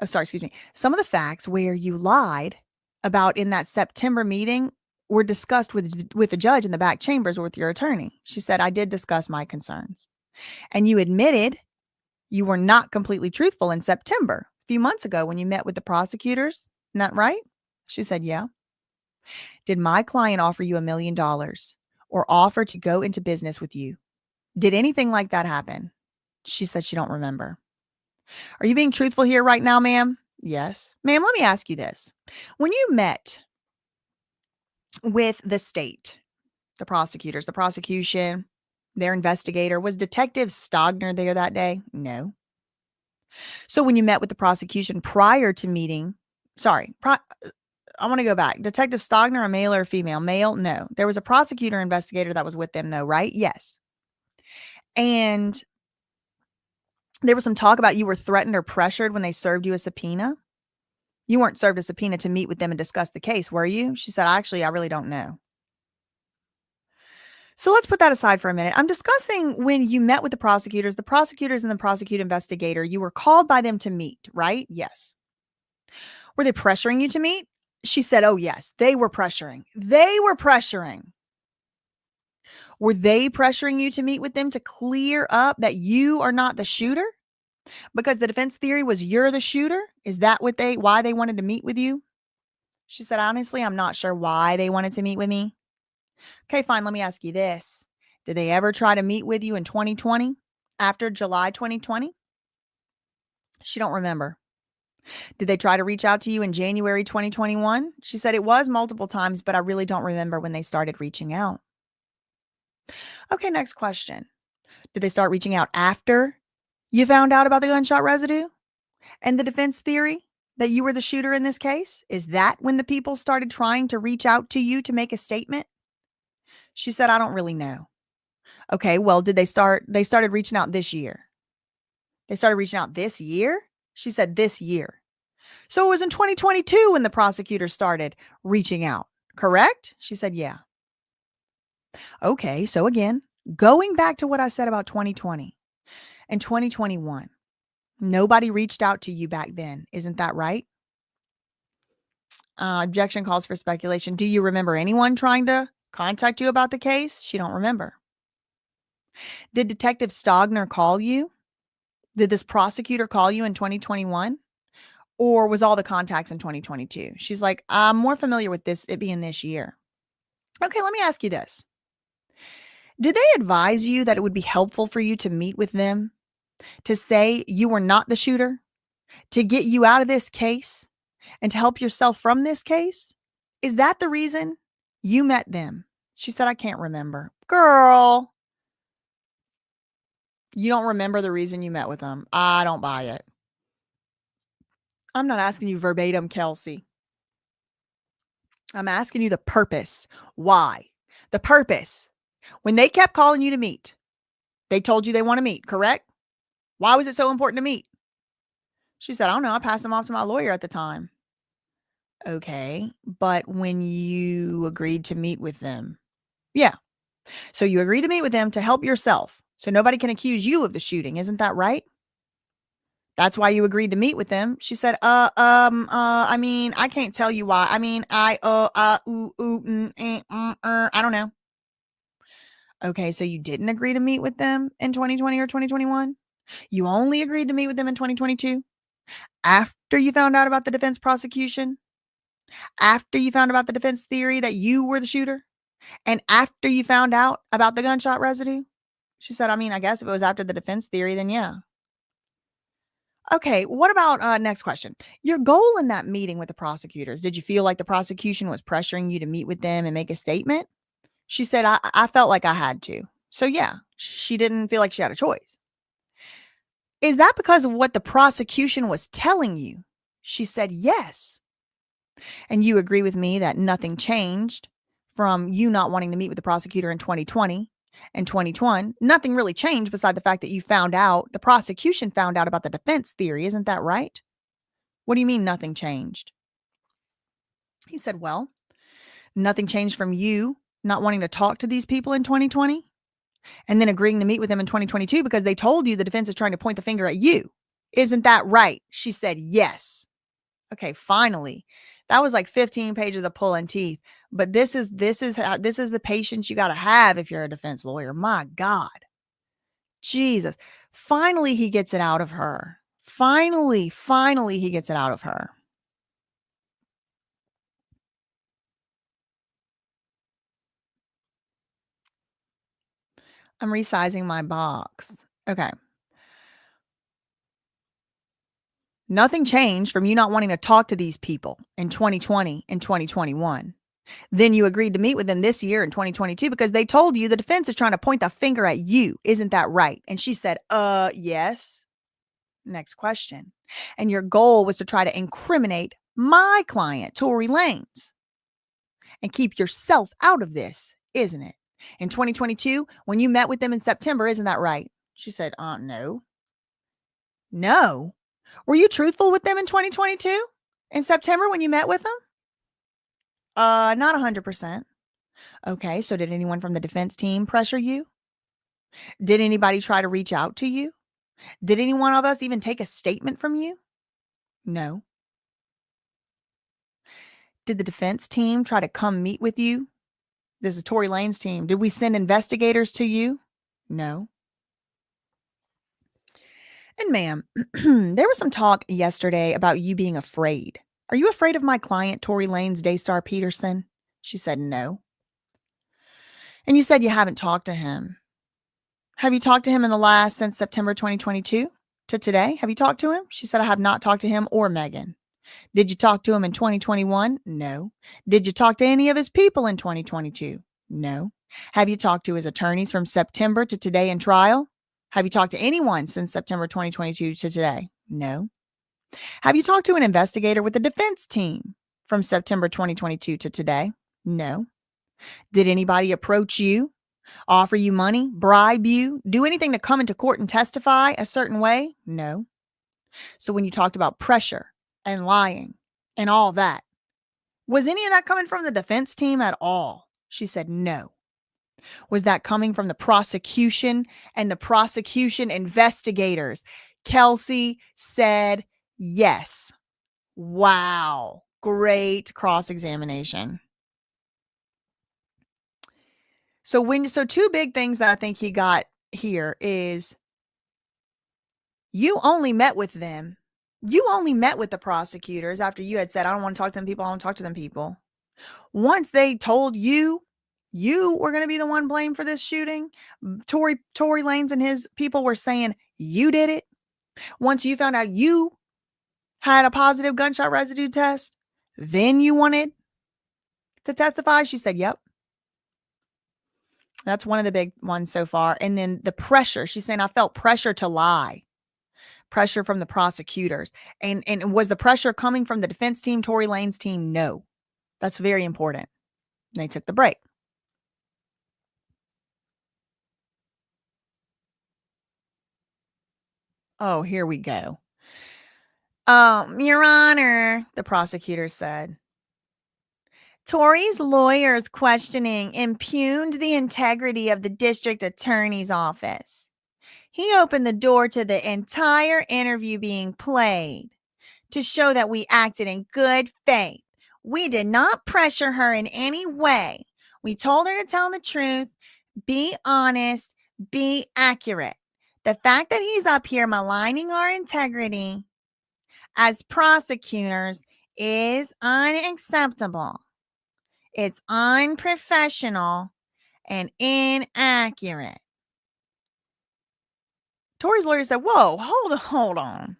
Oh, sorry, excuse me. Some of the facts where you lied about in that September meeting were discussed with the judge in the back chambers or with your attorney. She said, I did discuss my concerns. And you admitted you were not completely truthful in September, a few months ago when you met with the prosecutors. Isn't that right? She said, yeah. Did my client offer you $1 million or offer to go into business with you? Did anything like that happen? She said she don't remember. Are you being truthful here right now, ma'am? Yes. Ma'am, let me ask you this. When you met with the state, the prosecutors, the prosecution, their investigator, was Detective Stogner there that day? No. So when you met with the prosecution prior to meeting, I want to go back. Detective Stogner, a male or a female? Male? No. There was a prosecutor investigator that was with them though, right? Yes. And there was some talk about you were threatened or pressured when they served you a subpoena. You weren't served a subpoena to meet with them and discuss the case, were you? She said, actually, I really don't know. So let's put that aside for a minute. I'm discussing when you met with the prosecutors and the prosecuting investigator, you were called by them to meet, right? Yes. Were they pressuring you to meet? She said, oh, yes, they were pressuring. They were pressuring. Were they pressuring you to meet with them to clear up that you are not the shooter? Because the defense theory was you're the shooter? Is that why they wanted to meet with you? She said, honestly, I'm not sure why they wanted to meet with me. Okay, fine. Let me ask you this. Did they ever try to meet with you in 2020? After July 2020? She don't remember. Did they try to reach out to you in January 2021? She said it was multiple times, but I really don't remember when they started reaching out. Okay, next question. Did they start reaching out after you found out about the gunshot residue and the defense theory that you were the shooter in this case? Is that when the people started trying to reach out to you to make a statement? She said, I don't really know. Okay, well, they started reaching out this year. They started reaching out this year? She said this year. So it was in 2022 when the prosecutor started reaching out, correct? She said, yeah. Okay, so again, going back to what I said about 2020 and 2021, nobody reached out to you back then. Isn't that right? Objection calls for speculation. Do you remember anyone trying to contact you about the case? She don't remember. Did Detective Stogner call you? Did this prosecutor call you in 2021? Or was all the contacts in 2022? She's like, I'm more familiar with it being this year. Okay, let me ask you this. Did they advise you that it would be helpful for you to meet with them, to say you were not the shooter, to get you out of this case, and to help yourself from this case? Is that the reason you met them? She said, I can't remember. Girl, you don't remember the reason you met with them. I don't buy it. I'm not asking you verbatim, Kelsey. I'm asking you the purpose. Why? The purpose. When they kept calling you to meet, they told you they want to meet, correct? Why was it so important to meet? She said, I don't know. I passed them off to my lawyer at the time. Okay. But when you agreed to meet with them, yeah. So you agreed to meet with them to help yourself. So nobody can accuse you of the shooting. Isn't that right? That's why you agreed to meet with them. She said, I mean, I can't tell you why. I mean, I don't know. Okay, so you didn't agree to meet with them in 2020 or 2021? You only agreed to meet with them in 2022? After you found out about the defense prosecution? After you found about the defense theory that you were the shooter? And after you found out about the gunshot residue? She said, I mean, I guess if it was after the defense theory, then yeah. Okay, what about next question? Your goal in that meeting with the prosecutors, did you feel like the prosecution was pressuring you to meet with them and make a statement? She said, I felt like I had to. So yeah, she didn't feel like she had a choice. Is that because of what the prosecution was telling you? She said, yes. And you agree with me that nothing changed from you not wanting to meet with the prosecutor in 2020 and 2021. Nothing really changed beside the fact that you found out, the prosecution found out about the defense theory. Isn't that right? What do you mean nothing changed? He said, well, nothing changed from you not wanting to talk to these people in 2020 and then agreeing to meet with them in 2022 because they told you the defense is trying to point the finger at you. Isn't that right? She said, yes. Okay, finally. That was like 15 pages of pulling teeth. But this is the patience you got to have if you're a defense lawyer. My God. Jesus. Finally, he gets it out of her. Finally, he gets it out of her. I'm resizing my box. Okay. Nothing changed from you not wanting to talk to these people in 2020 and 2021. Then you agreed to meet with them this year in 2022 because they told you the defense is trying to point the finger at you. Isn't that right? And she said, yes. Next question. And your goal was to try to incriminate my client, TORY Lanez, and keep yourself out of this, isn't it? In 2022, when you met with them in September, isn't that right? She said, no. No. Were you truthful with them in 2022? In September when you met with them? Not 100%. Okay, so did anyone from the defense team pressure you? Did anybody try to reach out to you? Did any one of us even take a statement from you? No. Did the defense team try to come meet with you? This is TORY Lanez's team. Did we send investigators to you? No. And ma'am, there was some talk yesterday about you being afraid. Are you afraid of my client, TORY Lanez Daystar Peterson? She said no. And you said you haven't talked to him. Have you talked to him since September 2022 to today? Have you talked to him? She said, I have not talked to him or Megan. Did you talk to him in 2021? No. Did you talk to any of his people in 2022? No. Have you talked to his attorneys from September to today in trial? Have you talked to anyone since September 2022 to today? No. Have you talked to an investigator with the defense team from September 2022 to today? No. Did anybody approach you, offer you money, bribe you, do anything to come into court and testify a certain way? No. So when you talked about pressure and lying and all that, was any of that coming from the defense team at all? She said no. Was that coming from the prosecution and the prosecution investigators? Kelsey said yes. Wow. Great cross-examination. So two big things that I think he got here is you only met with them. You only met with the prosecutors after you had said, I don't want to talk to them people. I don't talk to them people. Once they told you were going to be the one blamed for this shooting, Tory Lanez and his people were saying you did it. Once you found out you had a positive gunshot residue test, then you wanted to testify? She said, yep. That's one of the big ones so far. And then the pressure. She's saying, I felt pressure to lie. Pressure from the prosecutors. And was the pressure coming from the defense team, Tory Lanez team? No. That's very important. They took the break. Oh, here we go. Your Honor, the prosecutor said, Tory's lawyer's questioning impugned the integrity of the district attorney's office. He opened the door to the entire interview being played to show that we acted in good faith. We did not pressure her in any way. We told her to tell the truth, be honest, be accurate. The fact that he's up here maligning our integrity as prosecutors is unacceptable. It's unprofessional and inaccurate. Tory's lawyer said, whoa, hold on.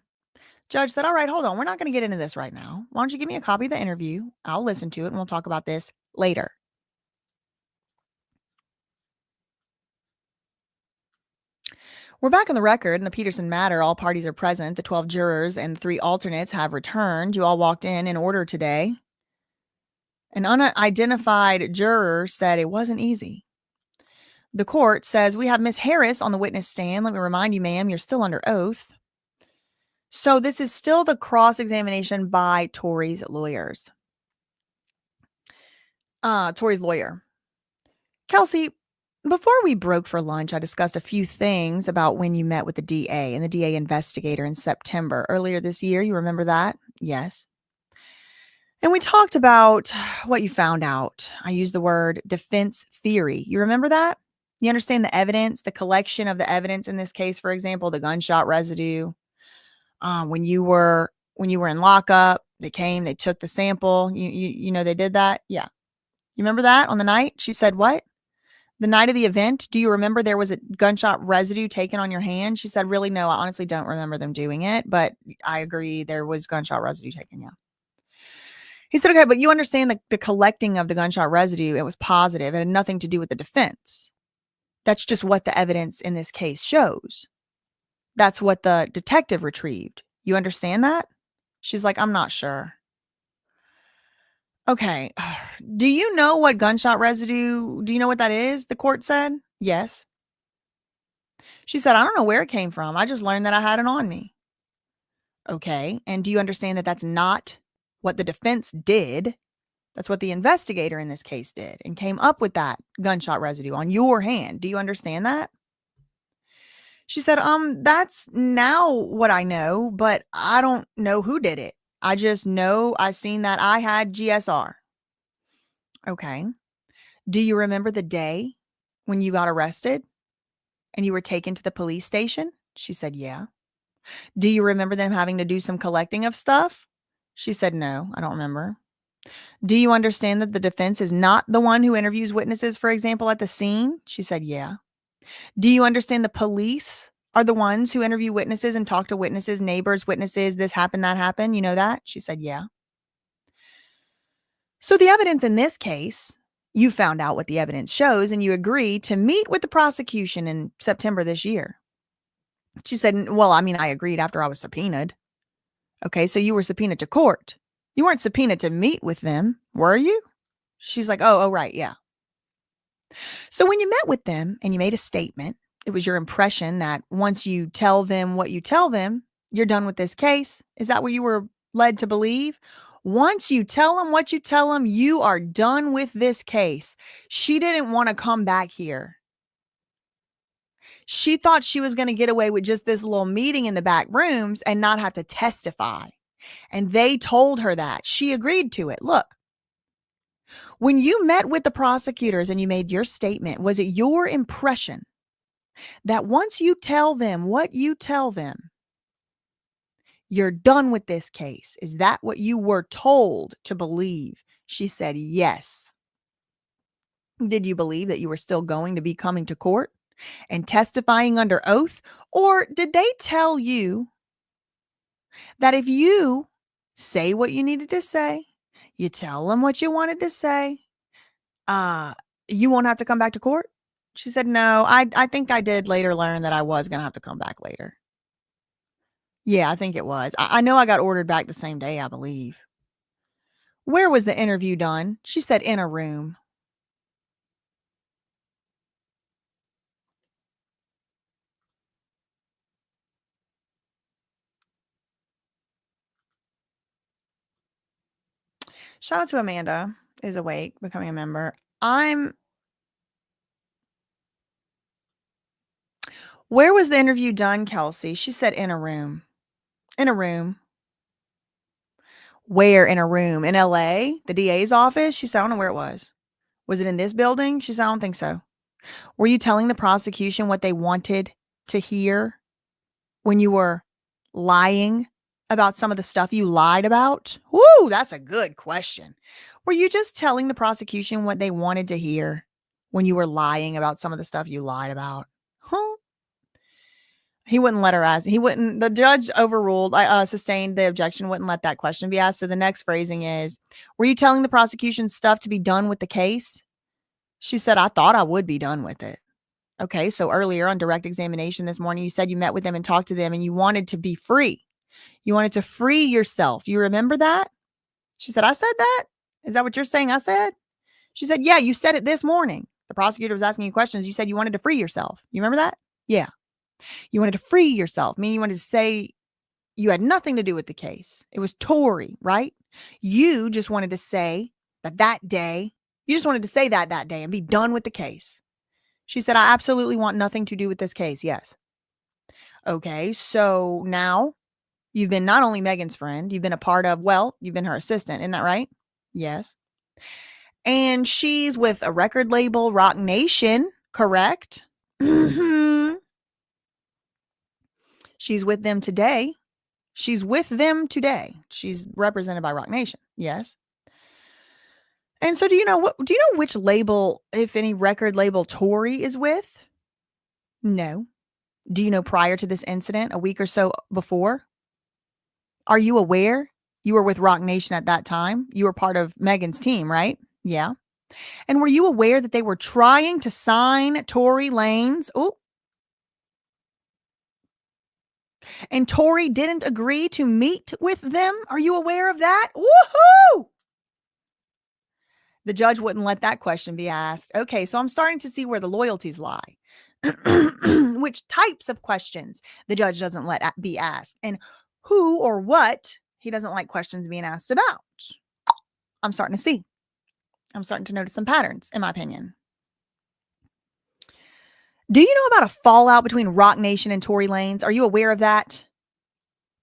Judge said, all right, hold on. We're not going to get into this right now. Why don't you give me a copy of the interview? I'll listen to it and we'll talk about this later. We're back on the record in the Peterson matter. All parties are present. The 12 jurors and the 3 alternates have returned. You all walked in order today. An unidentified juror said it wasn't easy. The court says we have Miss Harris on the witness stand. Let me remind you, ma'am, you're still under oath. So this is still the cross-examination by Tory's lawyers. Tory's lawyer. Kelsey, before we broke for lunch, I discussed a few things about when you met with the DA and the DA investigator in September earlier this year. You remember that? Yes. And we talked about what you found out. I used the word defense theory. You remember that? You understand the evidence, the collection of the evidence in this case, for example, the gunshot residue. When you were in lockup, they came, they took the sample. You know they did that? Yeah. You remember that on the night? She said, what? The night of the event, do you remember there was a gunshot residue taken on your hand? She said, really, no, I honestly don't remember them doing it, but I agree there was gunshot residue taken, yeah. He said, okay, but you understand the collecting of the gunshot residue, it was positive. It had nothing to do with the defense. That's just what the evidence in this case shows. That's what the detective retrieved. You understand that? She's like, I'm not sure. Okay. Do you know what gunshot residue, do you know what that is? The court said, yes. She said, I don't know where it came from. I just learned that I had it on me. Okay. And do you understand that that's not what the defense did? That's what the investigator in this case did and came up with that gunshot residue on your hand. Do you understand that? She said, that's now what I know, but I don't know who did it. I just know I seen that I had GSR. Okay. Do you remember the day when you got arrested and you were taken to the police station? She said, yeah. Do you remember them having to do some collecting of stuff? She said, no, I don't remember. Do you understand that the defense is not the one who interviews witnesses, for example, at the scene? She said, yeah. Do you understand the police are the ones who interview witnesses and talk to witnesses, neighbors, witnesses, this happened, that happened? You know that? She said, yeah. So the evidence in this case, you found out what the evidence shows and you agreed to meet with the prosecution in September this year. She said, well, I mean, I agreed after I was subpoenaed. Okay, so you were subpoenaed to court. You weren't subpoenaed to meet with them, were you? She's like, oh, right, yeah. So when you met with them and you made a statement, it was your impression that once you tell them what you tell them, you're done with this case. Is that what you were led to believe? Once you tell them what you tell them, you are done with this case. She didn't want to come back here. She thought she was going to get away with just this little meeting in the back rooms and not have to testify. And they told her that. She agreed to it. Look, when you met with the prosecutors and you made your statement, was it your impression that once you tell them what you tell them, you're done with this case? Is that what you were told to believe? She said, yes. Did you believe that you were still going to be coming to court and testifying under oath? Or did they tell you that if you Say what you needed to say. You tell them what you wanted to say. You won't have to come back to court? She said, no, I think I did later learn that I was going to have to come back later. Yeah, I think it was. I know I got ordered back the same day, I believe. Where was the interview done? She said in a room. Shout out to Amanda is awake, becoming a member. Where was the interview done, Kelsey? She said in a room. In a room. Where in a room? In LA? The DA's office? She said, I don't know where it was. Was it in this building? She said, I don't think so. Were you telling the prosecution what they wanted to hear when you were lying about some of the stuff you lied about? Woo, that's a good question. Were you just telling the prosecution what they wanted to hear when you were lying about some of the stuff you lied about? Huh? He wouldn't let her ask. He wouldn't. The judge overruled, sustained the objection, wouldn't let that question be asked. So the next phrasing is, were you telling the prosecution stuff to be done with the case? She said, I thought I would be done with it. Okay, so earlier on direct examination this morning, you said you met with them and talked to them and you wanted to be free. You wanted to free yourself. You remember that? She said, I said that? Is that what you're saying I said? She said, yeah, you said it this morning. The prosecutor was asking you questions. You said you wanted to free yourself. You remember that? Yeah. You wanted to free yourself, meaning you wanted to say you had nothing to do with the case. It was TORY, right? You just wanted to say that day, you just wanted to say that day and be done with the case. She said, I absolutely want nothing to do with this case. Yes. Okay, so now you've been not only Megan's friend, you've been a part of, you've been her assistant. Isn't that right? Yes. And she's with a record label, Rock Nation, correct? Mm-hmm. She's with them today. She's represented by Rock Nation. Yes. And so do you know which label, if any, record label TORY is with? No. Do you know prior to this incident, a week or so before? Are you aware you were with Rock Nation at that time? You were part of Megan's team, right? Yeah. And were you aware that they were trying to sign Tory Lanez? Oh. And Tory didn't agree to meet with them? Are you aware of that? Woohoo! The judge wouldn't let that question be asked. Okay, so I'm starting to see where the loyalties lie. Which types of questions the judge doesn't let be asked, and who or what he doesn't like questions being asked about. I'm starting to see. I'm starting to notice some patterns, in my opinion. Do you know about a fallout between Rock Nation and Tory Lanez? Are you aware of that?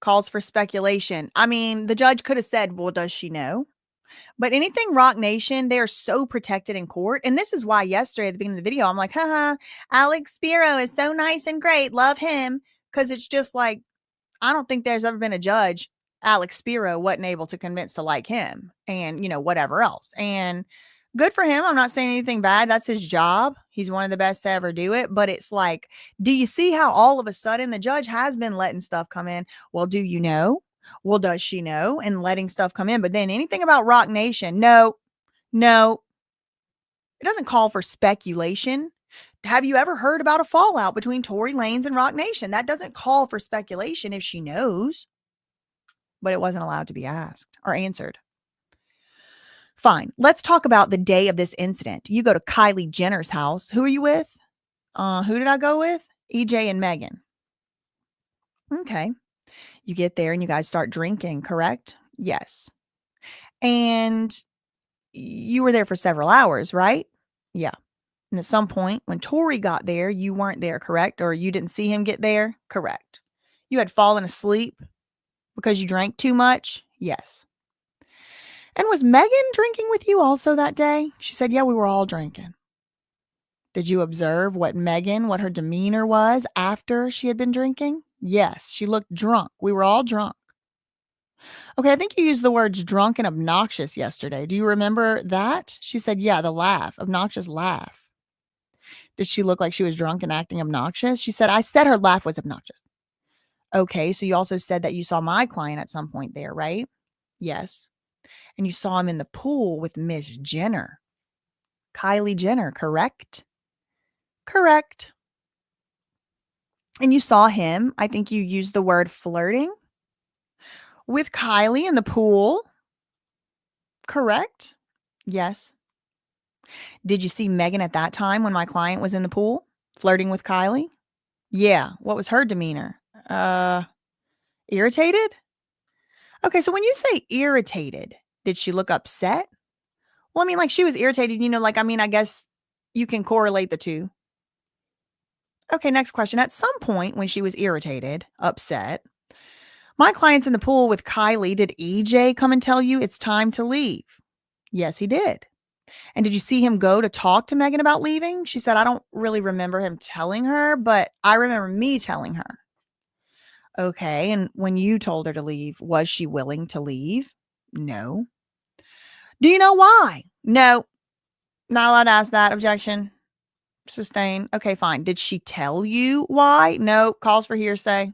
Calls for speculation. I mean, the judge could have said, well, does she know? But anything Rock Nation, they are so protected in court. And this is why yesterday at the beginning of the video, I'm like, haha, Alex Spiro is so nice and great. Love him. Because it's just like, I don't think there's ever been a judge Alex Spiro wasn't able to convince to like him and, whatever else. And good for him. I'm not saying anything bad. That's his job. He's one of the best to ever do it. But it's like, do you see how all of a sudden the judge has been letting stuff come in? Well, do you know? Well, does she know? And letting stuff come in. But then anything about Rock Nation, no. It doesn't call for speculation. Have you ever heard about a fallout between Tory Lanez and Rock Nation? That doesn't call for speculation if she knows. But it wasn't allowed to be asked or answered. Fine. Let's talk about the day of this incident. You go to Kylie Jenner's house. Who are you with? Who did I go with? EJ and Megan. Okay. You get there and you guys start drinking, correct? Yes. And you were there for several hours, right? Yeah. And at some point when Tory got there, you weren't there, correct? Or you didn't see him get there? Correct. You had fallen asleep because you drank too much? Yes. And was Megan drinking with you also that day? She said, yeah, we were all drinking. Did you observe what her demeanor was after she had been drinking? Yes, she looked drunk. We were all drunk. Okay, I think you used the words drunk and obnoxious yesterday. Do you remember that? She said, yeah, the laugh, obnoxious laugh. Did she look like she was drunk and acting obnoxious? She said, I said her laugh was obnoxious. Okay, so you also said that you saw my client at some point there, right? Yes. And you saw him in the pool with Miss Jenner. Kylie Jenner, correct? Correct. And you saw him, I think you used the word flirting with Kylie in the pool. Correct? Yes. Did you see Megan at that time when my client was in the pool flirting with Kylie? Yeah. What was her demeanor? Irritated? Okay, so when you say irritated, did she look upset? Well, I mean, like she was irritated, I guess you can correlate the two. Okay, next question. At some point when she was irritated, upset, my client's in the pool with Kylie. Did EJ come and tell you it's time to leave? Yes, he did. And did you see him go to talk to Megan about leaving? She said, I don't really remember him telling her, but I remember me telling her. Okay, and when you told her to leave, was she willing to leave? No. Do you know why? No. Not allowed to ask that. Objection. Sustain. Okay, fine. Did she tell you why? No. Calls for hearsay.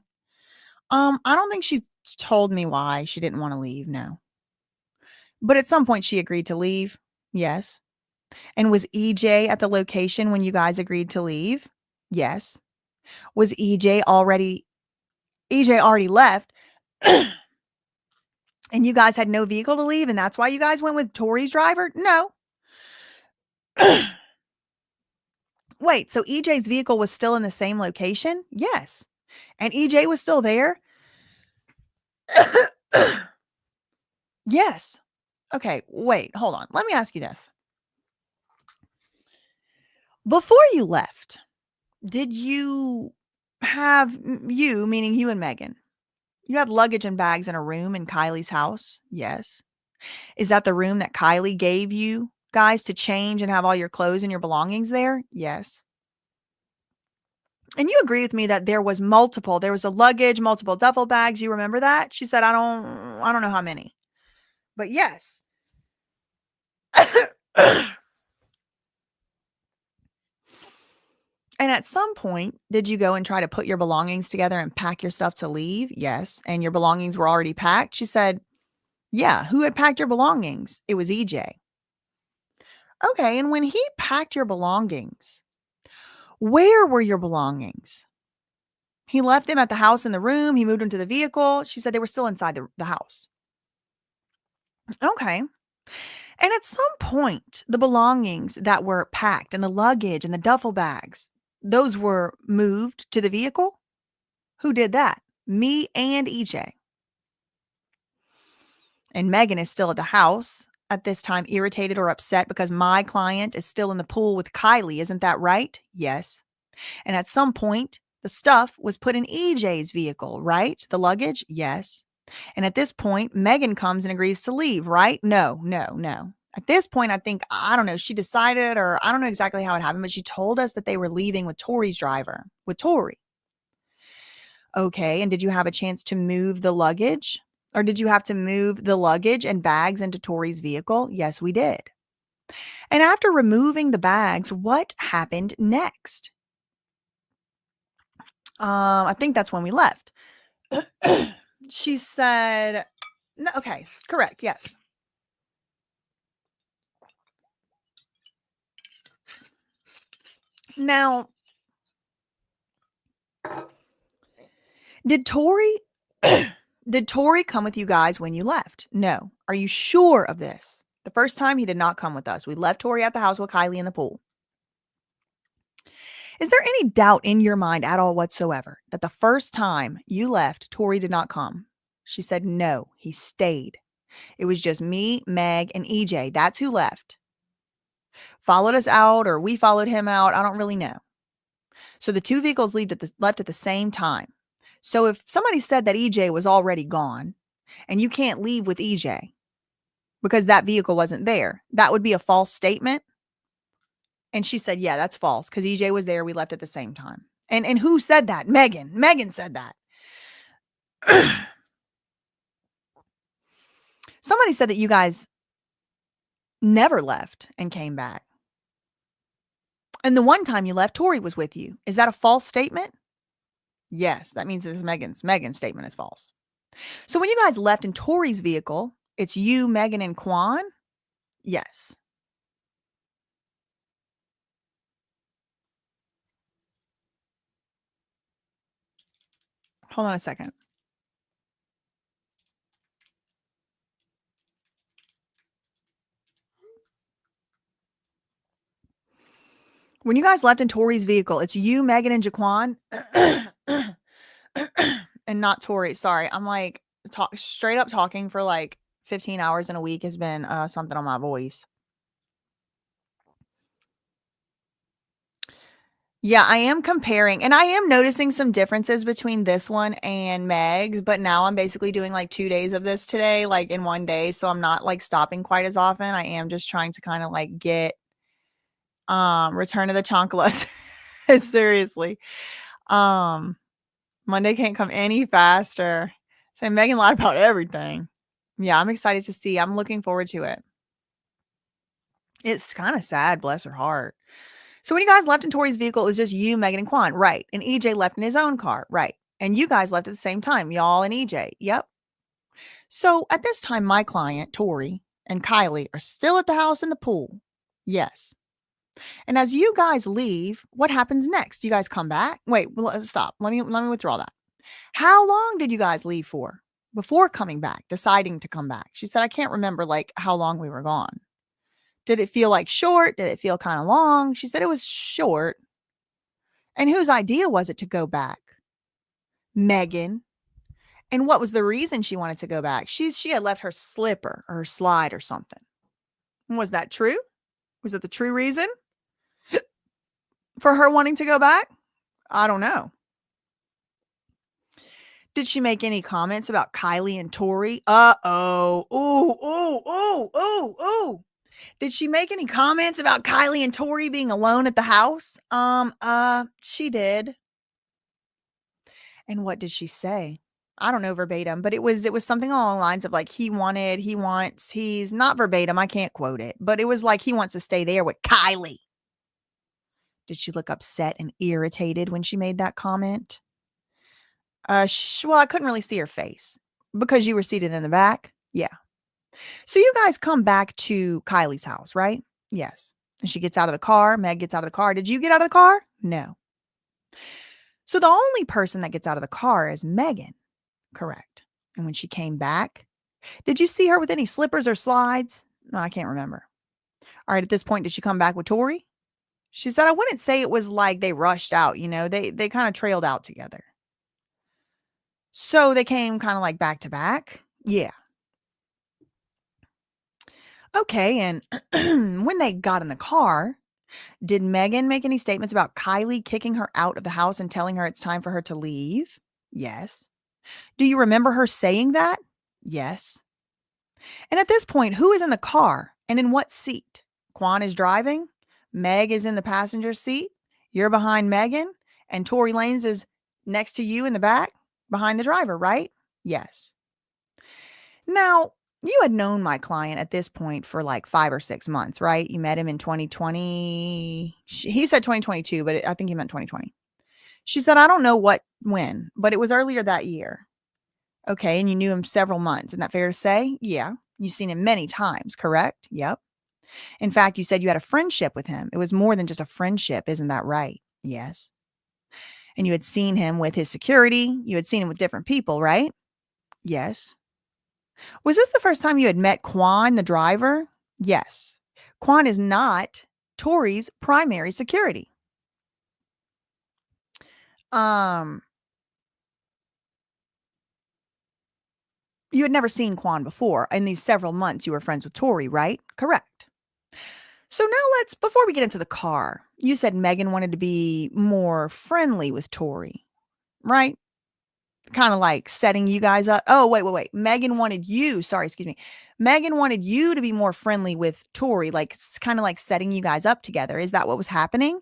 I don't think she told me why she didn't want to leave. No. But at some point she agreed to leave. Yes. And was EJ at the location when you guys agreed to leave? Yes. Was EJ already left and you guys had no vehicle to leave and that's why you guys went with Tori's driver? No. Wait, so EJ's vehicle was still in the same location? Yes. And EJ was still there? Yes. Okay, wait, hold on. Let me ask you this. Before you left, did you have, meaning you and Megan, you had luggage and bags in a room in Kylie's house? Yes. Is that the room that Kylie gave you guys to change and have all your clothes and your belongings there? Yes. And you agree with me that there was a luggage, multiple duffel bags. You remember that? She said, I don't know how many, but yes. And at some point, did you go and try to put your belongings together and pack your stuff to leave? Yes. And your belongings were already packed? She said, yeah. Who had packed your belongings? It was EJ. Okay. And when he packed your belongings, where were your belongings? He left them at the house in the room. He moved them to the vehicle. She said they were still inside the house. Okay. And at some point, the belongings that were packed and the luggage and the duffel bags, those were moved to the vehicle? Who did that? Me and EJ. And Megan is still at the house at this time, irritated or upset because my client is still in the pool with Kylie. Isn't that right? Yes. And at some point, the stuff was put in EJ's vehicle, right? The luggage? Yes. And at this point, Megan comes and agrees to leave, right? No. At this point, I don't know, she decided, or I don't know exactly how it happened, but she told us that they were leaving with Tori's driver, with Tory. Okay, and did you have a chance to move the luggage? Or did you have to move the luggage and bags into Tori's vehicle? Yes, we did. And after removing the bags, what happened next? I think that's when we left. She said, no, okay, correct, yes. Now, did Tory come with you guys when you left? No. Are you sure of this? The first time he did not come with us. We left Tory at the house with Kylie in the pool. Is there any doubt in your mind at all whatsoever that the first time you left, Tory did not come? She said, no, he stayed. It was just me, Meg, and EJ. That's who left. Followed us out, or we followed him out. I don't really know. So the two vehicles left at the same time. So if somebody said that EJ was already gone and you can't leave with EJ because that vehicle wasn't there, that would be a false statement. And she said, yeah, that's false because EJ was there. We left at the same time. And who said that? Megan. Megan said that. Somebody said that you guys never left and came back. And the one time you left, Tory was with you. Is that a false statement? Yes, that means this Megan's statement is false. So when you guys left in Tory's vehicle, It's you, Megan, and Quan? Yes. Hold on a second. When you guys left in Tori's vehicle, it's you, Megan, and Jaquan, and not Tori. Sorry, I'm like straight up talking for like 15 hours in a week has been something on my voice. Yeah, I am comparing, and I am noticing some differences between this one and Meg's, but now I'm basically doing like 2 days of this today, like in one day, so I'm not like stopping quite as often. I am just trying to kind of like get Return of the Chonkalas. Seriously. Monday can't come any faster. So Megan lied about everything. Yeah, I'm excited to see. I'm looking forward to it. It's kind of sad, bless her heart. So when you guys left in Tori's vehicle, it was just you, Megan, and Quan, right? And EJ left in his own car, right? And you guys left at the same time, y'all and EJ. Yep. So at this time, my client, Tori, and Kylie are still at the house in the pool. Yes. And as you guys leave, what happens next? Do you guys come back? Wait, stop. Let me withdraw that. How long did you guys leave for before coming back, deciding to come back? She said, I can't remember like how long we were gone. Did it feel like short? Did it feel kind of long? She said it was short. And whose idea was it to go back? Megan. And what was the reason she wanted to go back? She had left her slipper or her slide or something. Was that true? Was it the true reason for her wanting to go back? I don't know. Did she make any comments about Kylie and Tori? Uh-oh. Ooh. Did she make any comments about Kylie and Tori being alone at the house? She did. And what did she say? I don't know verbatim, but it was something along the lines of like he's not verbatim, I can't quote it, but it was like he wants to stay there with Kylie. Did she look upset and irritated when she made that comment? Well, I couldn't really see her face because you were seated in the back. Yeah. So you guys come back to Kylie's house, right? Yes. And she gets out of the car. Meg gets out of the car. Did you get out of the car? No. So the only person that gets out of the car is Megan. Correct. And when she came back, did you see her with any slippers or slides? No, I can't remember. All right. At this point, did she come back with Tori? She said, I wouldn't say it was like they rushed out, they kind of trailed out together. So they came kind of like back to back. Yeah. Okay. And when they got in the car, did Megan make any statements about Kylie kicking her out of the house and telling her it's time for her to leave? Yes. Do you remember her saying that? Yes. And at this point, who is in the car and in what seat? Quan is driving. Meg is in the passenger seat. You're behind Megan. And Tory Lanez is next to you in the back behind the driver, right? Yes. Now, you had known my client at this point for like 5 or 6 months, right? You met him in 2020. He said 2022, but I think he meant 2020. She said, I don't know when, but it was earlier that year. Okay. And you knew him several months. Isn't that fair to say? Yeah. You've seen him many times, correct? Yep. In fact, you said you had a friendship with him. It was more than just a friendship. Isn't that right? Yes. And you had seen him with his security. You had seen him with different people, right? Yes. Was this the first time you had met Quan, the driver? Yes. Quan is not Tori's primary security. You had never seen Quan before. In these several months, you were friends with Tori, right? Correct. So now before we get into the car, you said Megan wanted to be more friendly with Tori, right? Kind of like setting you guys up. Oh, wait. Megan wanted you to be more friendly with Tori, like kind of like setting you guys up together. Is that what was happening?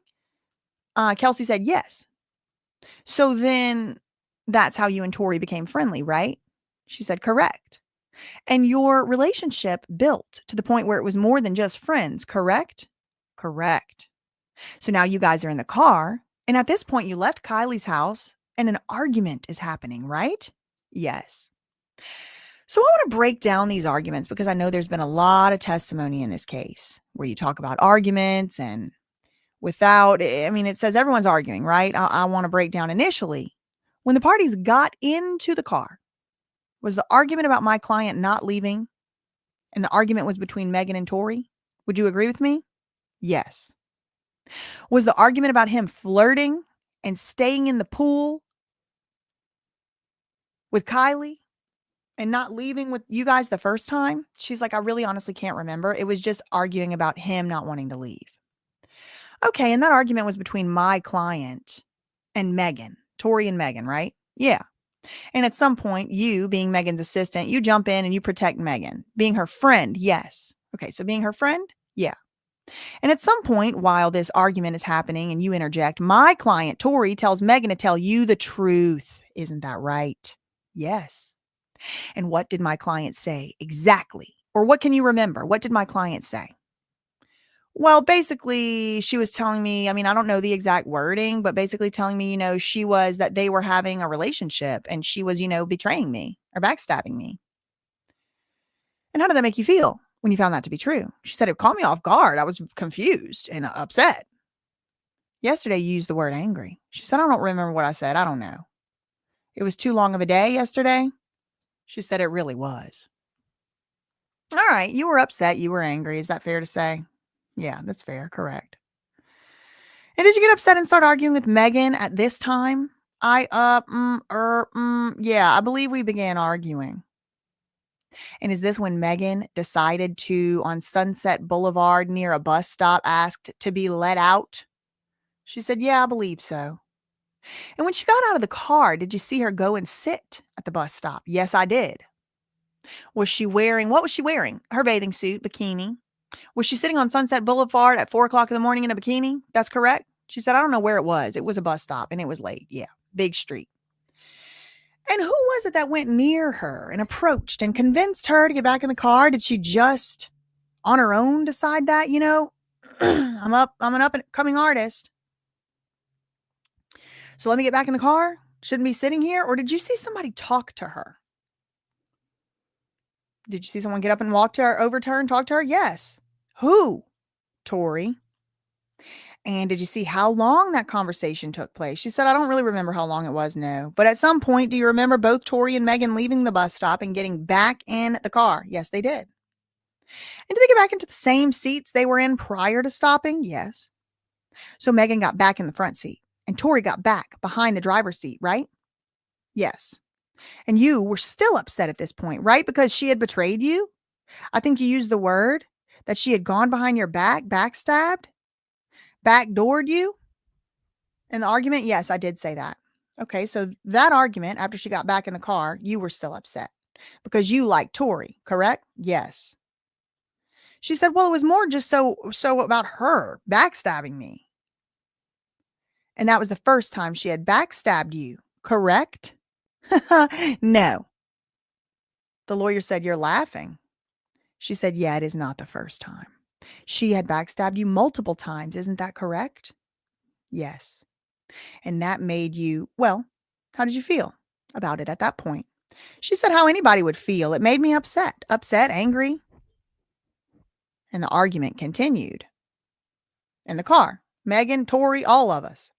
Kelsey said yes. So then that's how you and Tori became friendly, right? She said correct. And your relationship built to the point where it was more than just friends, correct? Correct. So now you guys are in the car, and at this point you left Kylie's house and an argument is happening, right? Yes. So I want to break down these arguments because I know there's been a lot of testimony in this case where you talk about arguments and it says everyone's arguing, right? I want to break down initially. When the parties got into the car, was the argument about my client not leaving and the argument was between Megan and TORY? Would you agree with me? Yes. Was the argument about him flirting and staying in the pool with Kylie and not leaving with you guys the first time? She's like, I really honestly can't remember. It was just arguing about him not wanting to leave. Okay, and that argument was between my client and Megan, TORY and Megan, right? Yeah. And at some point, you, being Megan's assistant, you jump in and you protect Megan. Being her friend, yes. Okay, so being her friend, yeah. And at some point, while this argument is happening and you interject, my client, TORY, tells Megan to tell you the truth. Isn't that right? Yes. And what did my client say exactly? Or what can you remember? What did my client say? Well, basically, she was telling me, I don't know the exact wording, but basically telling me, that they were having a relationship and she was, betraying me or backstabbing me. And how did that make you feel when you found that to be true? She said it caught me off guard. I was confused and upset. Yesterday, you used the word angry. She said, I don't remember what I said. I don't know. It was too long of a day yesterday. She said it really was. All right. You were upset. You were angry. Is that fair to say? Yeah, that's fair. Correct. And did you get upset and start arguing with Megan at this time? Yeah, I believe we began arguing. And is this when Megan decided to, on Sunset Boulevard near a bus stop, asked to be let out? She said, yeah, I believe so. And when she got out of the car, did you see her go and sit at the bus stop? Yes, I did. What was she wearing? Her bathing suit, bikini. Was she sitting on Sunset Boulevard at 4:00 in the morning in a bikini? That's correct. She said, I don't know where it was. It was a bus stop and it was late. Yeah. Big street. And who was it that went near her and approached and convinced her to get back in the car? Did she just on her own decide that, I'm an up and coming artist, so let me get back in the car? Shouldn't be sitting here. Or did you see somebody talk to her? Did you see someone get up and walk to her, over to her and talk to her? Yes. Who? TORY. And did you see how long that conversation took place? She said, I don't really remember how long it was, no. But at some point, do you remember both TORY and Megan leaving the bus stop and getting back in the car? Yes, they did. And did they get back into the same seats they were in prior to stopping? Yes. So Megan got back in the front seat and TORY got back behind the driver's seat, right? Yes. And you were still upset at this point, right? Because she had betrayed you. I think you used the word that she had gone behind your back, backstabbed, backdoored you. In the argument, yes, I did say that. Okay, so that argument, after she got back in the car, you were still upset because you liked TORY, correct? Yes. She said, well, it was more just so about her backstabbing me. And that was the first time she had backstabbed you, correct? No. The lawyer said, you're laughing. She said, yeah, it is not the first time. She had backstabbed you multiple times. Isn't that correct? Yes. And that made you, well, how did you feel about it at that point? She said how anybody would feel. It made me upset, angry. And the argument continued in the car. Megan, TORY, all of us.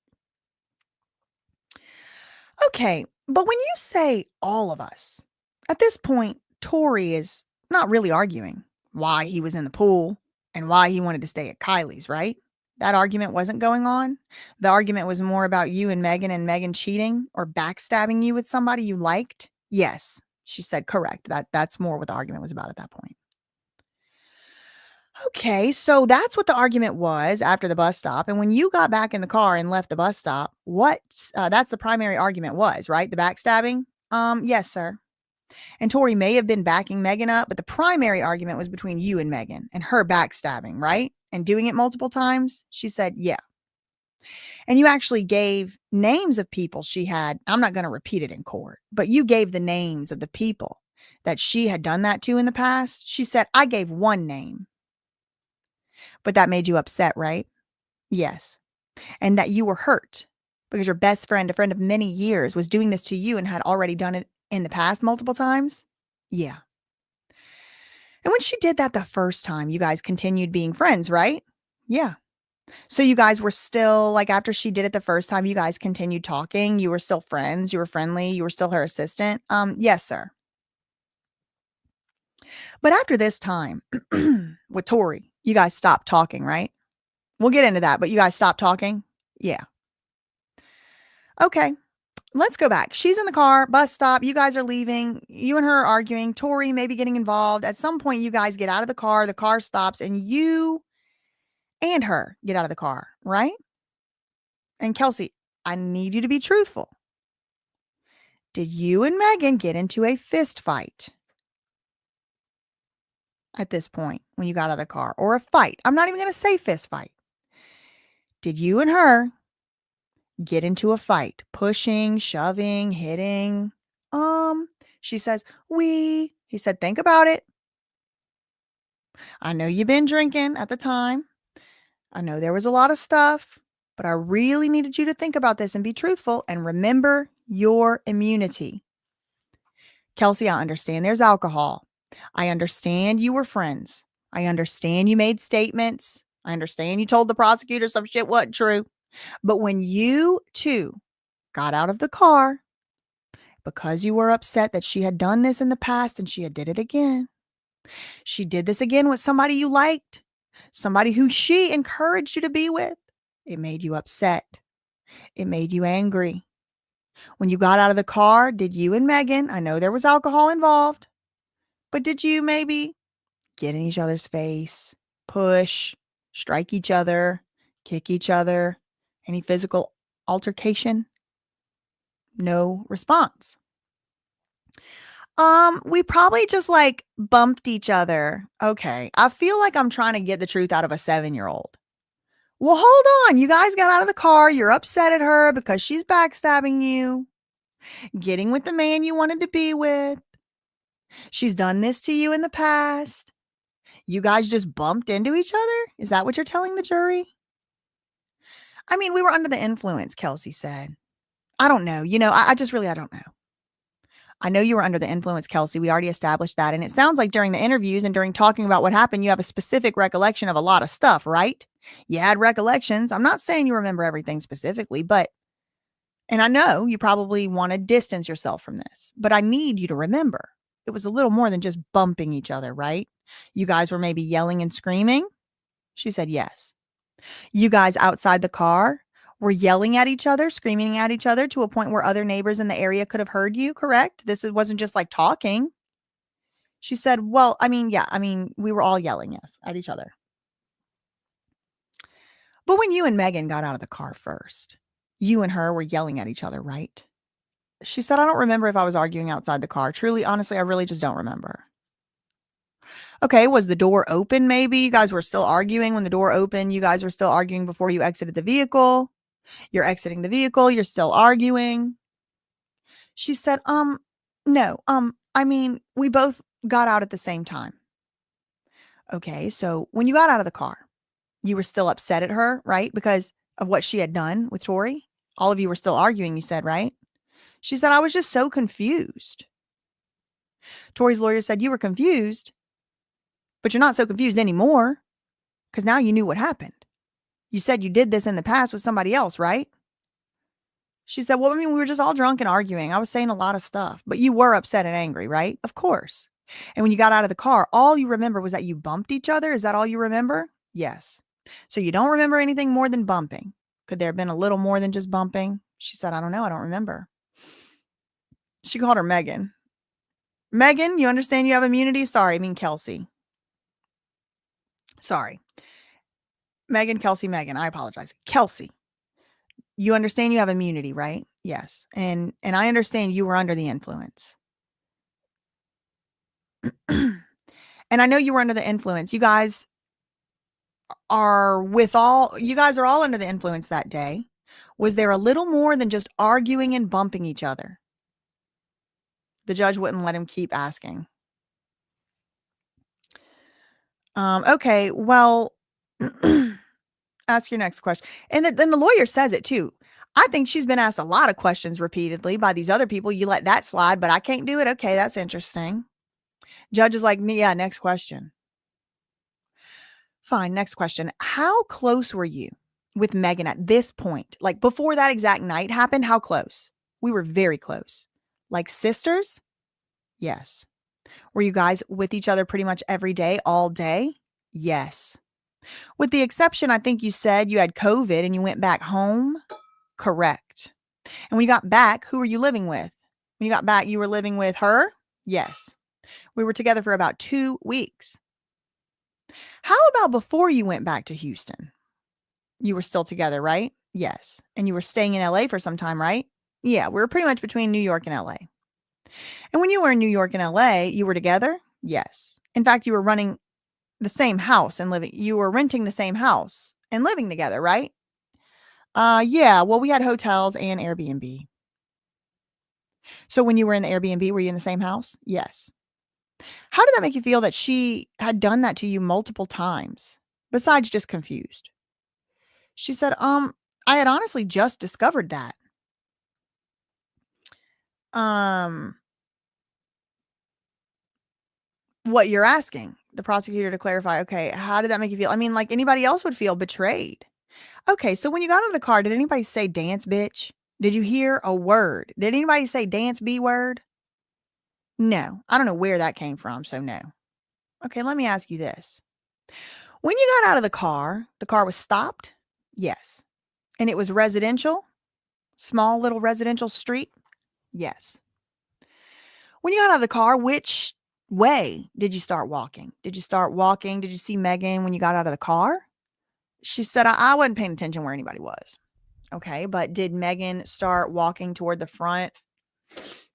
Okay, but when you say all of us, at this point, TORY is not really arguing why he was in the pool and why he wanted to stay at Kylie's, right? That argument wasn't going on. The argument was more about you and Megan cheating or backstabbing you with somebody you liked. Yes, she said correct. That's more what the argument was about at that point. Okay, so that's what the argument was after the bus stop. And when you got back in the car and left the bus stop, that's the primary argument was, right? The backstabbing? Yes, sir. And TORY may have been backing Megan up, but the primary argument was between you and Megan and her backstabbing, right? And doing it multiple times. She said, yeah. And you actually gave names of people she had. I'm not going to repeat it in court, but you gave the names of the people that she had done that to in the past. She said, I gave one name. But that made you upset, right? Yes. And that you were hurt because your best friend, a friend of many years, was doing this to you and had already done it in the past multiple times? Yeah. And when she did that the first time, you guys continued being friends, right? Yeah. So you guys were still like after she did it the first time, you guys continued talking. You were still friends. You were friendly. You were still her assistant. Yes, sir. But after this time with TORY, you guys stopped talking, right? We'll get into that, but you guys stopped talking? Yeah. Okay. Let's go back. She's in the car, bus stop. You guys are leaving. You and her are arguing. TORY maybe getting involved. At some point, you guys get out of the car stops, and you and her get out of the car, right? And Kelsey, I need you to be truthful. Did you and Megan get into a fist fight at this point when you got out of the car? Or a fight? I'm not even going to say fist fight. Did you and her get into a fight? Pushing, shoving, hitting? She says, he said, think about it. I know you've been drinking at the time. I know there was a lot of stuff, but I really needed you to think about this and be truthful and remember your immunity. Kelsey, I understand there's alcohol. I understand you were friends. I understand you made statements. I understand you told the prosecutor some shit wasn't true. But when you two got out of the car, because you were upset that she had done this in the past and she had did it again, she did this again with somebody you liked, somebody who she encouraged you to be with. It made you upset. It made you angry. When you got out of the car, did you and Megan, I know there was alcohol involved, but did you maybe get in each other's face, push, strike each other, kick each other, any physical altercation? No response. We probably just like bumped each other. Okay. I feel like I'm trying to get the truth out of a 7-year-old. Well, hold on. You guys got out of the car. You're upset at her because she's backstabbing you, getting with the man you wanted to be with. She's done this to you in the past. You guys just bumped into each other? Is that what you're telling the jury? I mean, we were under the influence, Kelsey said. I don't know. I don't know. I know you were under the influence, Kelsey. We already established that. And it sounds like during the interviews and during talking about what happened, you have a specific recollection of a lot of stuff, right? You had recollections. I'm not saying you remember everything specifically, and I know you probably want to distance yourself from this, but I need you to remember it was a little more than just bumping each other, right? You guys were maybe yelling and screaming. She said, yes. You guys outside the car were yelling at each other, screaming at each other to a point where other neighbors in the area could have heard you, correct? This wasn't just like talking. She said, well, we were all yelling, yes, at each other. But when you and Megan got out of the car first, you and her were yelling at each other, right? She said, I don't remember if I was arguing outside the car. Truly, honestly, I really just don't remember. Okay, was the door open maybe? You guys were still arguing when the door opened. You guys were still arguing before you exited the vehicle. You're exiting the vehicle. You're still arguing. She said, no, we both got out at the same time. Okay, so when you got out of the car, you were still upset at her, right? Because of what she had done with TORY. All of you were still arguing, you said, right? She said, I was just so confused. TORY's lawyer said, you were confused, but you're not so confused anymore because now you knew what happened. You said you did this in the past with somebody else, right? She said, well, we were just all drunk and arguing. I was saying a lot of stuff, but you were upset and angry, right? Of course. And when you got out of the car, all you remember was that you bumped each other. Is that all you remember? Yes. So you don't remember anything more than bumping. Could there have been a little more than just bumping? She said, I don't know. I don't remember. She called her Megan. Megan, you understand you have immunity? Sorry, I mean Kelsey. Sorry. Megan, Kelsey, Megan. I apologize. Kelsey, you understand you have immunity, right? Yes. And I understand you were under the influence. And I know you were under the influence. You guys are all under the influence that day. Was there a little more than just arguing and bumping each other? The judge wouldn't let him keep asking. Okay, well, ask your next question. And then the lawyer says it too. I think she's been asked a lot of questions repeatedly by these other people. You let that slide, but I can't do it. Okay, that's interesting. Judge is like, yeah, next question. Fine, next question. How close were you with Megan at this point? Like before that exact night happened, how close? We were very close. Like sisters? Yes. Were you guys with each other pretty much every day, all day? Yes. With the exception, I think you said you had COVID and you went back home? Correct. And when you got back, who were you living with? When you got back, you were living with her? Yes. We were together for about 2 weeks. How about before you went back to Houston? You were still together, right? Yes. And you were staying in LA for some time, right? Yeah, we were pretty much between New York and LA. And when you were in New York and LA, you were together? Yes. In fact, you were running the same house and you were renting the same house and living together, right? Yeah. Well, we had hotels and Airbnb. So when you were in the Airbnb, were you in the same house? Yes. How did that make you feel that she had done that to you multiple times, besides just confused? She said, I had honestly just discovered that. What you're asking the prosecutor to clarify, okay, how did that make you feel? I mean, like anybody else would feel betrayed. Okay, so when you got out of the car, did anybody say dance, bitch? Did you hear a word? Did anybody say dance, B word? No. I don't know where that came from, so no. Okay, let me ask you this. When you got out of the car was stopped? Yes. And it was residential? Small little residential street? Yes. When you got out of the car, which way did you start walking? Did you start walking? Did you see Megan when you got out of the car? She said, I wasn't paying attention where anybody was. Okay, but did Megan start walking toward the front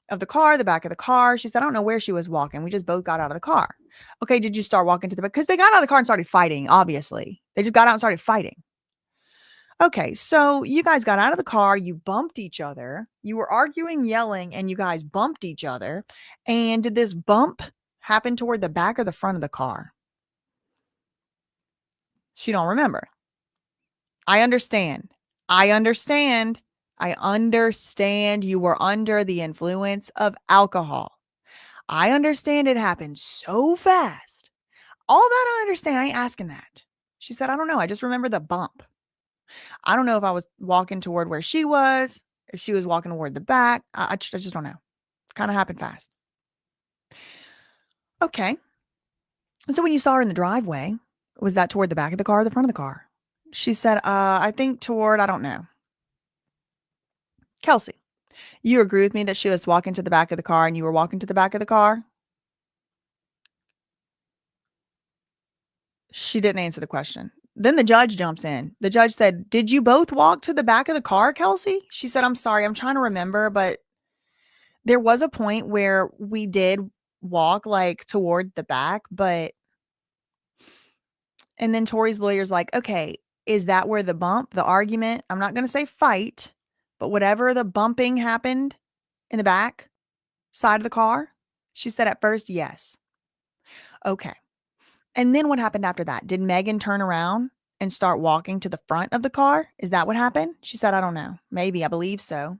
of the car, the back of the car? She said, I don't know where she was walking. We just both got out of the car. Okay, did you start walking to the back? Because they got out of the car and started fighting, obviously. They just got out and started fighting. Okay, so you guys got out of the car, you bumped each other, you were arguing, yelling, and you guys bumped each other. And did this bump happen toward the back or the front of the car? She don't remember. I understand. I understand. I understand you were under the influence of alcohol. I understand it happened so fast. All that I understand, I ain't asking that. She said, I don't know. I just remember the bump. I don't know if I was walking toward where she was, if she was walking toward the back. I just don't know. Kind of happened fast. Okay. So when you saw her in the driveway, was that toward the back of the car or the front of the car? She said, I think toward, I don't know. Kelsey, you agree with me that she was walking to the back of the car and you were walking to the back of the car? She didn't answer the question. Then the judge jumps in. The judge said, did you both walk to the back of the car, Kelsey? She said, I'm sorry. I'm trying to remember, but there was a point where we did walk like toward the back, and then Tori's lawyer's like, okay, is that where the bump, the argument, I'm not going to say fight, but whatever the bumping happened in the back side of the car? She said at first, yes. Okay. And then what happened after that? Did Megan turn around and start walking to the front of the car? Is that what happened? She said, I don't know. Maybe. I believe so.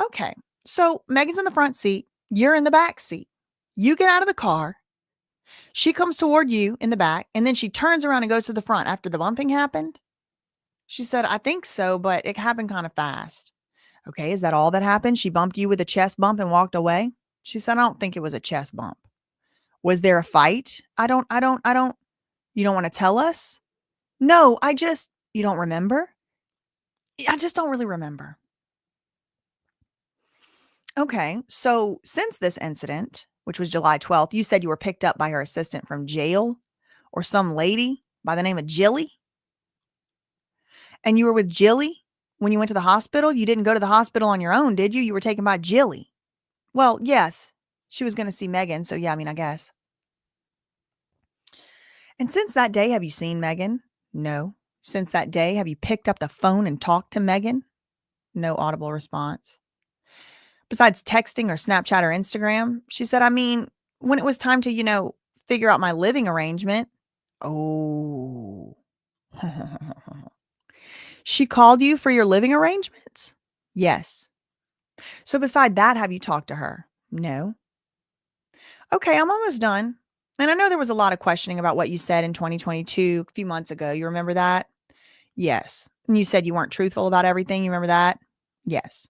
Okay. So Megan's in the front seat. You're in the back seat. You get out of the car. She comes toward you in the back, and then she turns around and goes to the front after the bumping happened. She said, I think so, but it happened kind of fast. Okay. Is that all that happened? She bumped you with a chest bump and walked away? She said, I don't think it was a chest bump. Was there a fight? You don't want to tell us? No, you don't remember? I just don't really remember. Okay. So since this incident, which was July 12th, you said you were picked up by her assistant from jail or some lady by the name of Jilly. And you were with Jilly when you went to the hospital? You didn't go to the hospital on your own, did you? You were taken by Jilly. Well, yes, she was going to see Megan. So yeah, I mean, I guess. And since that day, have you seen Megan? No. Since that day, have you picked up the phone and talked to Megan? No audible response. Besides texting or Snapchat or Instagram, she said, I mean, when it was time to, figure out my living arrangement. Oh. She called you for your living arrangements? Yes. So beside that, have you talked to her? No. Okay, I'm almost done. And I know there was a lot of questioning about what you said in 2022, a few months ago. You remember that? Yes. And you said you weren't truthful about everything. You remember that? Yes.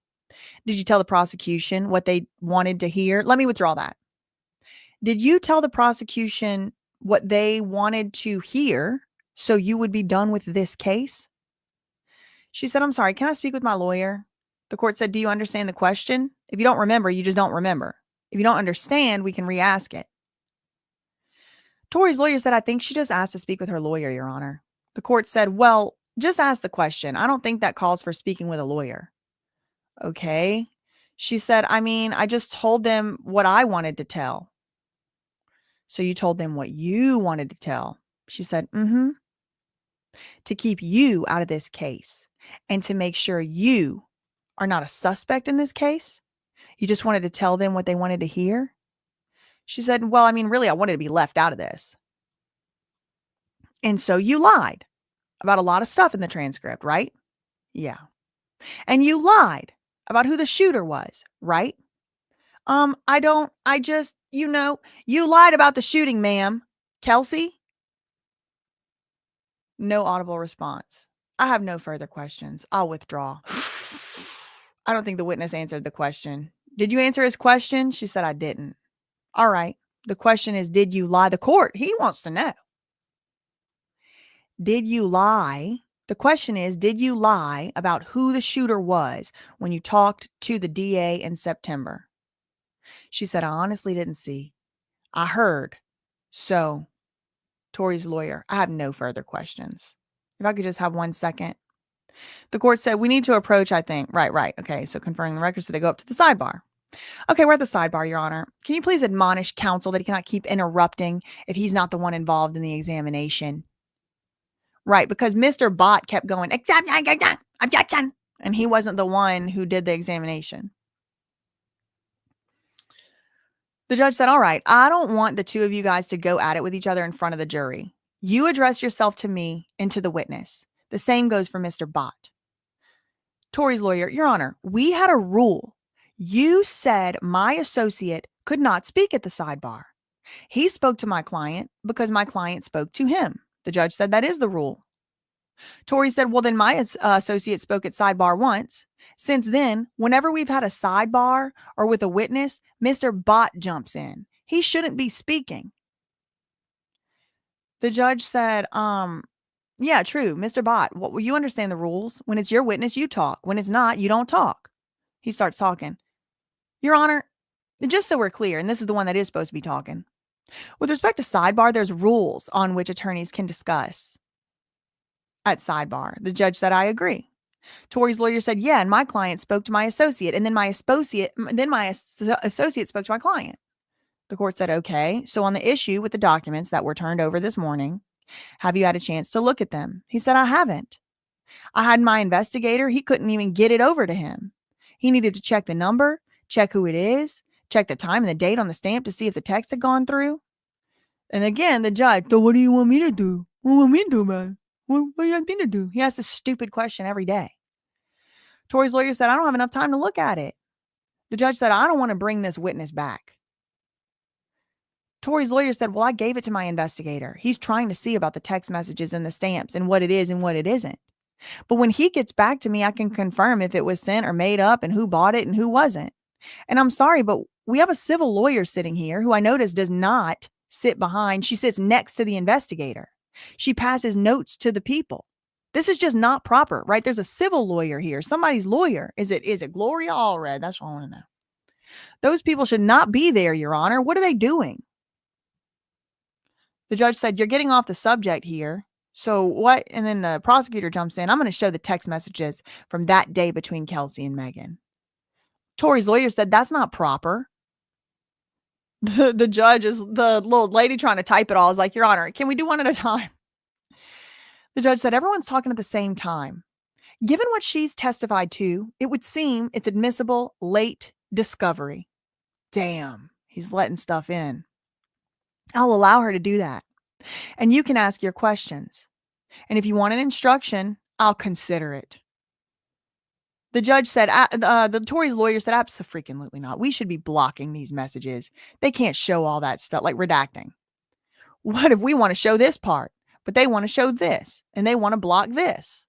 Did you tell the prosecution what they wanted to hear? Let me withdraw that. Did you tell the prosecution what they wanted to hear so you would be done with this case? She said, I'm sorry, can I speak with my lawyer? The court said, do you understand the question? If you don't remember, you just don't remember. If you don't understand, we can re-ask it. Tory's lawyer said, I think she just asked to speak with her lawyer, Your Honor. The court said, well, just ask the question. I don't think that calls for speaking with a lawyer. Okay. She said, I mean, I just told them what I wanted to tell. So you told them what you wanted to tell. She said, to keep you out of this case and to make sure you are not a suspect in this case. You just wanted to tell them what they wanted to hear. She said, well, I mean, really, I wanted to be left out of this. And so you lied about a lot of stuff in the transcript, right? Yeah. And you lied about who the shooter was, right? You lied about the shooting, ma'am. Kelsey? No audible response. I have no further questions. I'll withdraw. I don't think the witness answered the question. Did you answer his question? She said, I didn't. All right. The question is, did you lie? The court, he wants to know. Did you lie? The question is, did you lie about who the shooter was when you talked to the DA in September? She said, I honestly didn't see. I heard. So, Tory's lawyer, I have no further questions. If I could just have 1 second. The court said, we need to approach, I think. Right. Okay, so confirming the record, so they go up to the sidebar. Okay, we're at the sidebar, Your Honor. Can you please admonish counsel that he cannot keep interrupting if he's not the one involved in the examination? Right, because Mr. Bot kept going, objection, and he wasn't the one who did the examination. The judge said, all right, I don't want the two of you guys to go at it with each other in front of the jury. You address yourself to me and to the witness. The same goes for Mr. Bot. Tory's lawyer, Your Honor, we had a rule. You said my associate could not speak at the sidebar. He spoke to my client because my client spoke to him. The judge said that is the rule. Tory said, well, then my associate spoke at sidebar once. Since then, whenever we've had a sidebar or with a witness, Mr. Bot jumps in. He shouldn't be speaking. The judge said, yeah, true, Mr. Bot. Well, you understand the rules. When it's your witness, you talk. When it's not, you don't talk. He starts talking. Your Honor, just so we're clear, and this is the one that is supposed to be talking. With respect to sidebar, there's rules on which attorneys can discuss at sidebar. The judge said, I agree. Tory's lawyer said, yeah, and my client spoke to my associate, and then my associate spoke to my client. The court said, okay, so on the issue with the documents that were turned over this morning, have you had a chance to look at them? He said, I haven't. I had my investigator. He couldn't even get it over to him. He needed to check the number, check who it is, check the time and the date on the stamp to see if the text had gone through. And again, the judge, so what do you want me to do? What do you want me to do, man? What do you want me to do? He asks this stupid question every day. Tory's lawyer said, I don't have enough time to look at it. The judge said, I don't want to bring this witness back. Tory's lawyer said, well, I gave it to my investigator. He's trying to see about the text messages and the stamps and what it is and what it isn't. But when he gets back to me, I can confirm if it was sent or made up and who bought it and who wasn't. And I'm sorry, but we have a civil lawyer sitting here who I notice does not sit behind. She sits next to the investigator. She passes notes to the people. This is just not proper, right? There's a civil lawyer here, somebody's lawyer. Is it Gloria Allred? That's what I want to know. Those people should not be there, Your Honor. What are they doing? The judge said, you're getting off the subject here. So what? And then the prosecutor jumps in. I'm going to show the text messages from that day between Kelsey and Megan. Tory's lawyer said, that's not proper. The judge is the little lady trying to type it all is like, Your Honor, can we do one at a time? The judge said, everyone's talking at the same time. Given what she's testified to, it would seem it's admissible late discovery. Damn, he's letting stuff in. I'll allow her to do that. And you can ask your questions. And if you want an instruction, I'll consider it. The judge said, the Tory's lawyer said, absolutely not. We should be blocking these messages. They can't show all that stuff, like redacting. What if we want to show this part, but they want to show this and they want to block this?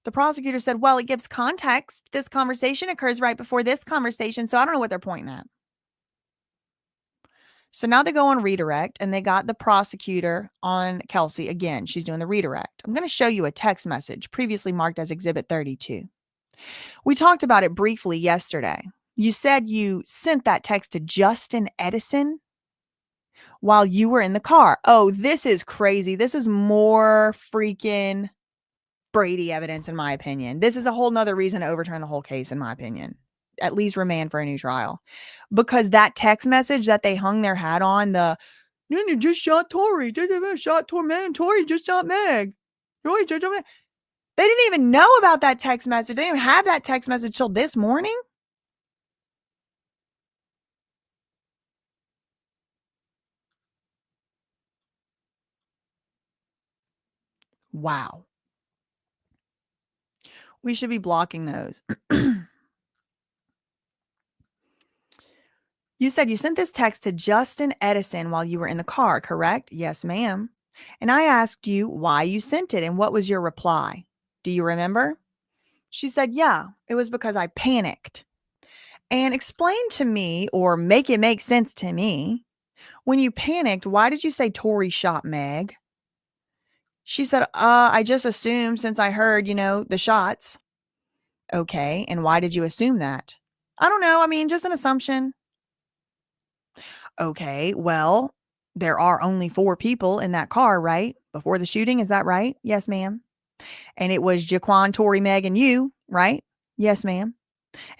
The prosecutor said, well, it gives context. This conversation occurs right before this conversation, so I don't know what they're pointing at. So now they go on redirect and they got the prosecutor on Kelsey again. She's doing the redirect. I'm going to show you a text message previously marked as Exhibit 32. We talked about it briefly yesterday. You said you sent that text to Justin Edison while you were in the car. Oh, this is crazy. This is more freaking Brady evidence, in my opinion. This is a whole nother reason to overturn the whole case, in my opinion. At least remand for a new trial. Because that text message that they hung their hat on, the just shot Tory, shot Tory just shot Meg. Tory just shot Meg. They didn't even know about that text message. They didn't even have that text message till this morning. Wow. We should be blocking those. You said you sent this text to Justin Edison while you were in the car, correct? Yes, ma'am. And I asked you why you sent it and what was your reply. Do you remember? She said, yeah, it was because I panicked. And explain to me, or make it make sense to me, when you panicked, why did you say Tory shot Meg? She said, I just assumed since I heard, the shots. Okay, and why did you assume that? I don't know. I mean, just an assumption. Okay, well, there are only 4 people in that car, right? Before the shooting, is that right? Yes, ma'am. And it was Jaquan, Tory, Meg, and you, right? Yes, ma'am.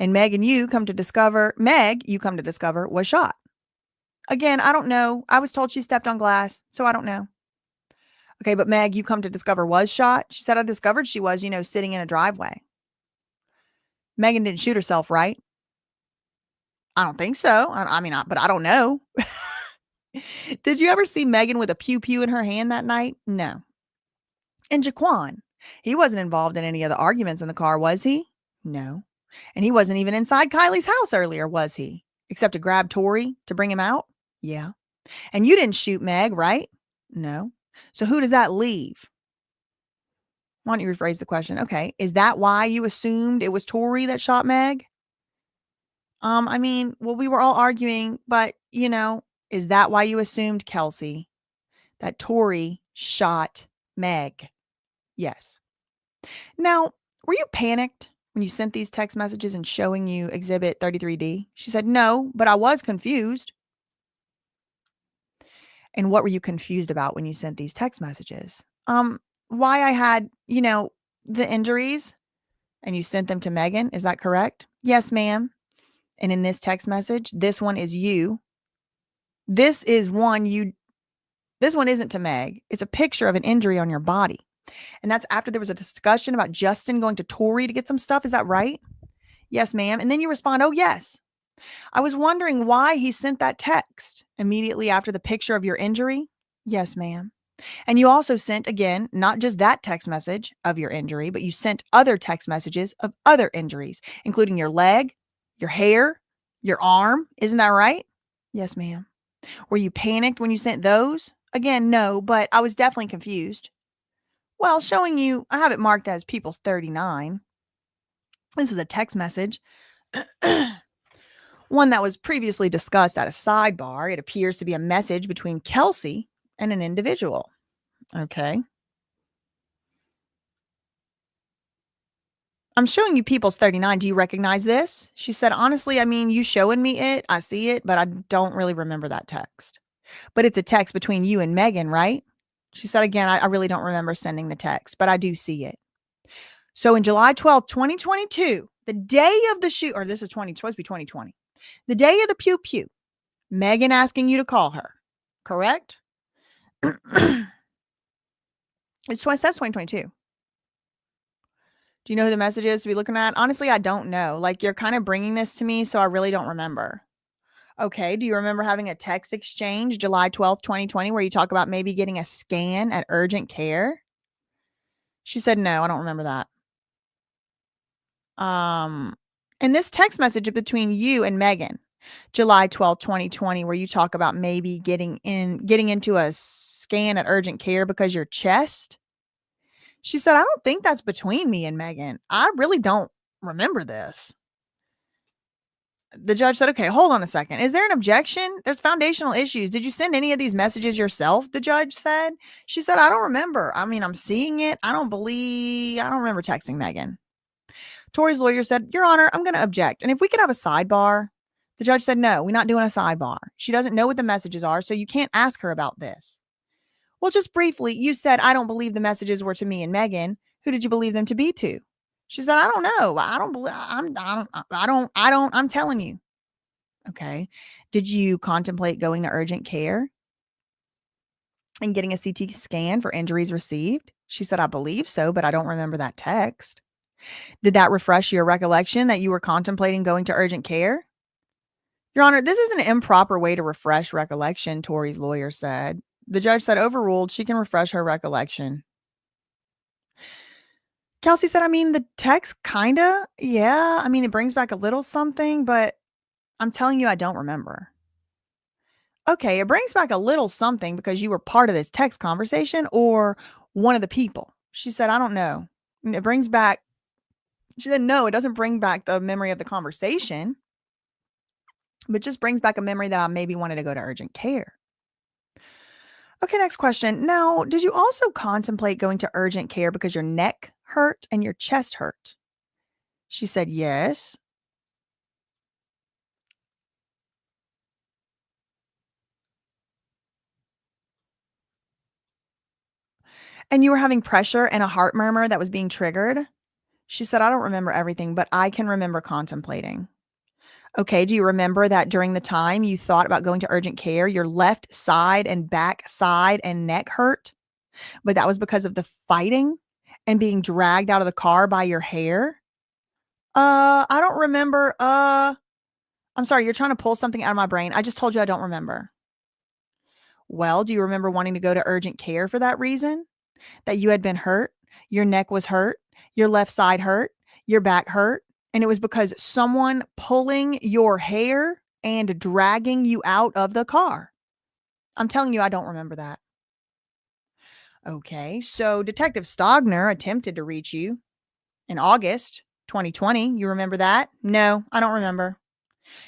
And Meg, you come to discover, was shot. Again, I don't know. I was told she stepped on glass, so I don't know. Okay, but Meg, you come to discover was shot. She said, I discovered she was, sitting in a driveway. Megan didn't shoot herself, right? I don't think so. But I don't know. Did you ever see Megan with a pew-pew in her hand that night? No. And Jaquan, he wasn't involved in any of the arguments in the car, was he? No. And he wasn't even inside Kylie's house earlier, was he? Except to grab Tory to bring him out? Yeah. And you didn't shoot Meg, right? No. So who does that leave? Why don't you rephrase the question? Okay. Is that why you assumed it was Tory that shot Meg? We were all arguing, but, is that why you assumed, Kelsey, that Tory shot Meg? Yes. Now, were you panicked when you sent these text messages and showing you Exhibit 33D? She said, no, but I was confused. And what were you confused about when you sent these text messages? Why I had, the injuries and you sent them to Megan. Is that correct? Yes, ma'am. And in this text message, this one is you. This one isn't to Meg. It's a picture of an injury on your body. And that's after there was a discussion about Justin going to Tory to get some stuff. Is that right? Yes, ma'am. And then you respond, oh, yes. I was wondering why he sent that text immediately after the picture of your injury. Yes, ma'am. And you also sent, again, not just that text message of your injury, but you sent other text messages of other injuries, including your leg, your hair, your arm. Isn't that right? Yes, ma'am. Were you panicked when you sent those? Again, no, but I was definitely confused. Well, showing you, I have it marked as People's 39. This is a text message. One that was previously discussed at a sidebar. It appears to be a message between Kelsey and an individual. Okay. I'm showing you People's 39. Do you recognize this? She said, honestly, you showing me it. I see it, but I don't really remember that text. But it's a text between you and Megan, right? She said, again, I really don't remember sending the text, but I do see it. So in July 12th, 2022, the day of the shoot, or this is supposed to be 2020, the day of the pew-pew, Megan asking you to call her, correct? It says 2022. Do you know who the message is to be looking at? Honestly, I don't know. Like, you're kind of bringing this to me, so I really don't remember. Okay. Do you remember having a text exchange July 12th, 2020, where you talk about maybe getting a scan at urgent care? She said, no, I don't remember that. And this text message between you and Megan, July 12th, 2020, where you talk about maybe getting into a scan at urgent care because your chest. She said, I don't think that's between me and Megan. I really don't remember this. The judge said, okay, hold on a second. Is there an objection? There's foundational issues. Did you send any of these messages yourself? The judge said. She said, I don't remember. I mean, I'm seeing it. I don't remember texting Megan. Tory's lawyer said, Your Honor, I'm going to object. And if we could have a sidebar. The judge said, no, we're not doing a sidebar. She doesn't know what the messages are, so you can't ask her about this. Well, just briefly, you said, I don't believe the messages were to me and Megan. Who did you believe them to be to? She said, I don't know. I'm telling you. Okay. Did you contemplate going to urgent care and getting a CT scan for injuries received? She said, I believe so, but I don't remember that text. Did that refresh your recollection that you were contemplating going to urgent care? Your Honor, this is an improper way to refresh recollection, Tory's lawyer said. The judge said, overruled, she can refresh her recollection. Kelsey said, I mean, the text kinda, yeah. I mean, it brings back a little something, but I'm telling you, I don't remember. Okay, it brings back a little something because you were part of this text conversation or one of the people. She said, I don't know. And it brings back, she said, no, it doesn't bring back the memory of the conversation, but just brings back a memory that I maybe wanted to go to urgent care. Okay, next question. Now, did you also contemplate going to urgent care because your neck hurt and your chest hurt? She said, yes. And you were having pressure and a heart murmur that was being triggered? She said, I don't remember everything, but I can remember contemplating. Okay, do you remember that during the time you thought about going to urgent care, your left side and back side and neck hurt? But that was because of the fighting and being dragged out of the car by your hair? I don't remember. I'm sorry, you're trying to pull something out of my brain. I just told you I don't remember. Well, do you remember wanting to go to urgent care for that reason? That you had been hurt, your neck was hurt, your left side hurt, your back hurt, and it was because someone pulling your hair and dragging you out of the car. I'm telling you, I don't remember that. Okay, so Detective Stogner attempted to reach you in August 2020. You remember that? No, I don't remember.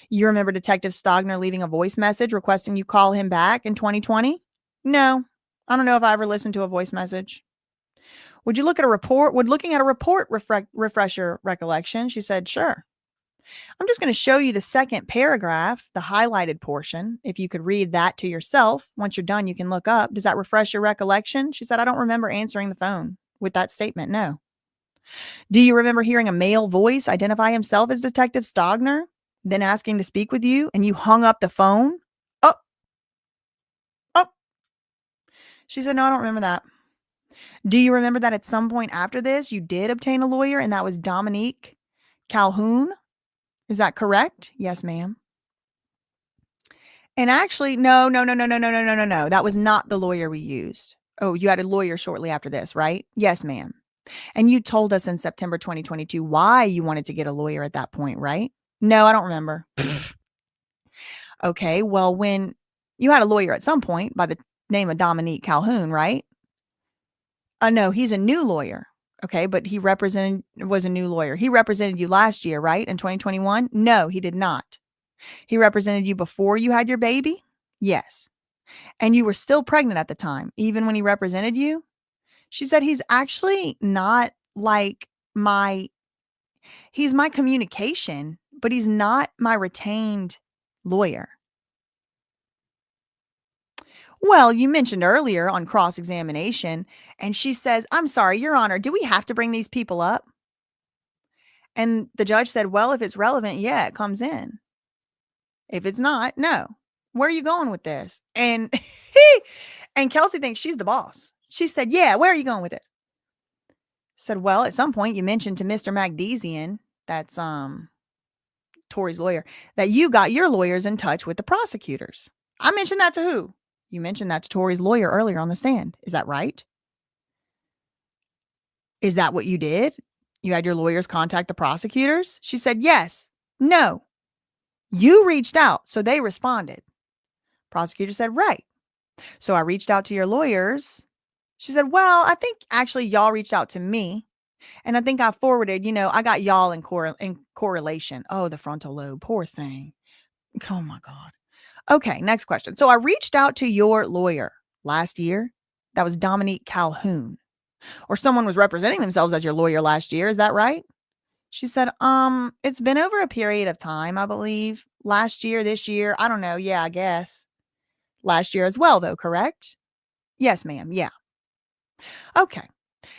You remember Detective Stogner leaving a voice message requesting you call him back in 2020? No, I don't know if I ever listened to a voice message. Would looking at a report refresh your recollection? She said, sure. I'm just going to show you the second paragraph, the highlighted portion. If you could read that to yourself, once you're done, you can look up. Does that refresh your recollection? She said, I don't remember answering the phone with that statement. No. Do you remember hearing a male voice identify himself as Detective Stogner, then asking to speak with you, and you hung up the phone? Oh. She said, no, I don't remember that. Do you remember that at some point after this, you did obtain a lawyer, and that was Dominique Calhoun? Is that correct? Yes, ma'am. And actually, no. That was not the lawyer we used. Oh, you had a lawyer shortly after this, right? Yes, ma'am. And you told us in September 2022 why you wanted to get a lawyer at that point, right? No, I don't remember. Okay, well, when you had a lawyer at some point by the name of Dominique Calhoun, right? No, he's a new lawyer. Okay, but was a new lawyer. He represented you last year, right? In 2021? No, he did not. He represented you before you had your baby? Yes. And you were still pregnant at the time, even when he represented you? She said he's actually not like he's my communication, but he's not my retained lawyer. Well, you mentioned earlier on cross-examination, and she says, I'm sorry, Your Honor, do we have to bring these people up? And the judge said, well, if it's relevant, yeah, it comes in. If it's not, no. Where are you going with this? And and Kelsey thinks she's the boss. She said, yeah, where are you going with it? Said, well, at some point you mentioned to Mr. Magdesian, that's Tory's lawyer, that you got your lawyers in touch with the prosecutors. I mentioned that to who? You mentioned that to Tory's lawyer earlier on the stand. Is that right? Is that what you did? You had your lawyers contact the prosecutors? She said, yes. No. You reached out, so they responded. Prosecutor said, right. So I reached out to your lawyers. She said, well, I think actually y'all reached out to me. And I think I forwarded, I got y'all in correlation. Oh, the frontal lobe. Poor thing. Oh my God. Okay, next question. So I reached out to your lawyer last year. That was Dominique Calhoun. Or someone was representing themselves as your lawyer last year. Is that right? She said, it's been over a period of time, I believe. Last year, this year, I don't know. Yeah, I guess. Last year as well, though, correct? Yes, ma'am. Yeah. Okay.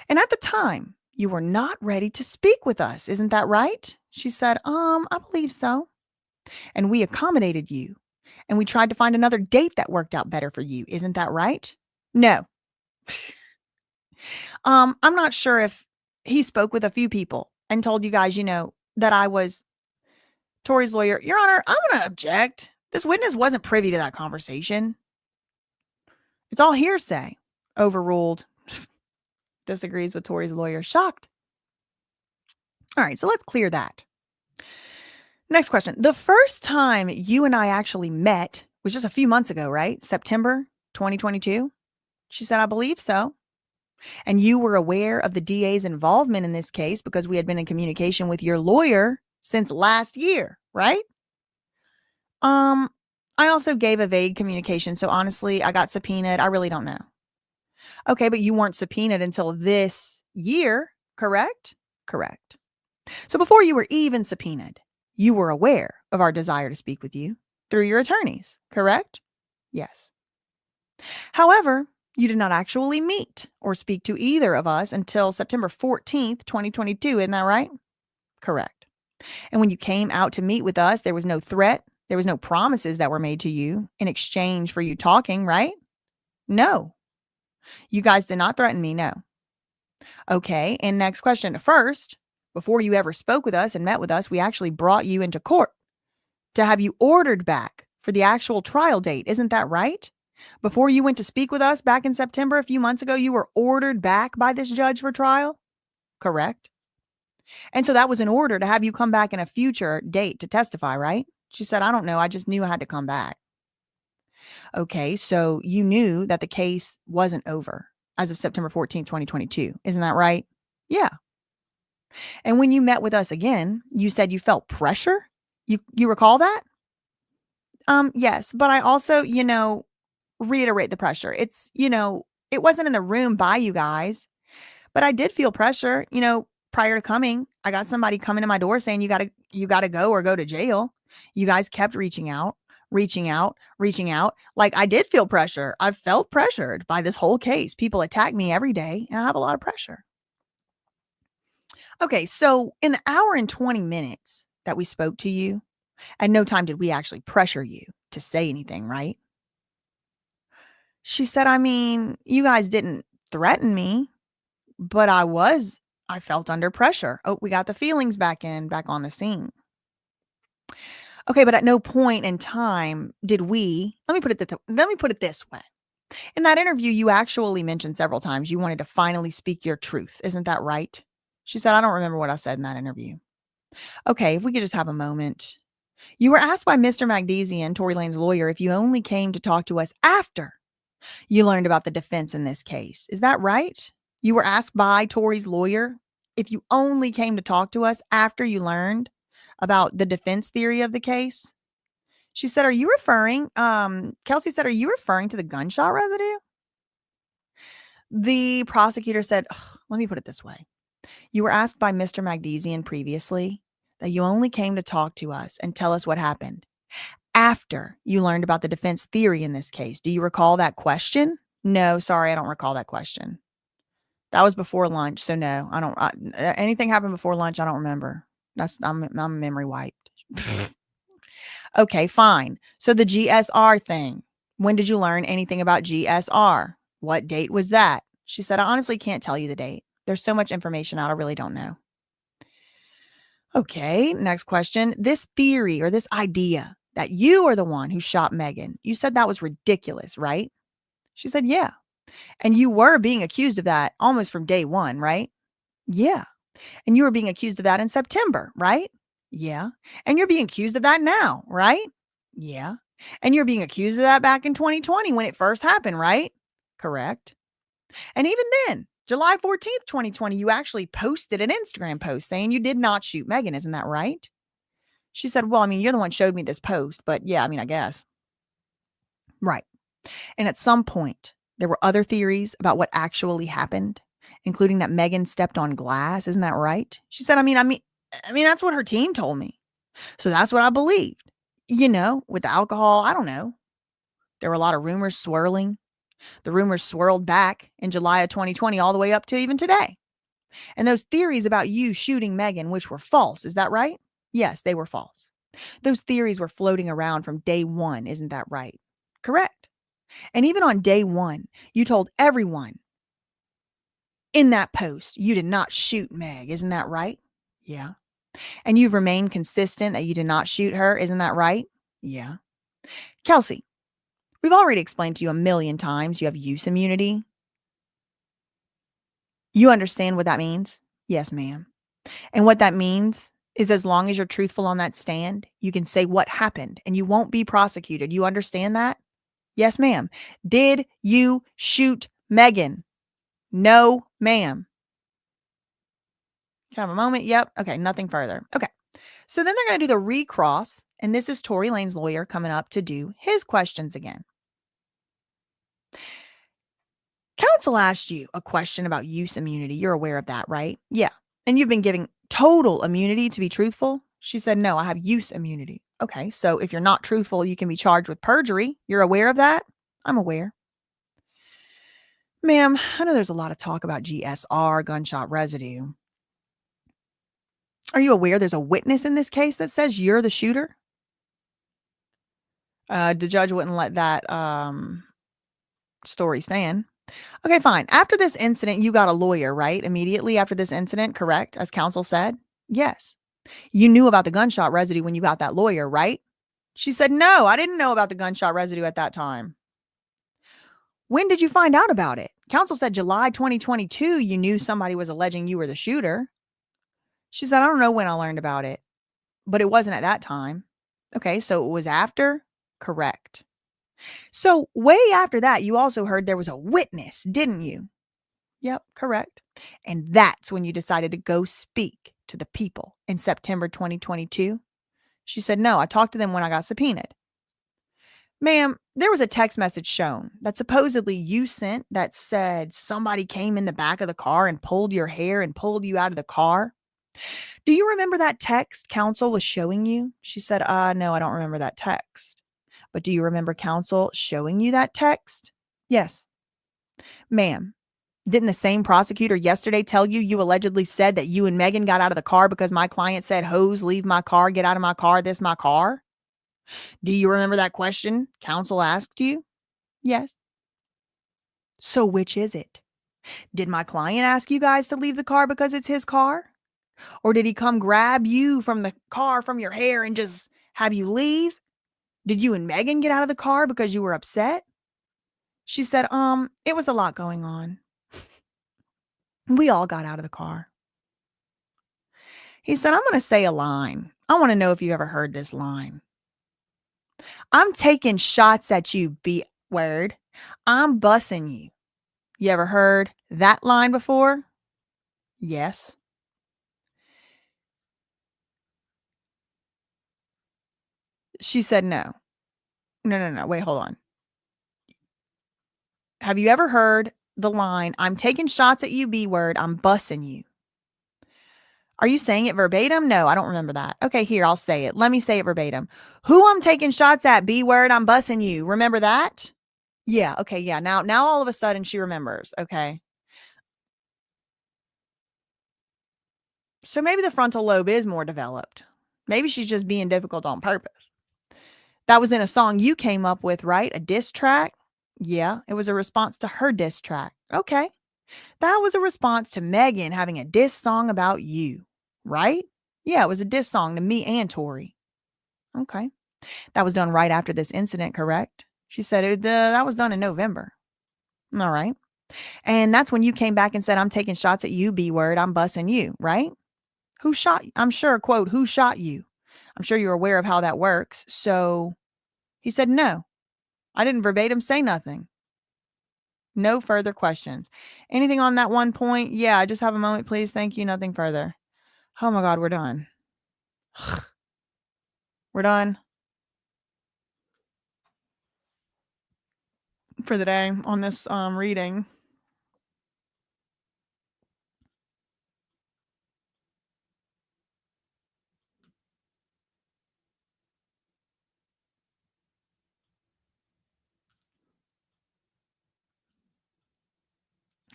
And at the time, you were not ready to speak with us. Isn't that right? She said, I believe so. And we accommodated you. And we tried to find another date that worked out better for you. Isn't that right? No. I'm not sure if he spoke with a few people and told you guys, that I was Tory's lawyer. Your Honor, I'm going to object. This witness wasn't privy to that conversation. It's all hearsay. Overruled. Disagrees with Tory's lawyer. Shocked. All right, so let's clear that. Next question. The first time you and I actually met was just a few months ago, right? September 2022. She said, I believe so. And you were aware of the DA's involvement in this case because we had been in communication with your lawyer since last year, right? I also gave a vague communication. So honestly, I got subpoenaed. I really don't know. Okay, but you weren't subpoenaed until this year, correct? Correct. So before you were even subpoenaed, you were aware of our desire to speak with you through your attorneys, correct? Yes. However, you did not actually meet or speak to either of us until September 14th, 2022. Isn't that right? Correct. And when you came out to meet with us, there was no threat. There was no promises that were made to you in exchange for you talking, right? No. You guys did not threaten me, no. Okay, and next question. First, before you ever spoke with us and met with us, we actually brought you into court to have you ordered back for the actual trial date. Isn't that right? Before you went to speak with us back in September, a few months ago, you were ordered back by this judge for trial? Correct. And so that was an order to have you come back in a future date to testify, right? She said, I don't know. I just knew I had to come back. Okay, so you knew that the case wasn't over as of September 14th, 2022. Isn't that right? Yeah. And when you met with us again, you said you felt pressure? You recall that? Yes, but I also, reiterate the pressure. It's, it wasn't in the room by you guys, but I did feel pressure, prior to coming. I got somebody coming to my door saying you got to go or go to jail. You guys kept reaching out. Like I did feel pressure. I've felt pressured by this whole case. People attack me every day and I have a lot of pressure. Okay, so in the hour and 20 minutes that we spoke to you, at no time did we actually pressure you to say anything, right? She said, I mean, you guys didn't threaten me, but I felt under pressure. Oh, we got the feelings back on the scene. Okay, but at no point in time did we, let me put it this way. In that interview, you actually mentioned several times you wanted to finally speak your truth. Isn't that right? She said, I don't remember what I said in that interview. Okay, if we could just have a moment. You were asked by Mr. Magdesian, Tory Lane's lawyer, if you only came to talk to us after you learned about the defense in this case. Is that right? You were asked by Tory's lawyer if you only came to talk to us after you learned about the defense theory of the case. She said, Kelsey said, are you referring to the gunshot residue? The prosecutor said, let me put it this way. You were asked by Mr. Magdesian previously that you only came to talk to us and tell us what happened after you learned about the defense theory in this case. Do you recall that question? No, sorry, I don't recall that question. That was before lunch, so no, I don't. Anything happened before lunch, I don't remember. I'm memory wiped. Okay, fine. So the GSR thing. When did you learn anything about GSR? What date was that? She said, I honestly can't tell you the date. There's so much information out, I really don't know. Okay, next question. This theory or this idea that you are the one who shot Megan, you said that was ridiculous, right? She said, yeah. And you were being accused of that almost from day one, right? Yeah. And you were being accused of that in September, right? Yeah. And you're being accused of that now, right? Yeah. And you're being accused of that back in 2020 when it first happened, right? Correct. And even then, July 14th, 2020, you actually posted an Instagram post saying you did not shoot Megan. Isn't that right? She said, well, I mean, you're the one showed me this post, but yeah, I mean, I guess. Right. And at some point, there were other theories about what actually happened, including that Megan stepped on glass. Isn't that right? She said, I mean, that's what her team told me. So that's what I believed. With the alcohol, I don't know. There were a lot of rumors swirling. The rumors swirled back in July of 2020 all the way up to even today. And those theories about you shooting Megan, which were false, is that right? Yes, they were false. Those theories were floating around from day one, isn't that right? Correct. And even on day one, you told everyone in that post you did not shoot Meg, isn't that right? Yeah. And you've remained consistent that you did not shoot her, isn't that right? Yeah. Kelsey, we've already explained to you a million times you have use immunity. You understand what that means? Yes, ma'am. And what that means is as long as you're truthful on that stand, you can say what happened and you won't be prosecuted. You understand that? Yes, ma'am. Did you shoot Megan? No, ma'am. Can I have a moment? Yep. Okay, nothing further. Okay. So then they're going to do the recross, and this is Tory Lane's lawyer coming up to do his questions again. Counsel asked you a question about use immunity. You're aware of that, right? Yeah. And you've been giving total immunity to be truthful? She said, no, I have use immunity. Okay. So if you're not truthful, you can be charged with perjury. You're aware of that? I'm aware. Ma'am, I know there's a lot of talk about GSR, gunshot residue. Are you aware there's a witness in this case that says you're the shooter? The judge wouldn't let that story stand. Okay, fine. After this incident, you got a lawyer, right? Immediately after this incident, correct? As counsel said? Yes. You knew about the gunshot residue when you got that lawyer, right? She said, no, I didn't know about the gunshot residue at that time. When did you find out about it? Counsel said July 2022, you knew somebody was alleging you were the shooter. She said, I don't know when I learned about it, but it wasn't at that time. Okay, so it was after? Correct. So way after that, you also heard there was a witness, didn't you? Yep, correct. And that's when you decided to go speak to the people in September 2022. She said, no, I talked to them when I got subpoenaed. Ma'am, there was a text message shown that supposedly you sent that said somebody came in the back of the car and pulled your hair and pulled you out of the car. Do you remember that text counsel was showing you? She said, no, I don't remember that text. But do you remember counsel showing you that text? Yes. Ma'am, didn't the same prosecutor yesterday tell you you allegedly said that you and Megan got out of the car because my client said, hose, leave my car, get out of my car, this my car? Do you remember that question counsel asked you? Yes. So which is it? Did my client ask you guys to leave the car because it's his car? Or did he come grab you from the car from your hair and just have you leave? Did you and Megan get out of the car because you were upset? She said, it was a lot going on. We all got out of the car. He said, I'm going to say a line. I want to know if you ever heard this line. I'm taking shots at you, B-word. I'm bussing you. You ever heard that line before? Yes. She said, no. No. Wait, hold on. Have you ever heard the line, I'm taking shots at you, B-word. I'm bussing you. Are you saying it verbatim? No, I don't remember that. Okay, here, I'll say it. Let me say it verbatim. Who I'm taking shots at, B-word, I'm bussing you. Remember that? Yeah, okay, yeah. Now all of a sudden she remembers. Okay. So maybe the frontal lobe is more developed. Maybe she's just being difficult on purpose. That was in a song you came up with, right? A diss track? Yeah, it was a response to her diss track. Okay. That was a response to Megan having a diss song about you, right? Yeah, it was a diss song to me and Tory. Okay. That was done right after this incident, correct? She said that was done in November. All right. And that's when you came back and said, I'm taking shots at you, B word. I'm bussing you, right? Who shot you? I'm sure, quote, who shot you? I'm sure you're aware of how that works. So he said, no, I didn't verbatim say nothing. No further questions. Anything on that one point? Yeah, I just have a moment, please. Thank you. Nothing further. Oh my God, we're done. We're done for the day on this reading.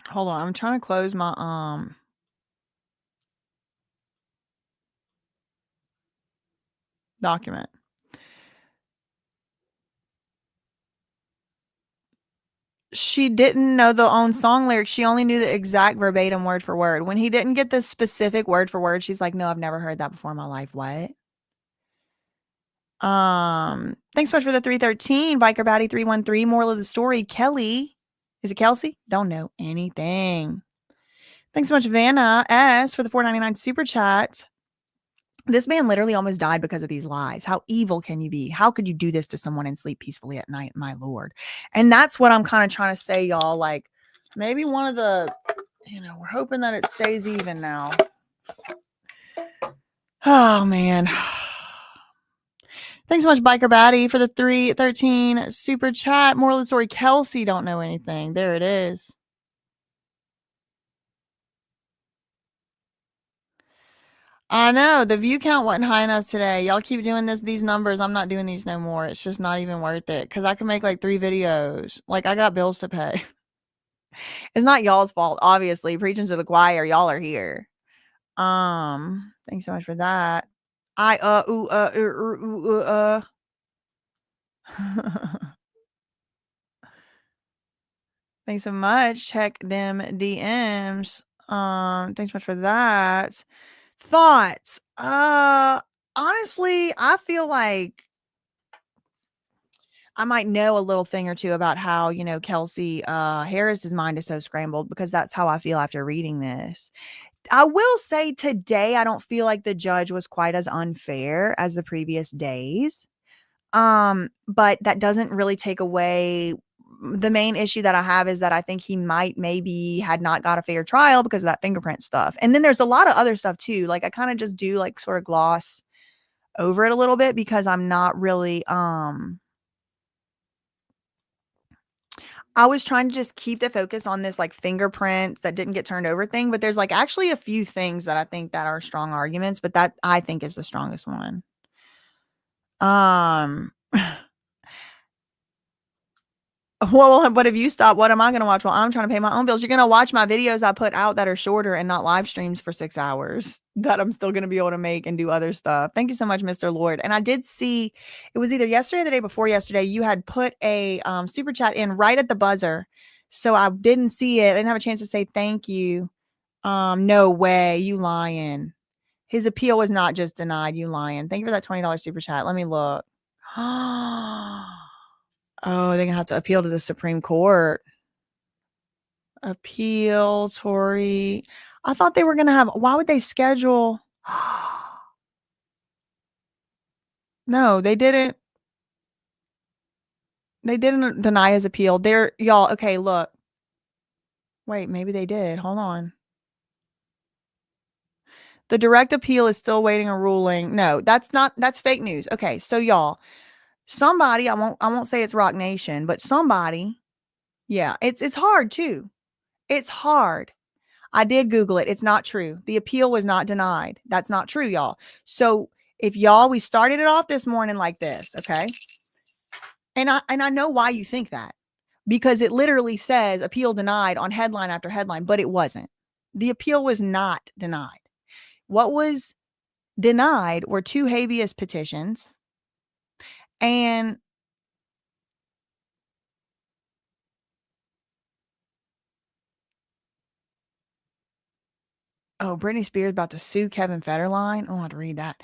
Hold on, I'm trying to close my document. She didn't know the own song lyrics. She only knew the exact verbatim word for word. When he didn't get the specific word for word, she's like, no, I've never heard that before in my life. What? Thanks so much for the 313. Biker Batty 313. Moral of the story. Kelly. Is it Kelsey? Don't know anything. Thanks so much, Vanna S, for the 499 super chat. This man literally almost died because of these lies. How evil can you be? How could you do this to someone and sleep peacefully at night, my lord? And that's what I'm kind of trying to say, y'all. Like, maybe one of the, we're hoping that it stays even now. Oh, man. Thanks so much, Biker Batty, for the 313 super chat. Moral of the story, Kelsey don't know anything. There it is. I know the view count wasn't high enough today. Y'all keep doing these numbers. I'm not doing these no more. It's just not even worth it because I can make like 3 videos. Like I got bills to pay. It's not y'all's fault, obviously. Preaching to the choir, y'all are here. Thanks so much for that. Thanks so much. Check them DMs. Thanks so much for that. Thoughts. Honestly, I feel like I might know a little thing or two about how, Kelsey Harris's mind is so scrambled because that's how I feel after reading this. I will say today, I don't feel like the judge was quite as unfair as the previous days. But that doesn't really take away the main issue that I have is that I think he maybe had not got a fair trial because of that fingerprint stuff. And then there's a lot of other stuff too. Like I kind of just do like sort of gloss over it a little bit because I'm not really I was trying to just keep the focus on this like fingerprints that didn't get turned over thing, but there's like actually a few things that I think that are strong arguments, but that I think is the strongest one. Well, but if you stop, what am I going to watch? Well, I'm trying to pay my own bills. You're going to watch my videos I put out that are shorter and not live streams for 6 hours that I'm still going to be able to make and do other stuff. Thank you so much, Mr. Lord. And I did see it was either yesterday or the day before yesterday. You had put a super chat in right at the buzzer. So I didn't see it. I didn't have a chance to say thank you. No way. You lying. His appeal was not just denied. You lying. Thank you for that $20 super chat. Let me look. Oh, they're gonna have to appeal to the Supreme Court. Appeal, TORY. I thought they were gonna have. Why would they schedule? No, they didn't. They didn't deny his appeal. Y'all. Okay, look. Wait, maybe they did. Hold on. The direct appeal is still waiting a ruling. No, that's fake news. Okay, so y'all, somebody, I won't say it's Rock Nation, but somebody, yeah, it's hard too. It's hard. I did Google it. It's not true. The appeal was not denied. That's not true, y'all. So if we started it off this morning like this, okay? And I know why you think that. Because it literally says appeal denied on headline after headline, but it wasn't. The appeal was not denied. What was denied were 2 habeas petitions and Britney Spears about to sue Kevin Federline. I want to read that.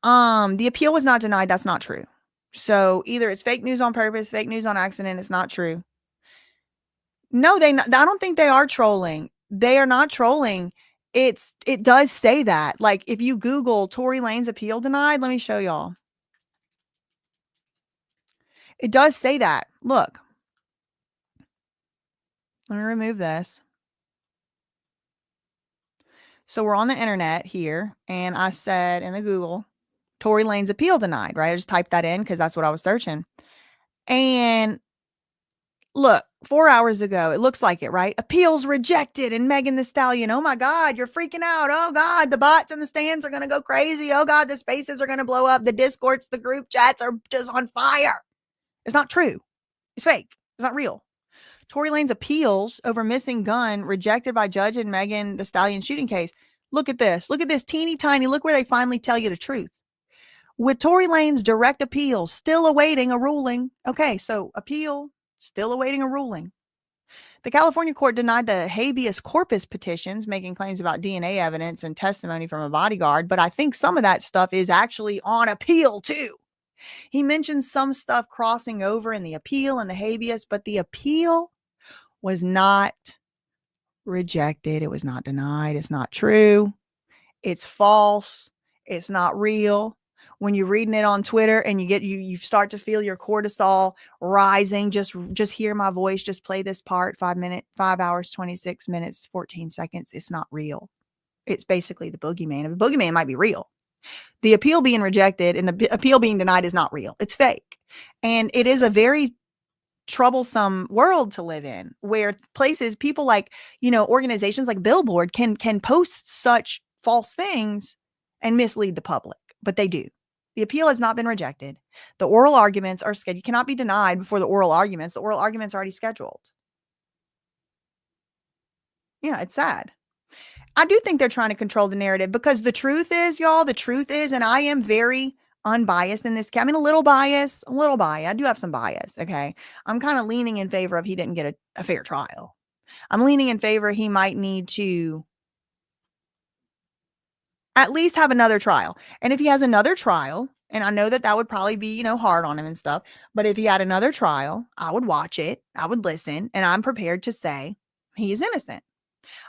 The appeal was not denied. That's not true. So either it's fake news on purpose, fake news on accident. It's not true. No, I don't think they are trolling. They are not trolling. It does say that. Like, if you Google Tory Lanez appeal denied, let me show y'all. It does say that. Look. Let me remove this. So we're on the internet here, and I said in the Google, Tory Lanez appeal denied, right? I just typed that in because that's what I was searching. And look, 4 hours ago, it looks like it, right? Appeals rejected and Megan Thee Stallion. Oh my God, you're freaking out. Oh God, the bots in the stands are going to go crazy. Oh God, the spaces are going to blow up. The Discords, the group chats are just on fire. It's not true. It's fake. It's not real. Tory Lanez appeals over missing gun rejected by judge in Megan Thee Stallion shooting case. Look at this. Look at this teeny tiny. Look where they finally tell you the truth. With Tory Lanez direct appeal still awaiting a ruling. Okay, so appeal still awaiting a ruling. The California court denied the habeas corpus petitions making claims about DNA evidence and testimony from a bodyguard, but I think some of that stuff is actually on appeal too. He mentioned some stuff crossing over in the appeal and the habeas, but the appeal was not rejected. It was not denied. It's not true. It's false. It's not real. When you're reading it on Twitter and you start to feel your cortisol rising, just hear my voice, just play this part, 5 hours, 26 minutes, 14 seconds. It's not real. It's basically the boogeyman. The boogeyman might be real. The appeal being rejected and the appeal being denied is not real. It's fake. And it is a very troublesome world to live in, where people like, organizations like Billboard can post such false things and mislead the public, but they do. The appeal has not been rejected. The oral arguments are scheduled. You cannot be denied before the oral arguments. The oral arguments are already scheduled. Yeah, it's sad. I do think they're trying to control the narrative because the truth is, y'all, and I am very unbiased in this case. I mean, a little bias. I do have some bias. Okay. I'm kind of leaning in favor of he didn't get a fair trial. I'm leaning in favor he might need to at least have another trial. And if he has another trial, and I know that would probably be, hard on him and stuff, but if he had another trial, I would watch it, I would listen, and I'm prepared to say he is innocent.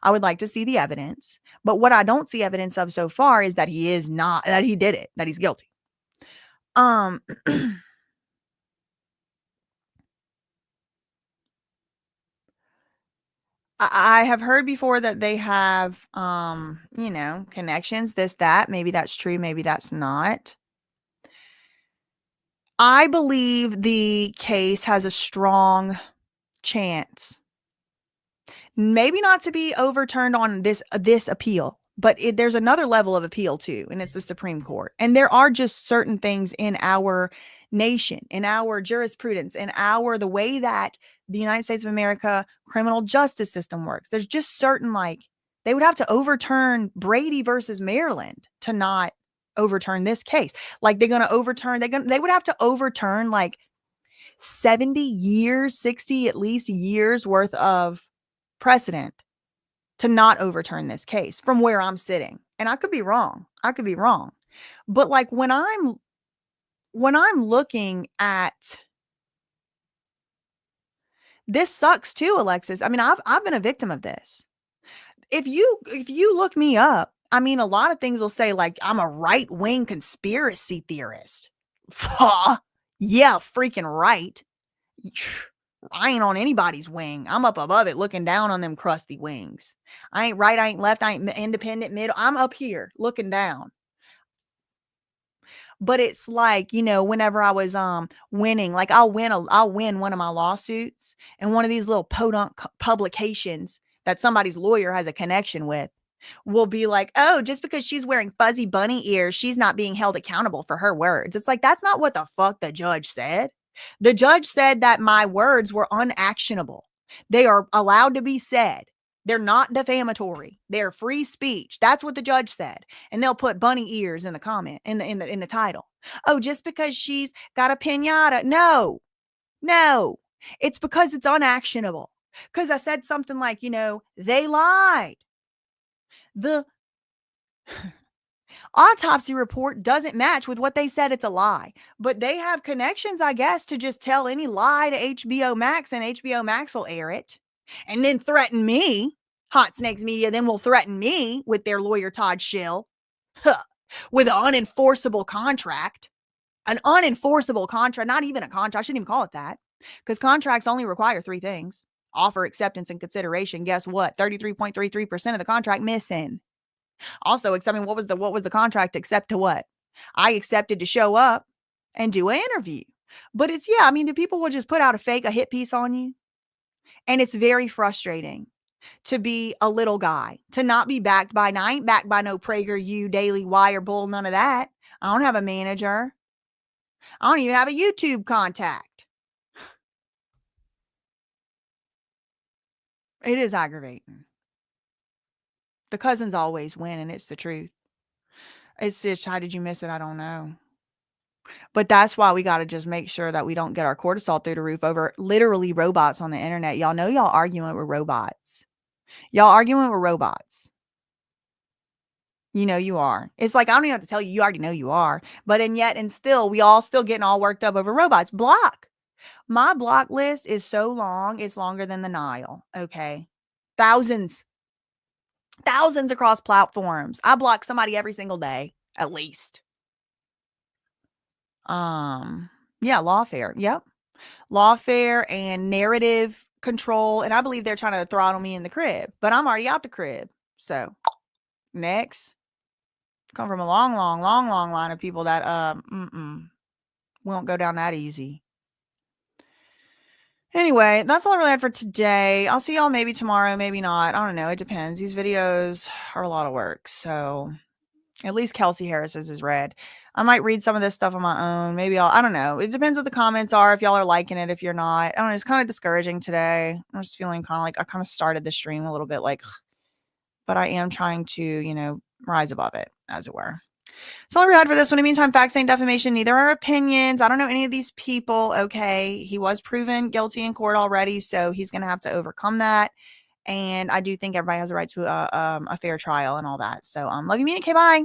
I would like to see the evidence, but what I don't see evidence of so far is that he did it, that he's guilty. I have heard before that they have, connections, this, that. Maybe that's true. Maybe that's not. I believe the case has a strong chance, maybe not to be overturned on this appeal, but there's another level of appeal too, and it's the Supreme Court. And there are just certain things in our nation, in our jurisprudence, in the way that the United States of America criminal justice system works. There's just certain, they would have to overturn Brady versus Maryland to not overturn this case. They're going to overturn, they would have to overturn 70 years, 60 at least years worth of precedent to not overturn this case from where I'm sitting. And I could be wrong. But when I'm looking at this, sucks too, Alexis. I mean, I've been a victim of this. If you look me up, I mean, a lot of things will say I'm a right-wing conspiracy theorist. Yeah, freaking right. I ain't on anybody's wing. I'm up above it looking down on them crusty wings. I ain't right, I ain't left, I ain't independent, middle. I'm up here looking down. But it's whenever I was winning, I'll win one of my lawsuits, and one of these little podunk publications that somebody's lawyer has a connection with will be like, oh, just because she's wearing fuzzy bunny ears, she's not being held accountable for her words. It's that's not what the fuck the judge said. The judge said that my words were unactionable. They are allowed to be said. They're not defamatory. They're free speech. That's what the judge said. And they'll put bunny ears in the comment, in the title. Oh, just because she's got a piñata. No. It's because it's unactionable. Because I said something they lied. The autopsy report doesn't match with what they said. It's a lie. But they have connections, I guess, to just tell any lie to HBO Max, and HBO Max will air it. and then threaten me. Hot Snakes Media then will threaten me with their lawyer Todd Schill with an unenforceable contract. An unenforceable contract, not even a contract. I shouldn't even call it that, because contracts only require 3 things: offer, acceptance, and consideration. Guess what? 33.33% of the contract missing. Also, accepting what was the contract except to what? I accepted to show up and do an interview. But it's, yeah, I mean, the people will just put out a hit piece on you. And it's very frustrating to be a little guy, to not be backed by, and I ain't backed by no PragerU, Daily Wire, Bull, none of that. I don't have a manager. I don't even have a YouTube contact. It is aggravating. The cousins always win, and it's the truth. It's just, how did you miss it? I don't know. But that's why we got to just make sure that we don't get our cortisol through the roof over literally robots on the internet. Y'all know y'all arguing with robots. Y'all arguing with robots. You know you are. It's like, I don't even have to tell you. You already know you are. But still, we all still getting all worked up over robots. Block. My block list is so long. It's longer than the Nile. Okay. Thousands across platforms. I block somebody every single day, at least. Yeah, lawfare. Yep. Lawfare and narrative control. And I believe they're trying to throttle me in the crib, but I'm already out the crib. So next. Come from a long line of people that won't go down that easy. Anyway, that's all I really had for today. I'll see y'all maybe tomorrow, maybe not. I don't know. It depends. These videos are a lot of work. So at least Kelsey Harris's is read. I might read some of this stuff on my own. Maybe I don't know. It depends what the comments are. If y'all are liking it, if you're not. I don't know. It's kind of discouraging today. I'm just feeling kind of like I kind of started the stream a little bit like, but I am trying to, rise above it, as it were. So all we had for this one. In the meantime, facts ain't defamation. Neither are opinions. I don't know any of these people. Okay. He was proven guilty in court already, so he's going to have to overcome that. And I do think everybody has a right to a fair trial and all that. So love you, mean it. Okay, bye.